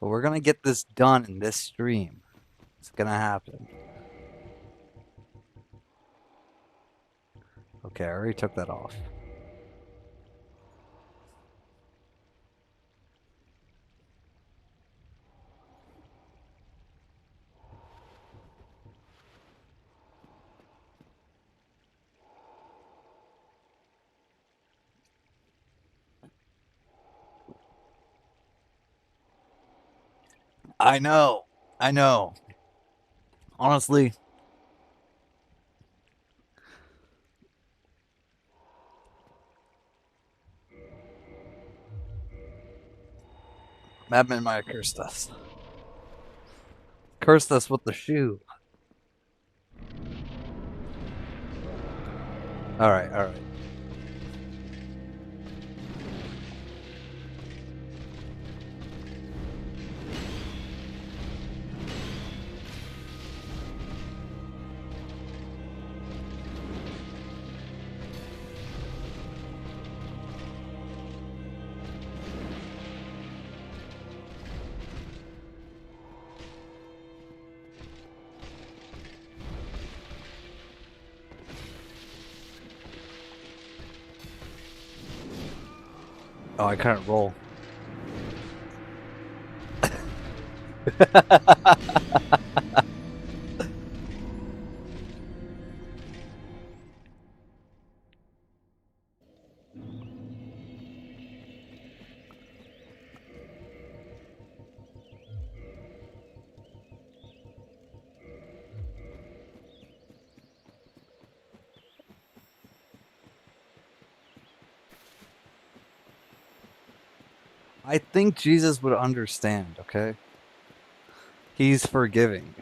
But we're gonna get this done in this stream. It's gonna happen. Okay, I already took that off. I know. I know. Honestly, Madman might have cursed us. Cursed us with the shoe. Alright, alright. Oh, I couldn't roll. I think Jesus would understand, okay? He's forgiving.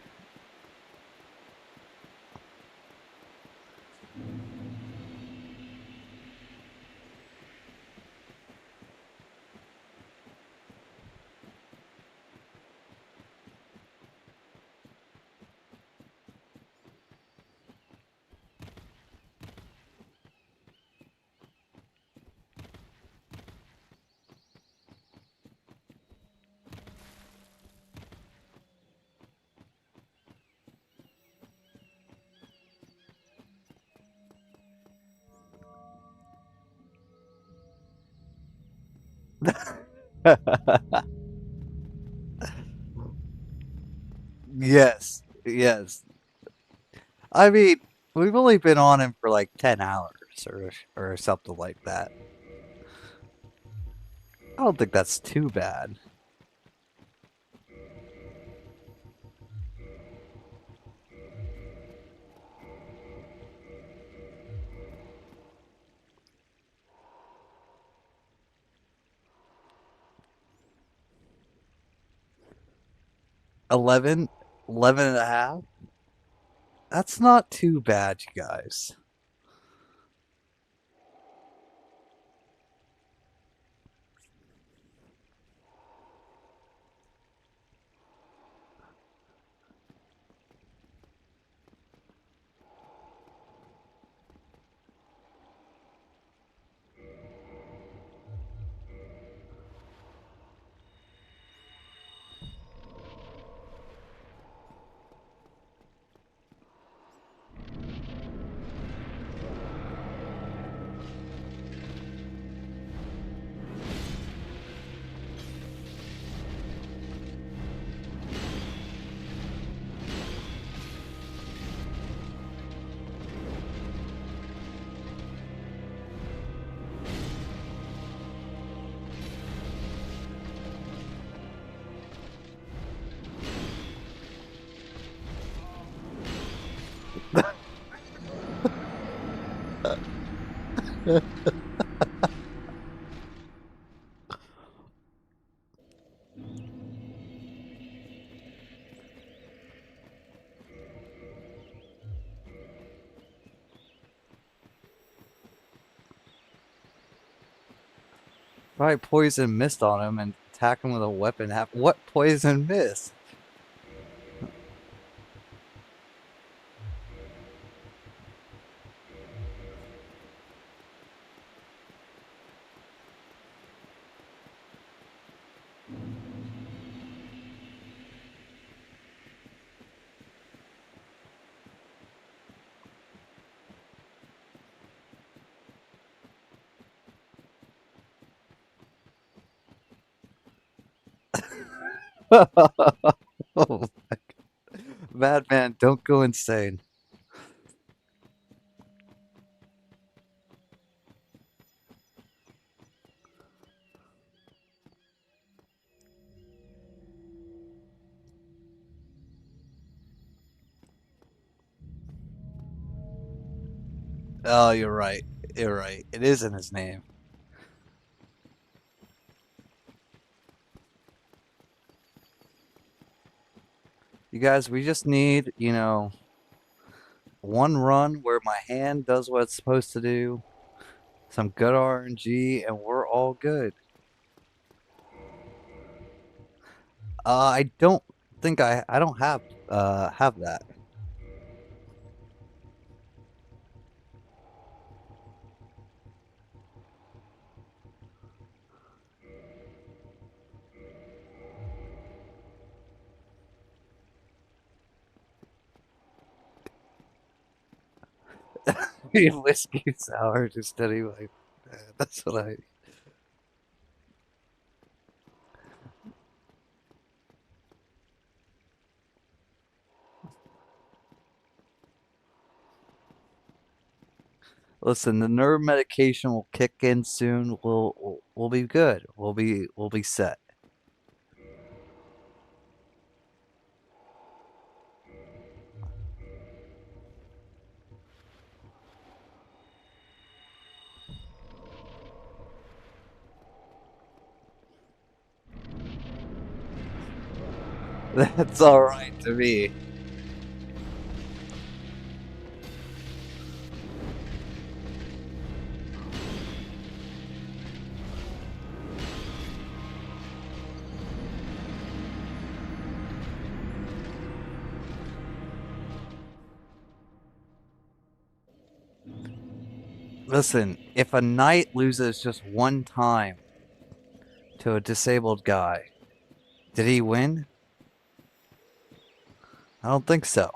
Yes, yes. I mean, we've only been on him for like 10 hours or something like that. I don't think that's too bad. Eleven, 11 and a half. That's not too bad, you guys. Probably poison mist on him and attack him with a weapon. What poison mist? Oh, Madman, don't go insane. Oh, you're right. You're right. It is in his name. You guys, we just need, one run where my hand does what it's supposed to do, some good RNG, and we're all good. I don't think I don't have that. Whiskey sour just anyway. That's what I listen. The nerve medication will kick in soon. We'll be good. We'll be set. That's all right to me. Listen, if a knight loses just one time to a disabled guy, did he win? I don't think so.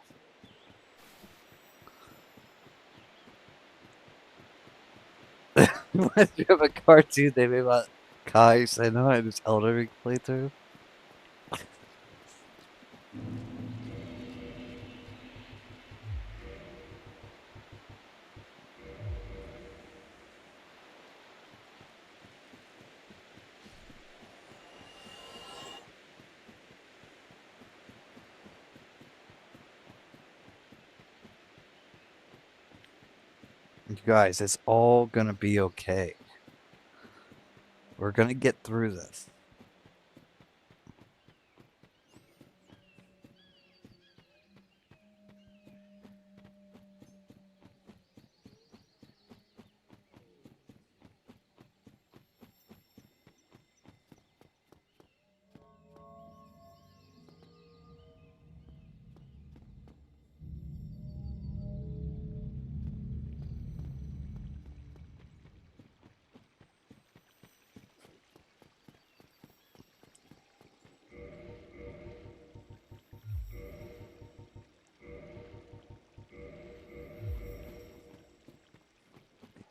When you have a cartoon they made about Kai Seno and his Elden Ring playthrough. You guys, it's all gonna be okay. We're gonna get through this.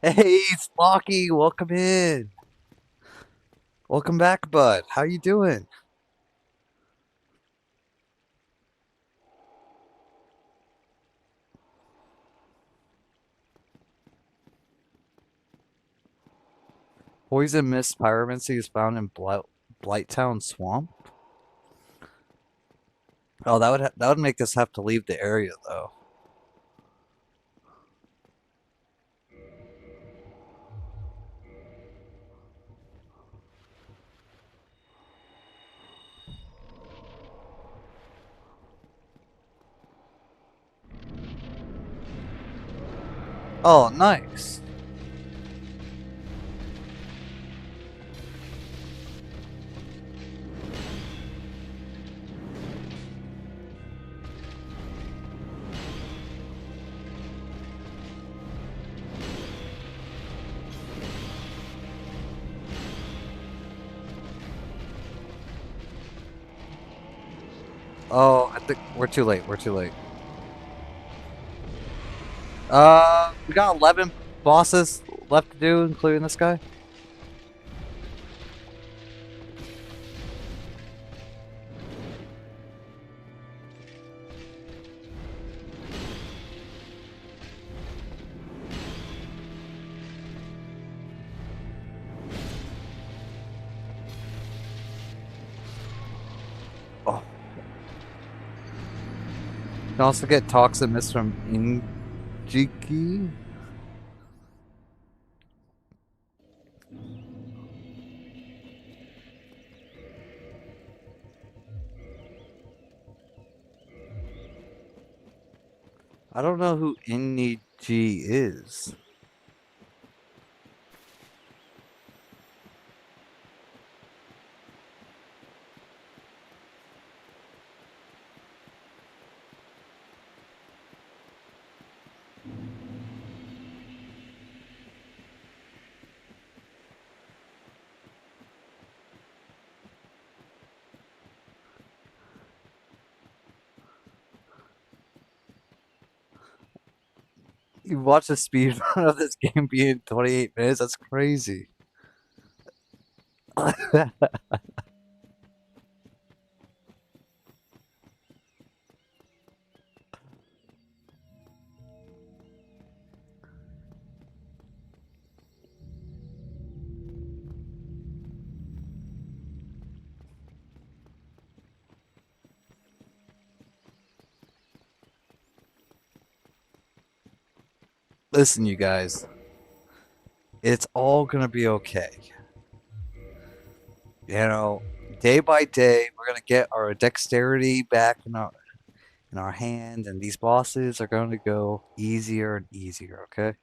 Hey, Slocky, welcome in. Welcome back, bud. How you doing? Poison mist pyromancy is found in Blighttown Swamp. Oh, that would make us have to leave the area though. Oh, nice. Oh, I think we're too late. We're too late. We got 11 bosses left to do, including this guy. can also get toxic mist from Injiki. I don't know who Iniji is. You watch the speed run of this game be in 28 minutes? That's crazy. Listen, you guys, it's all gonna be okay. You know, day by day, we're gonna get our dexterity back in our hand, and these bosses are going to go easier and easier. Okay.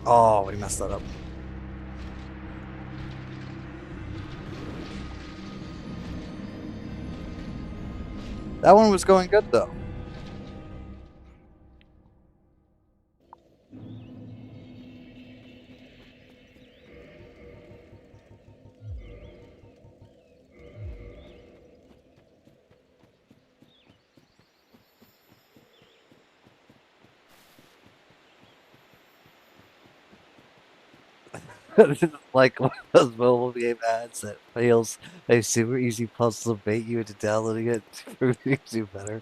Oh, we messed that up. That one was going good though. Like one of those mobile game ads that fails a super easy puzzle to bait you into downloading it to prove you do better.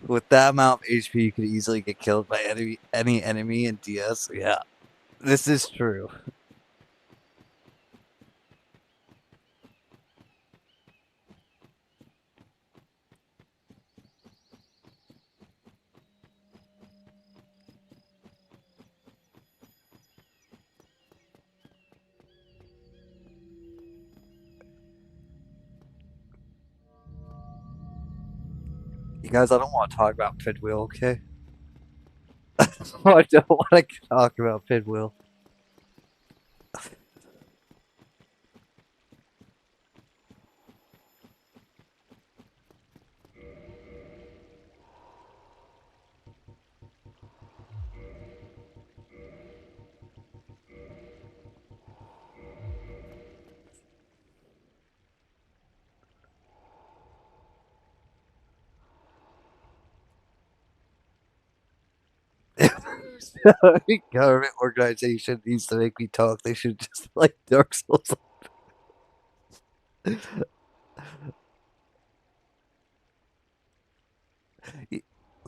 With that amount of HP, you could easily get killed by any enemy in DS. Yeah, this is true. You guys, I don't want to talk about Pinwheel, okay? I don't want to talk about Pinwheel. Government organization needs to make me talk. They should just like Dark Souls.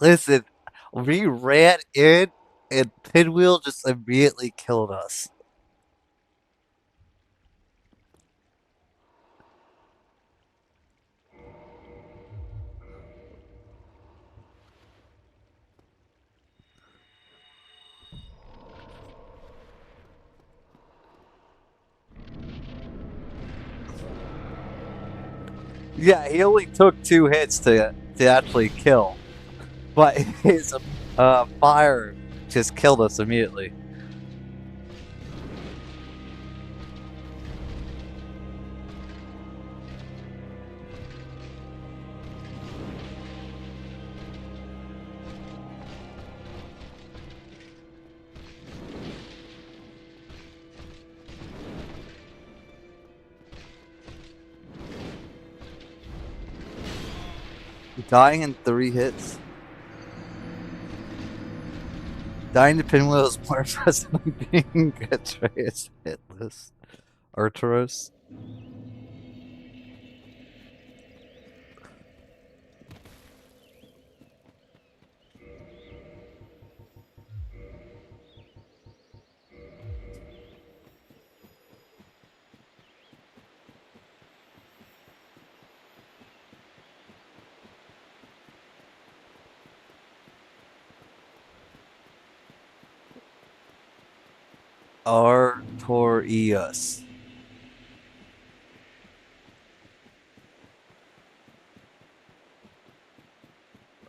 Listen, we ran in and Pinwheel just immediately killed us. Yeah, he only took 2 hits to actually kill, but his fire just killed us immediately. Dying in 3 hits. Dying to Pinwheel is more impressive than being Artorias hitless. Artoros. Artorias.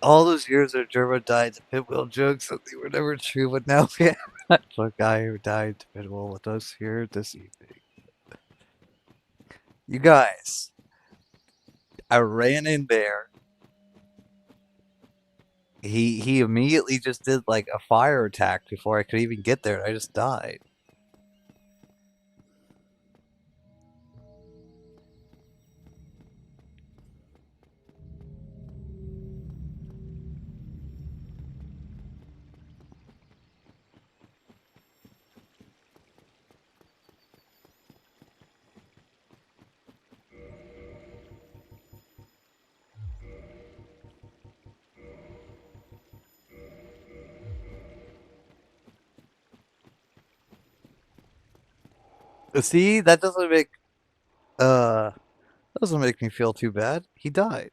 All those years of German died to Pinwheel jokes that they were never true, but now we have a guy who died to Pinwheel with us here this evening. You guys, I ran in there. He immediately just did like a fire attack before I could even get there. I just died. See, that uh doesn't make me feel too bad. He died.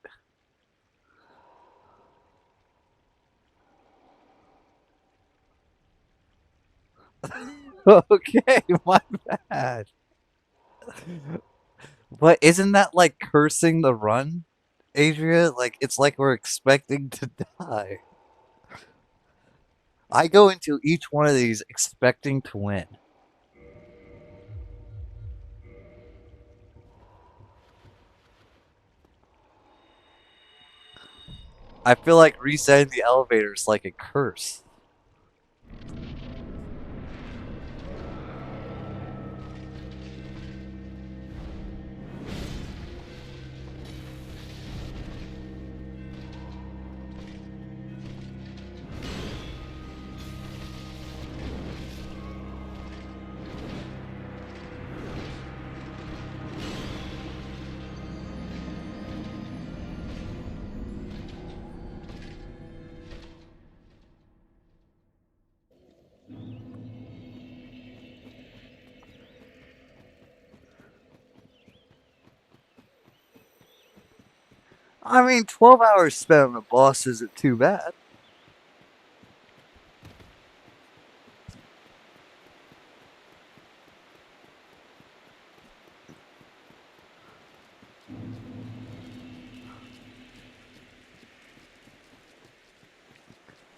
Okay, my bad. But isn't that like cursing the run, Adria? Like it's like we're expecting to die. I go into each one of these expecting to win. I feel like resetting the elevator is like a curse. I mean, 12 hours spent on a boss isn't too bad.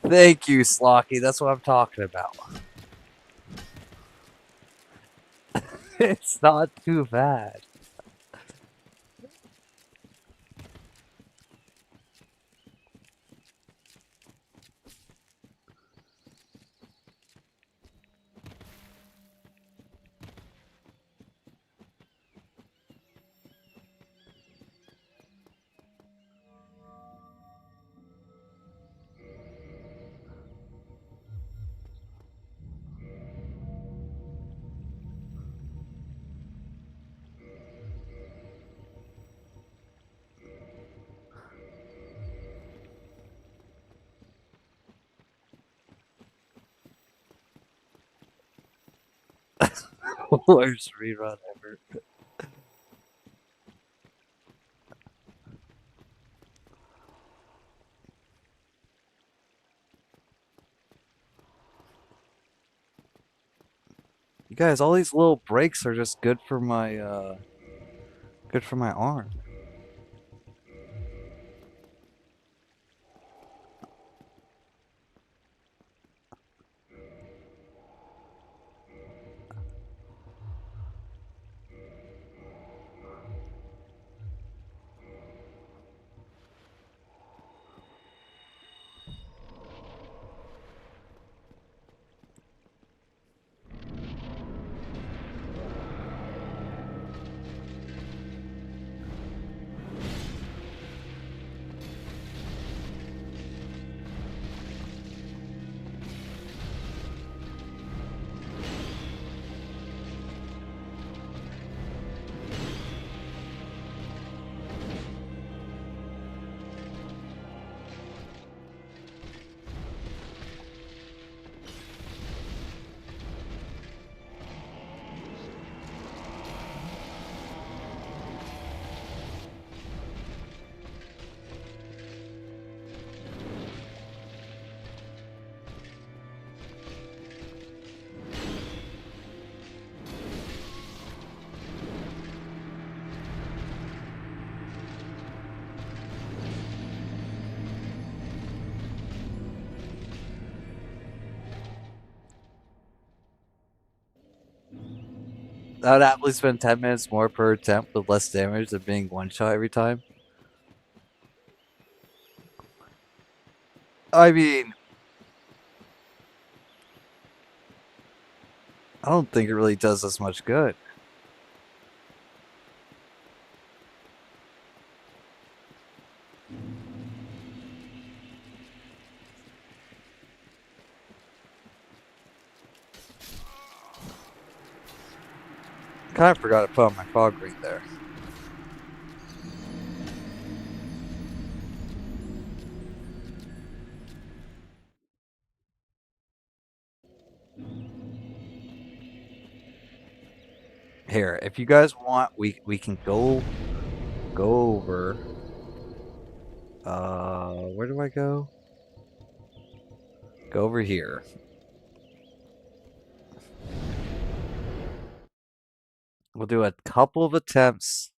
Thank you, Slocky. That's what I'm talking about. It's not too bad. Worst rerun ever. You guys, all these little breaks are just good for my arm. That would at least spend 10 minutes more per attempt with less damage than being one shot every time. I mean, I don't think it really does us much good. Kind of forgot to put on my fog ring there. Here, if you guys want, we can go over. Where do I go? Go over here. We'll do a couple of attempts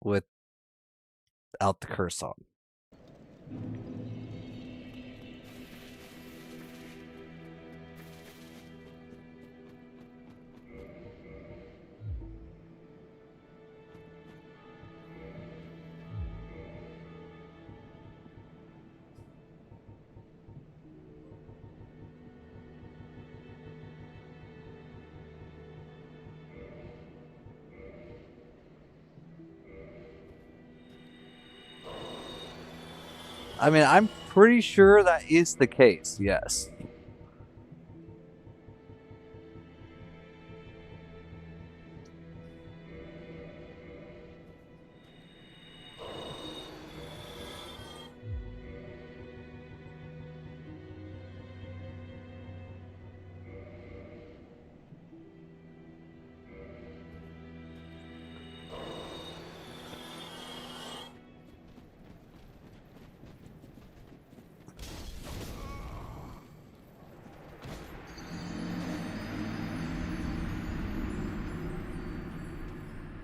without the curse on. I mean, I'm pretty sure that is the case, yes.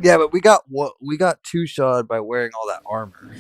Yeah, but we got two-shot by wearing all that armor.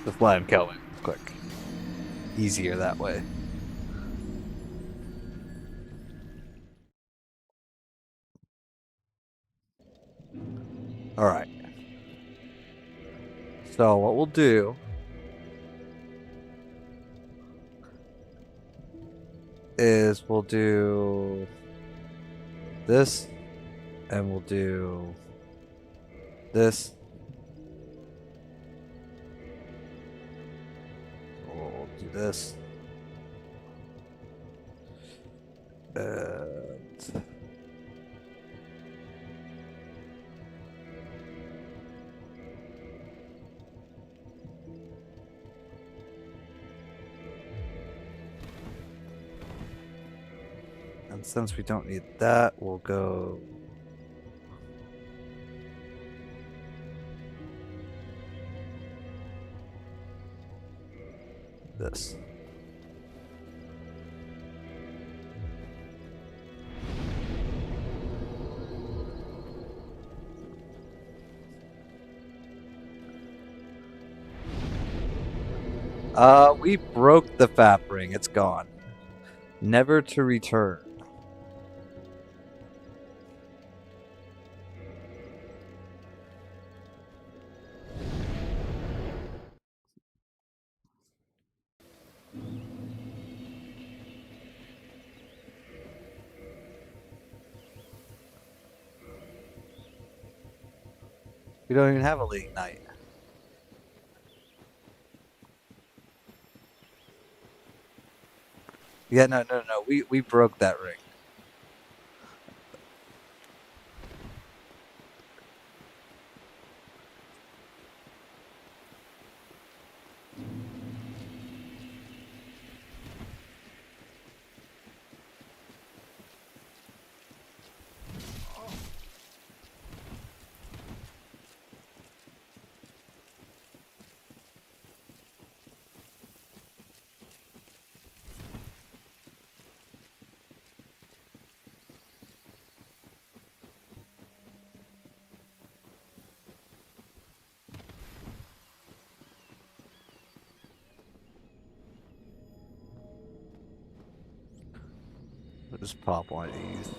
Just let him kill me. Quick. Easier that way. Alright. So what we'll do is we'll do this, and we'll do this. We'll do this. And since we don't need that, we'll go this. We broke the fap ring. It's gone. Never to return. We don't even have a late night. Yeah, no. We broke that ring. We'll just pop one of these.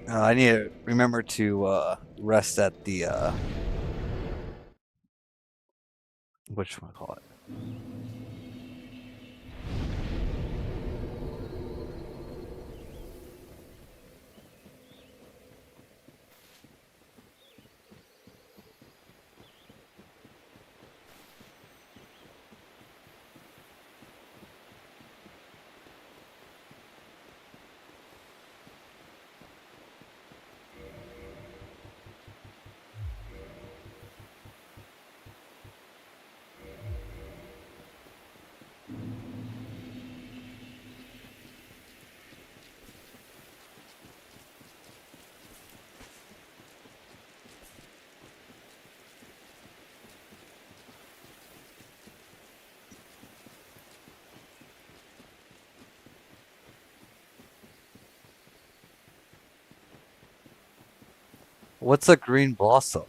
I need to remember to rest at the what you call it? What's a green blossom?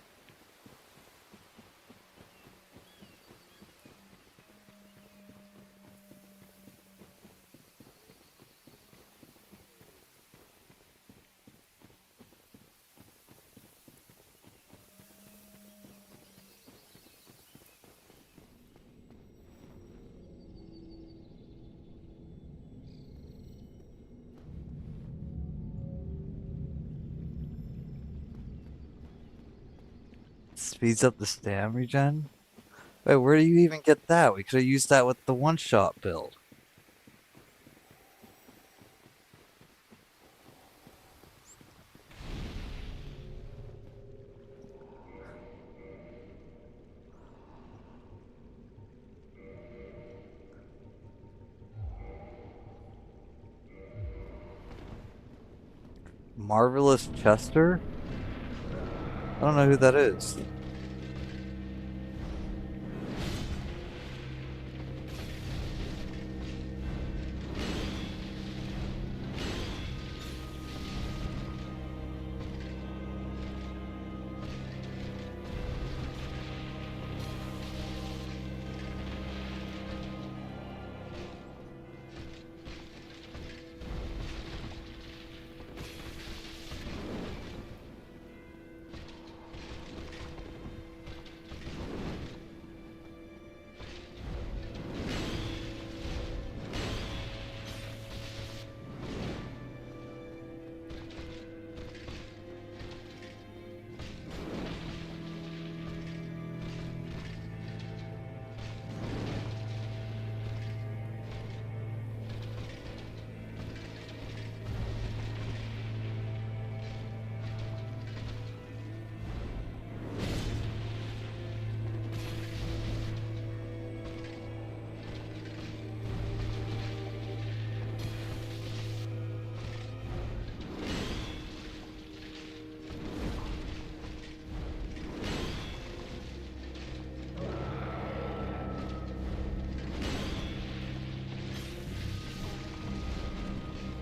Speeds up the stam regen? Wait, where do you even get that? We could have used that with the one-shot build. Marvelous Chester? I don't know who that is.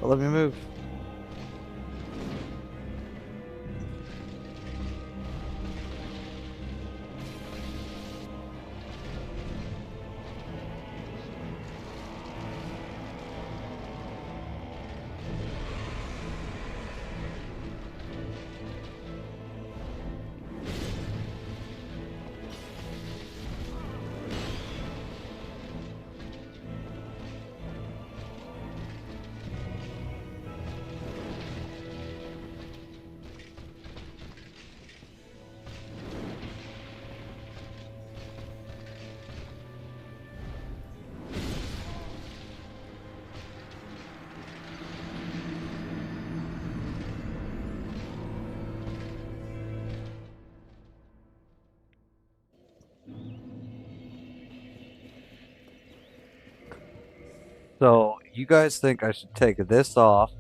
Well, let me move. So, you guys think I should take this off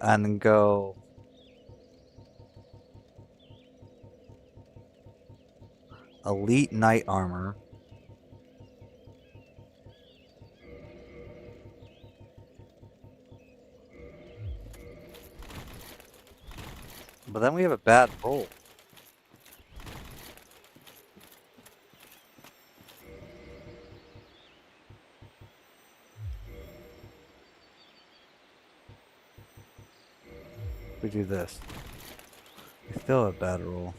and go Elite Knight Armor, but then we have a bad roll. We do this. We still have a bad roll.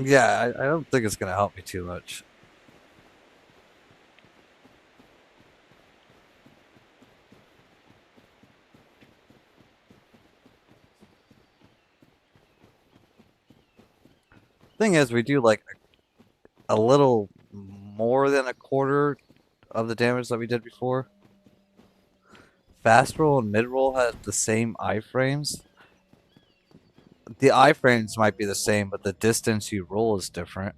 Yeah, I don't think it's gonna help me too much. Thing is, we do like a little more than a quarter of the damage that we did before. Fast roll and mid roll have the same iframes. The iframes might be the same, but the distance you roll is different.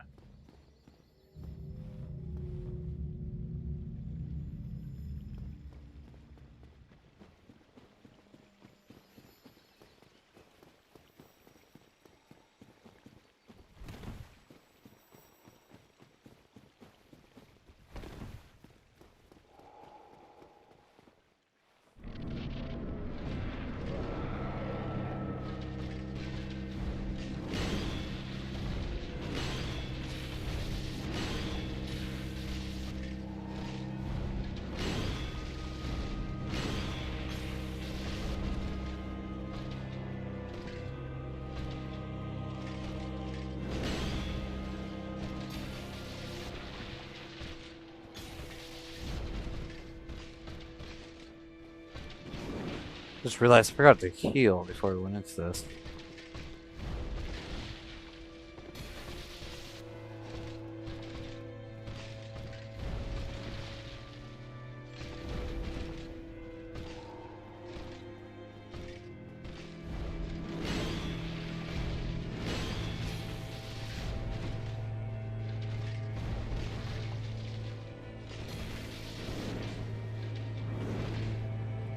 Just realized I forgot to heal before we went into this.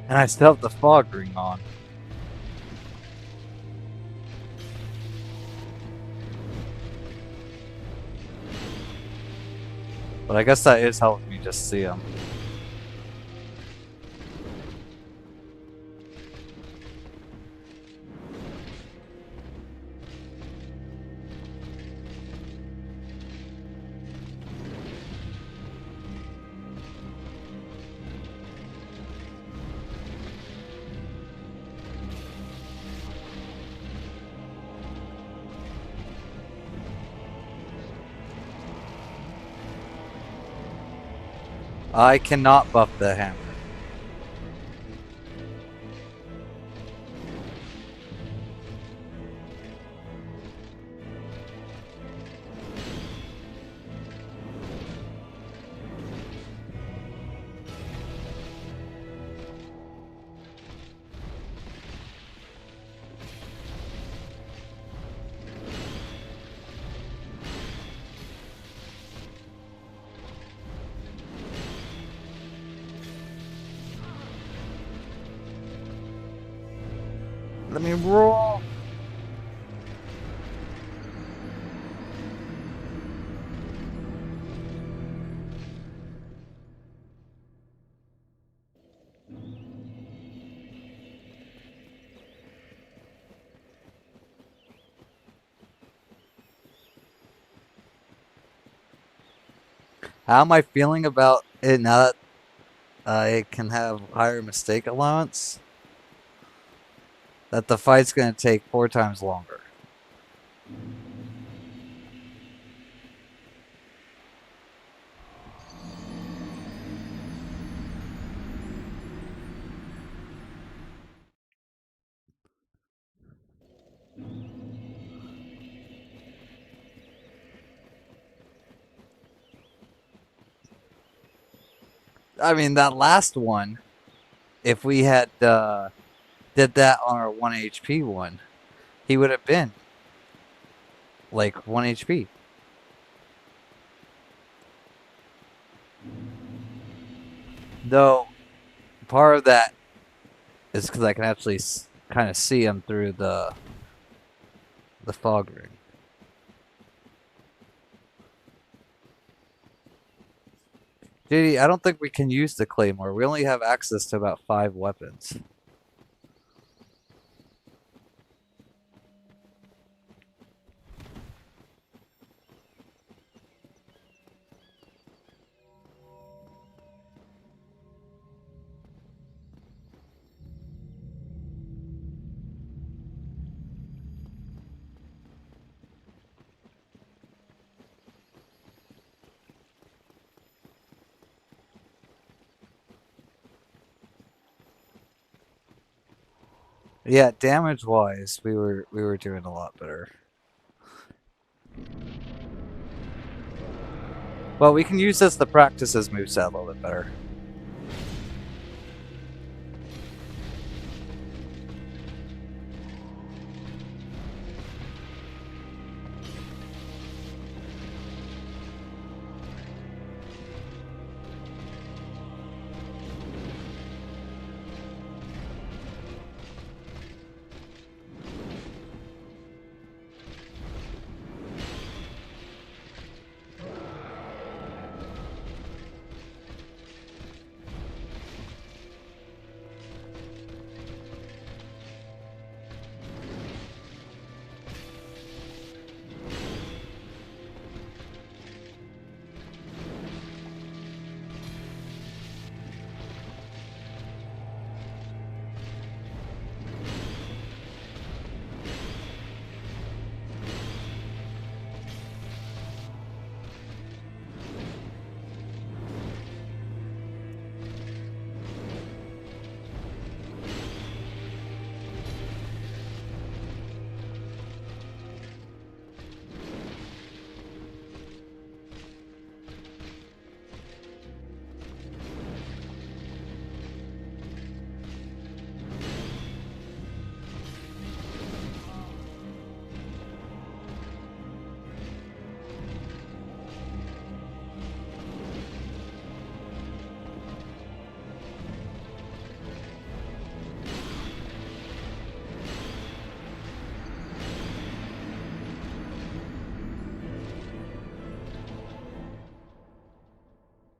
And I still have the fog ring on. But I guess that is helping me just see them. I cannot buff the hammer. Let me roll. How am I feeling about it now that it can have higher mistake allowance? That the fight's going to take 4 times longer. I mean, that last one, if we had did that on our 1 HP one, he would have been like 1 HP. Though part of that is because I can actually kind of see him through the fog ring. JD, I don't think we can use the claymore. We only have access to about 5 weapons. Yeah, damage wise, we were doing a lot better. Well, we can use this to practice his moveset a little bit better.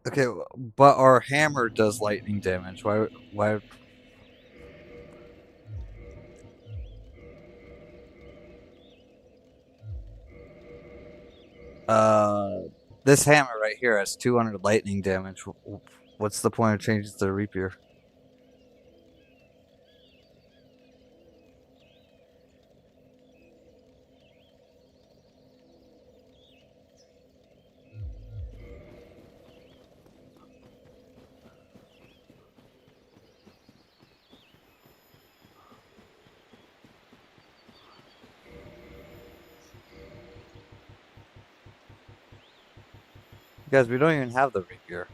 Okay, but our hammer does lightning damage. Why? Why? Uh, this hammer right here has 200 lightning damage. What's the point of changing to the rapier? Guys, we don't even have the rapier.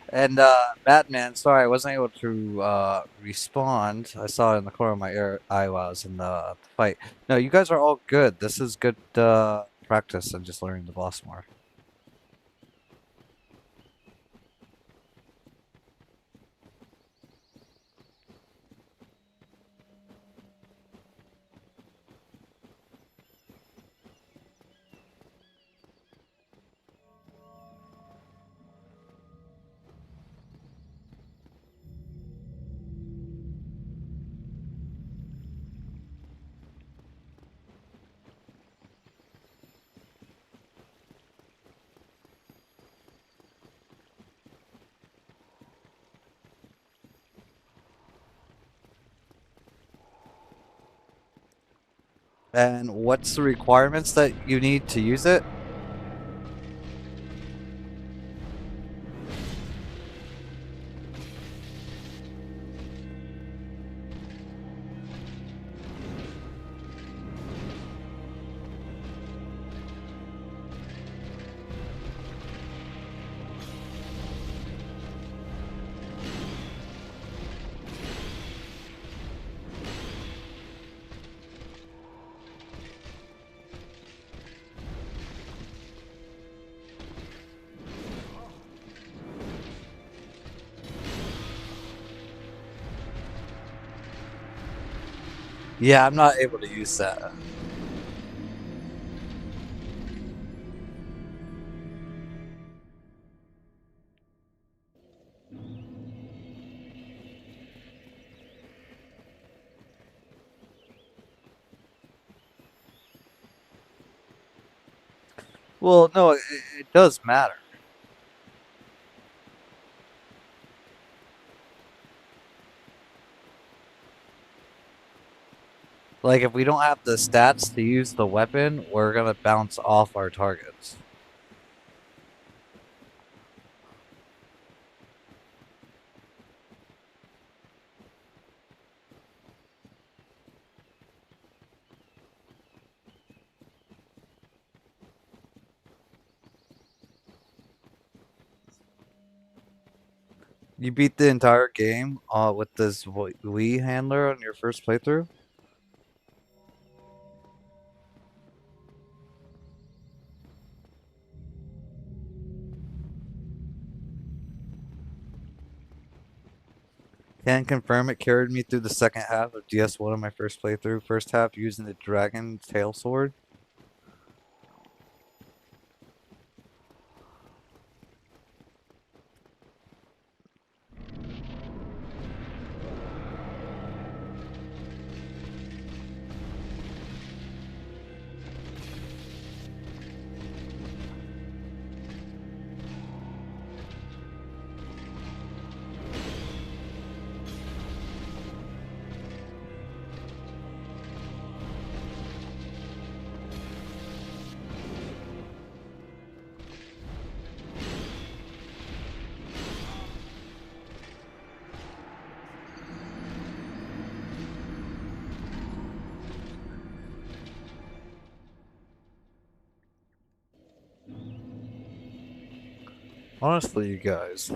And Batman, sorry, I wasn't able to respond. I saw it in the corner of my eye while I was in the fight. No, you guys are all good. This is good practice and just learning the boss more. And what's the requirements that you need to use it? Yeah, I'm not able to use that. Well, no, it does matter. Like, if we don't have the stats to use the weapon, we're gonna bounce off our targets. You beat the entire game with this Wii handler on your first playthrough? Can confirm it carried me through the second half of DS1 on my first playthrough. First half using the dragon tail sword. Honestly, you guys.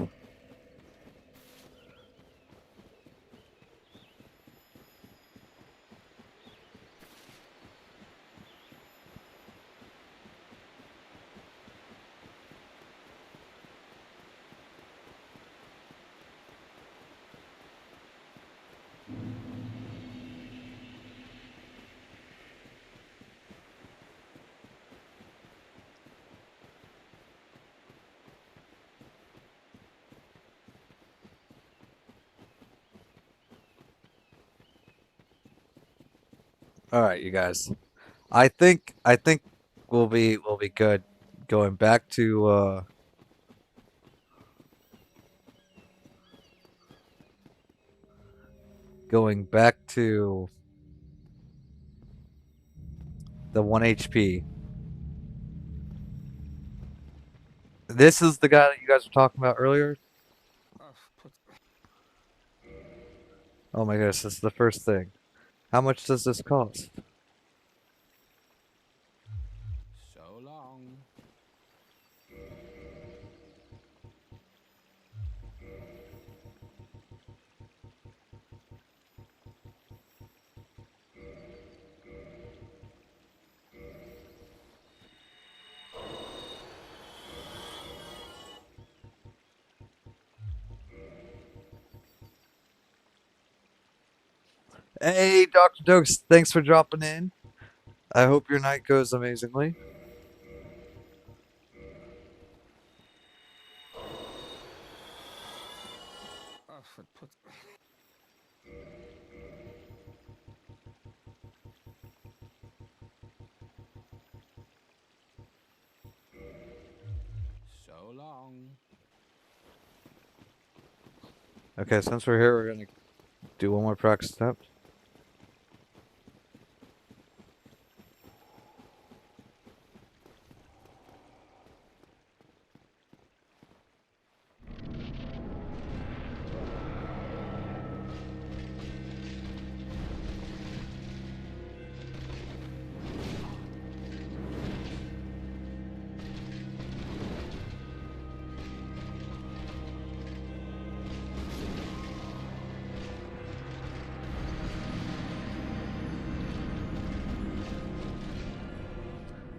All right, you guys. I think we'll be good. Going back to going back to the 1 HP. This is the guy that you guys were talking about earlier? Oh my goodness, this is the first thing. How much does this cost? So long. Hey, Dr. Dokes, thanks for dropping in. I hope your night goes amazingly. So long. Okay, since we're here, we're gonna do one more practice step.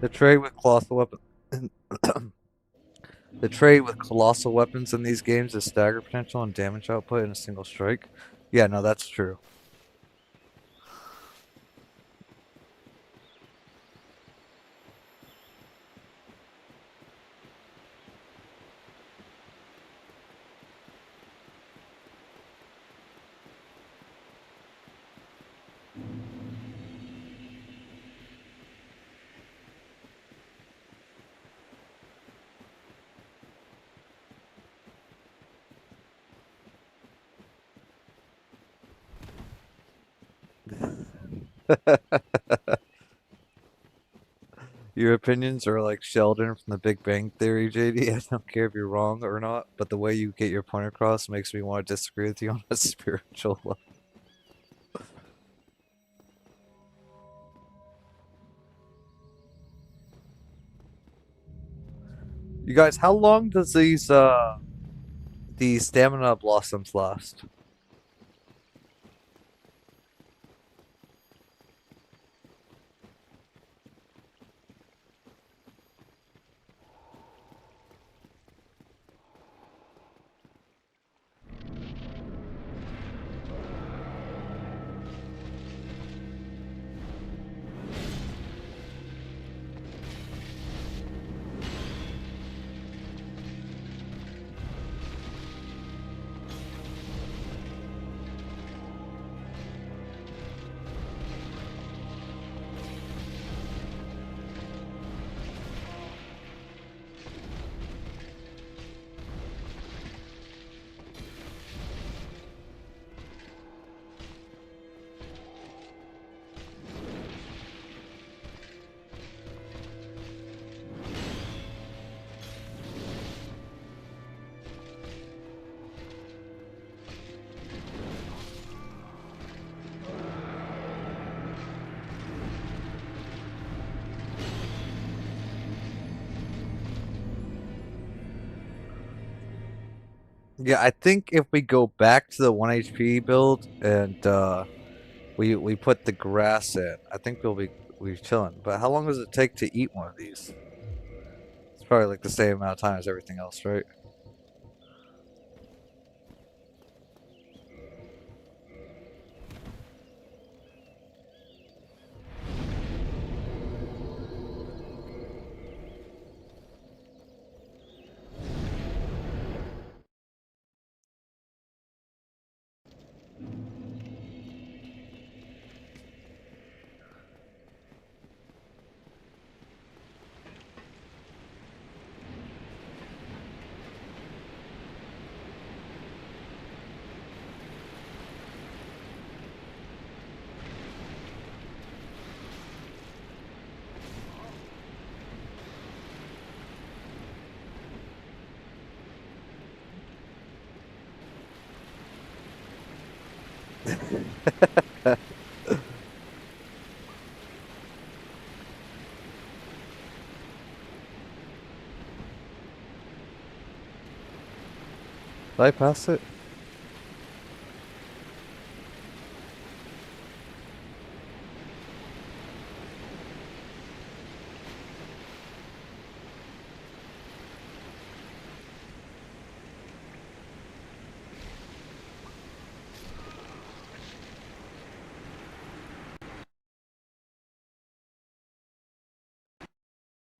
The trade with colossal weapon. The trade with colossal weapons in these games is stagger potential and damage output in a single strike. Yeah, no, that's true. Your opinions are like Sheldon from The Big Bang Theory, JD. I don't care if you're wrong or not, but the way you get your point across makes me want to disagree with you on a spiritual level. You guys, how long does these stamina blossoms last? Yeah, I think if we go back to the 1 HP build and we put the grass in, I think we'll be chilling. But how long does it take to eat one of these? It's probably like the same amount of time as everything else, right? Did I pass it?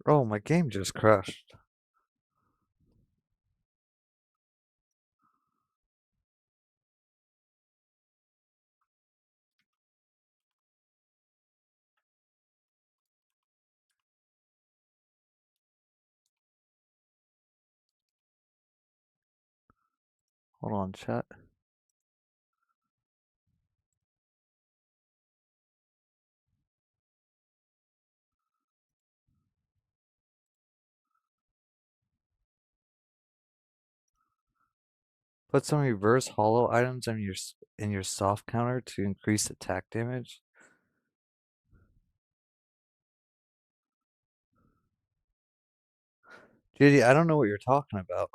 Oh, my game just crashed. Hold on, chat. Put some reverse hollow items in your soft counter to increase attack damage. JD, I don't know what you're talking about.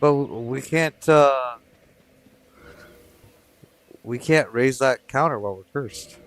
But we can't raise that counter while we're cursed.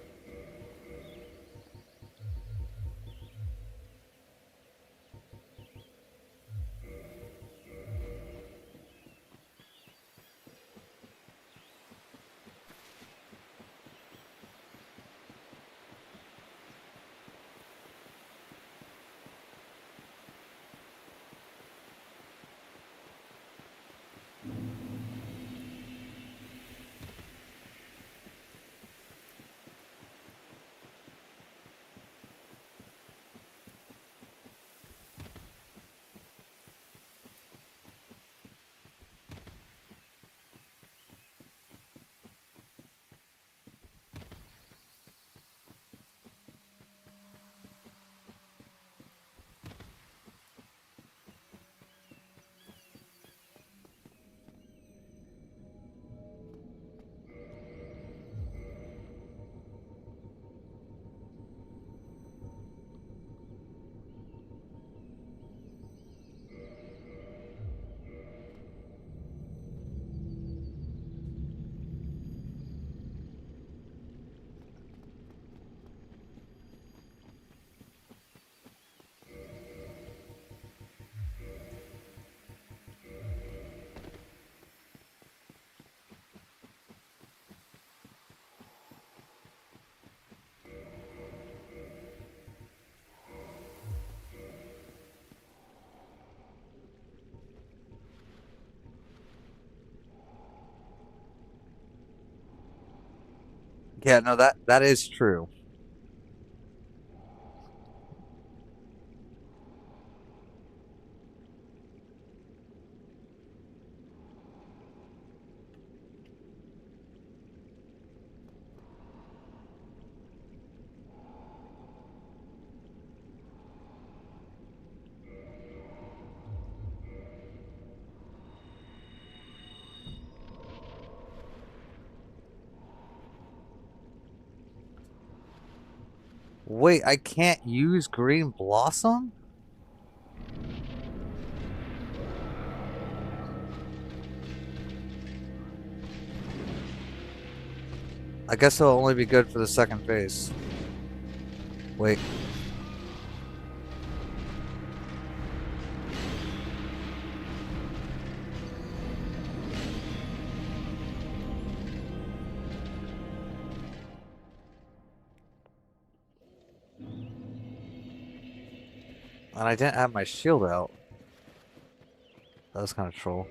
Yeah, no, that is true. Wait, I can't use green blossom? I guess it'll only be good for the second phase. Wait. And I didn't have my shield out. That was kind of troll.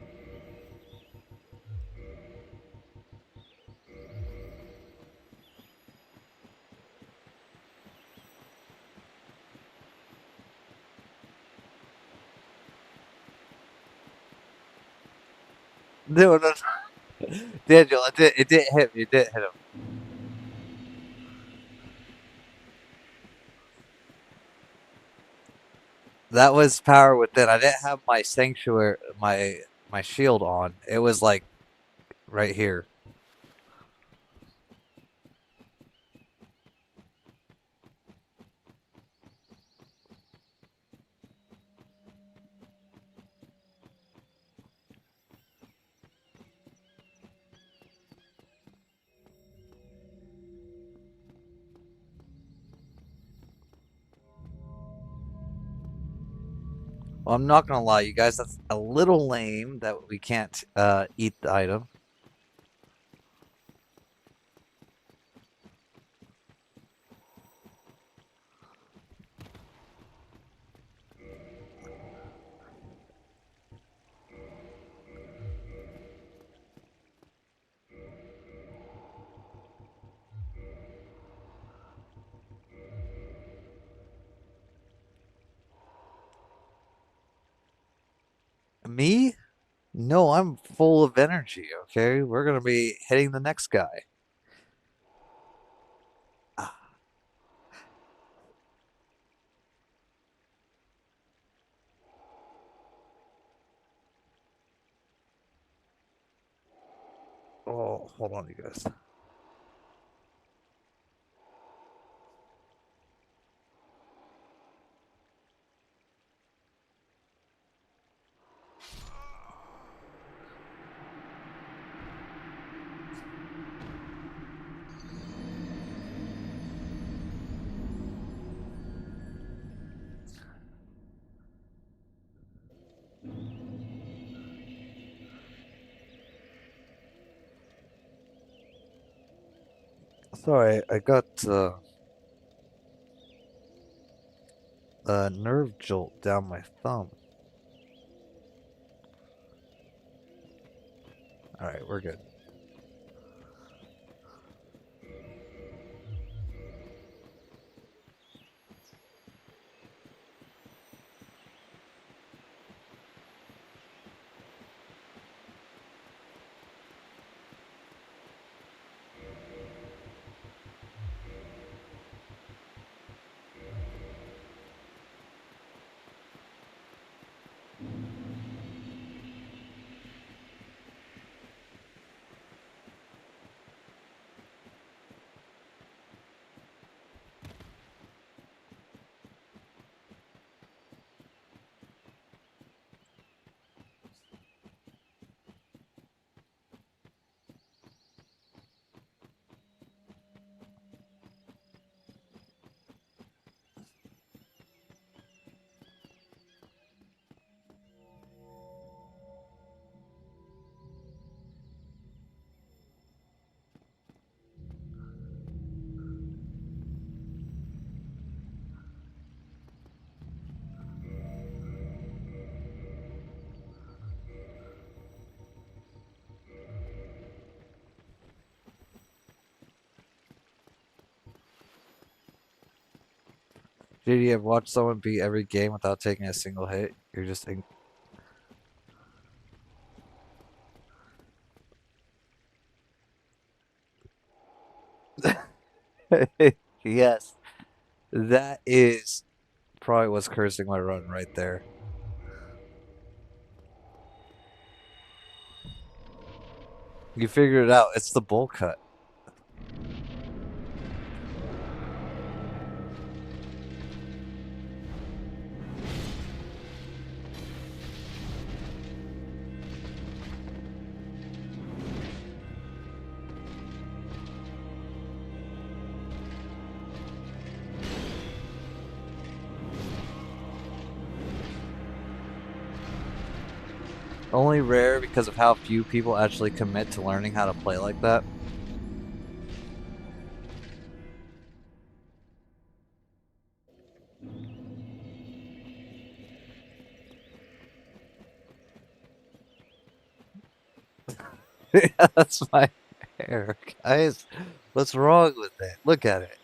No, no, Daniel, it didn't hit me. It didn't hit him. That was power within. I didn't have my sanctuary, my shield on. It was like right here. Well, I'm not gonna lie, you guys. That's a little lame that we can't eat the item. Me? No, I'm full of energy. Okay, we're gonna be hitting the next guy. Ah, oh, hold on, you guys. Sorry, I got a nerve jolt down my thumb. All right, we're good. Did you ever watch someone beat every game without taking a single hit? You're just in. Yes, that is probably what's cursing my run right there. You figured it out. It's the bowl cut. Only rare because of how few people actually commit to learning how to play like that. Yeah, that's my hair, guys. What's wrong with it? Look at it.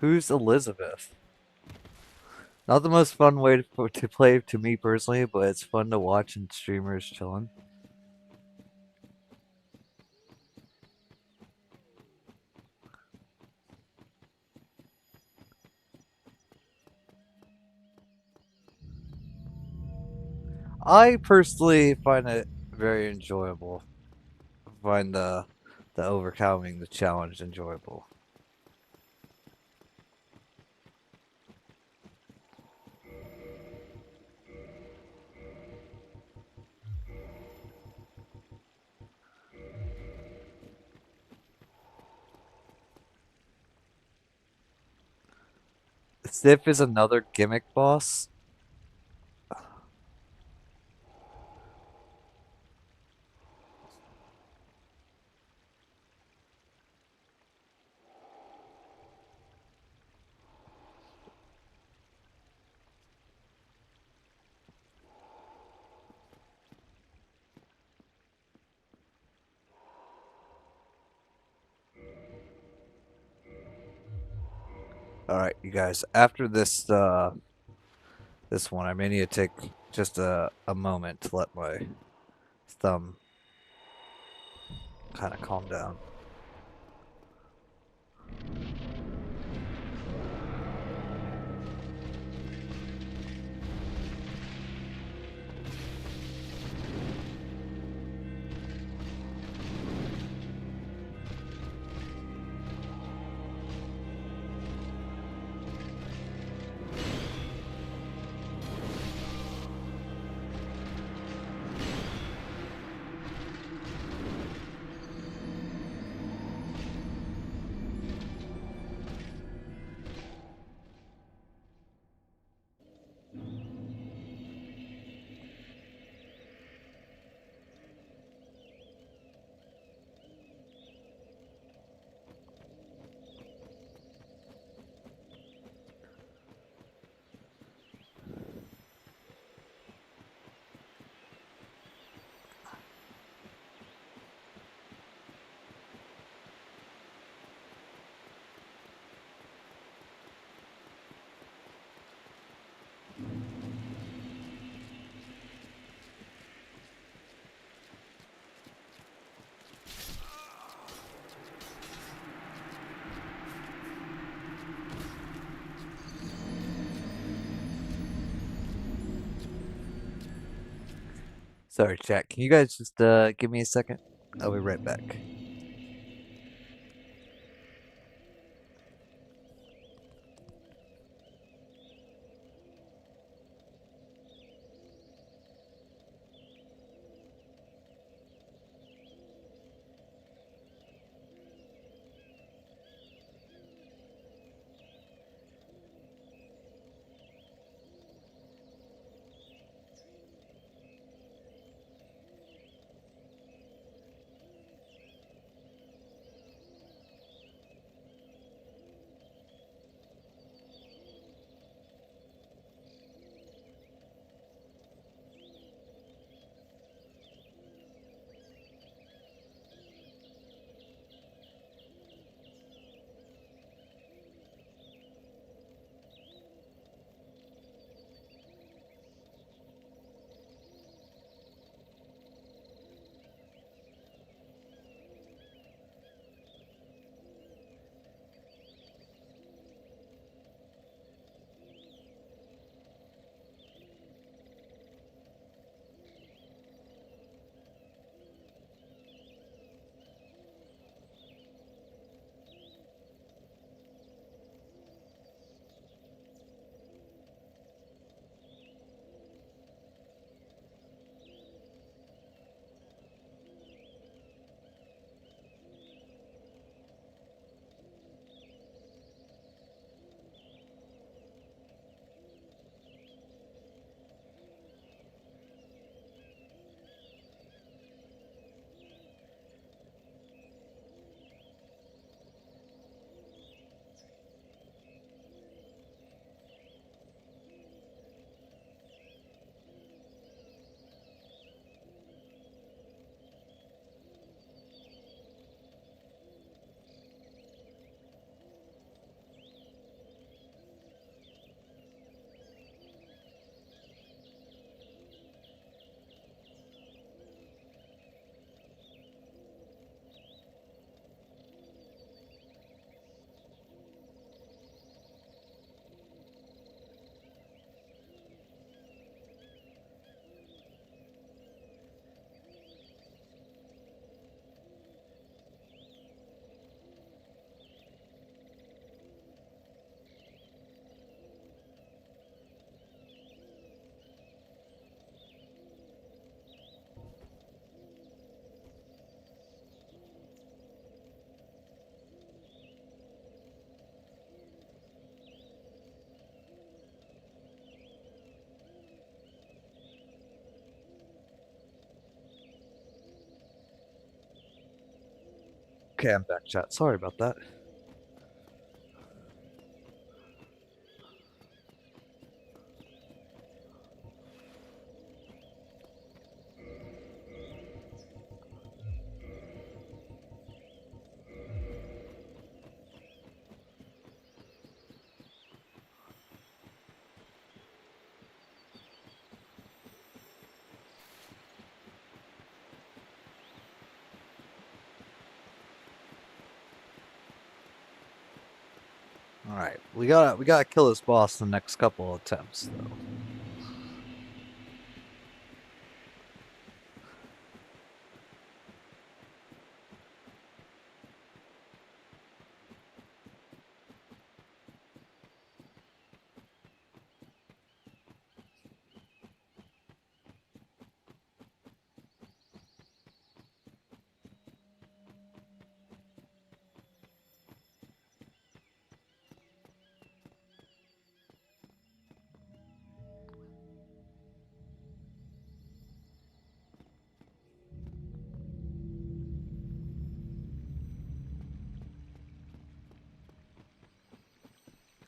Who's Elizabeth? Not the most fun way to play to me personally, but it's fun to watch and streamers chilling. I personally find it very enjoyable. Find the overcoming the challenge enjoyable. Sif is another gimmick boss. All right, you guys. After this one, I may need to take just a moment to let my thumb kind of calm down. Sorry, chat. Can you guys just give me a second? I'll be right back. Okay, I'm back, chat. Sorry about that. All right, we gotta kill this boss in the next couple attempts,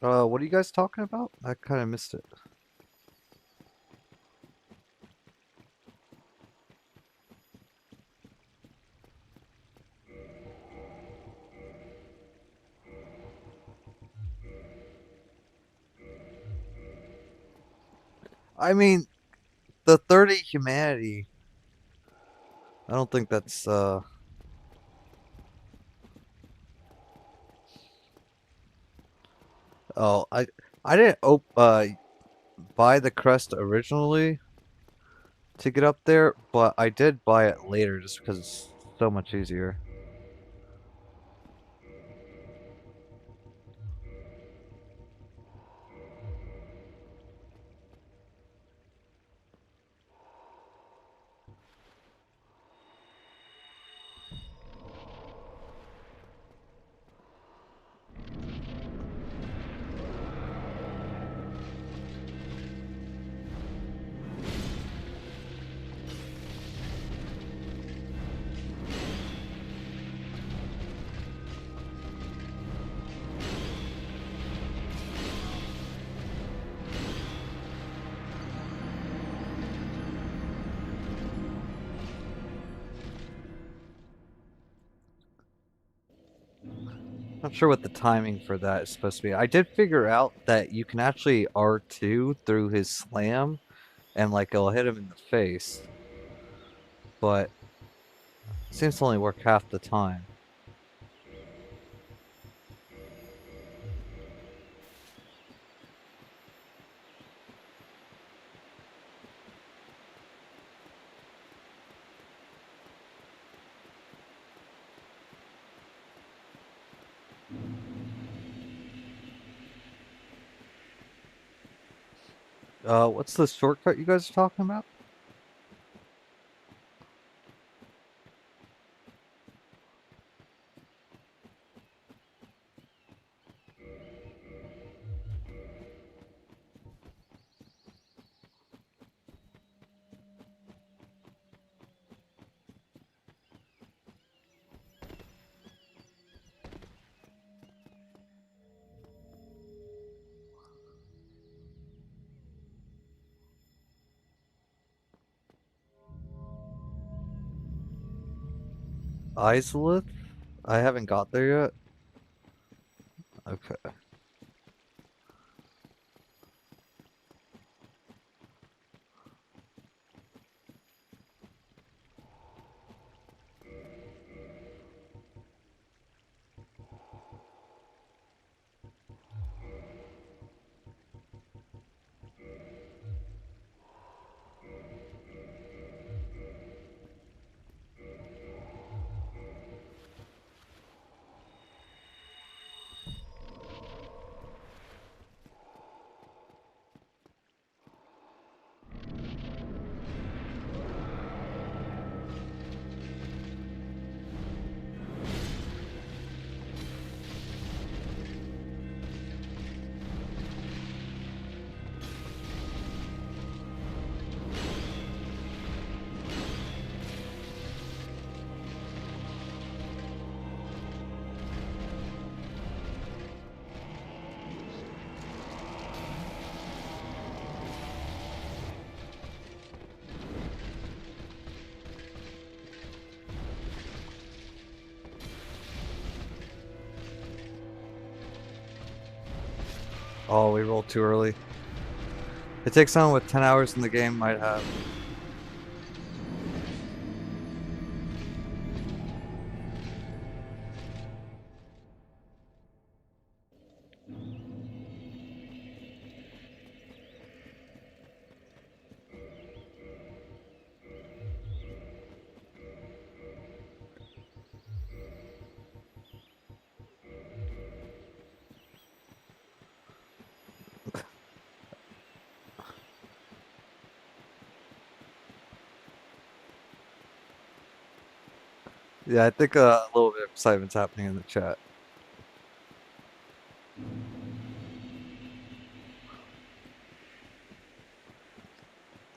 though. What are you guys talking about? I kind of missed it. I mean, the 30 humanity. I don't think that's Oh, I didn't buy the crest originally to get up there, but I did buy it later just because it's so much easier. Not sure what the timing for that is supposed to be. I did figure out that you can actually R2 through his slam and like it'll hit him in the face, but it seems to only work half the time. What's the shortcut you guys are talking about? Isolith? I haven't got there yet. Okay. Oh, we rolled too early. It takes someone with 10 hours in the game might have. Yeah, I think a little bit of excitement's happening in the chat.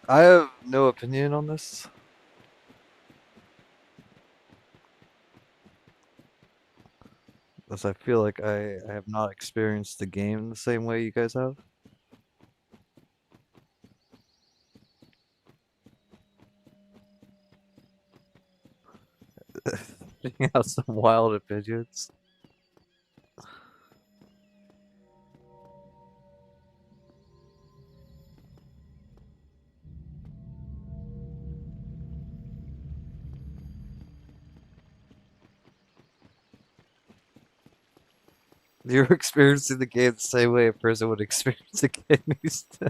I have no opinion on this, as I feel like I have not experienced the game the same way you guys have. You have some wild opinions. You're experiencing the game the same way a person would experience a kidney stone.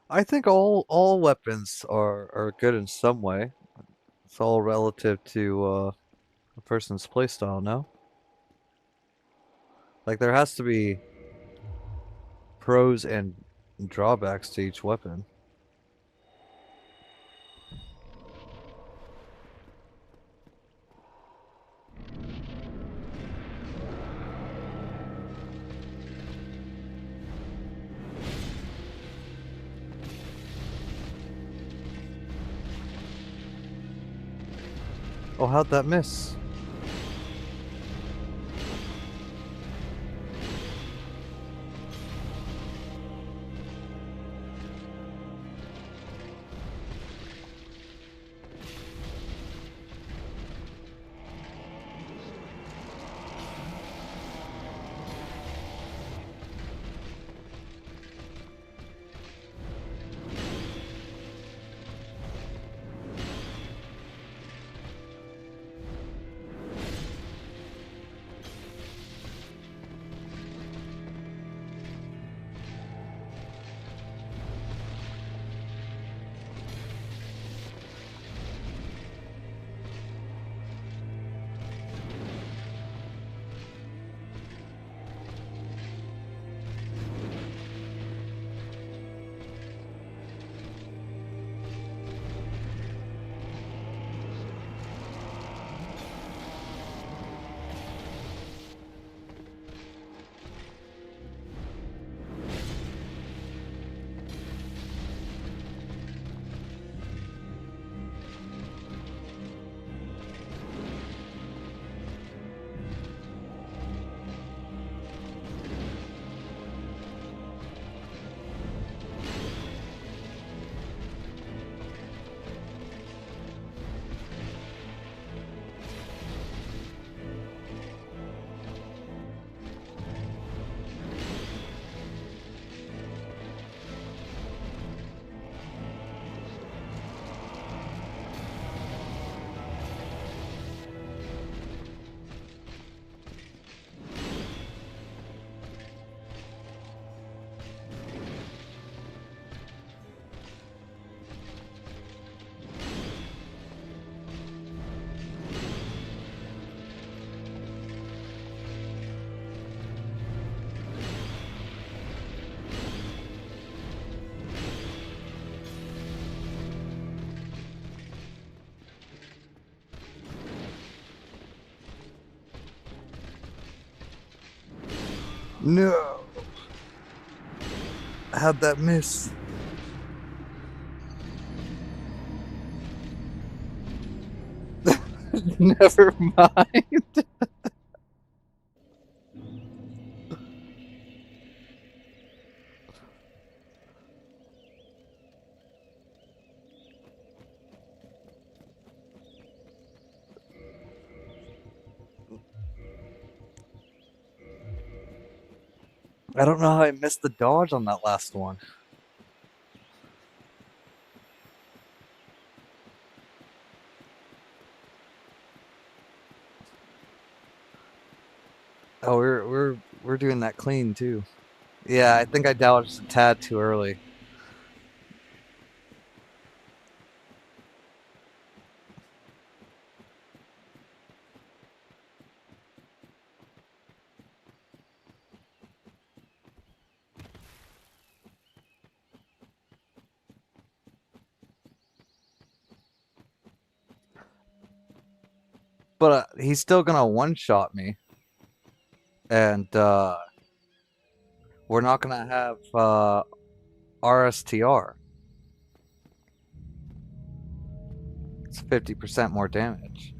I think all weapons are good in some way. It's all relative to a person's playstyle, no? Like there has to be pros and drawbacks to each weapon. Oh, how'd that miss? No! How'd that miss? Never mind. I don't know how I missed the dodge on that last one. Oh, we're doing that clean too. Yeah, I think I dodged a tad too early. But he's still gonna one-shot me, and we're not gonna have RSTR. It's 50% more damage.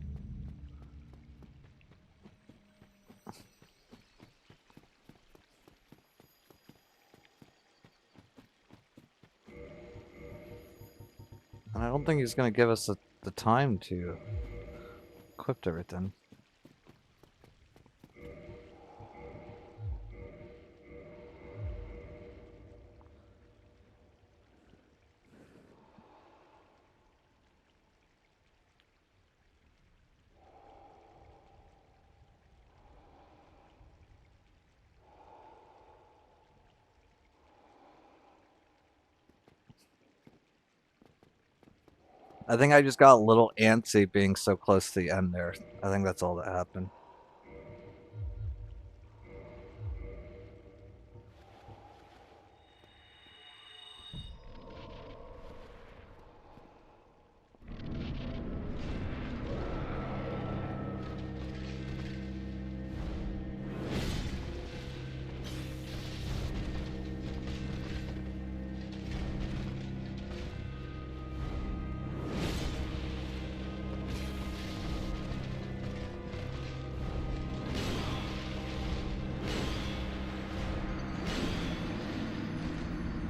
And I don't think he's gonna give us the time to equip everything. I think I just got a little antsy being so close to the end there. I think that's all that happened.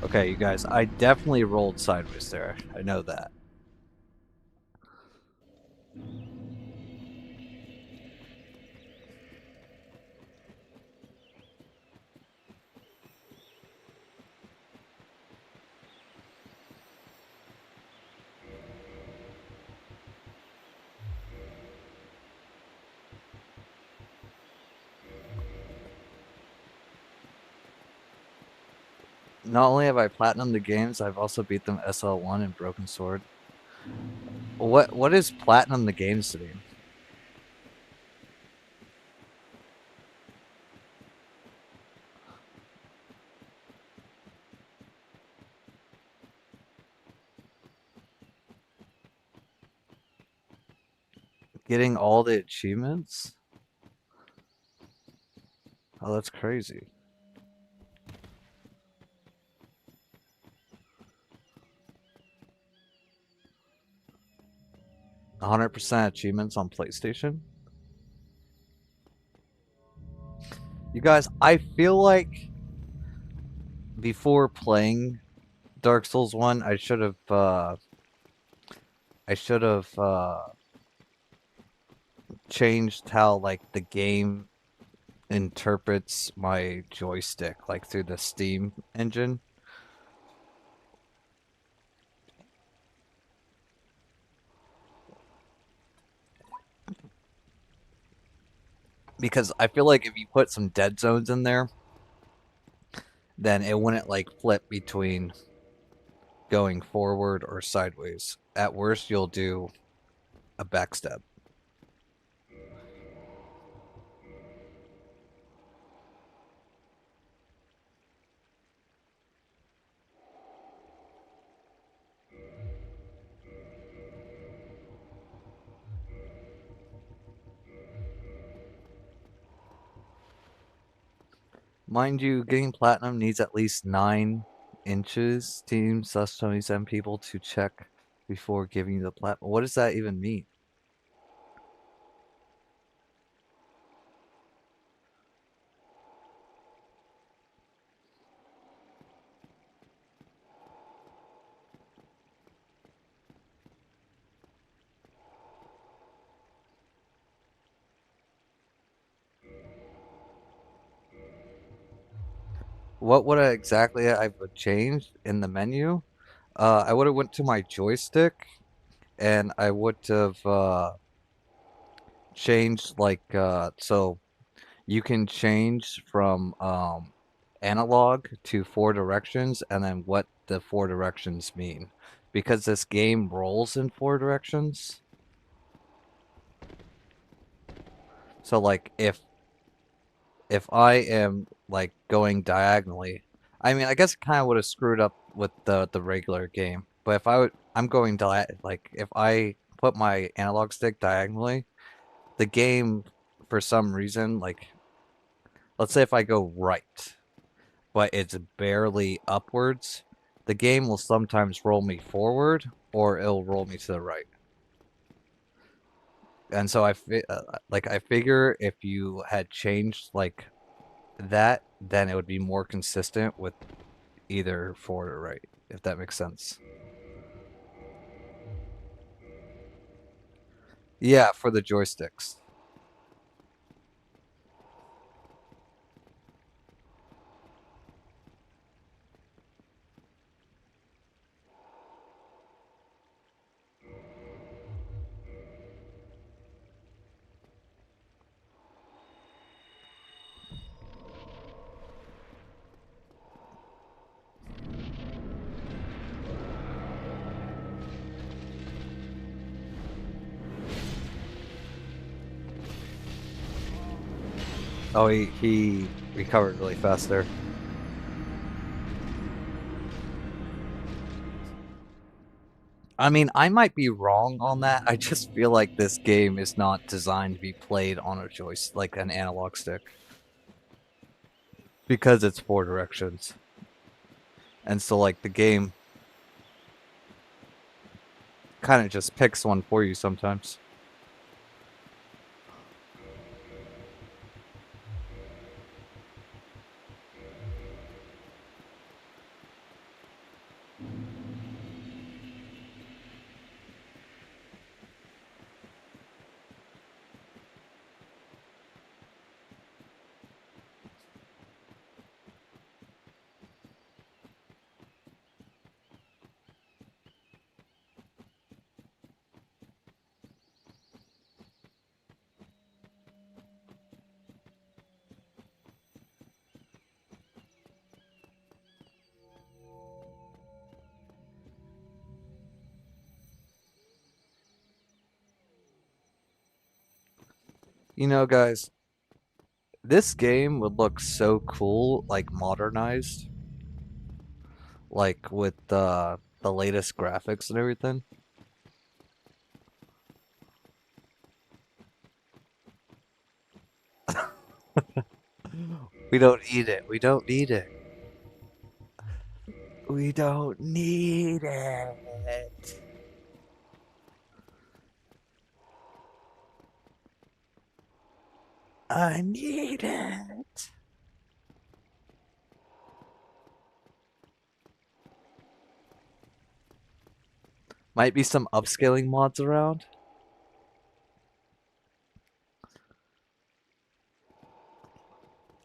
Okay, you guys, I definitely rolled sideways there. I know that. Not only have I platinumed the games, I've also beat them SL1 and Broken Sword. What is platinum the games to mean? Getting all the achievements? Oh, that's crazy. 100% achievements on PlayStation? You guys, I feel like before playing Dark Souls 1, I should have changed how like the game interprets my joystick like through the Steam engine because I feel like if you put some dead zones in there, then it wouldn't like flip between going forward or sideways. At worst, you'll do a backstep. Mind you, getting platinum needs at least 9 inches. Teams thus 27 people to check before giving you the platinum. What does that even mean? What would I exactly I would change in the menu? I would have went to my joystick and I would have changed so you can change from analog to 4 directions and then what the 4 directions mean. Because this game rolls in 4 directions. So like if I am like going diagonally, I mean I guess it kind of would have screwed up with the regular game. But if I'm going like if I put my analog stick diagonally, the game for some reason like let's say if I go right, but it's barely upwards, the game will sometimes roll me forward or it'll roll me to the right. And so I figure if you had changed like that, then it would be more consistent with either forward or right, if that makes sense. Yeah, for the joysticks. Oh, he recovered really fast there. I mean, I might be wrong on that. I just feel like this game is not designed to be played on a joystick, like an analog stick, because it's 4 directions. And so, like, the game kind of just picks one for you sometimes. You know, guys, this game would look so cool, like modernized, like with the latest graphics and everything. We don't need it. We don't need it. We don't need it. I need it. Might be some upscaling mods around.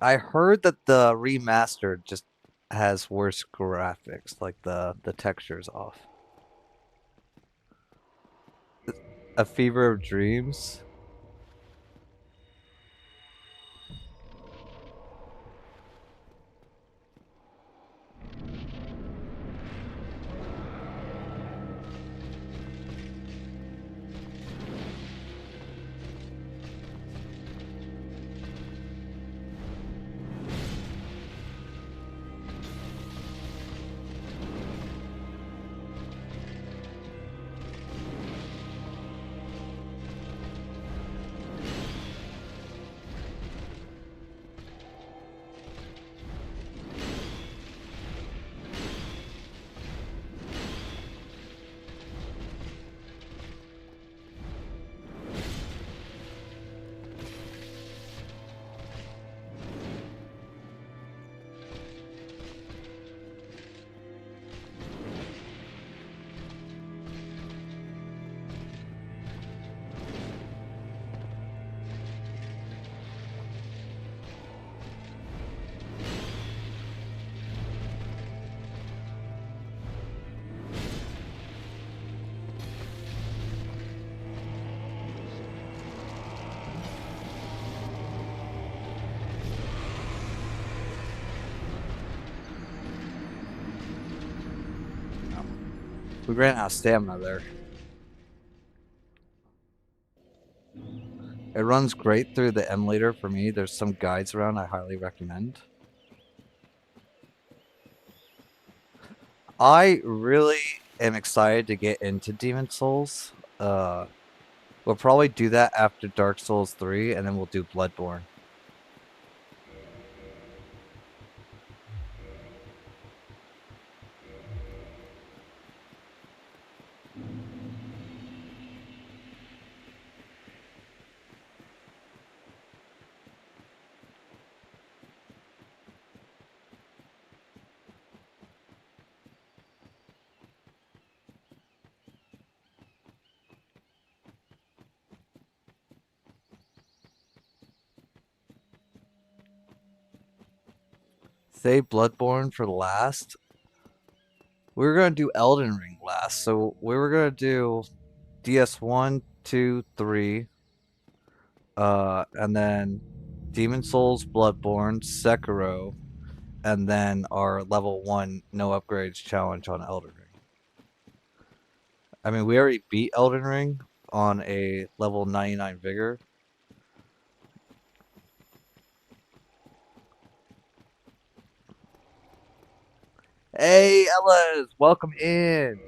I heard that the remastered just has worse graphics, like the texture's off. A Fever of Dreams. We ran out of stamina there. It runs great through the emulator for me. There's some guides around I highly recommend. I really am excited to get into Demon Souls. We'll probably do that after Dark Souls 3, and then we'll do Bloodborne. Save Bloodborne for last. We were going to do Elden Ring last, so we were going to do DS1, 2, 3, and then Demon Souls, Bloodborne, Sekiro, and then our level 1 no upgrades challenge on Elden Ring. I mean, we already beat Elden Ring on a level 99 Vigor. Hey, Ellis, welcome in.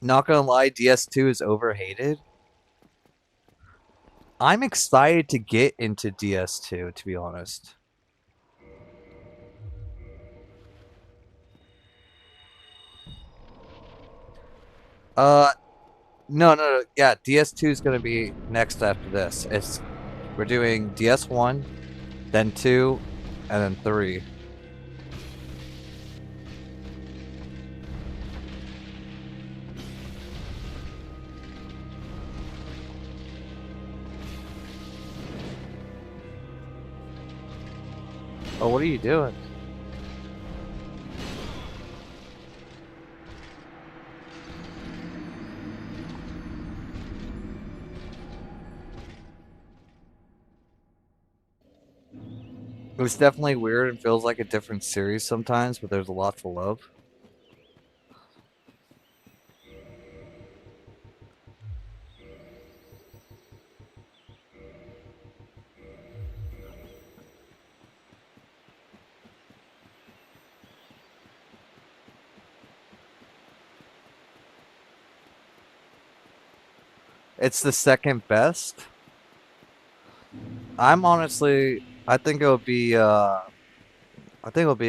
Not gonna lie, DS2 is overhated. I'm excited to get into DS2, to be honest. Uh, no. Yeah, DS2 is gonna be next after this. We're doing DS1, then 2, and then 3. Oh, what are you doing? It was definitely weird and feels like a different series sometimes, but there's a lot to love. It's the second best. I'm honestly, I think it'll be a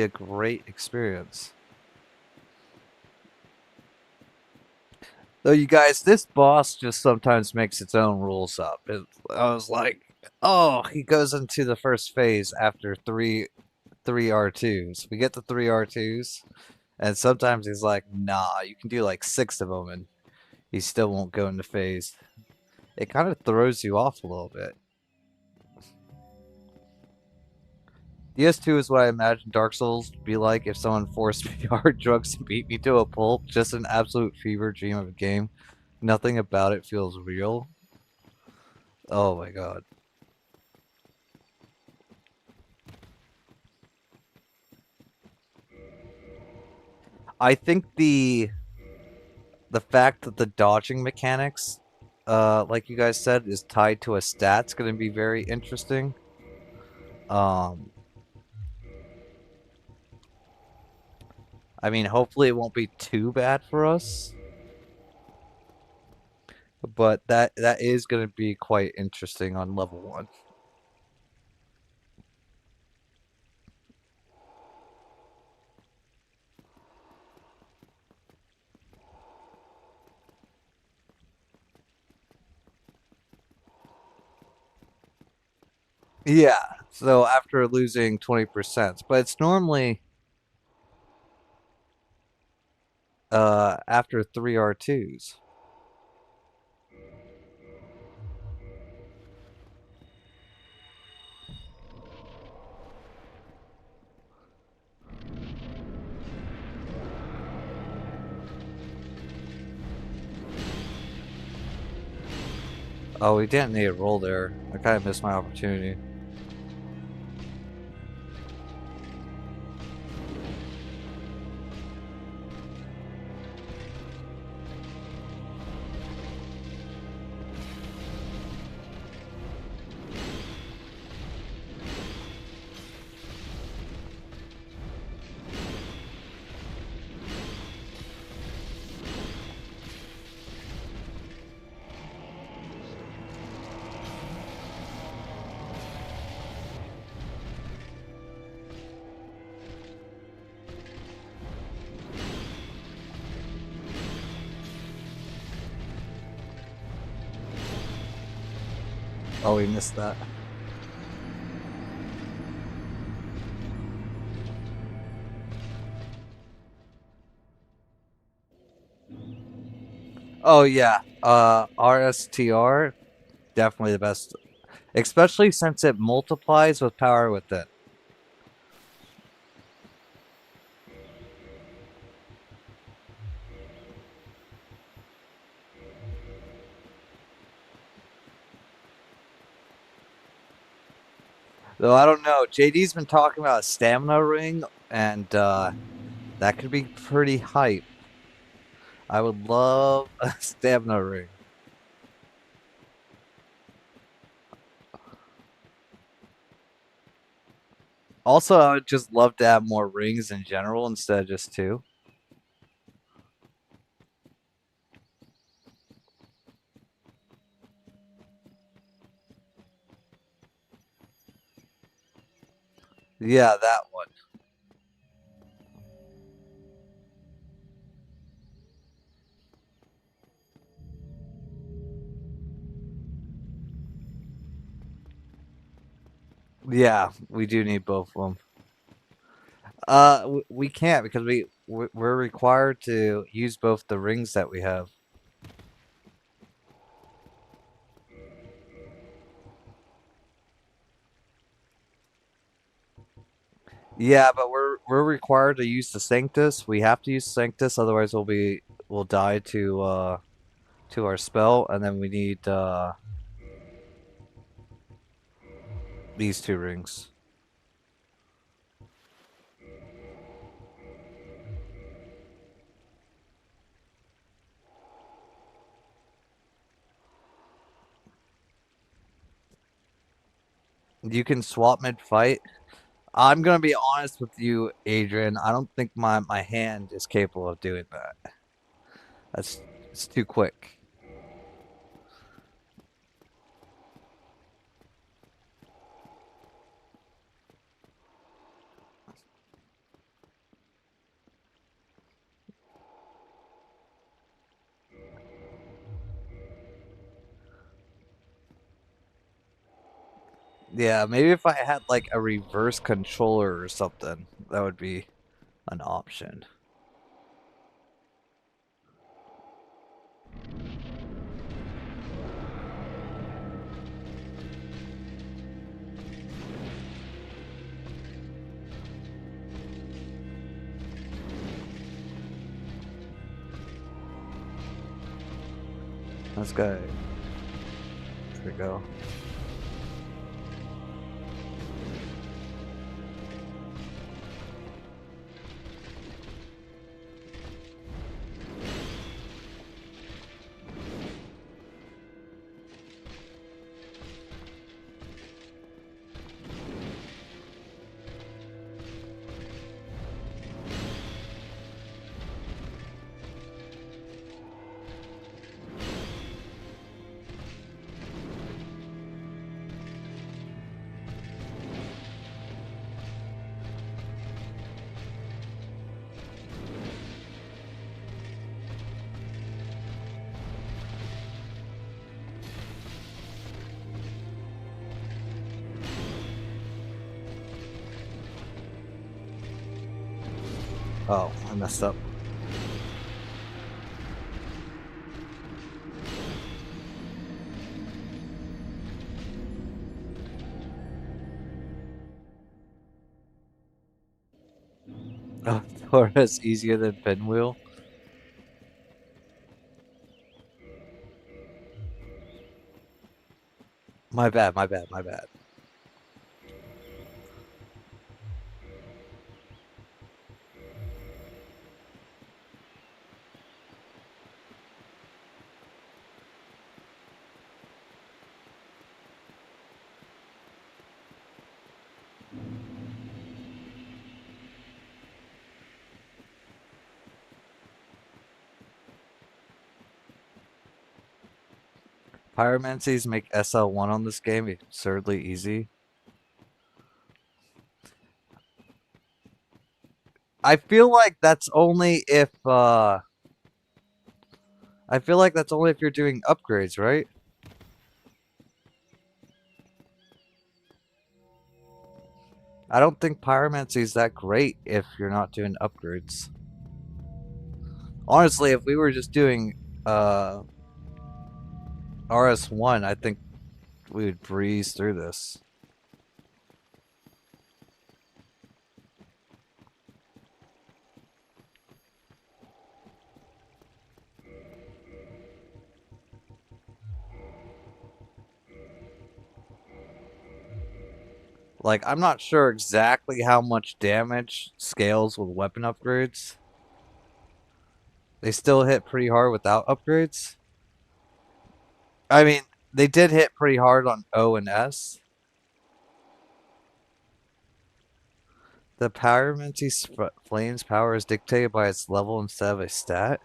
great experience. Though you guys, this boss just sometimes makes its own rules up. I was like, oh, he goes into the first phase after three R2s. We get the three R2s, and sometimes he's like, nah, you can do like 6 of them, and he still won't go into phase. It kind of throws you off a little bit. DS2 is what I imagine Dark Souls would be like if someone forced me hard drugs and beat me to a pulp. Just an absolute fever dream of a game. Nothing about it feels real. Oh my god. I think the fact that the dodging mechanics, like you guys said, is tied to a stat's going to be very interesting. Um, I mean, hopefully it won't be too bad for us, but that is going to be quite interesting on level 1. Yeah, so after losing 20%, but it's normally after 3 R2s. Oh, we didn't need a roll there. I kind of missed my opportunity. Oh, we missed that. Oh yeah, RSTR, definitely the best. Especially since it multiplies with power within. Though I don't know, JD's been talking about a stamina ring, and that could be pretty hype. I would love a stamina ring. Also, I would just love to have more rings in general instead of just two. Yeah, that one. Yeah, we do need both of them. We can't because we're required to use both the rings that we have. Yeah, but we're required to use the Sanctus. We have to use Sanctus, otherwise we'll die to our spell, and then we need these two rings. You can swap mid fight. I'm gonna be honest with you, Adrian. I don't think my hand is capable of doing that. That's it's too quick. Yeah, maybe if I had like a reverse controller or something, that would be an option. Let's go. There we go. Oh, I messed up. Artorias easier than Pinwheel? My bad, my bad, my bad. Pyromancies make SL1 on this game absurdly easy. I feel like that's only if I feel like that's only if you're doing upgrades, right? I don't think pyromancy is that great if you're not doing upgrades. Honestly, if we were just doing uh RS1, I think we would breeze through this. Like, I'm not sure exactly how much damage scales with weapon upgrades. They still hit pretty hard without upgrades. I mean, they did hit pretty hard on O and S. The pyromancy flame's power is dictated by its level instead of a stat.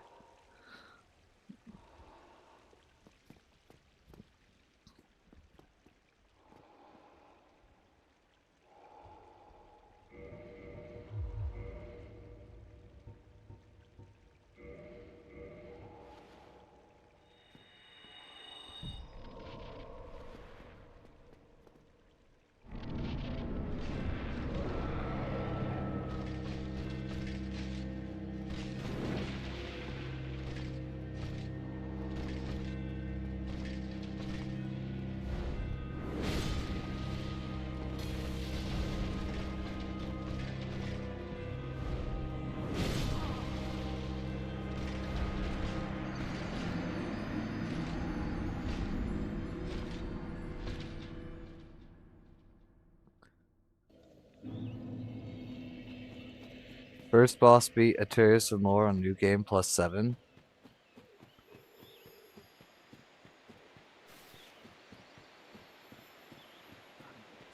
First boss beat Artorias and lore on new game +7.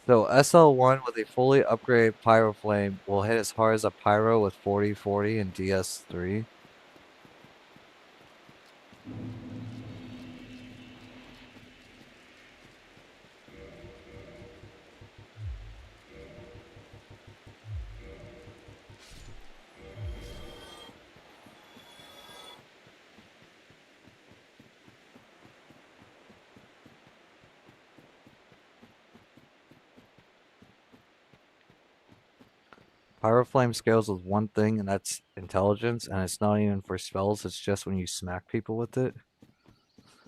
So SL1 with a fully upgraded Pyro Flame will hit as hard as a Pyro with 40/40 and DS3. Pyro Flame scales with one thing, and that's intelligence, and it's not even for spells. It's just when you smack people with it,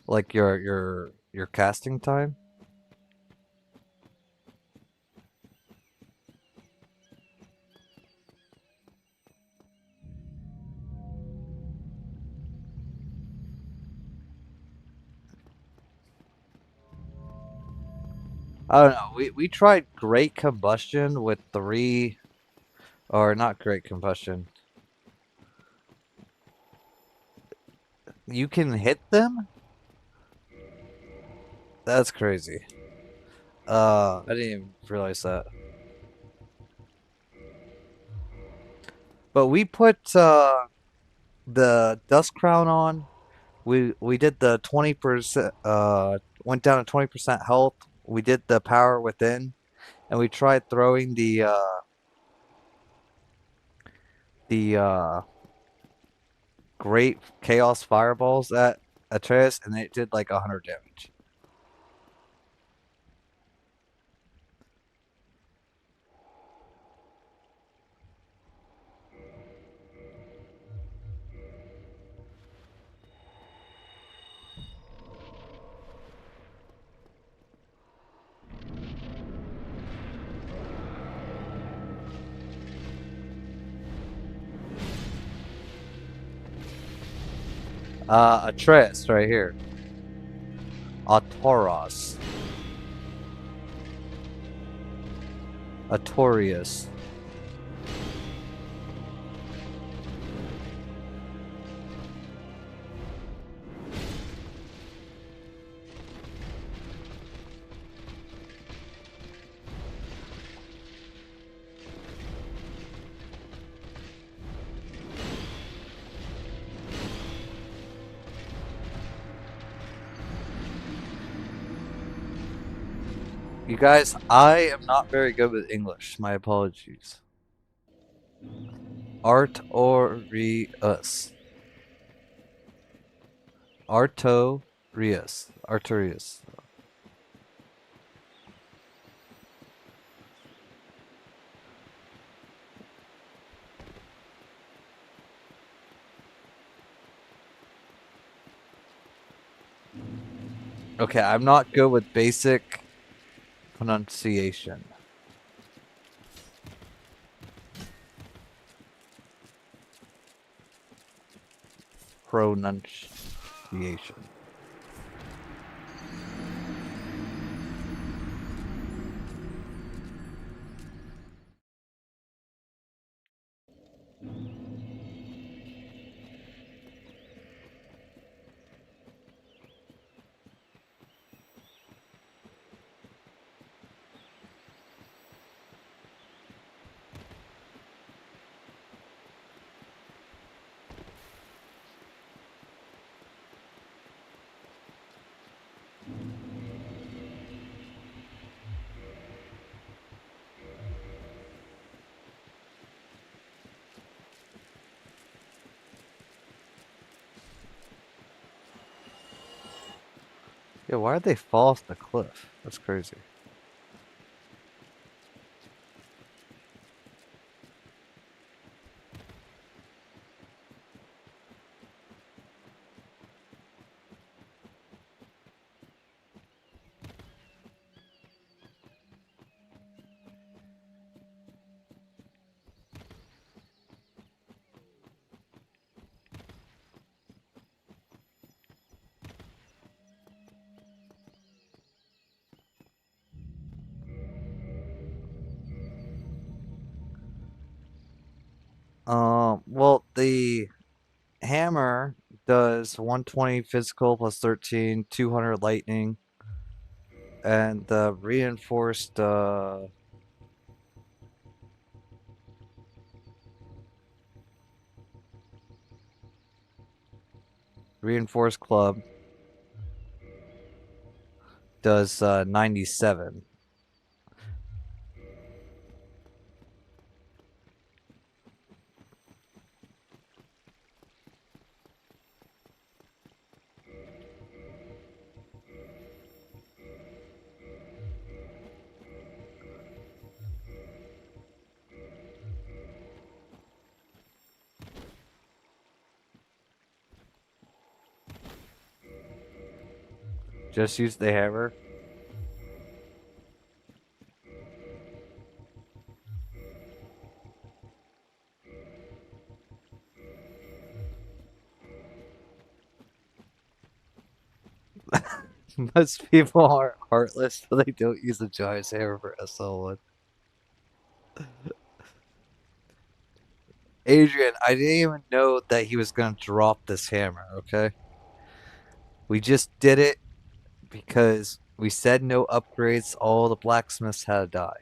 like your casting time. I don't know. We tried Great Combustion with 3, or not Great Combustion. You can hit them? That's crazy. I didn't even realize that. But we put the Dust Crown on. We did the 20%. Went down to 20% health. We did the Power Within, and we tried throwing the Great Chaos Fireballs at Atreus, and it did like 100 damage. Atreus right here. Artoras. Artorias. You guys, I am not very good with English. My apologies. Artorias. Artorias. Artorias. Okay, I'm not good with basic pronunciation. Pronunciation. Yeah, why did they fall off the cliff? That's crazy. Well, the hammer does 120 physical plus 13, 200 lightning, and the reinforced club does 97. Just use the hammer. Most people are heartless, so they don't use the giant's hammer for SL1. Adrian, I didn't even know that he was gonna drop this hammer, okay? We just did it because we said no upgrades, all the blacksmiths had to die.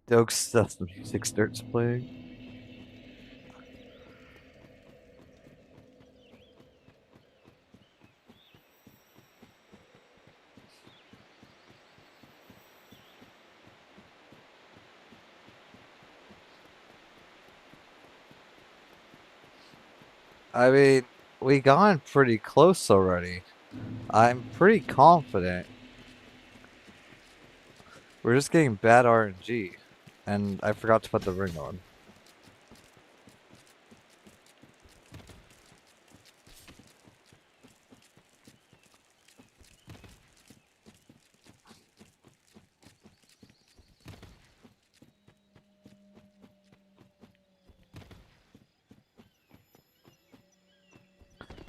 Doug stuff the music starts playing. I mean, we gone pretty close already. I'm pretty confident. We're just getting bad RNG. And I forgot to put the ring on.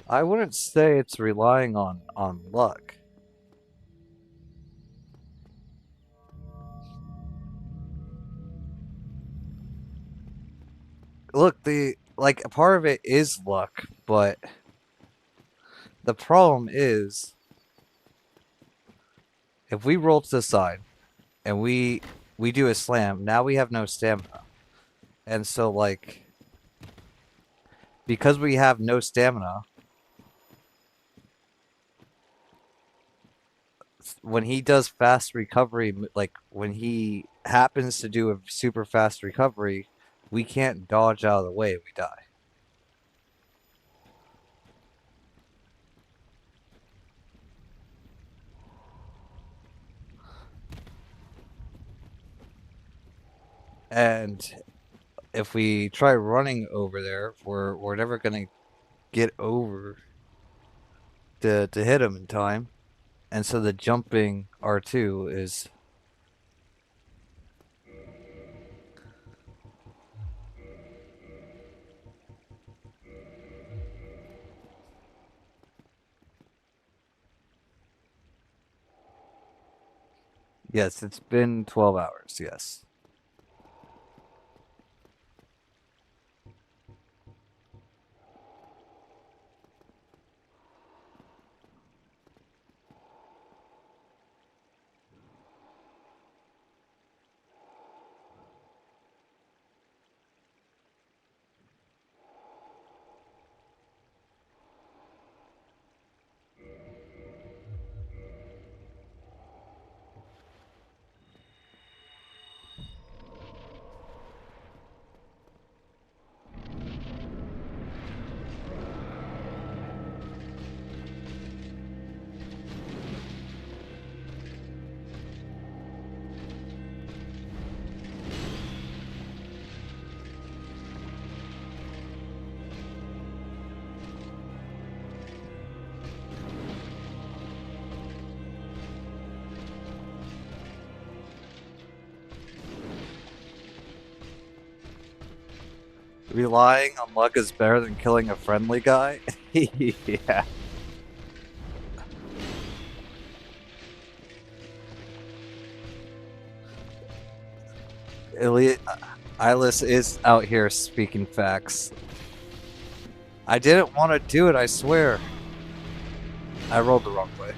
I wouldn't say it's relying on luck. Look, the like a part of it is luck, but the problem is if we roll to the side and we do a slam, now we have no stamina. And so like because we have no stamina, when he does fast recovery, like when he happens to do a super fast recovery, we can't dodge out of the way, we die. And if we try running over there, we're never gonna get over to hit him in time. And so the jumping R2 is yes, it's been 12 hours, yes. Relying on luck is better than killing a friendly guy. Yeah. Elite Eyeless is out here speaking facts. I didn't want to do it, I swear. I rolled the wrong way.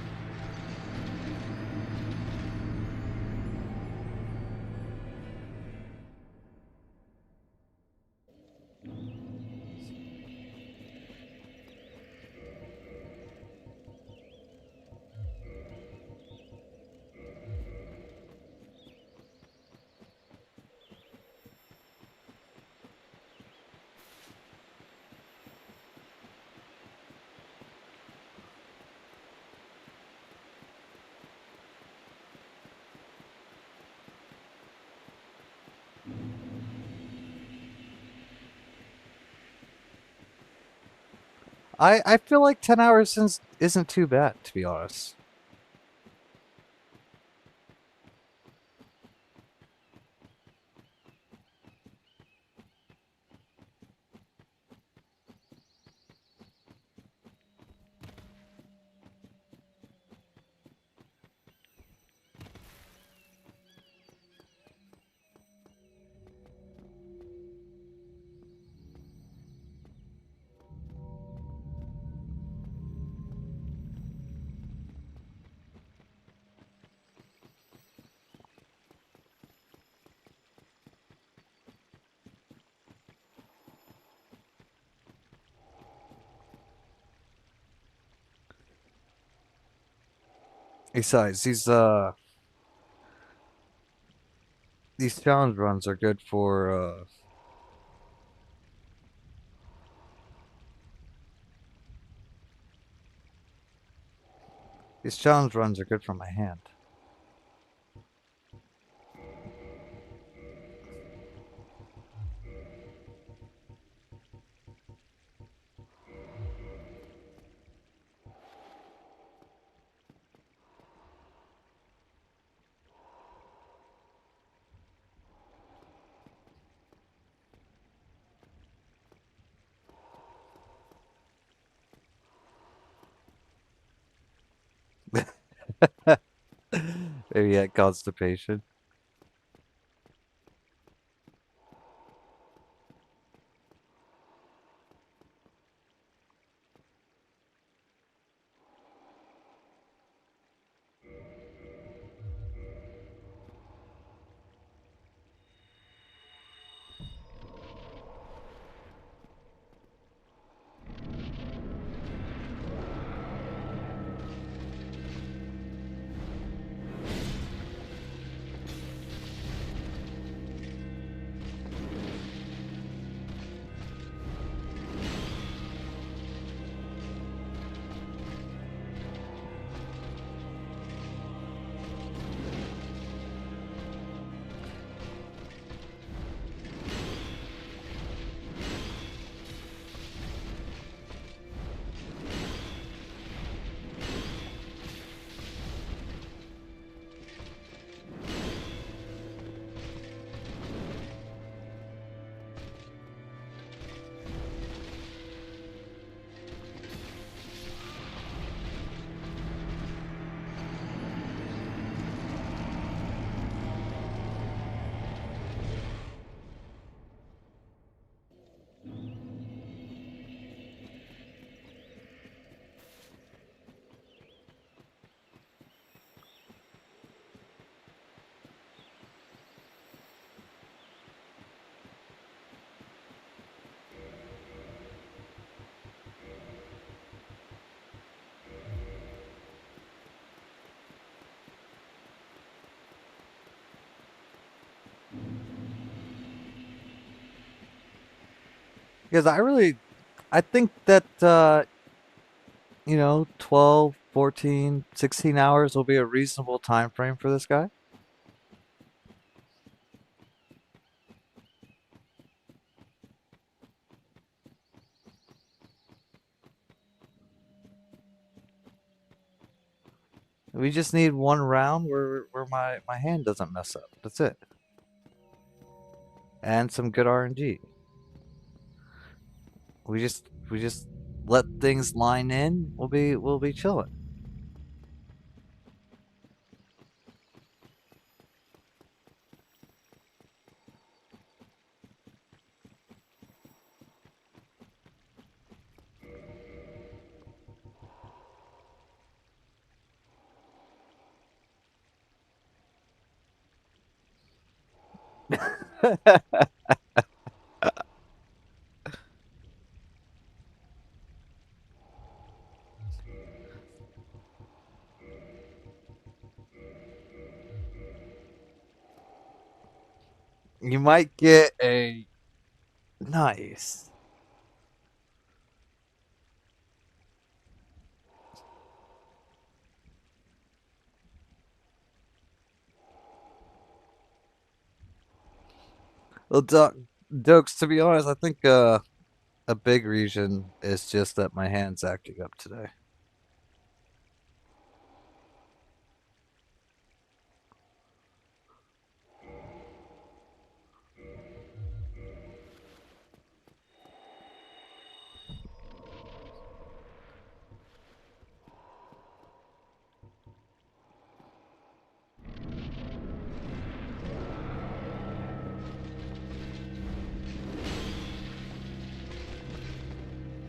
I feel like 10 hours isn't too bad, to be honest. Besides, these challenge runs are good for these challenge runs are good for my hand. Maybe yeah, constipation. Because I think that 12, 14, 16 hours will be a reasonable time frame for this guy. We just need one round where my hand doesn't mess up. That's it. And some good RNG. We just let things line in. We'll be chilling. You might get a nice. Well, Dokes, to be honest, I think a big reason is just that my hand's acting up today.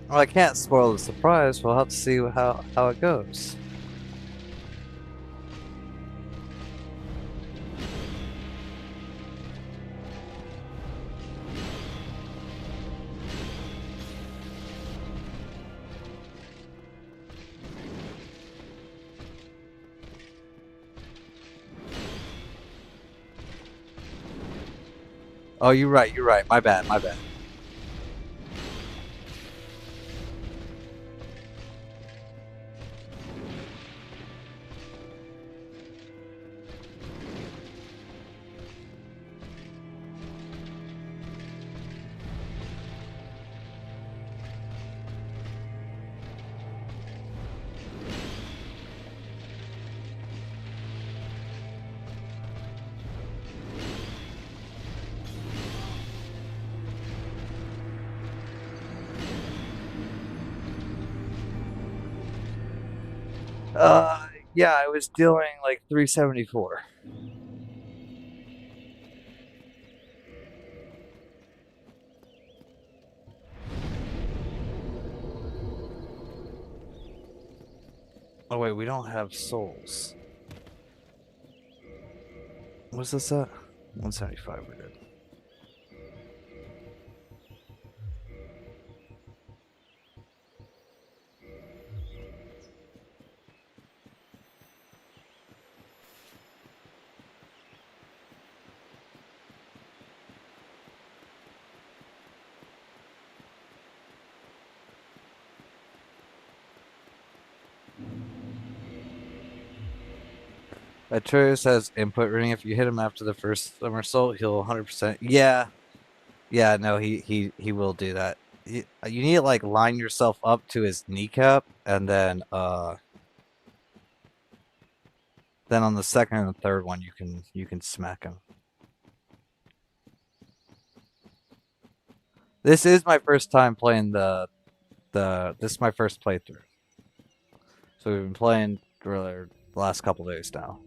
Well, I can't spoil the surprise. We'll have to see how it goes. Oh, you're right. You're right. My bad. My bad. Uh, yeah, I was dealing like 374. Oh wait, we don't have souls. What's this at? 175. We're good. Artorias has input ring. If you hit him after the first somersault, he'll 100%. Yeah, yeah. No, he will do that. You need to like line yourself up to his kneecap, and then on the second and the third one, you can smack him. This is my first time playing the. This is my first playthrough. So we've been playing for the last couple days now.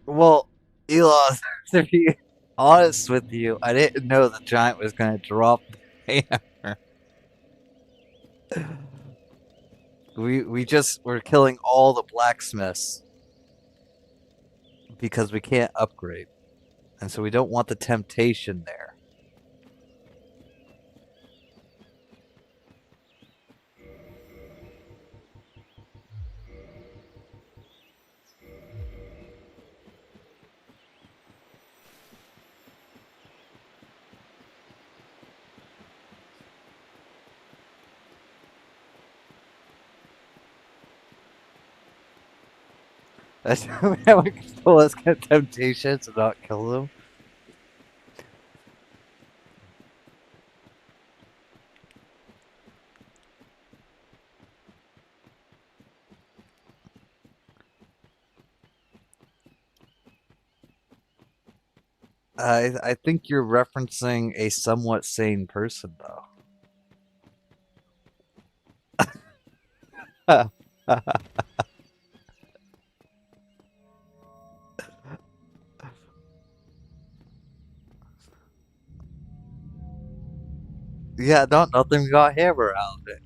Well, Elon, to be honest with you, I didn't know the giant was going to drop the hammer. We're killing all the blacksmiths because we can't upgrade, and so we don't want the temptation there. That's we can still let's get temptations and not kill them. I think you're referencing a somewhat sane person, though. Yeah, nothing got hammer out of it.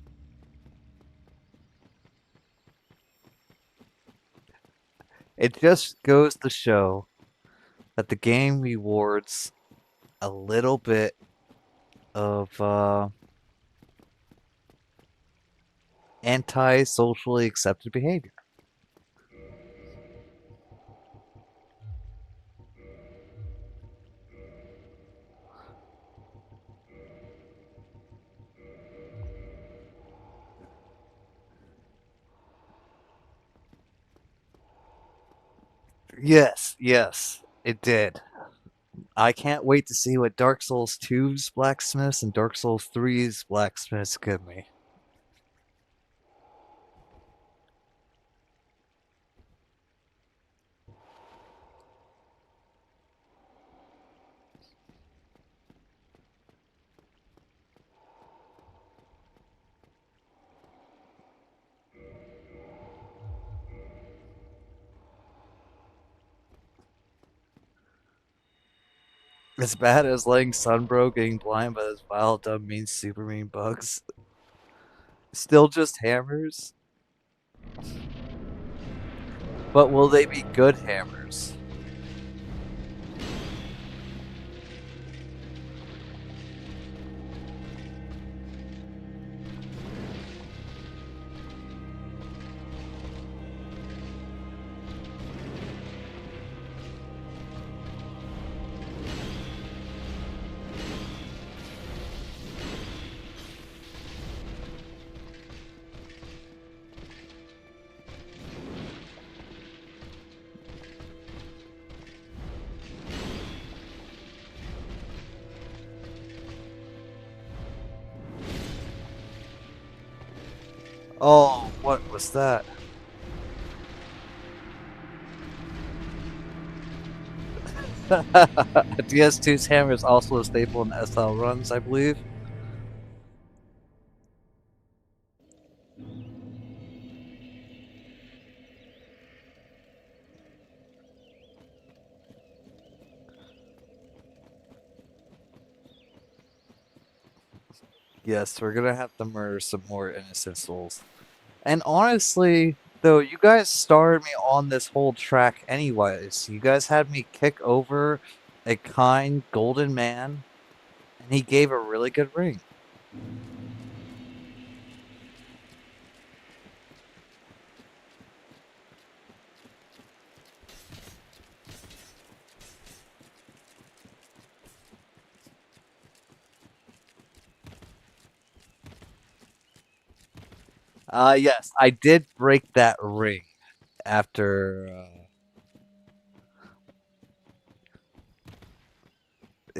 It just goes to show that the game rewards a little bit of anti-socially accepted behavior. Yes, yes, it did. I can't wait to see what Dark Souls 2's blacksmiths and Dark Souls 3's blacksmiths give me. As bad as letting Sunbro getting blind by those vile dumb mean super mean bugs. Still just hammers? But will they be good hammers? Oh, what was that? DS2's hammer is also a staple in SL runs, I believe. Yes, we're gonna have to murder some more innocent souls. And honestly, though, you guys started me on this whole track anyways. You guys had me kick over a kind golden man, and he gave a really good ring. Yes, I did break that ring after.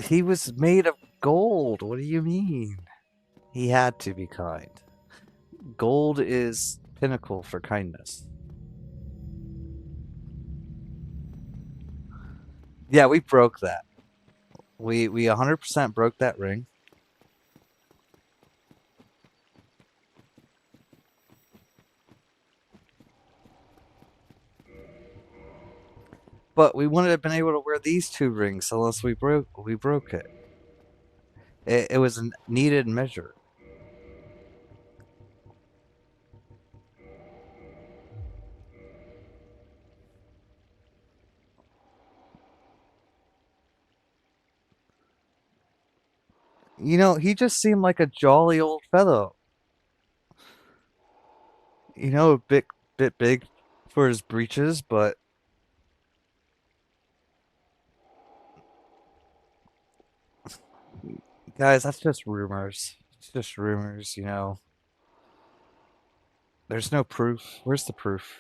He was made of gold. What do you mean? He had to be kind. Gold is pinnacle for kindness. Yeah, we broke that. We 100% broke that ring. But we wouldn't have been able to wear these two rings unless we broke it. It was a needed measure. You know, he just seemed like a jolly old fellow. You know, a bit big for his breeches, but guys, that's just rumors. It's just rumors, you know. There's no proof. Where's the proof?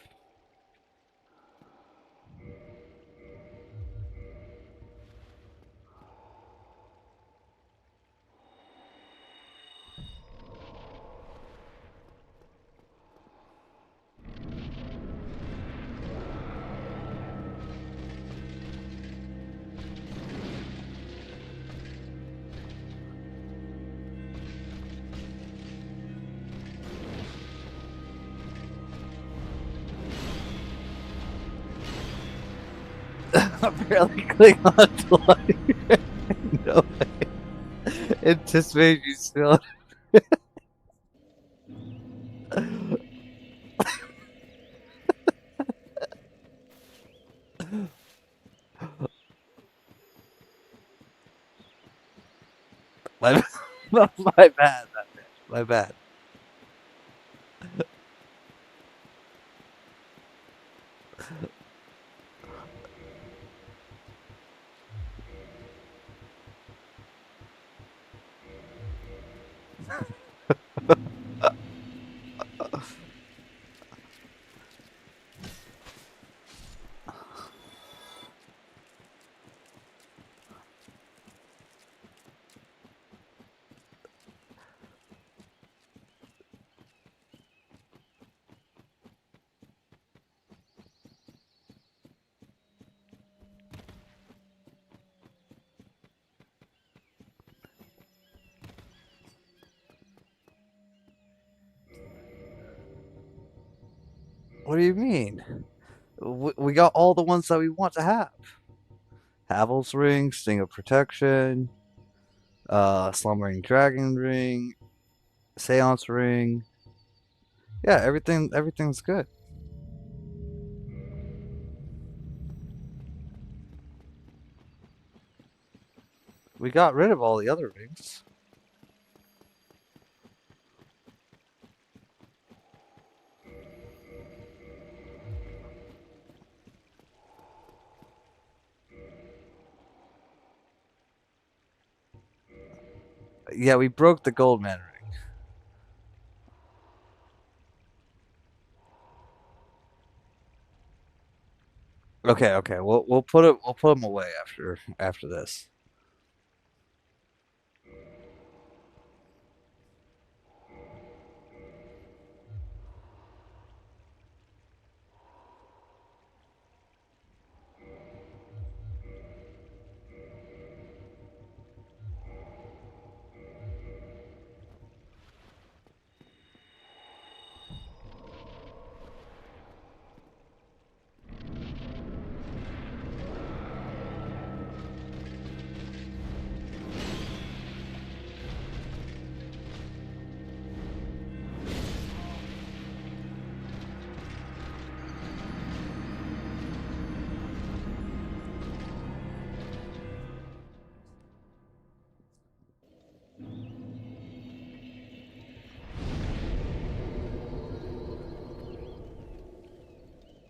I'm barely clicking on to like no anticipate you still. My, my bad, my bad. What do you mean? We got all the ones that we want to have. Havel's ring, Sting of Protection, Slumbering Dragon ring, Seance ring. Yeah, everything's good. We got rid of all the other rings. Yeah, we broke the gold man ring. Okay, okay. We'll put them away after this.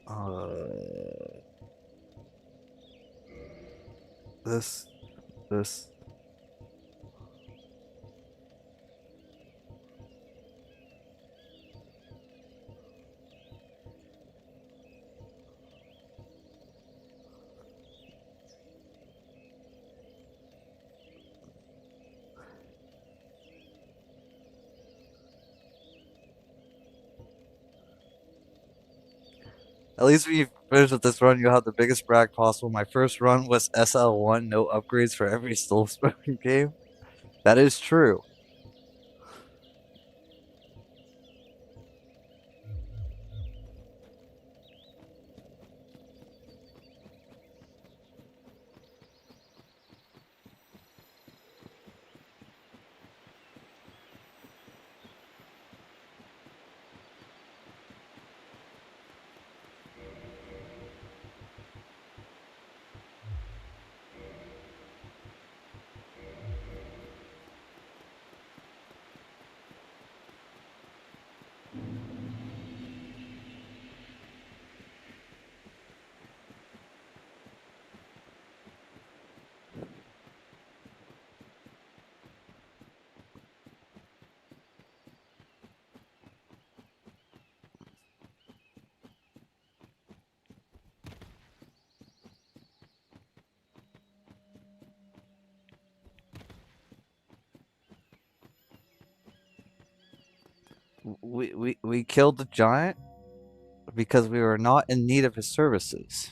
Uh, this this. At least when you finish with this run, you'll have the biggest brag possible. My first run was SL1, no upgrades for every Soulspoken game. That is true. We killed the giant because we were not in need of his services.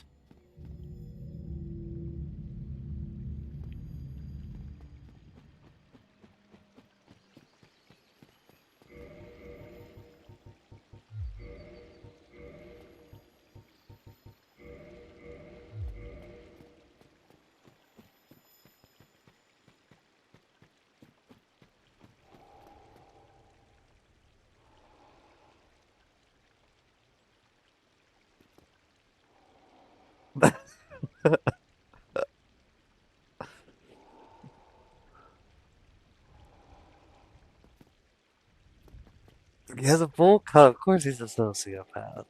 He has a bowl cut. Of course he's a sociopath.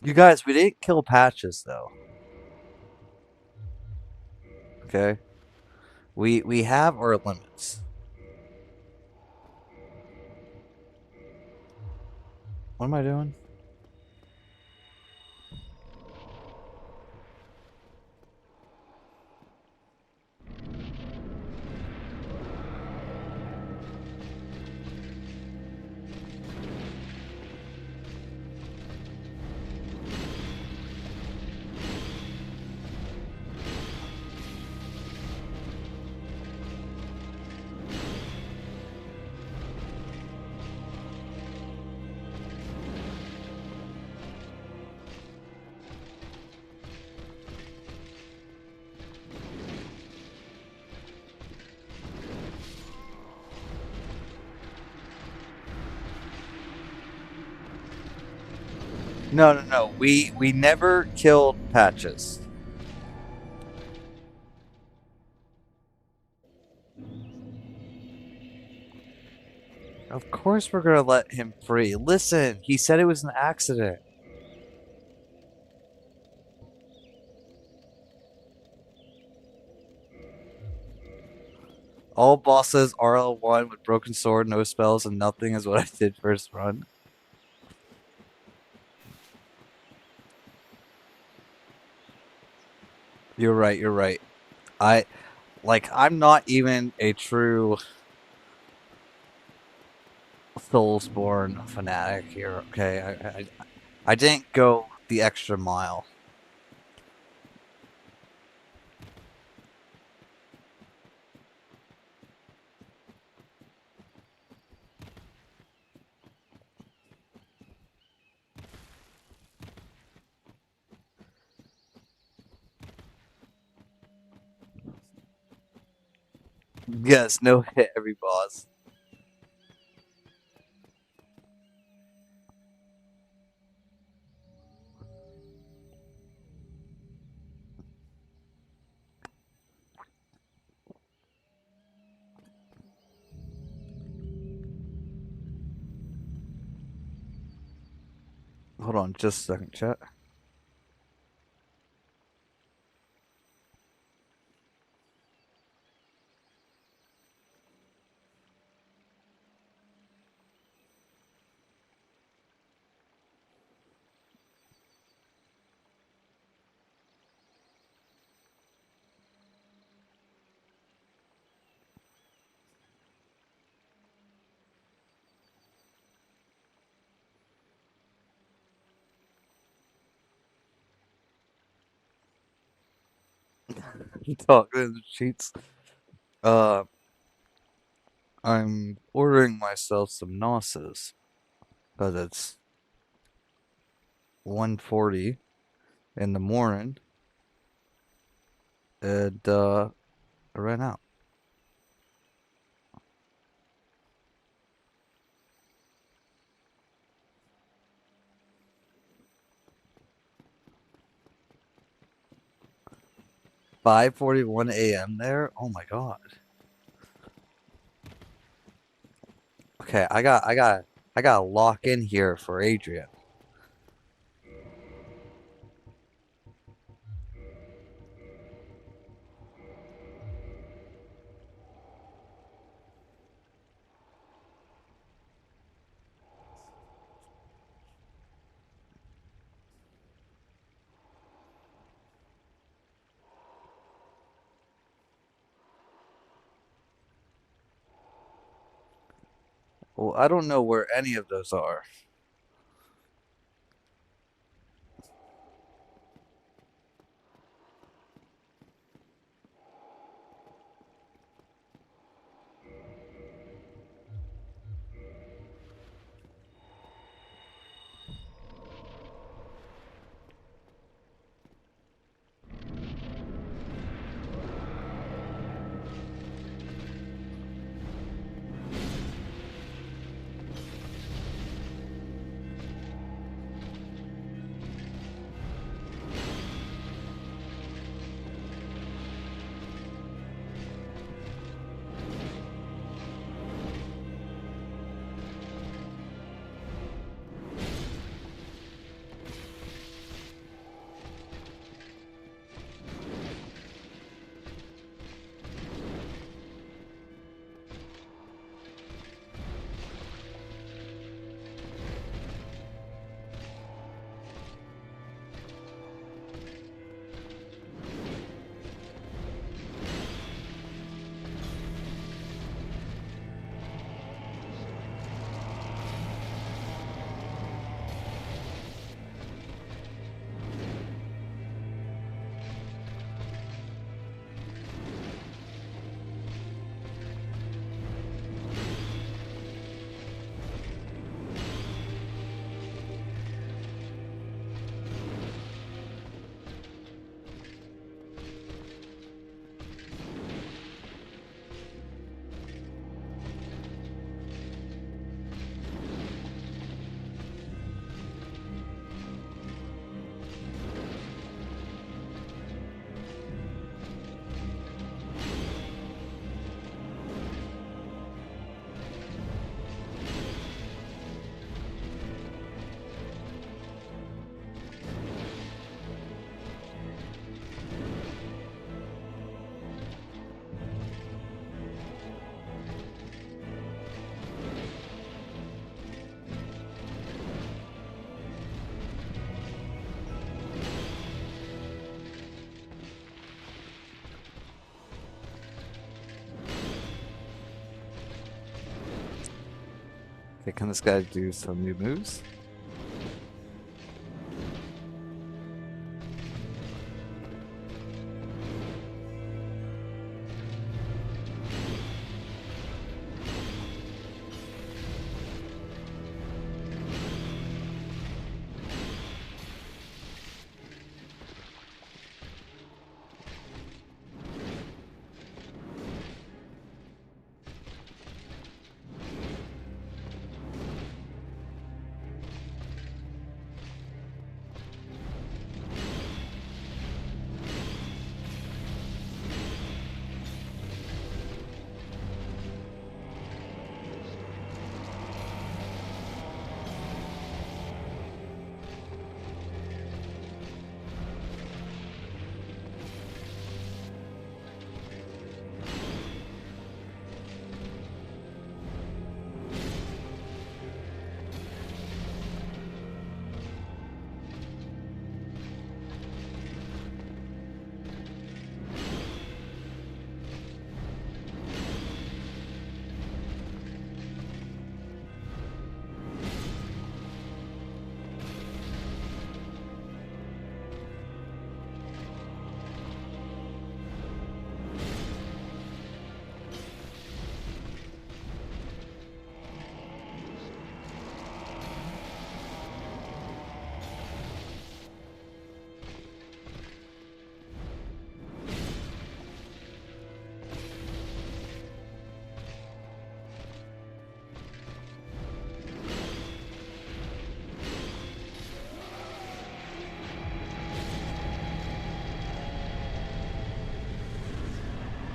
You guys, we didn't kill Patches though. Okay, we have our limits. What am I doing? No, no, no. We never killed Patches. Of course we're gonna let him free. Listen, he said it was an accident. All bosses RL1 with broken sword, no spells, and nothing is what I did first run. You're right, you're right. I'm not even a true Soulsborne fanatic here, okay? I didn't go the extra mile. Yes, no hit every boss. Hold on just a second, chat. 'Talking cheats. Uh, I'm ordering myself some Nosses because it's 1:40 in the morning, and I ran out. 5:41 a.m. there. Oh my god. Okay, I got to lock in here for Adrian. Well, I don't know where any of those are. Okay, can this guy do some new moves?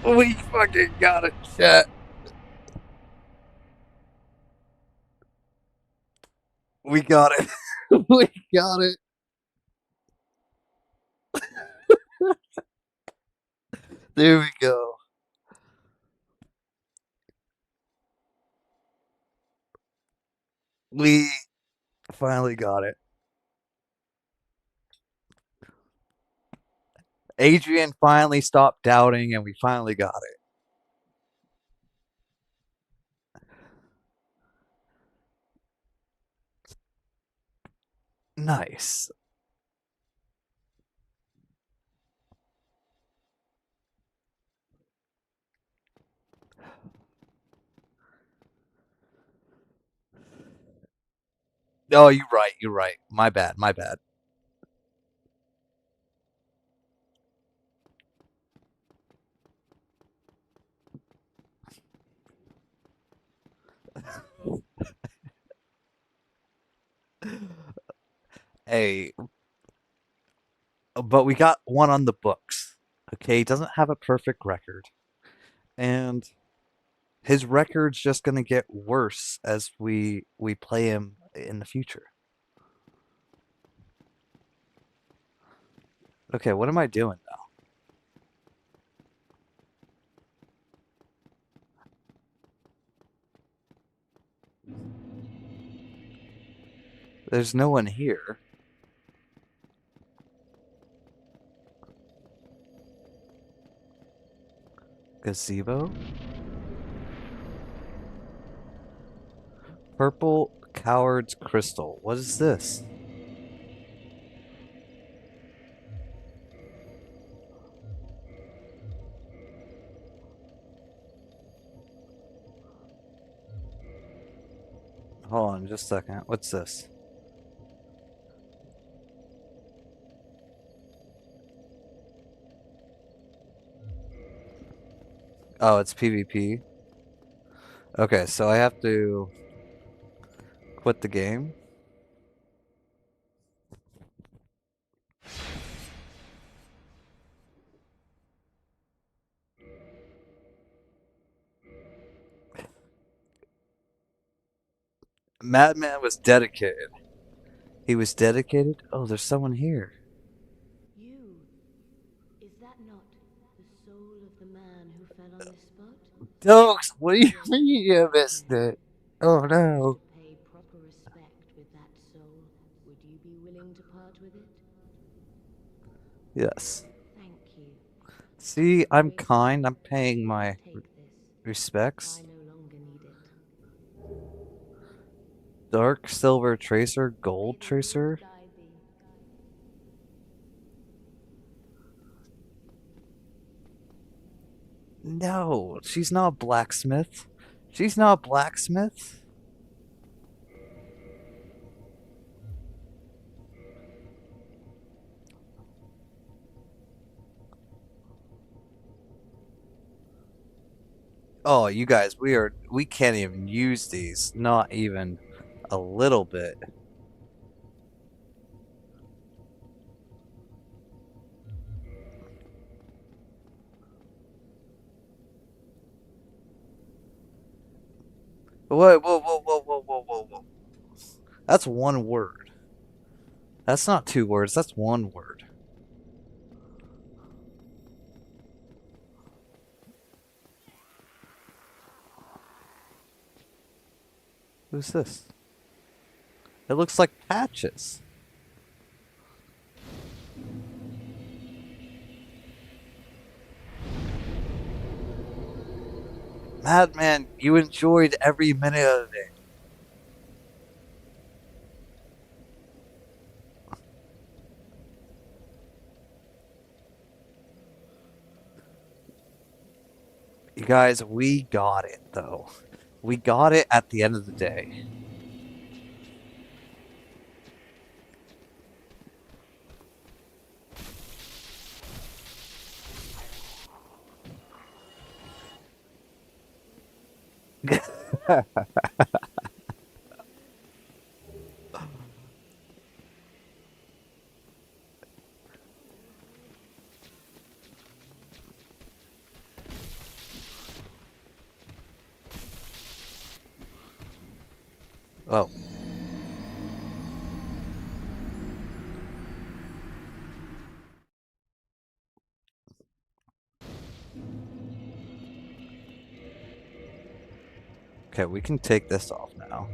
We fucking got it, chat. We got it. We got it. There we go. We finally got it. Adrian finally stopped doubting, and we finally got it. Nice. Oh, you're right. You're right. My bad. My bad. Hey, but we got one on the books. Okay, he doesn't have a perfect record, and his record's just gonna get worse as we play him in the future. Okay, what am I doing now? There's no one here. Gazebo? Purple Coward's Crystal. What is this? Hold on just a second. What's this? Oh, it's PvP. Okay, so I have to quit the game. Madman was dedicated. He was dedicated? Oh, there's someone here. You, is that not the soul of the man who fell on this spot? Dokes, what do you Well, mean you missed then, it? Oh to no. pay proper respect with that soul, would you be willing to part with it? Yes. Thank you. See, I'm Very well. kind. I'm paying my Take this. I respects. no longer need it. Dark silver tracer, gold tracer. No, she's not blacksmith. She's not blacksmith. Oh, you guys, we can't even use these. Not even a little bit. Whoa, whoa, whoa, whoa, whoa, whoa, whoa, whoa. That's one word. That's not two words, that's one word. Who's this? It looks like Patches. Madman, you enjoyed every minute of it. You guys, we got it, though. We got it at the end of the day. Oh. Okay, we can take this off now.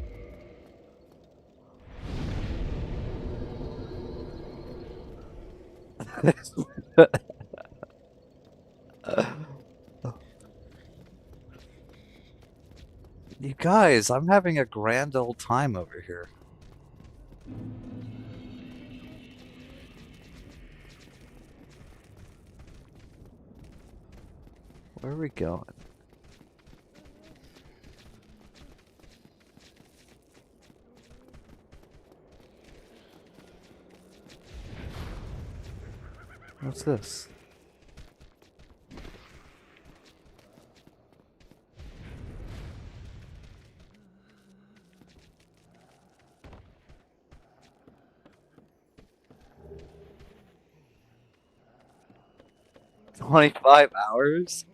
You guys, I'm having a grand old time over here. Where are we going? What's this? $25?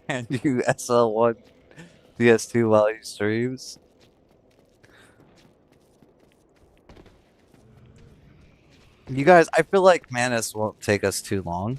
And you SL1 DS2 while he streams? You guys, I feel like Manus won't take us too long.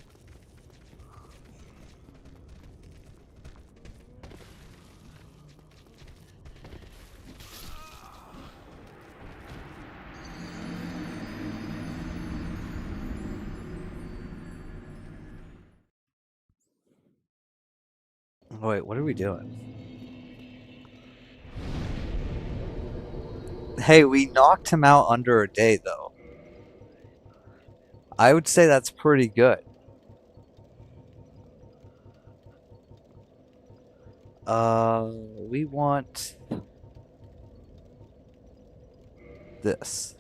Wait, what are we doing? Hey, we knocked him out under a day, though. I would say that's pretty good. We want this.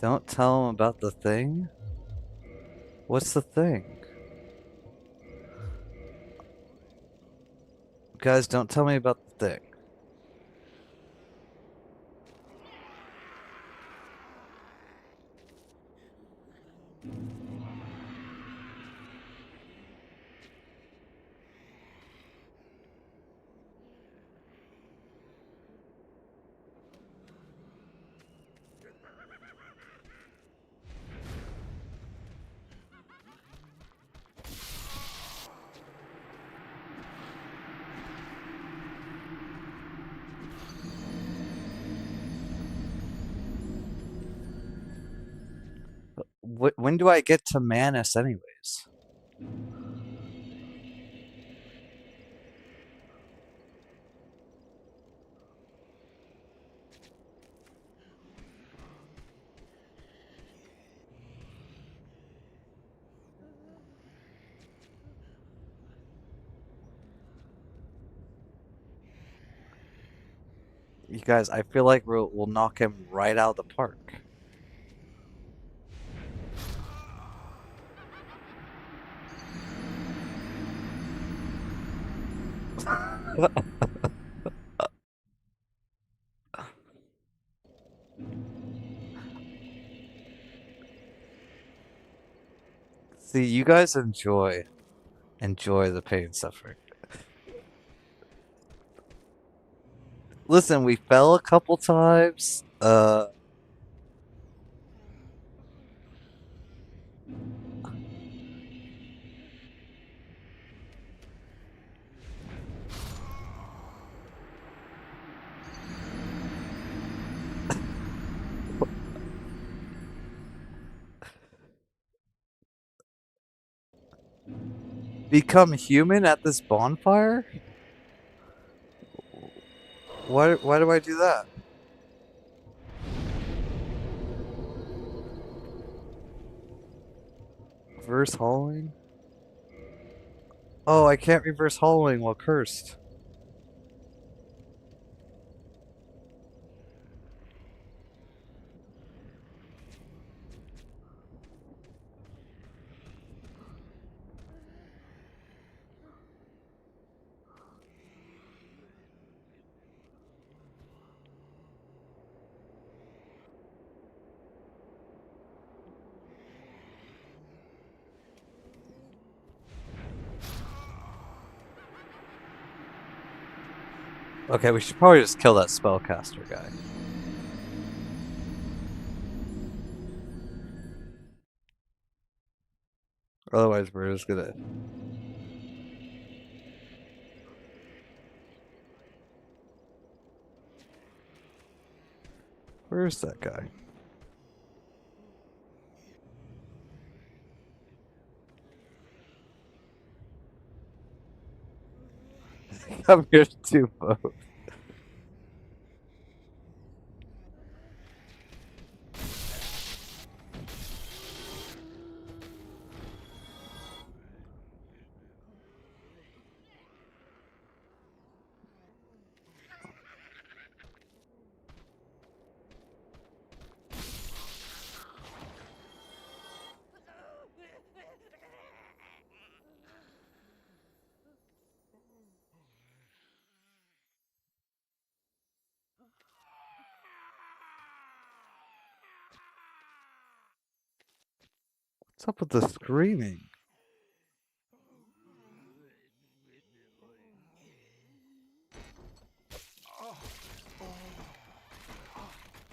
Don't tell him about the thing? What's the thing? Guys, don't tell me about the thing. when do I get to Manus anyways? You guys, I feel like we'll knock him right out of the park. See, you guys enjoy the pain and suffering. Listen, we fell a couple times. Become human at this bonfire? Why do I do that? Reverse hollowing? Oh, I can't reverse hollowing while cursed. Okay, we should probably just kill that spellcaster guy. Otherwise, we're just gonna. Where's that guy? I'm here to do both. What's up with the screaming?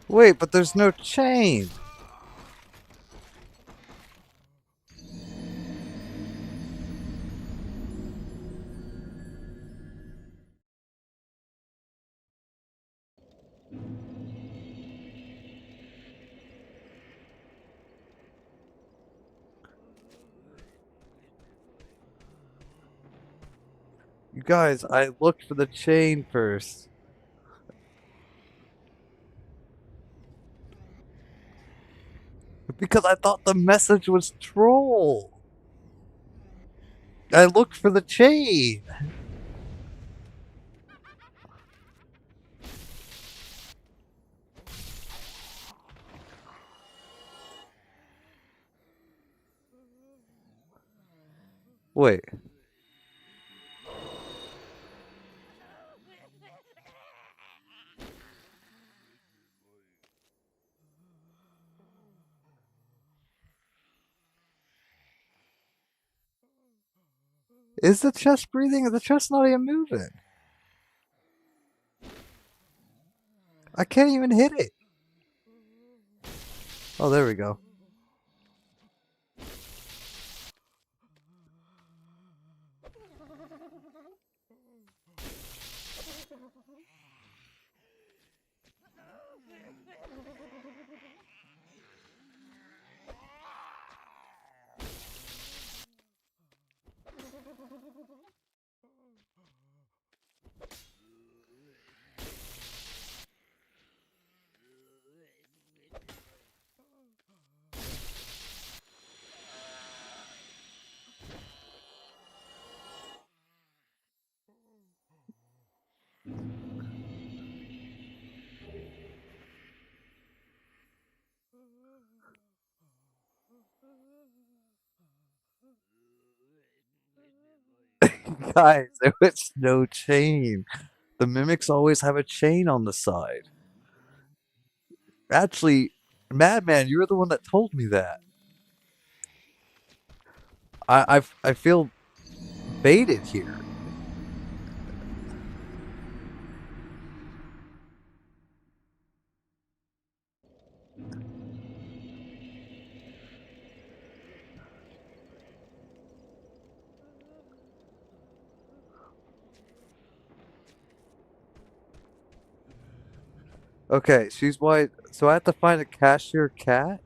Wait, but there's no chain. You guys, I looked for the chain first. Because I thought the message was troll. I looked for the chain. Wait. Is the chest breathing? Is the chest not even moving? I can't even hit it. Oh, there we go. Guys, there was no chain. The mimics always have a chain on the side. Actually, Madman, you were the one that told me that. I feel baited here. Okay, she's white, so I have to find a cashier cat?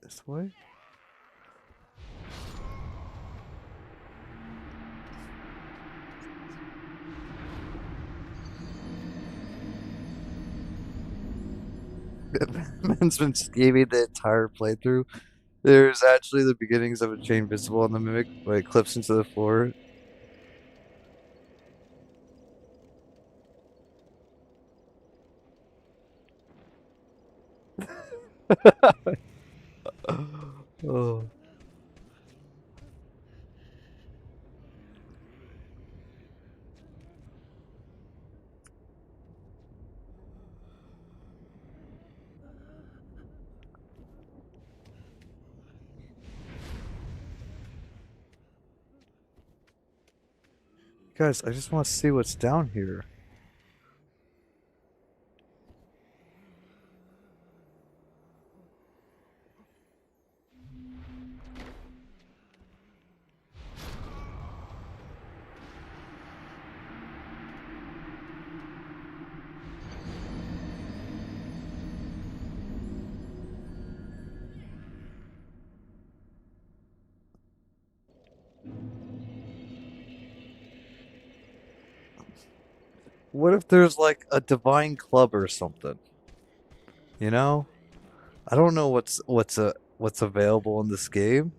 This way? Man's been scheming the entire playthrough. There's actually the beginnings of a chain visible on the mimic, but it clips into the floor. Oh. Guys, I just want to see what's down here. What if there's like a divine club or something? You know? I don't know what's available in this game.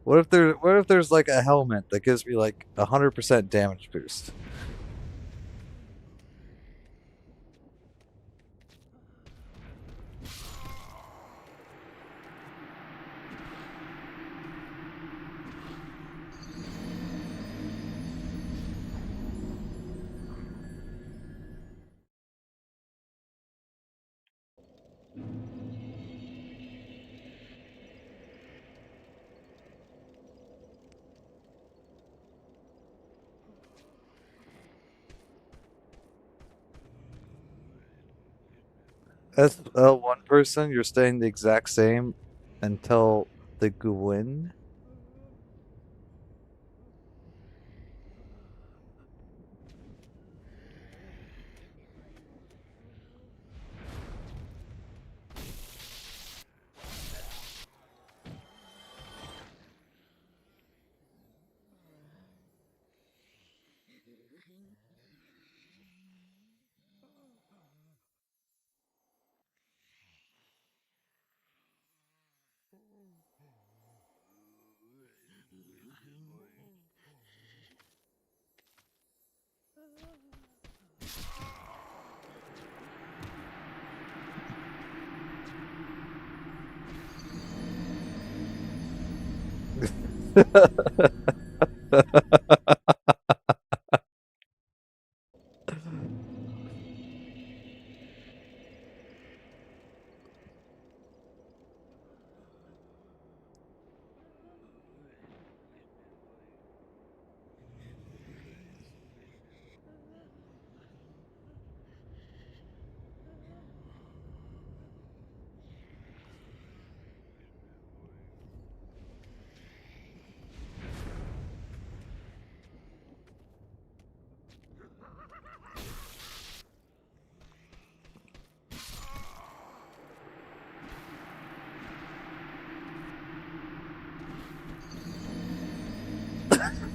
What if there's like a helmet that gives me like 100% damage boost? As one person, you're staying the exact same until the Gwyn.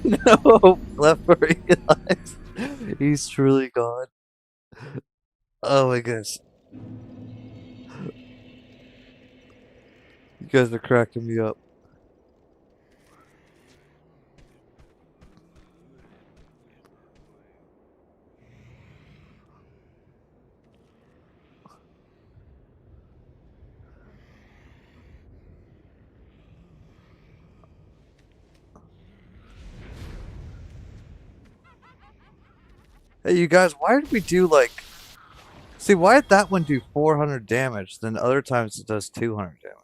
No, left realize he's truly gone. Oh my goodness, you guys are cracking me up. Hey, you guys, why did we do like? See, why did that one do 400 damage? Then other times it does 200 damage.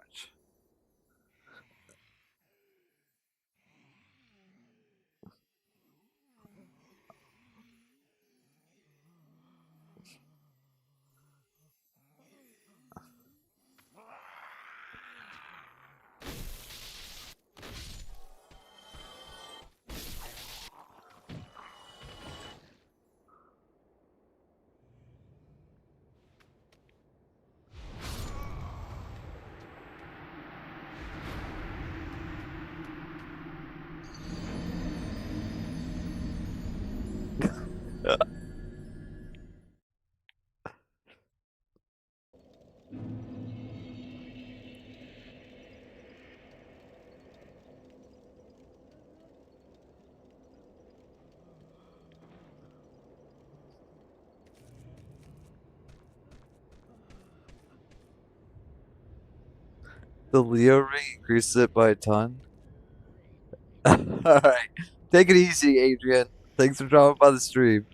The Leo ring increases it by a ton. All right, take it easy, Adrian. Thanks for dropping by the stream.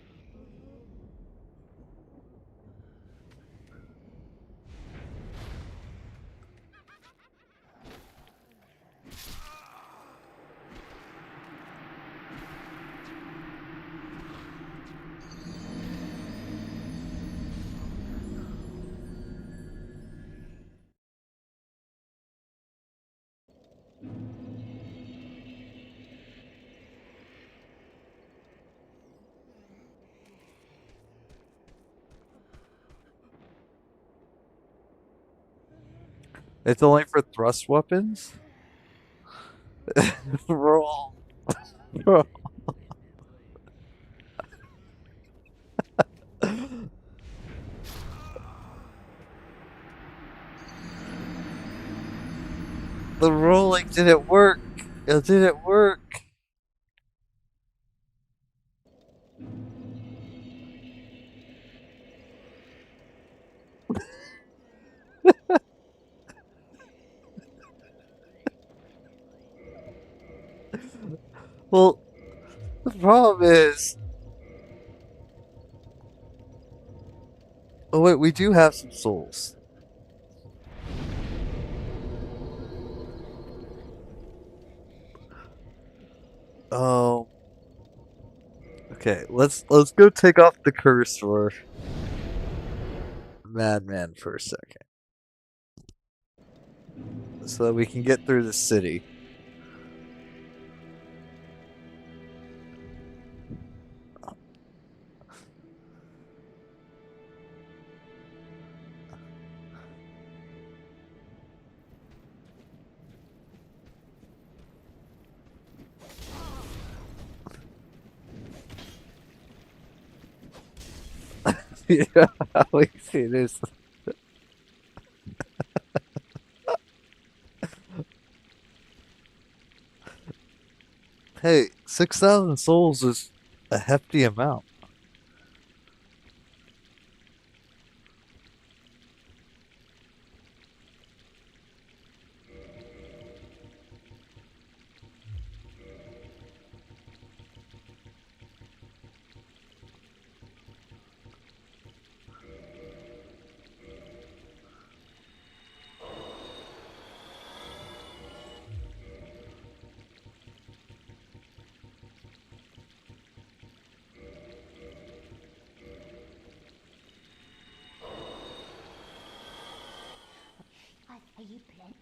It's only for thrust weapons. Roll, roll. The rolling didn't work. It didn't work. Well, the problem is. Oh wait, we do have some souls. Oh, okay. Let's go take off the curse for Madman for a second, so that we can get through the city. Yeah, how easy it is. Hey, 6,000 souls is a hefty amount. Are you playing?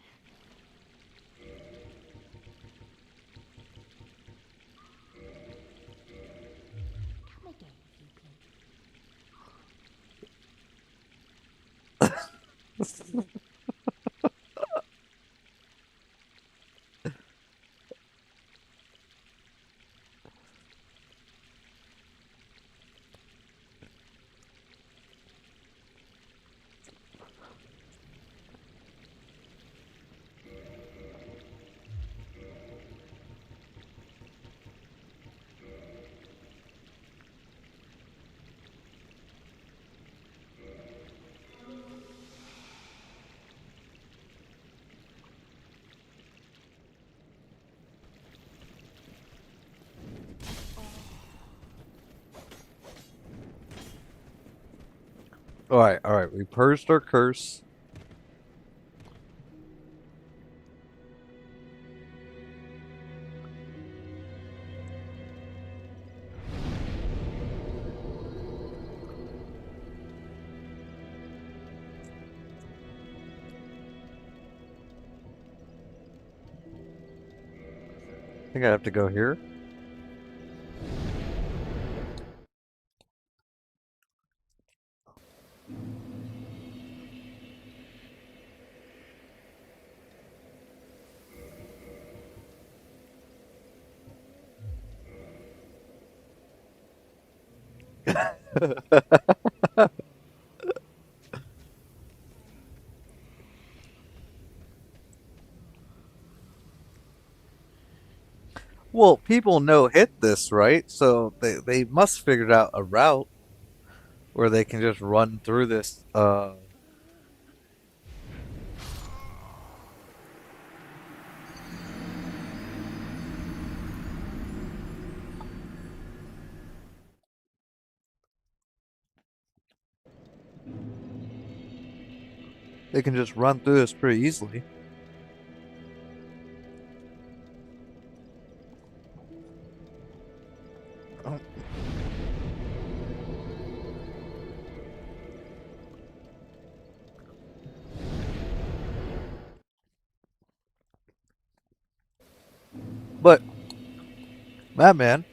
Come again if you please. all right. We purged our curse. I think I have to go here. Well, people know hit this, right? So they must figured out a route where they can just run through this. They can just run through this pretty easily. But Madman,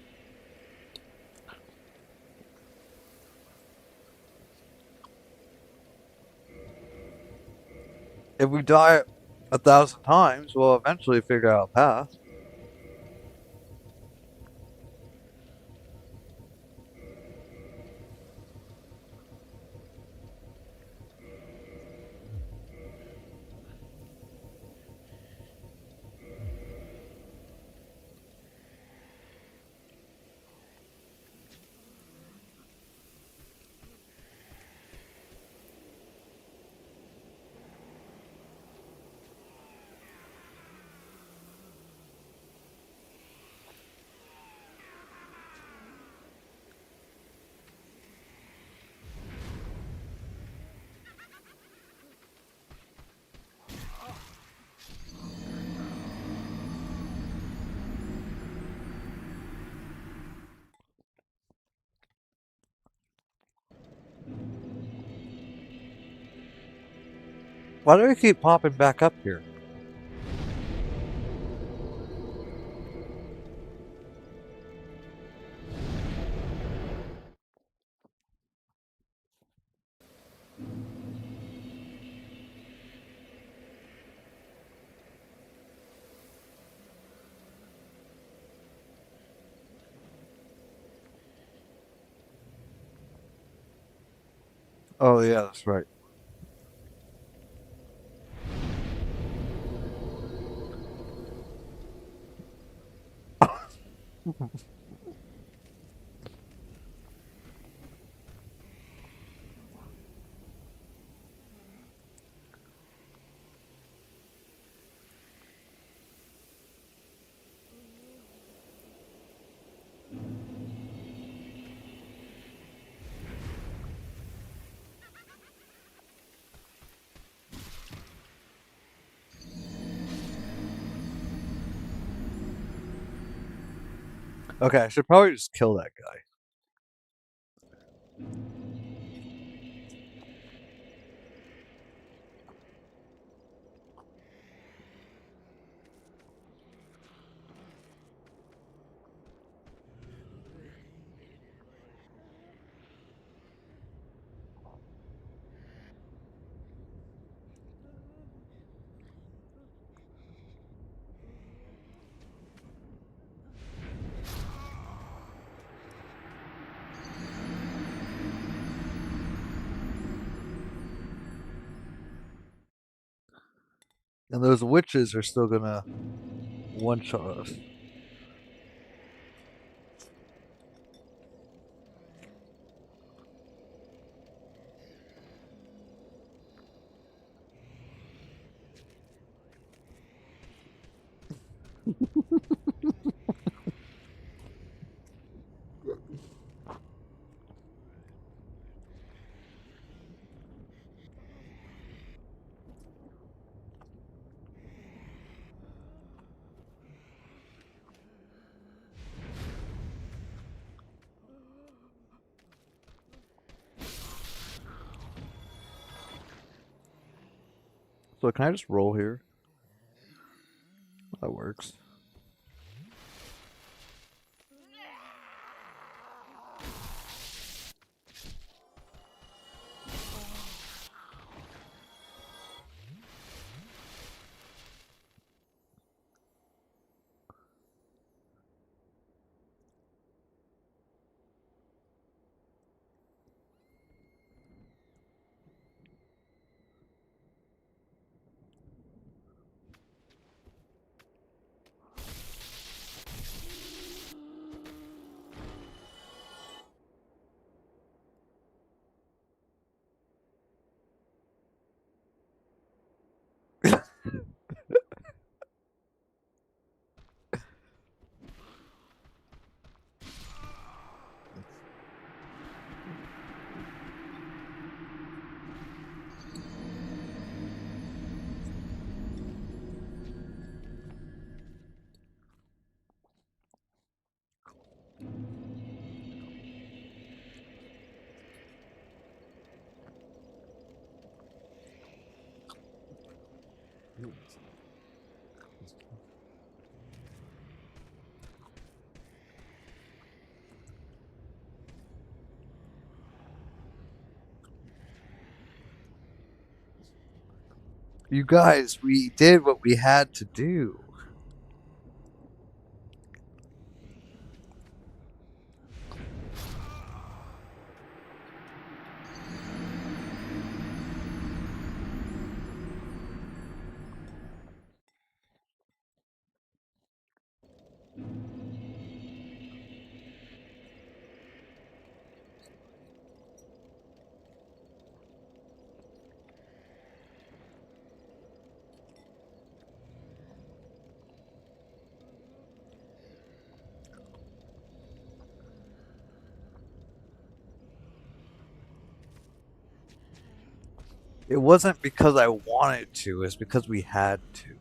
if we die 1,000 times, we'll eventually figure out a path. Why do we keep popping back up here? Oh yeah, that's right. Okay, I should probably just kill that guy. And those witches are still gonna one shot us. So can I just roll here? That works. You guys, we did what we had to do. It wasn't because I wanted to, it's because we had to.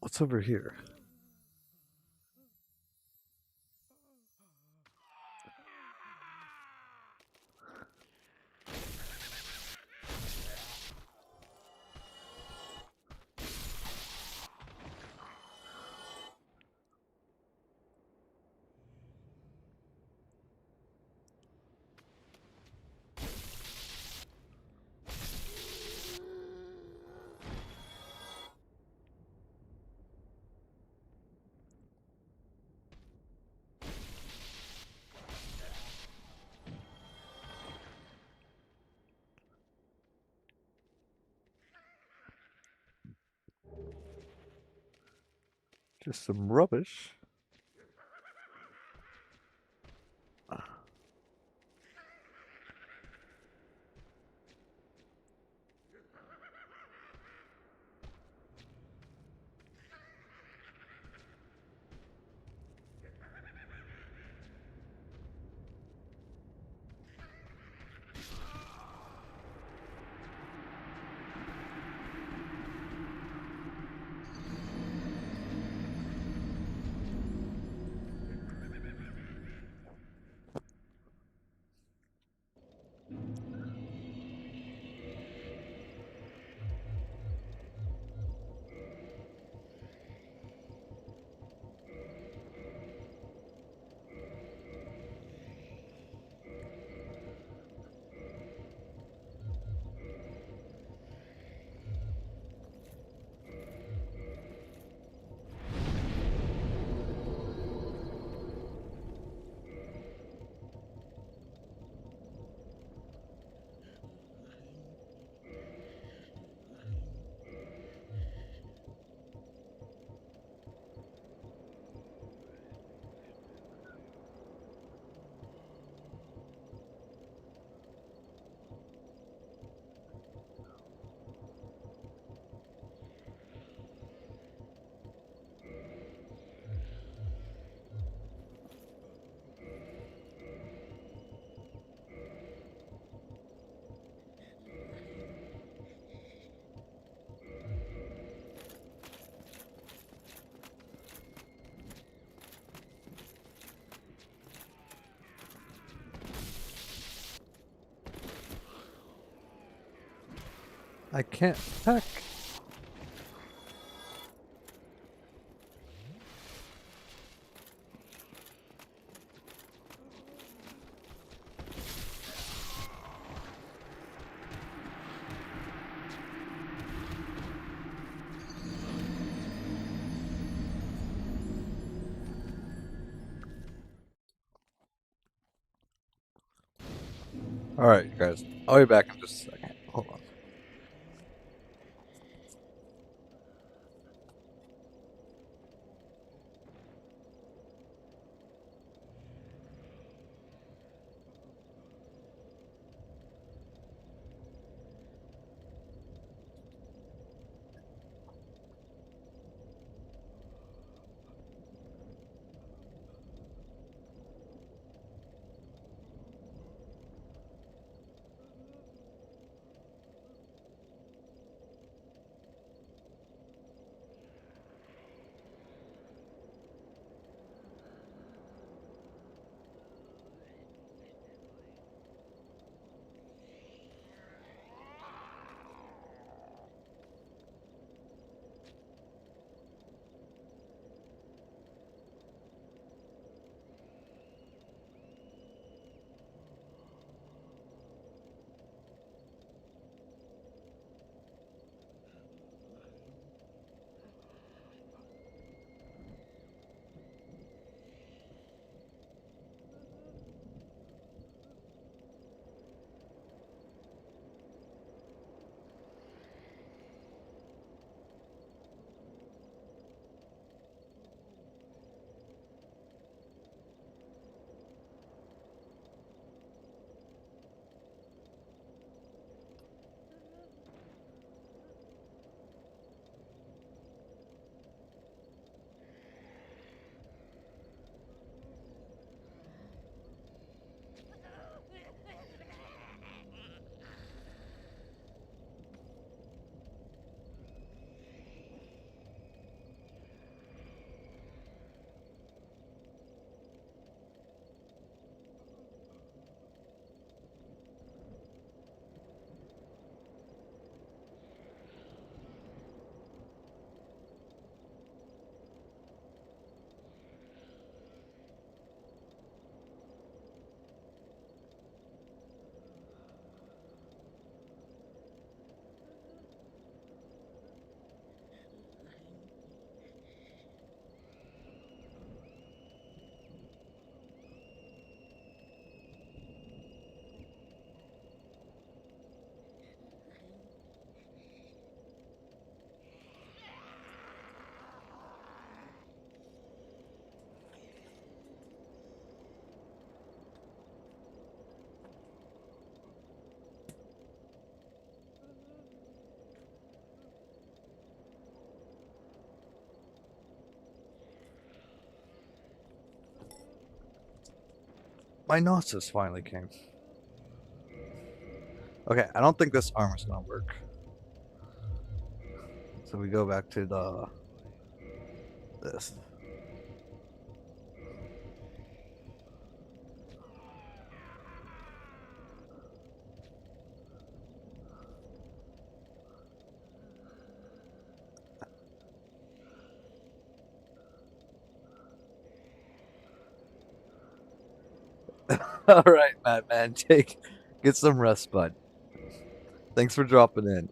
What's over here? Just some rubbish. I can't peck. Alright, you guys. I'll be back in just a second. Hold on. My Gnosis finally came. Okay, I don't think this armor's gonna work. So we go back to this. Alright, Madman, get some rest, bud. Thanks for dropping in.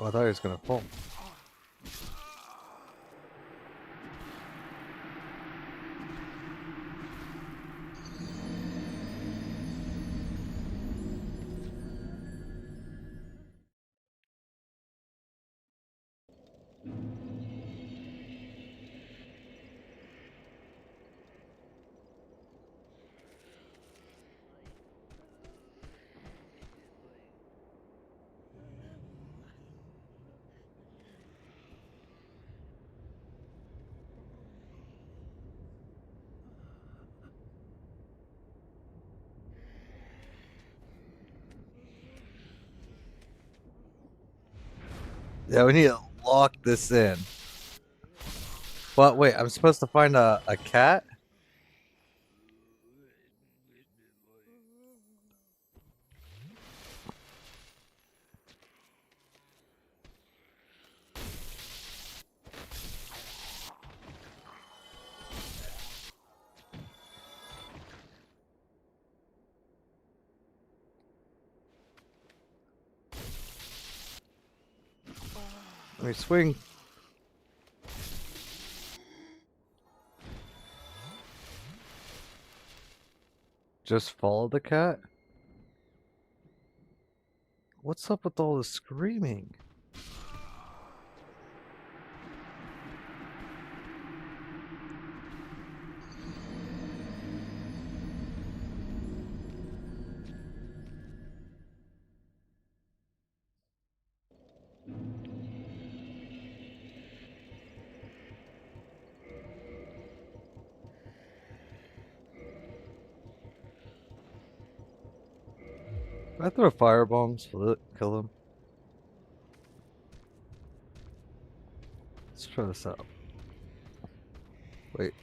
I thought he was gonna fall. Yeah, we need to lock this in. But wait, I'm supposed to find a cat? Let me swing. Just follow the cat? What's up with all the screaming? I throw fire bombs. Will it kill him? Let's try this out. Wait.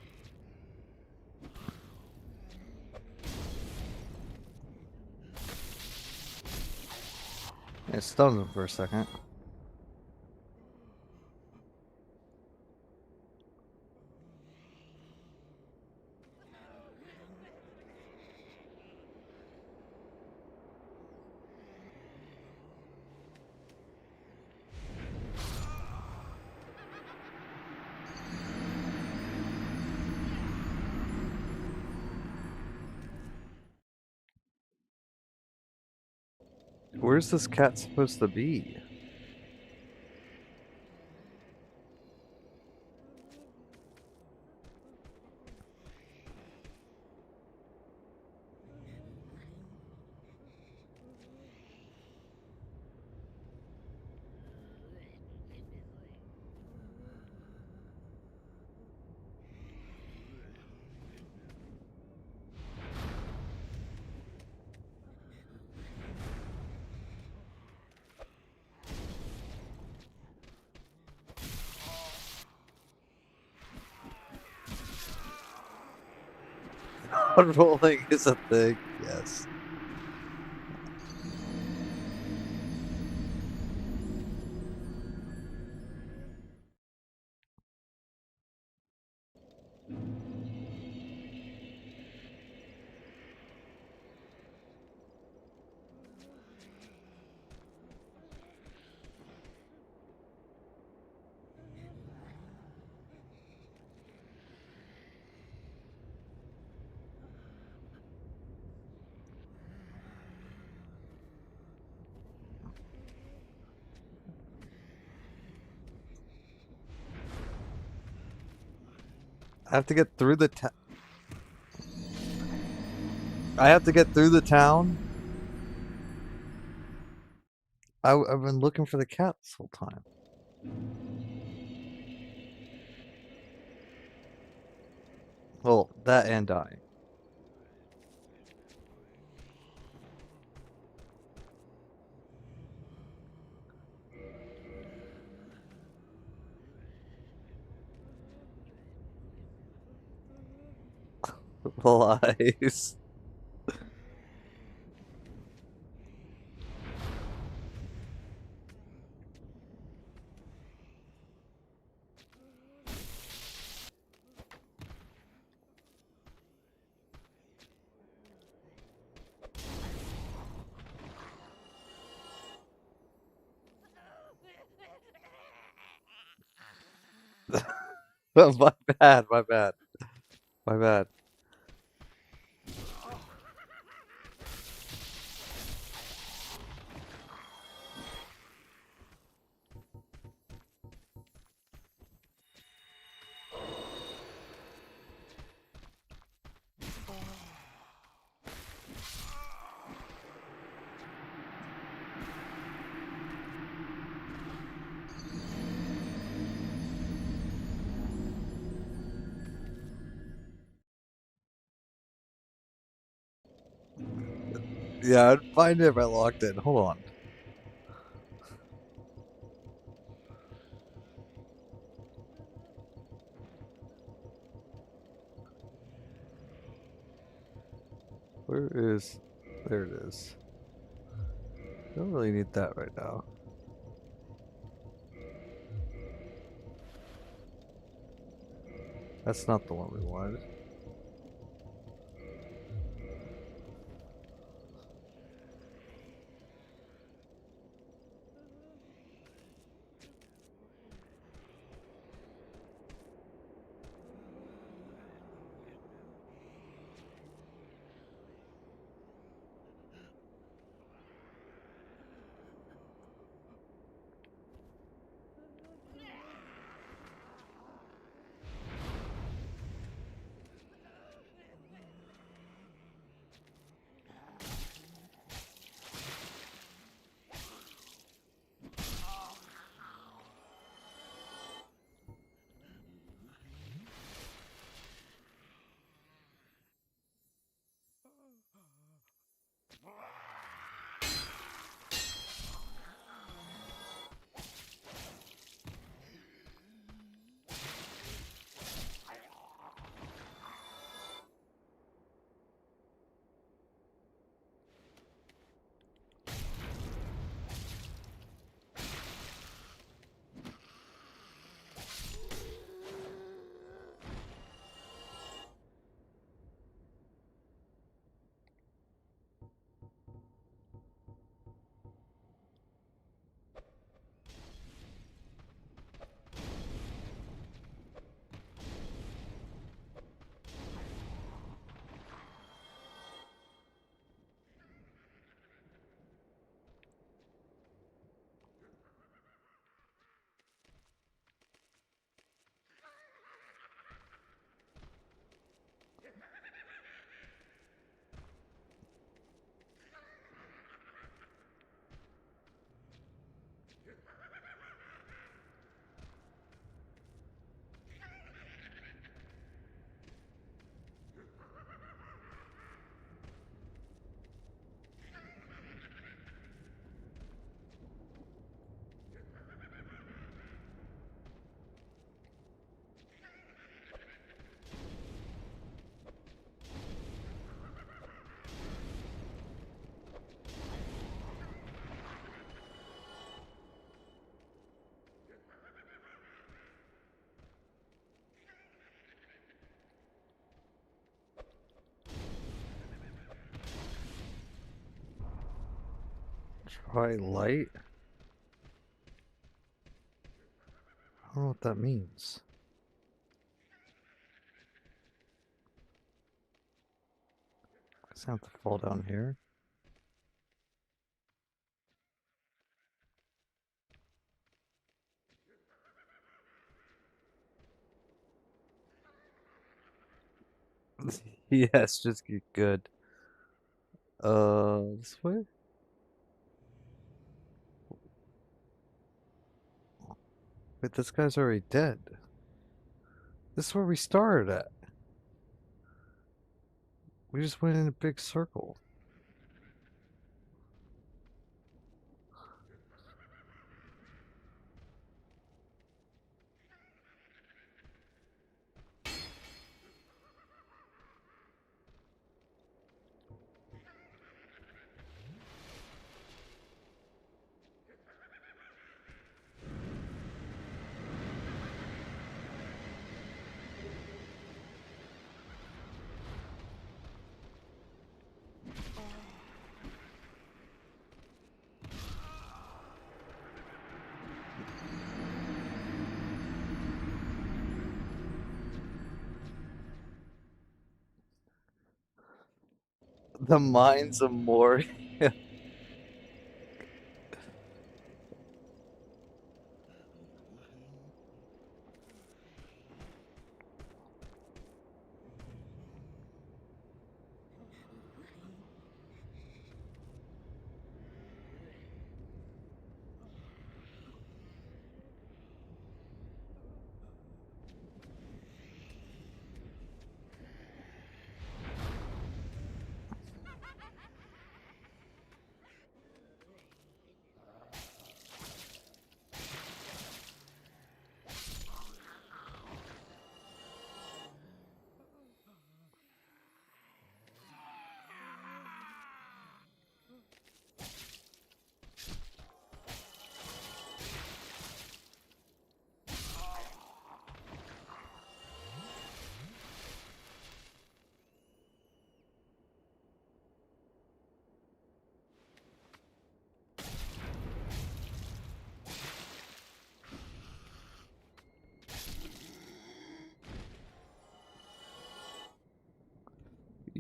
It stunned him for a second. Where's this cat supposed to be? Rolling is a thing, yes. I have to get through the town. I have to get through the town. I've been looking for the cat this whole time. Well, that and dying. Lies. My bad, my bad, my bad. Yeah, I'd find it if I locked in. Hold on. Where is... There it is. Don't really need that right now. That's not the one we wanted. Try light? I don't know what that means. Guess I have to fall down here. Yes, just get good. This way? Wait, this guy's already dead. This is where we started at. We just went in a big circle. The Mines of Moria.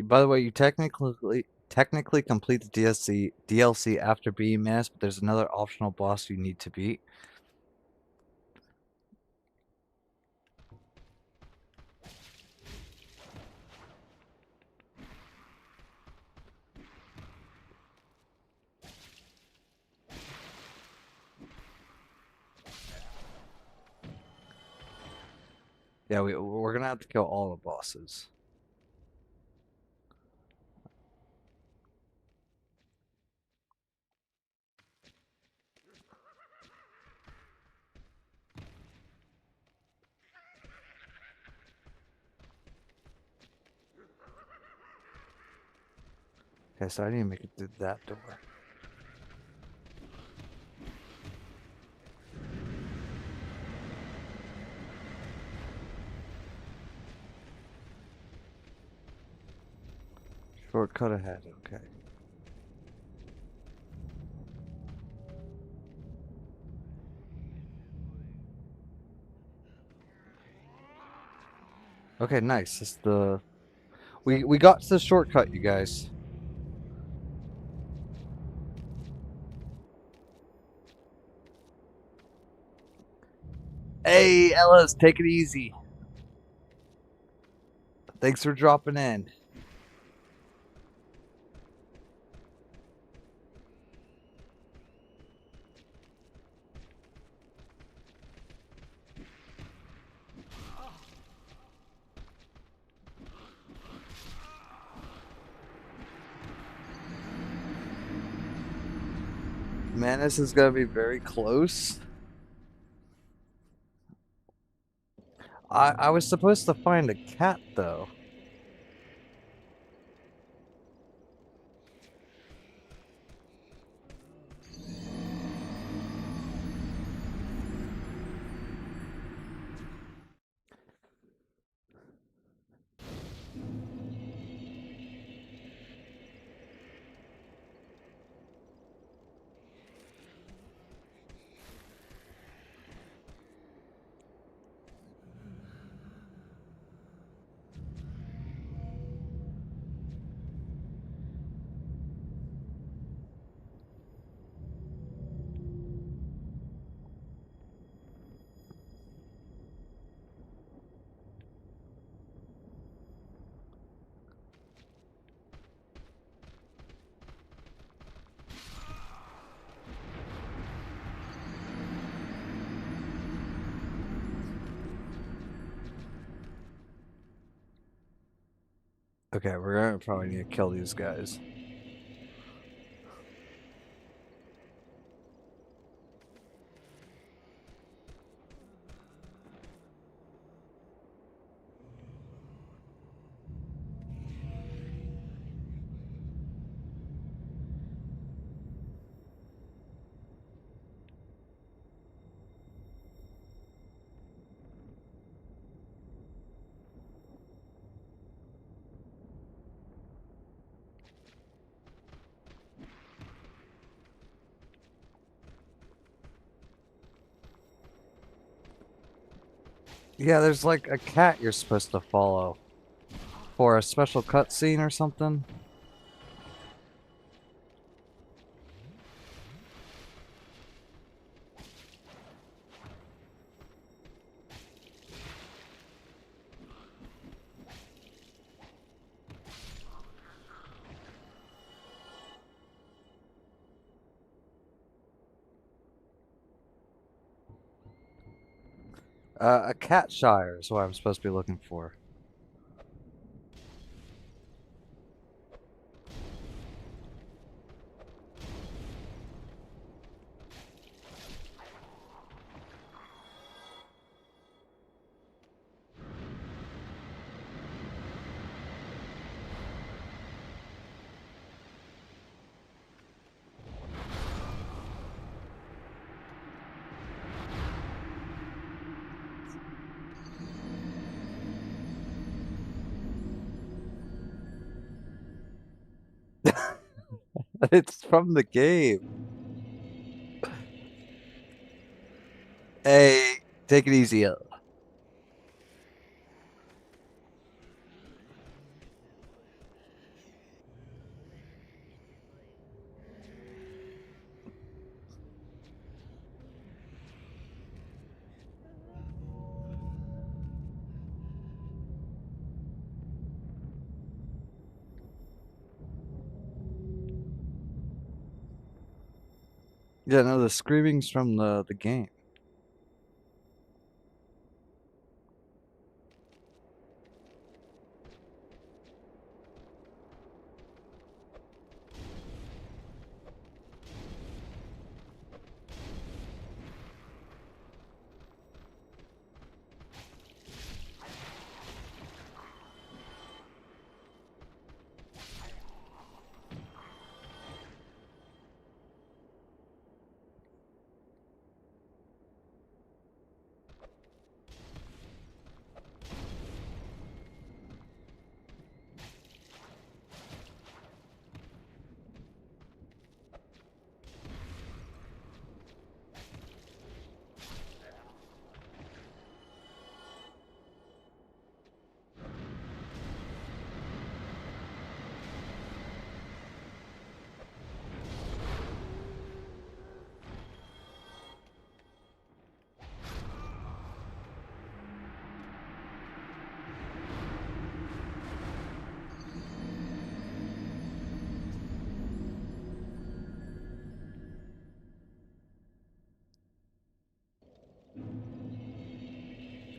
By the way, you technically complete the DLC after beating Manus, but there's another optional boss you need to beat. Yeah, we're gonna have to kill all the bosses. Okay, so I need to make it through that door. Shortcut ahead, okay. Okay, nice. It's the we got to the shortcut, you guys. Hey, Ellis, take it easy. Thanks for dropping in. Manus is gonna be very close. I was supposed to find a cat though. Okay, we're gonna probably need to kill these guys. Yeah, there's like a cat you're supposed to follow for a special cutscene or something. A Catshire is what I'm supposed to be looking for. It's from the game. Hey, take it easy. Yeah, no, the screaming's from the game.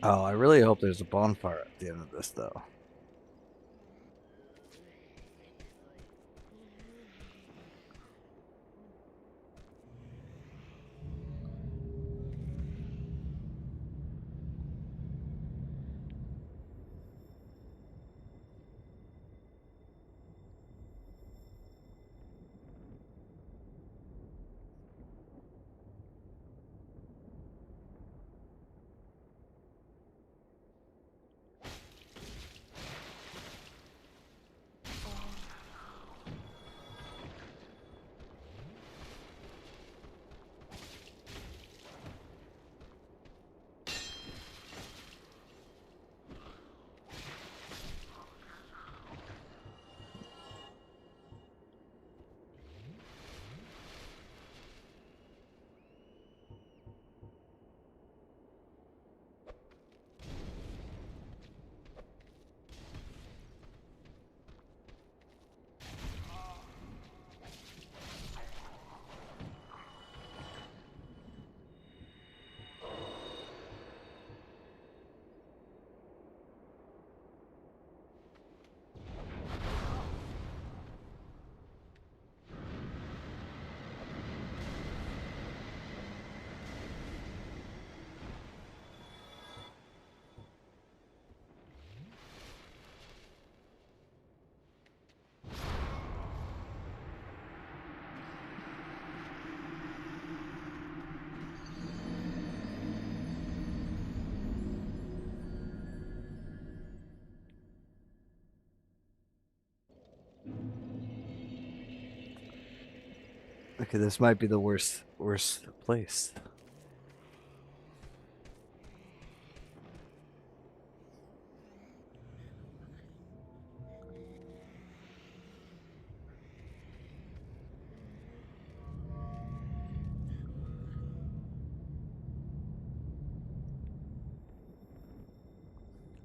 Oh, I really hope there's a bonfire at the end of this, though. Okay, this might be the worst place.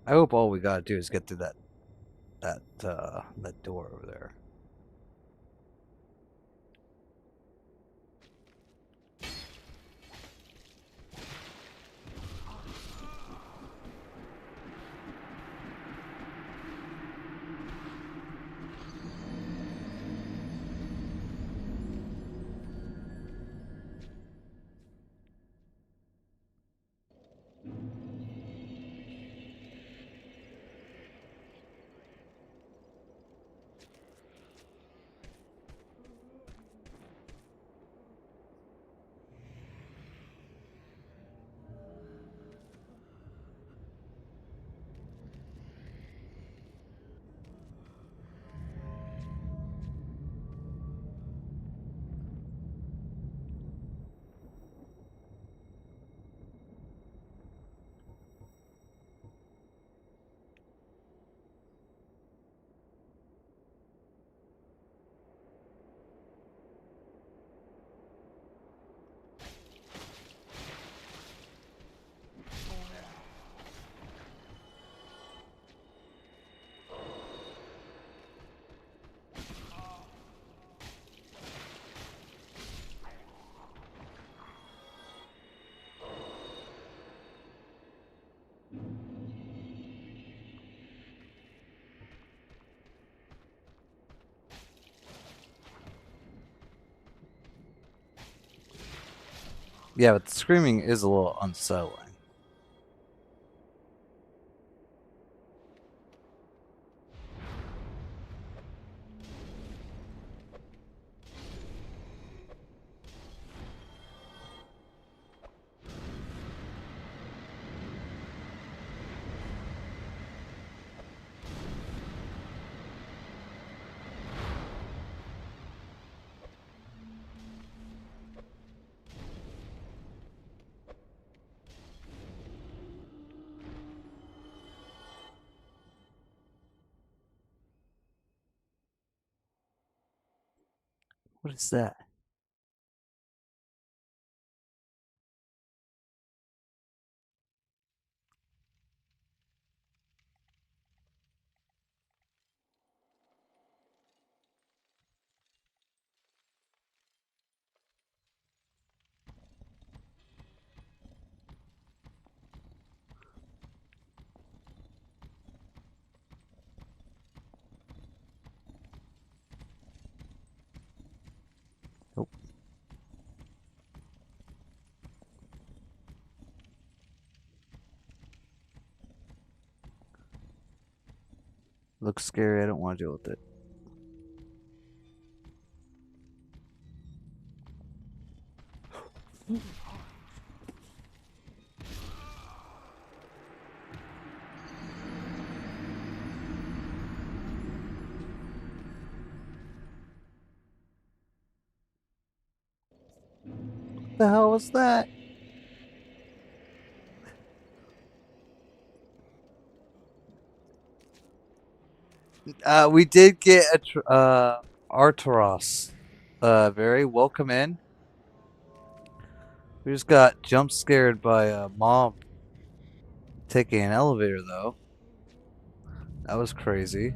I hope all we gotta do is get through that door over there. Yeah, but the screaming is a little unsettling. What is that? Nope. Looks scary. I don't want to deal with it. What the hell was that? We did get Artoros. Very welcome in. We just got jump scared by a mob taking an elevator, though. That was crazy.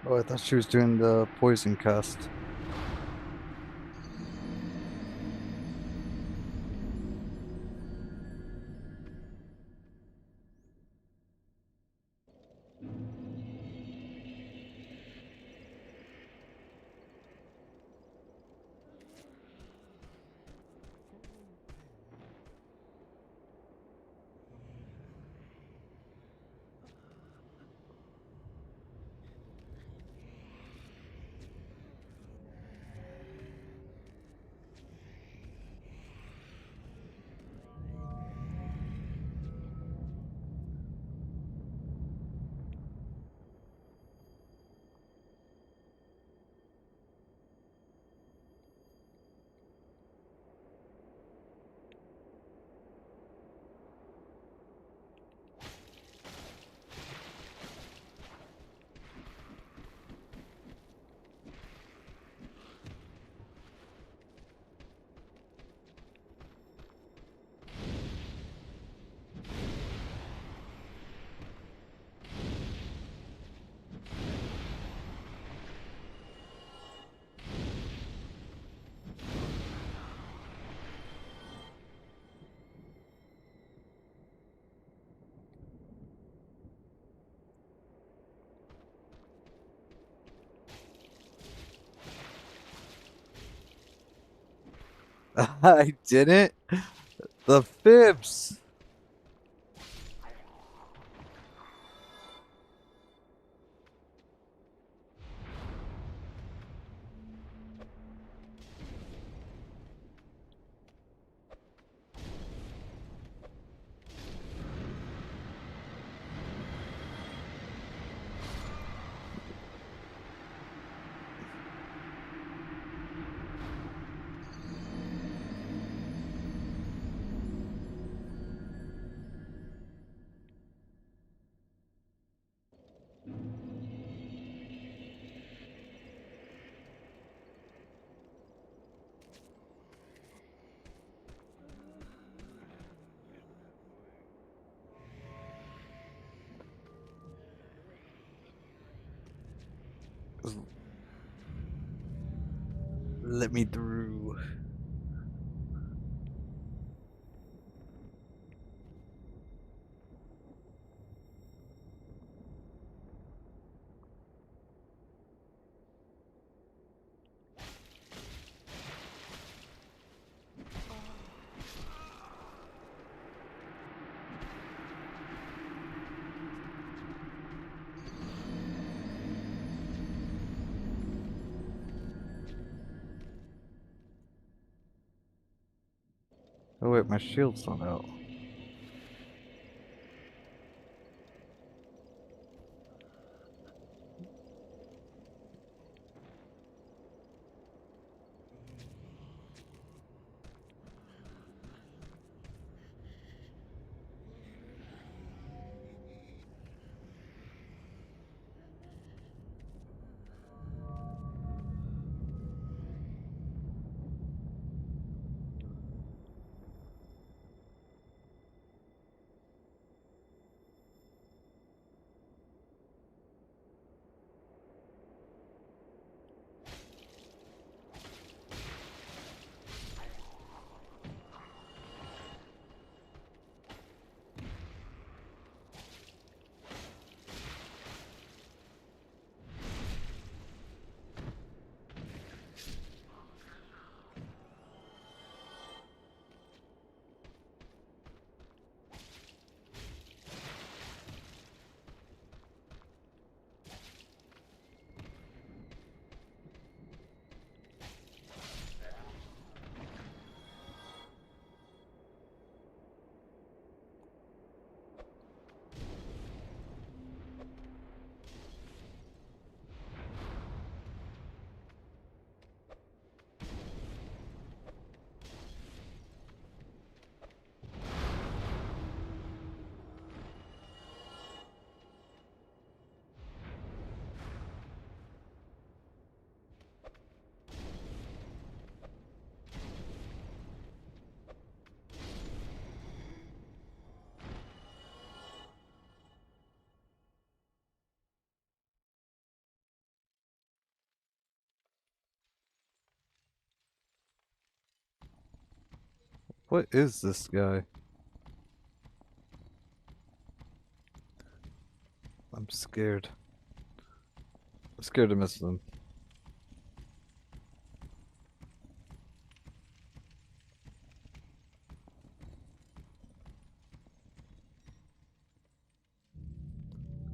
Oh, I thought she was doing the poison cast. I didn't. The fibs. Let me through. Oh wait, my shield's not out. What is this guy? I'm scared. I'm scared to miss them.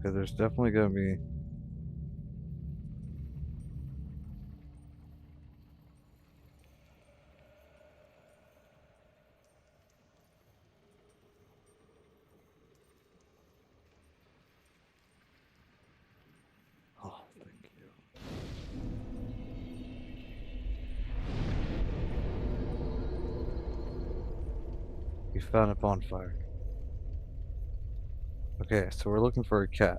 Okay, there's definitely gonna be. Oh, thank you. You found a bonfire. Okay, so we're looking for a cat.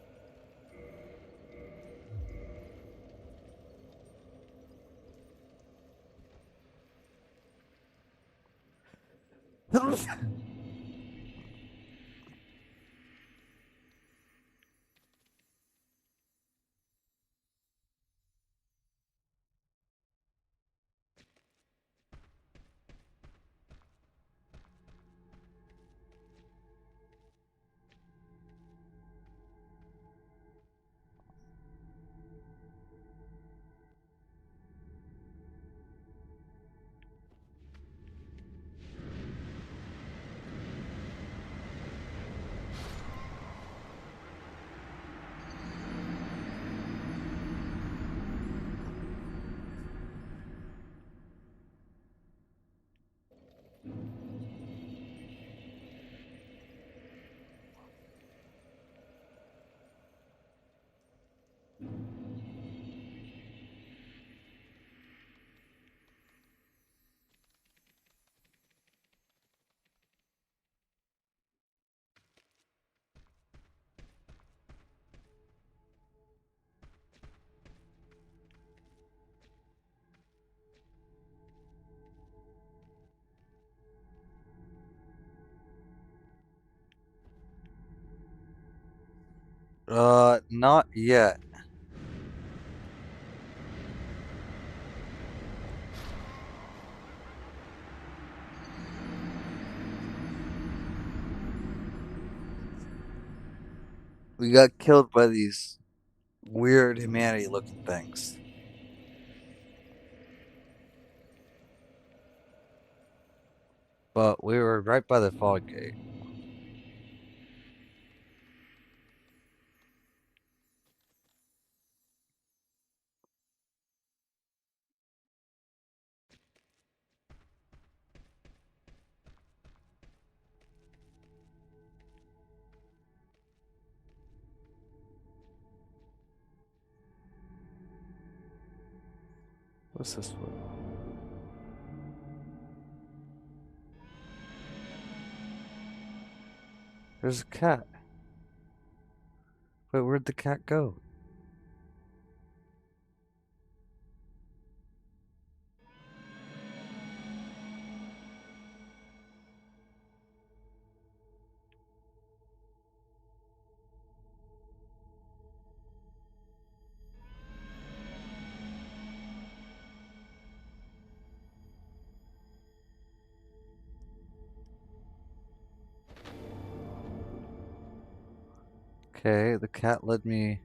Not yet. We got killed by these weird humanity looking things. But we were right by the fog gate. What's this one? There's a cat. Wait, where'd the cat go? Okay, the cat led me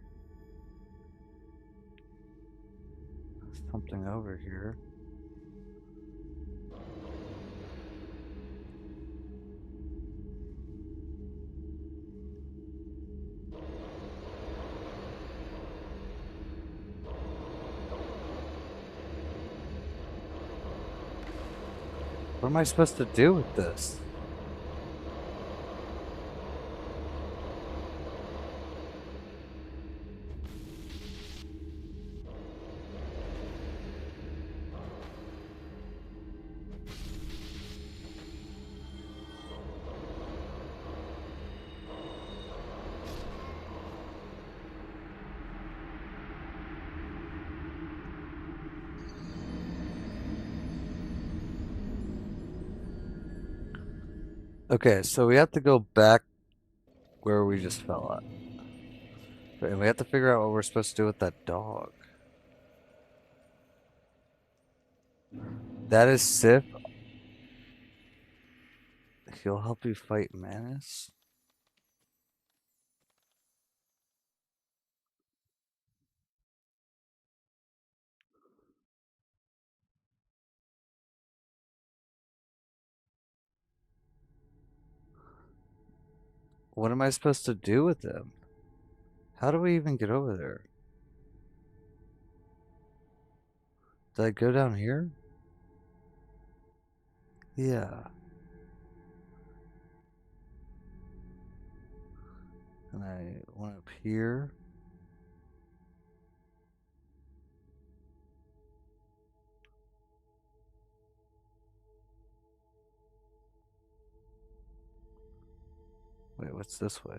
something over here. What am I supposed to do with this? Okay, so we have to go back where we just fell at. And we have to figure out what we're supposed to do with that dog. That is Sif. He'll help you fight Manus. What am I supposed to do with him? How do we even get over there? Did I go down here? Yeah. And I went up here. Wait, what's this way?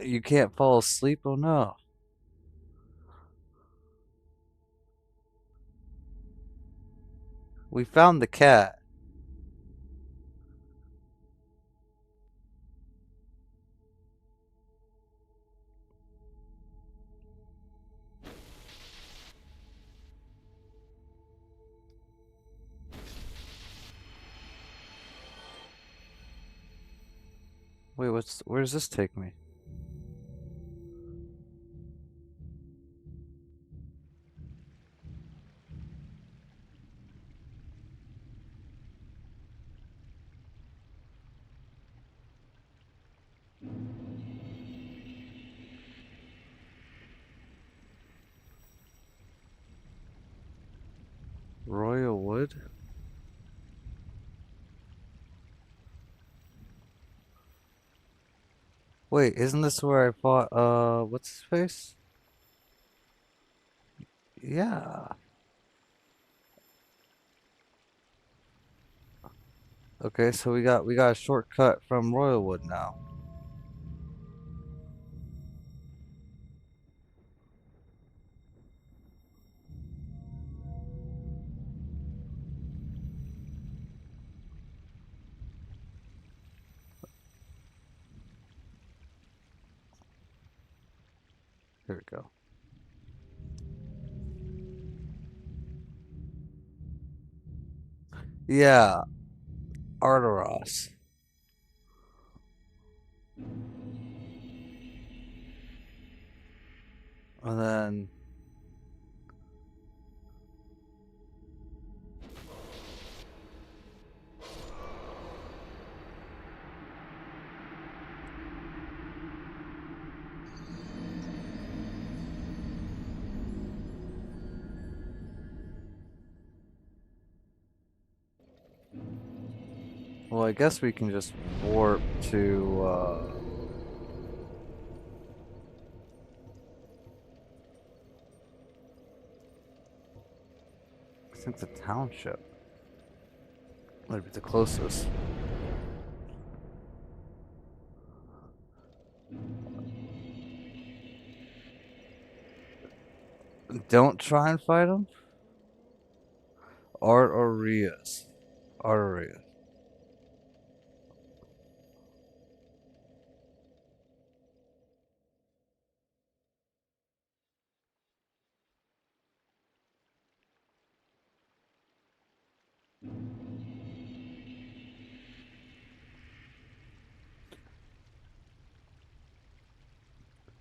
You can't fall asleep? Oh no. We found the cat. Wait, where does this take me? Royal Wood? Wait, isn't this where I fought, what's his face? Yeah. Okay, so we got a shortcut from Royal Wood now. Here we go. Yeah, Artoras. And then well, I guess we can just warp to I think the township. Might be the closest. Don't try and fight him. Artorias. Artorias.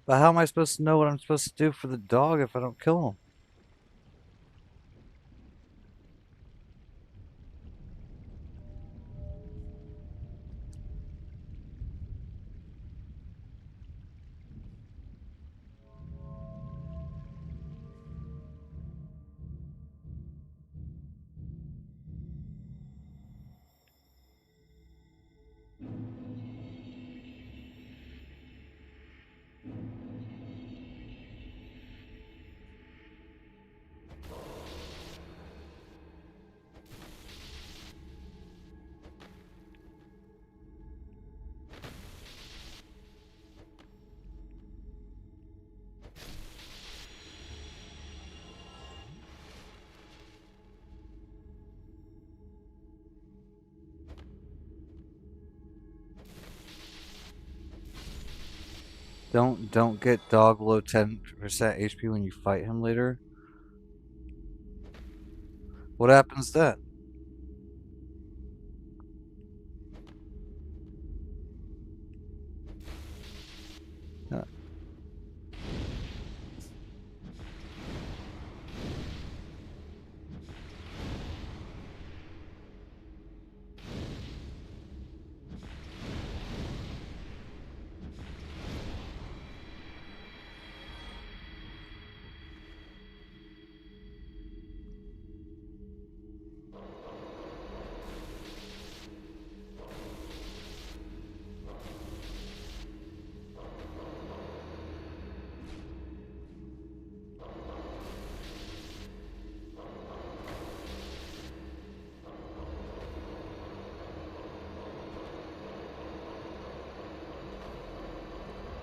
But how am I supposed to know what I'm supposed to do for the dog if I don't kill him? Don't get dog below 10% HP when you fight him later. What happens then? Uh,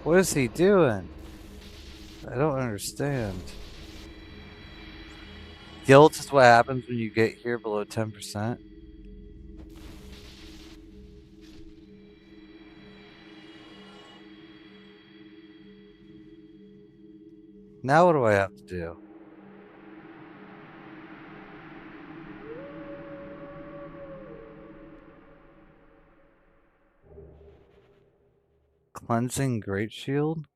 What is he doing? I don't understand. Guilt is what happens when you get here below 10%. Now what do I have to do? Cleansing Great Shield?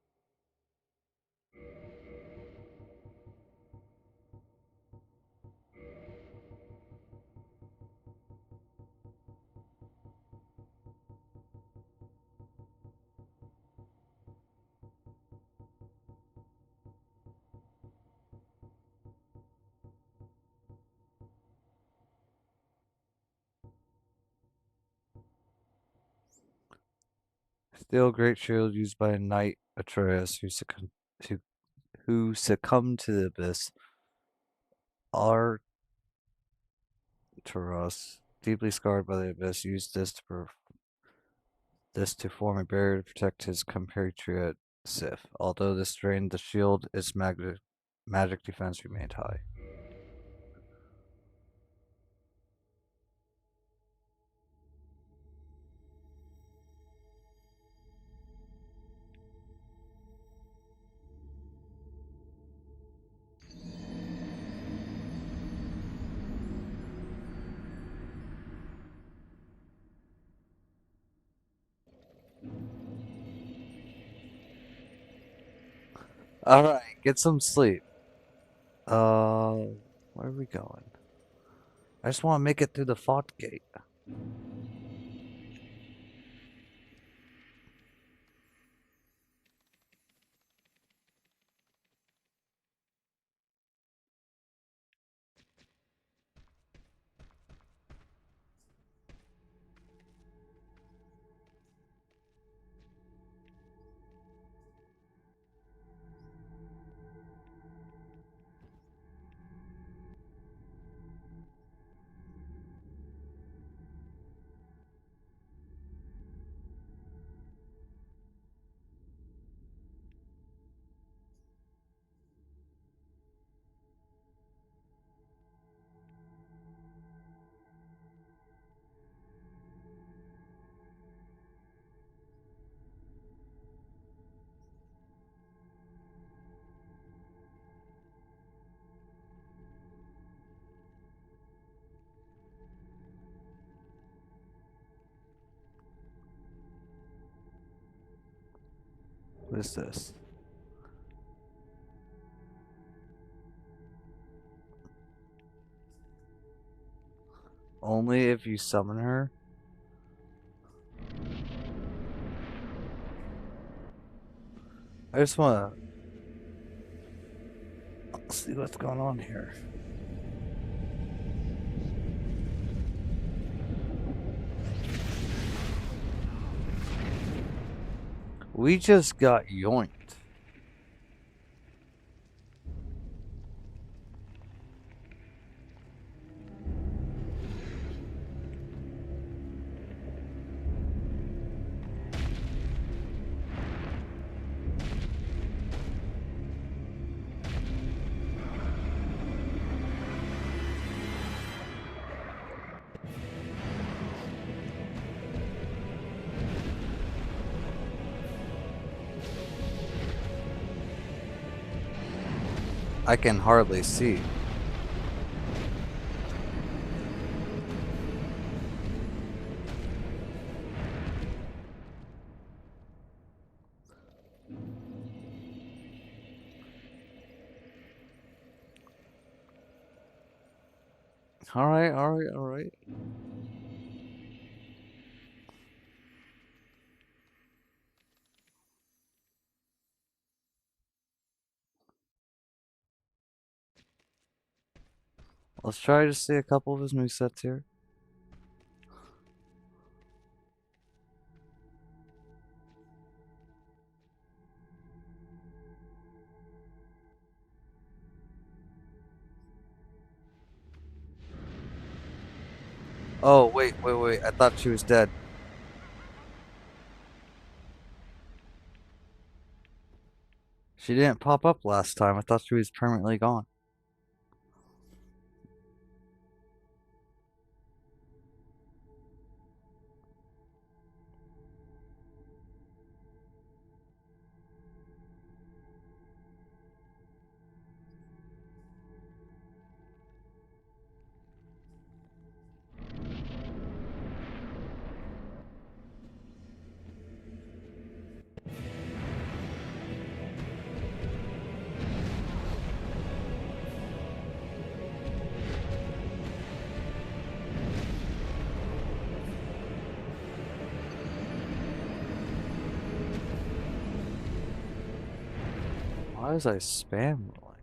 Steel Great Shield used by a knight Artorias who, who succumbed to the abyss. Artoros, deeply scarred by the abyss, used this to form a barrier to protect his compatriot Sif. Although this drained the shield, its magic defense remained high. Alright, get some sleep. Where are we going? I just want to make it through the fort gate. What is this? Only if you summon her? I just want to see what's going on here. We just got yoinked. I can hardly see. Alright, alright, alright. Let's try to see a couple of his movesets here. Oh, wait, wait, wait. I thought she was dead. She didn't pop up last time. I thought she was permanently gone. Why was I spam rolling?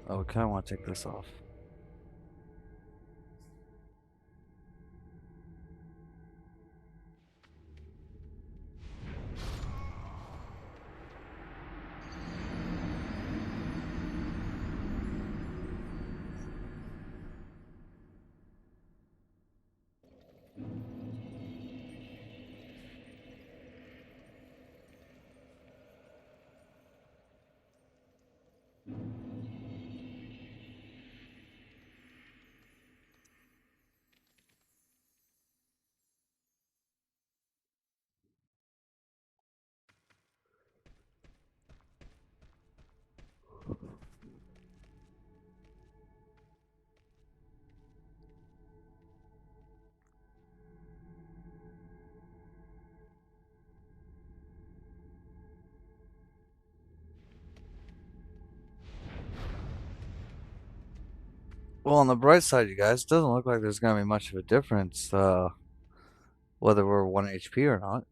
Oh, I kind of want to take this off. Well, on the bright side, you guys, it doesn't look like there's gonna be much of a difference, whether we're 1 HP or not.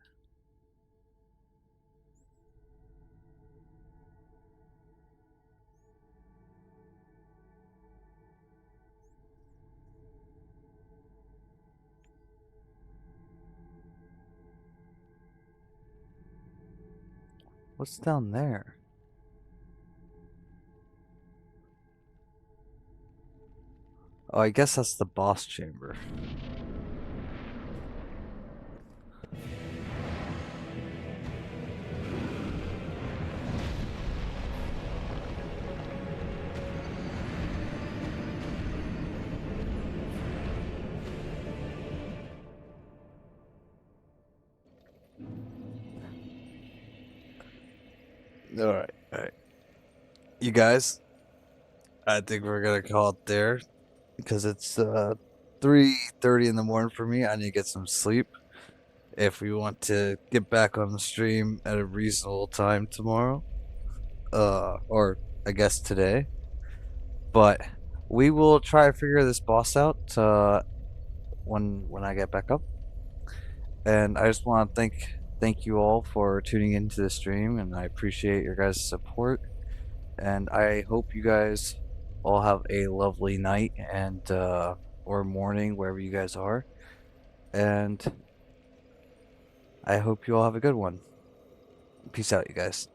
What's down there? Oh, I guess that's the boss chamber. Alright, alright. You guys, I think we're gonna call it there because it's 3:30 in the morning for me. I need to get some sleep if we want to get back on the stream at a reasonable time tomorrow. Or I guess today. But we will try to figure this boss out when I get back up. And I just want to thank you all for tuning into the stream, and I appreciate your guys' support. And I hope you guys all have a lovely night and or morning wherever you guys are. And I hope you all have a good one. Peace out, you guys.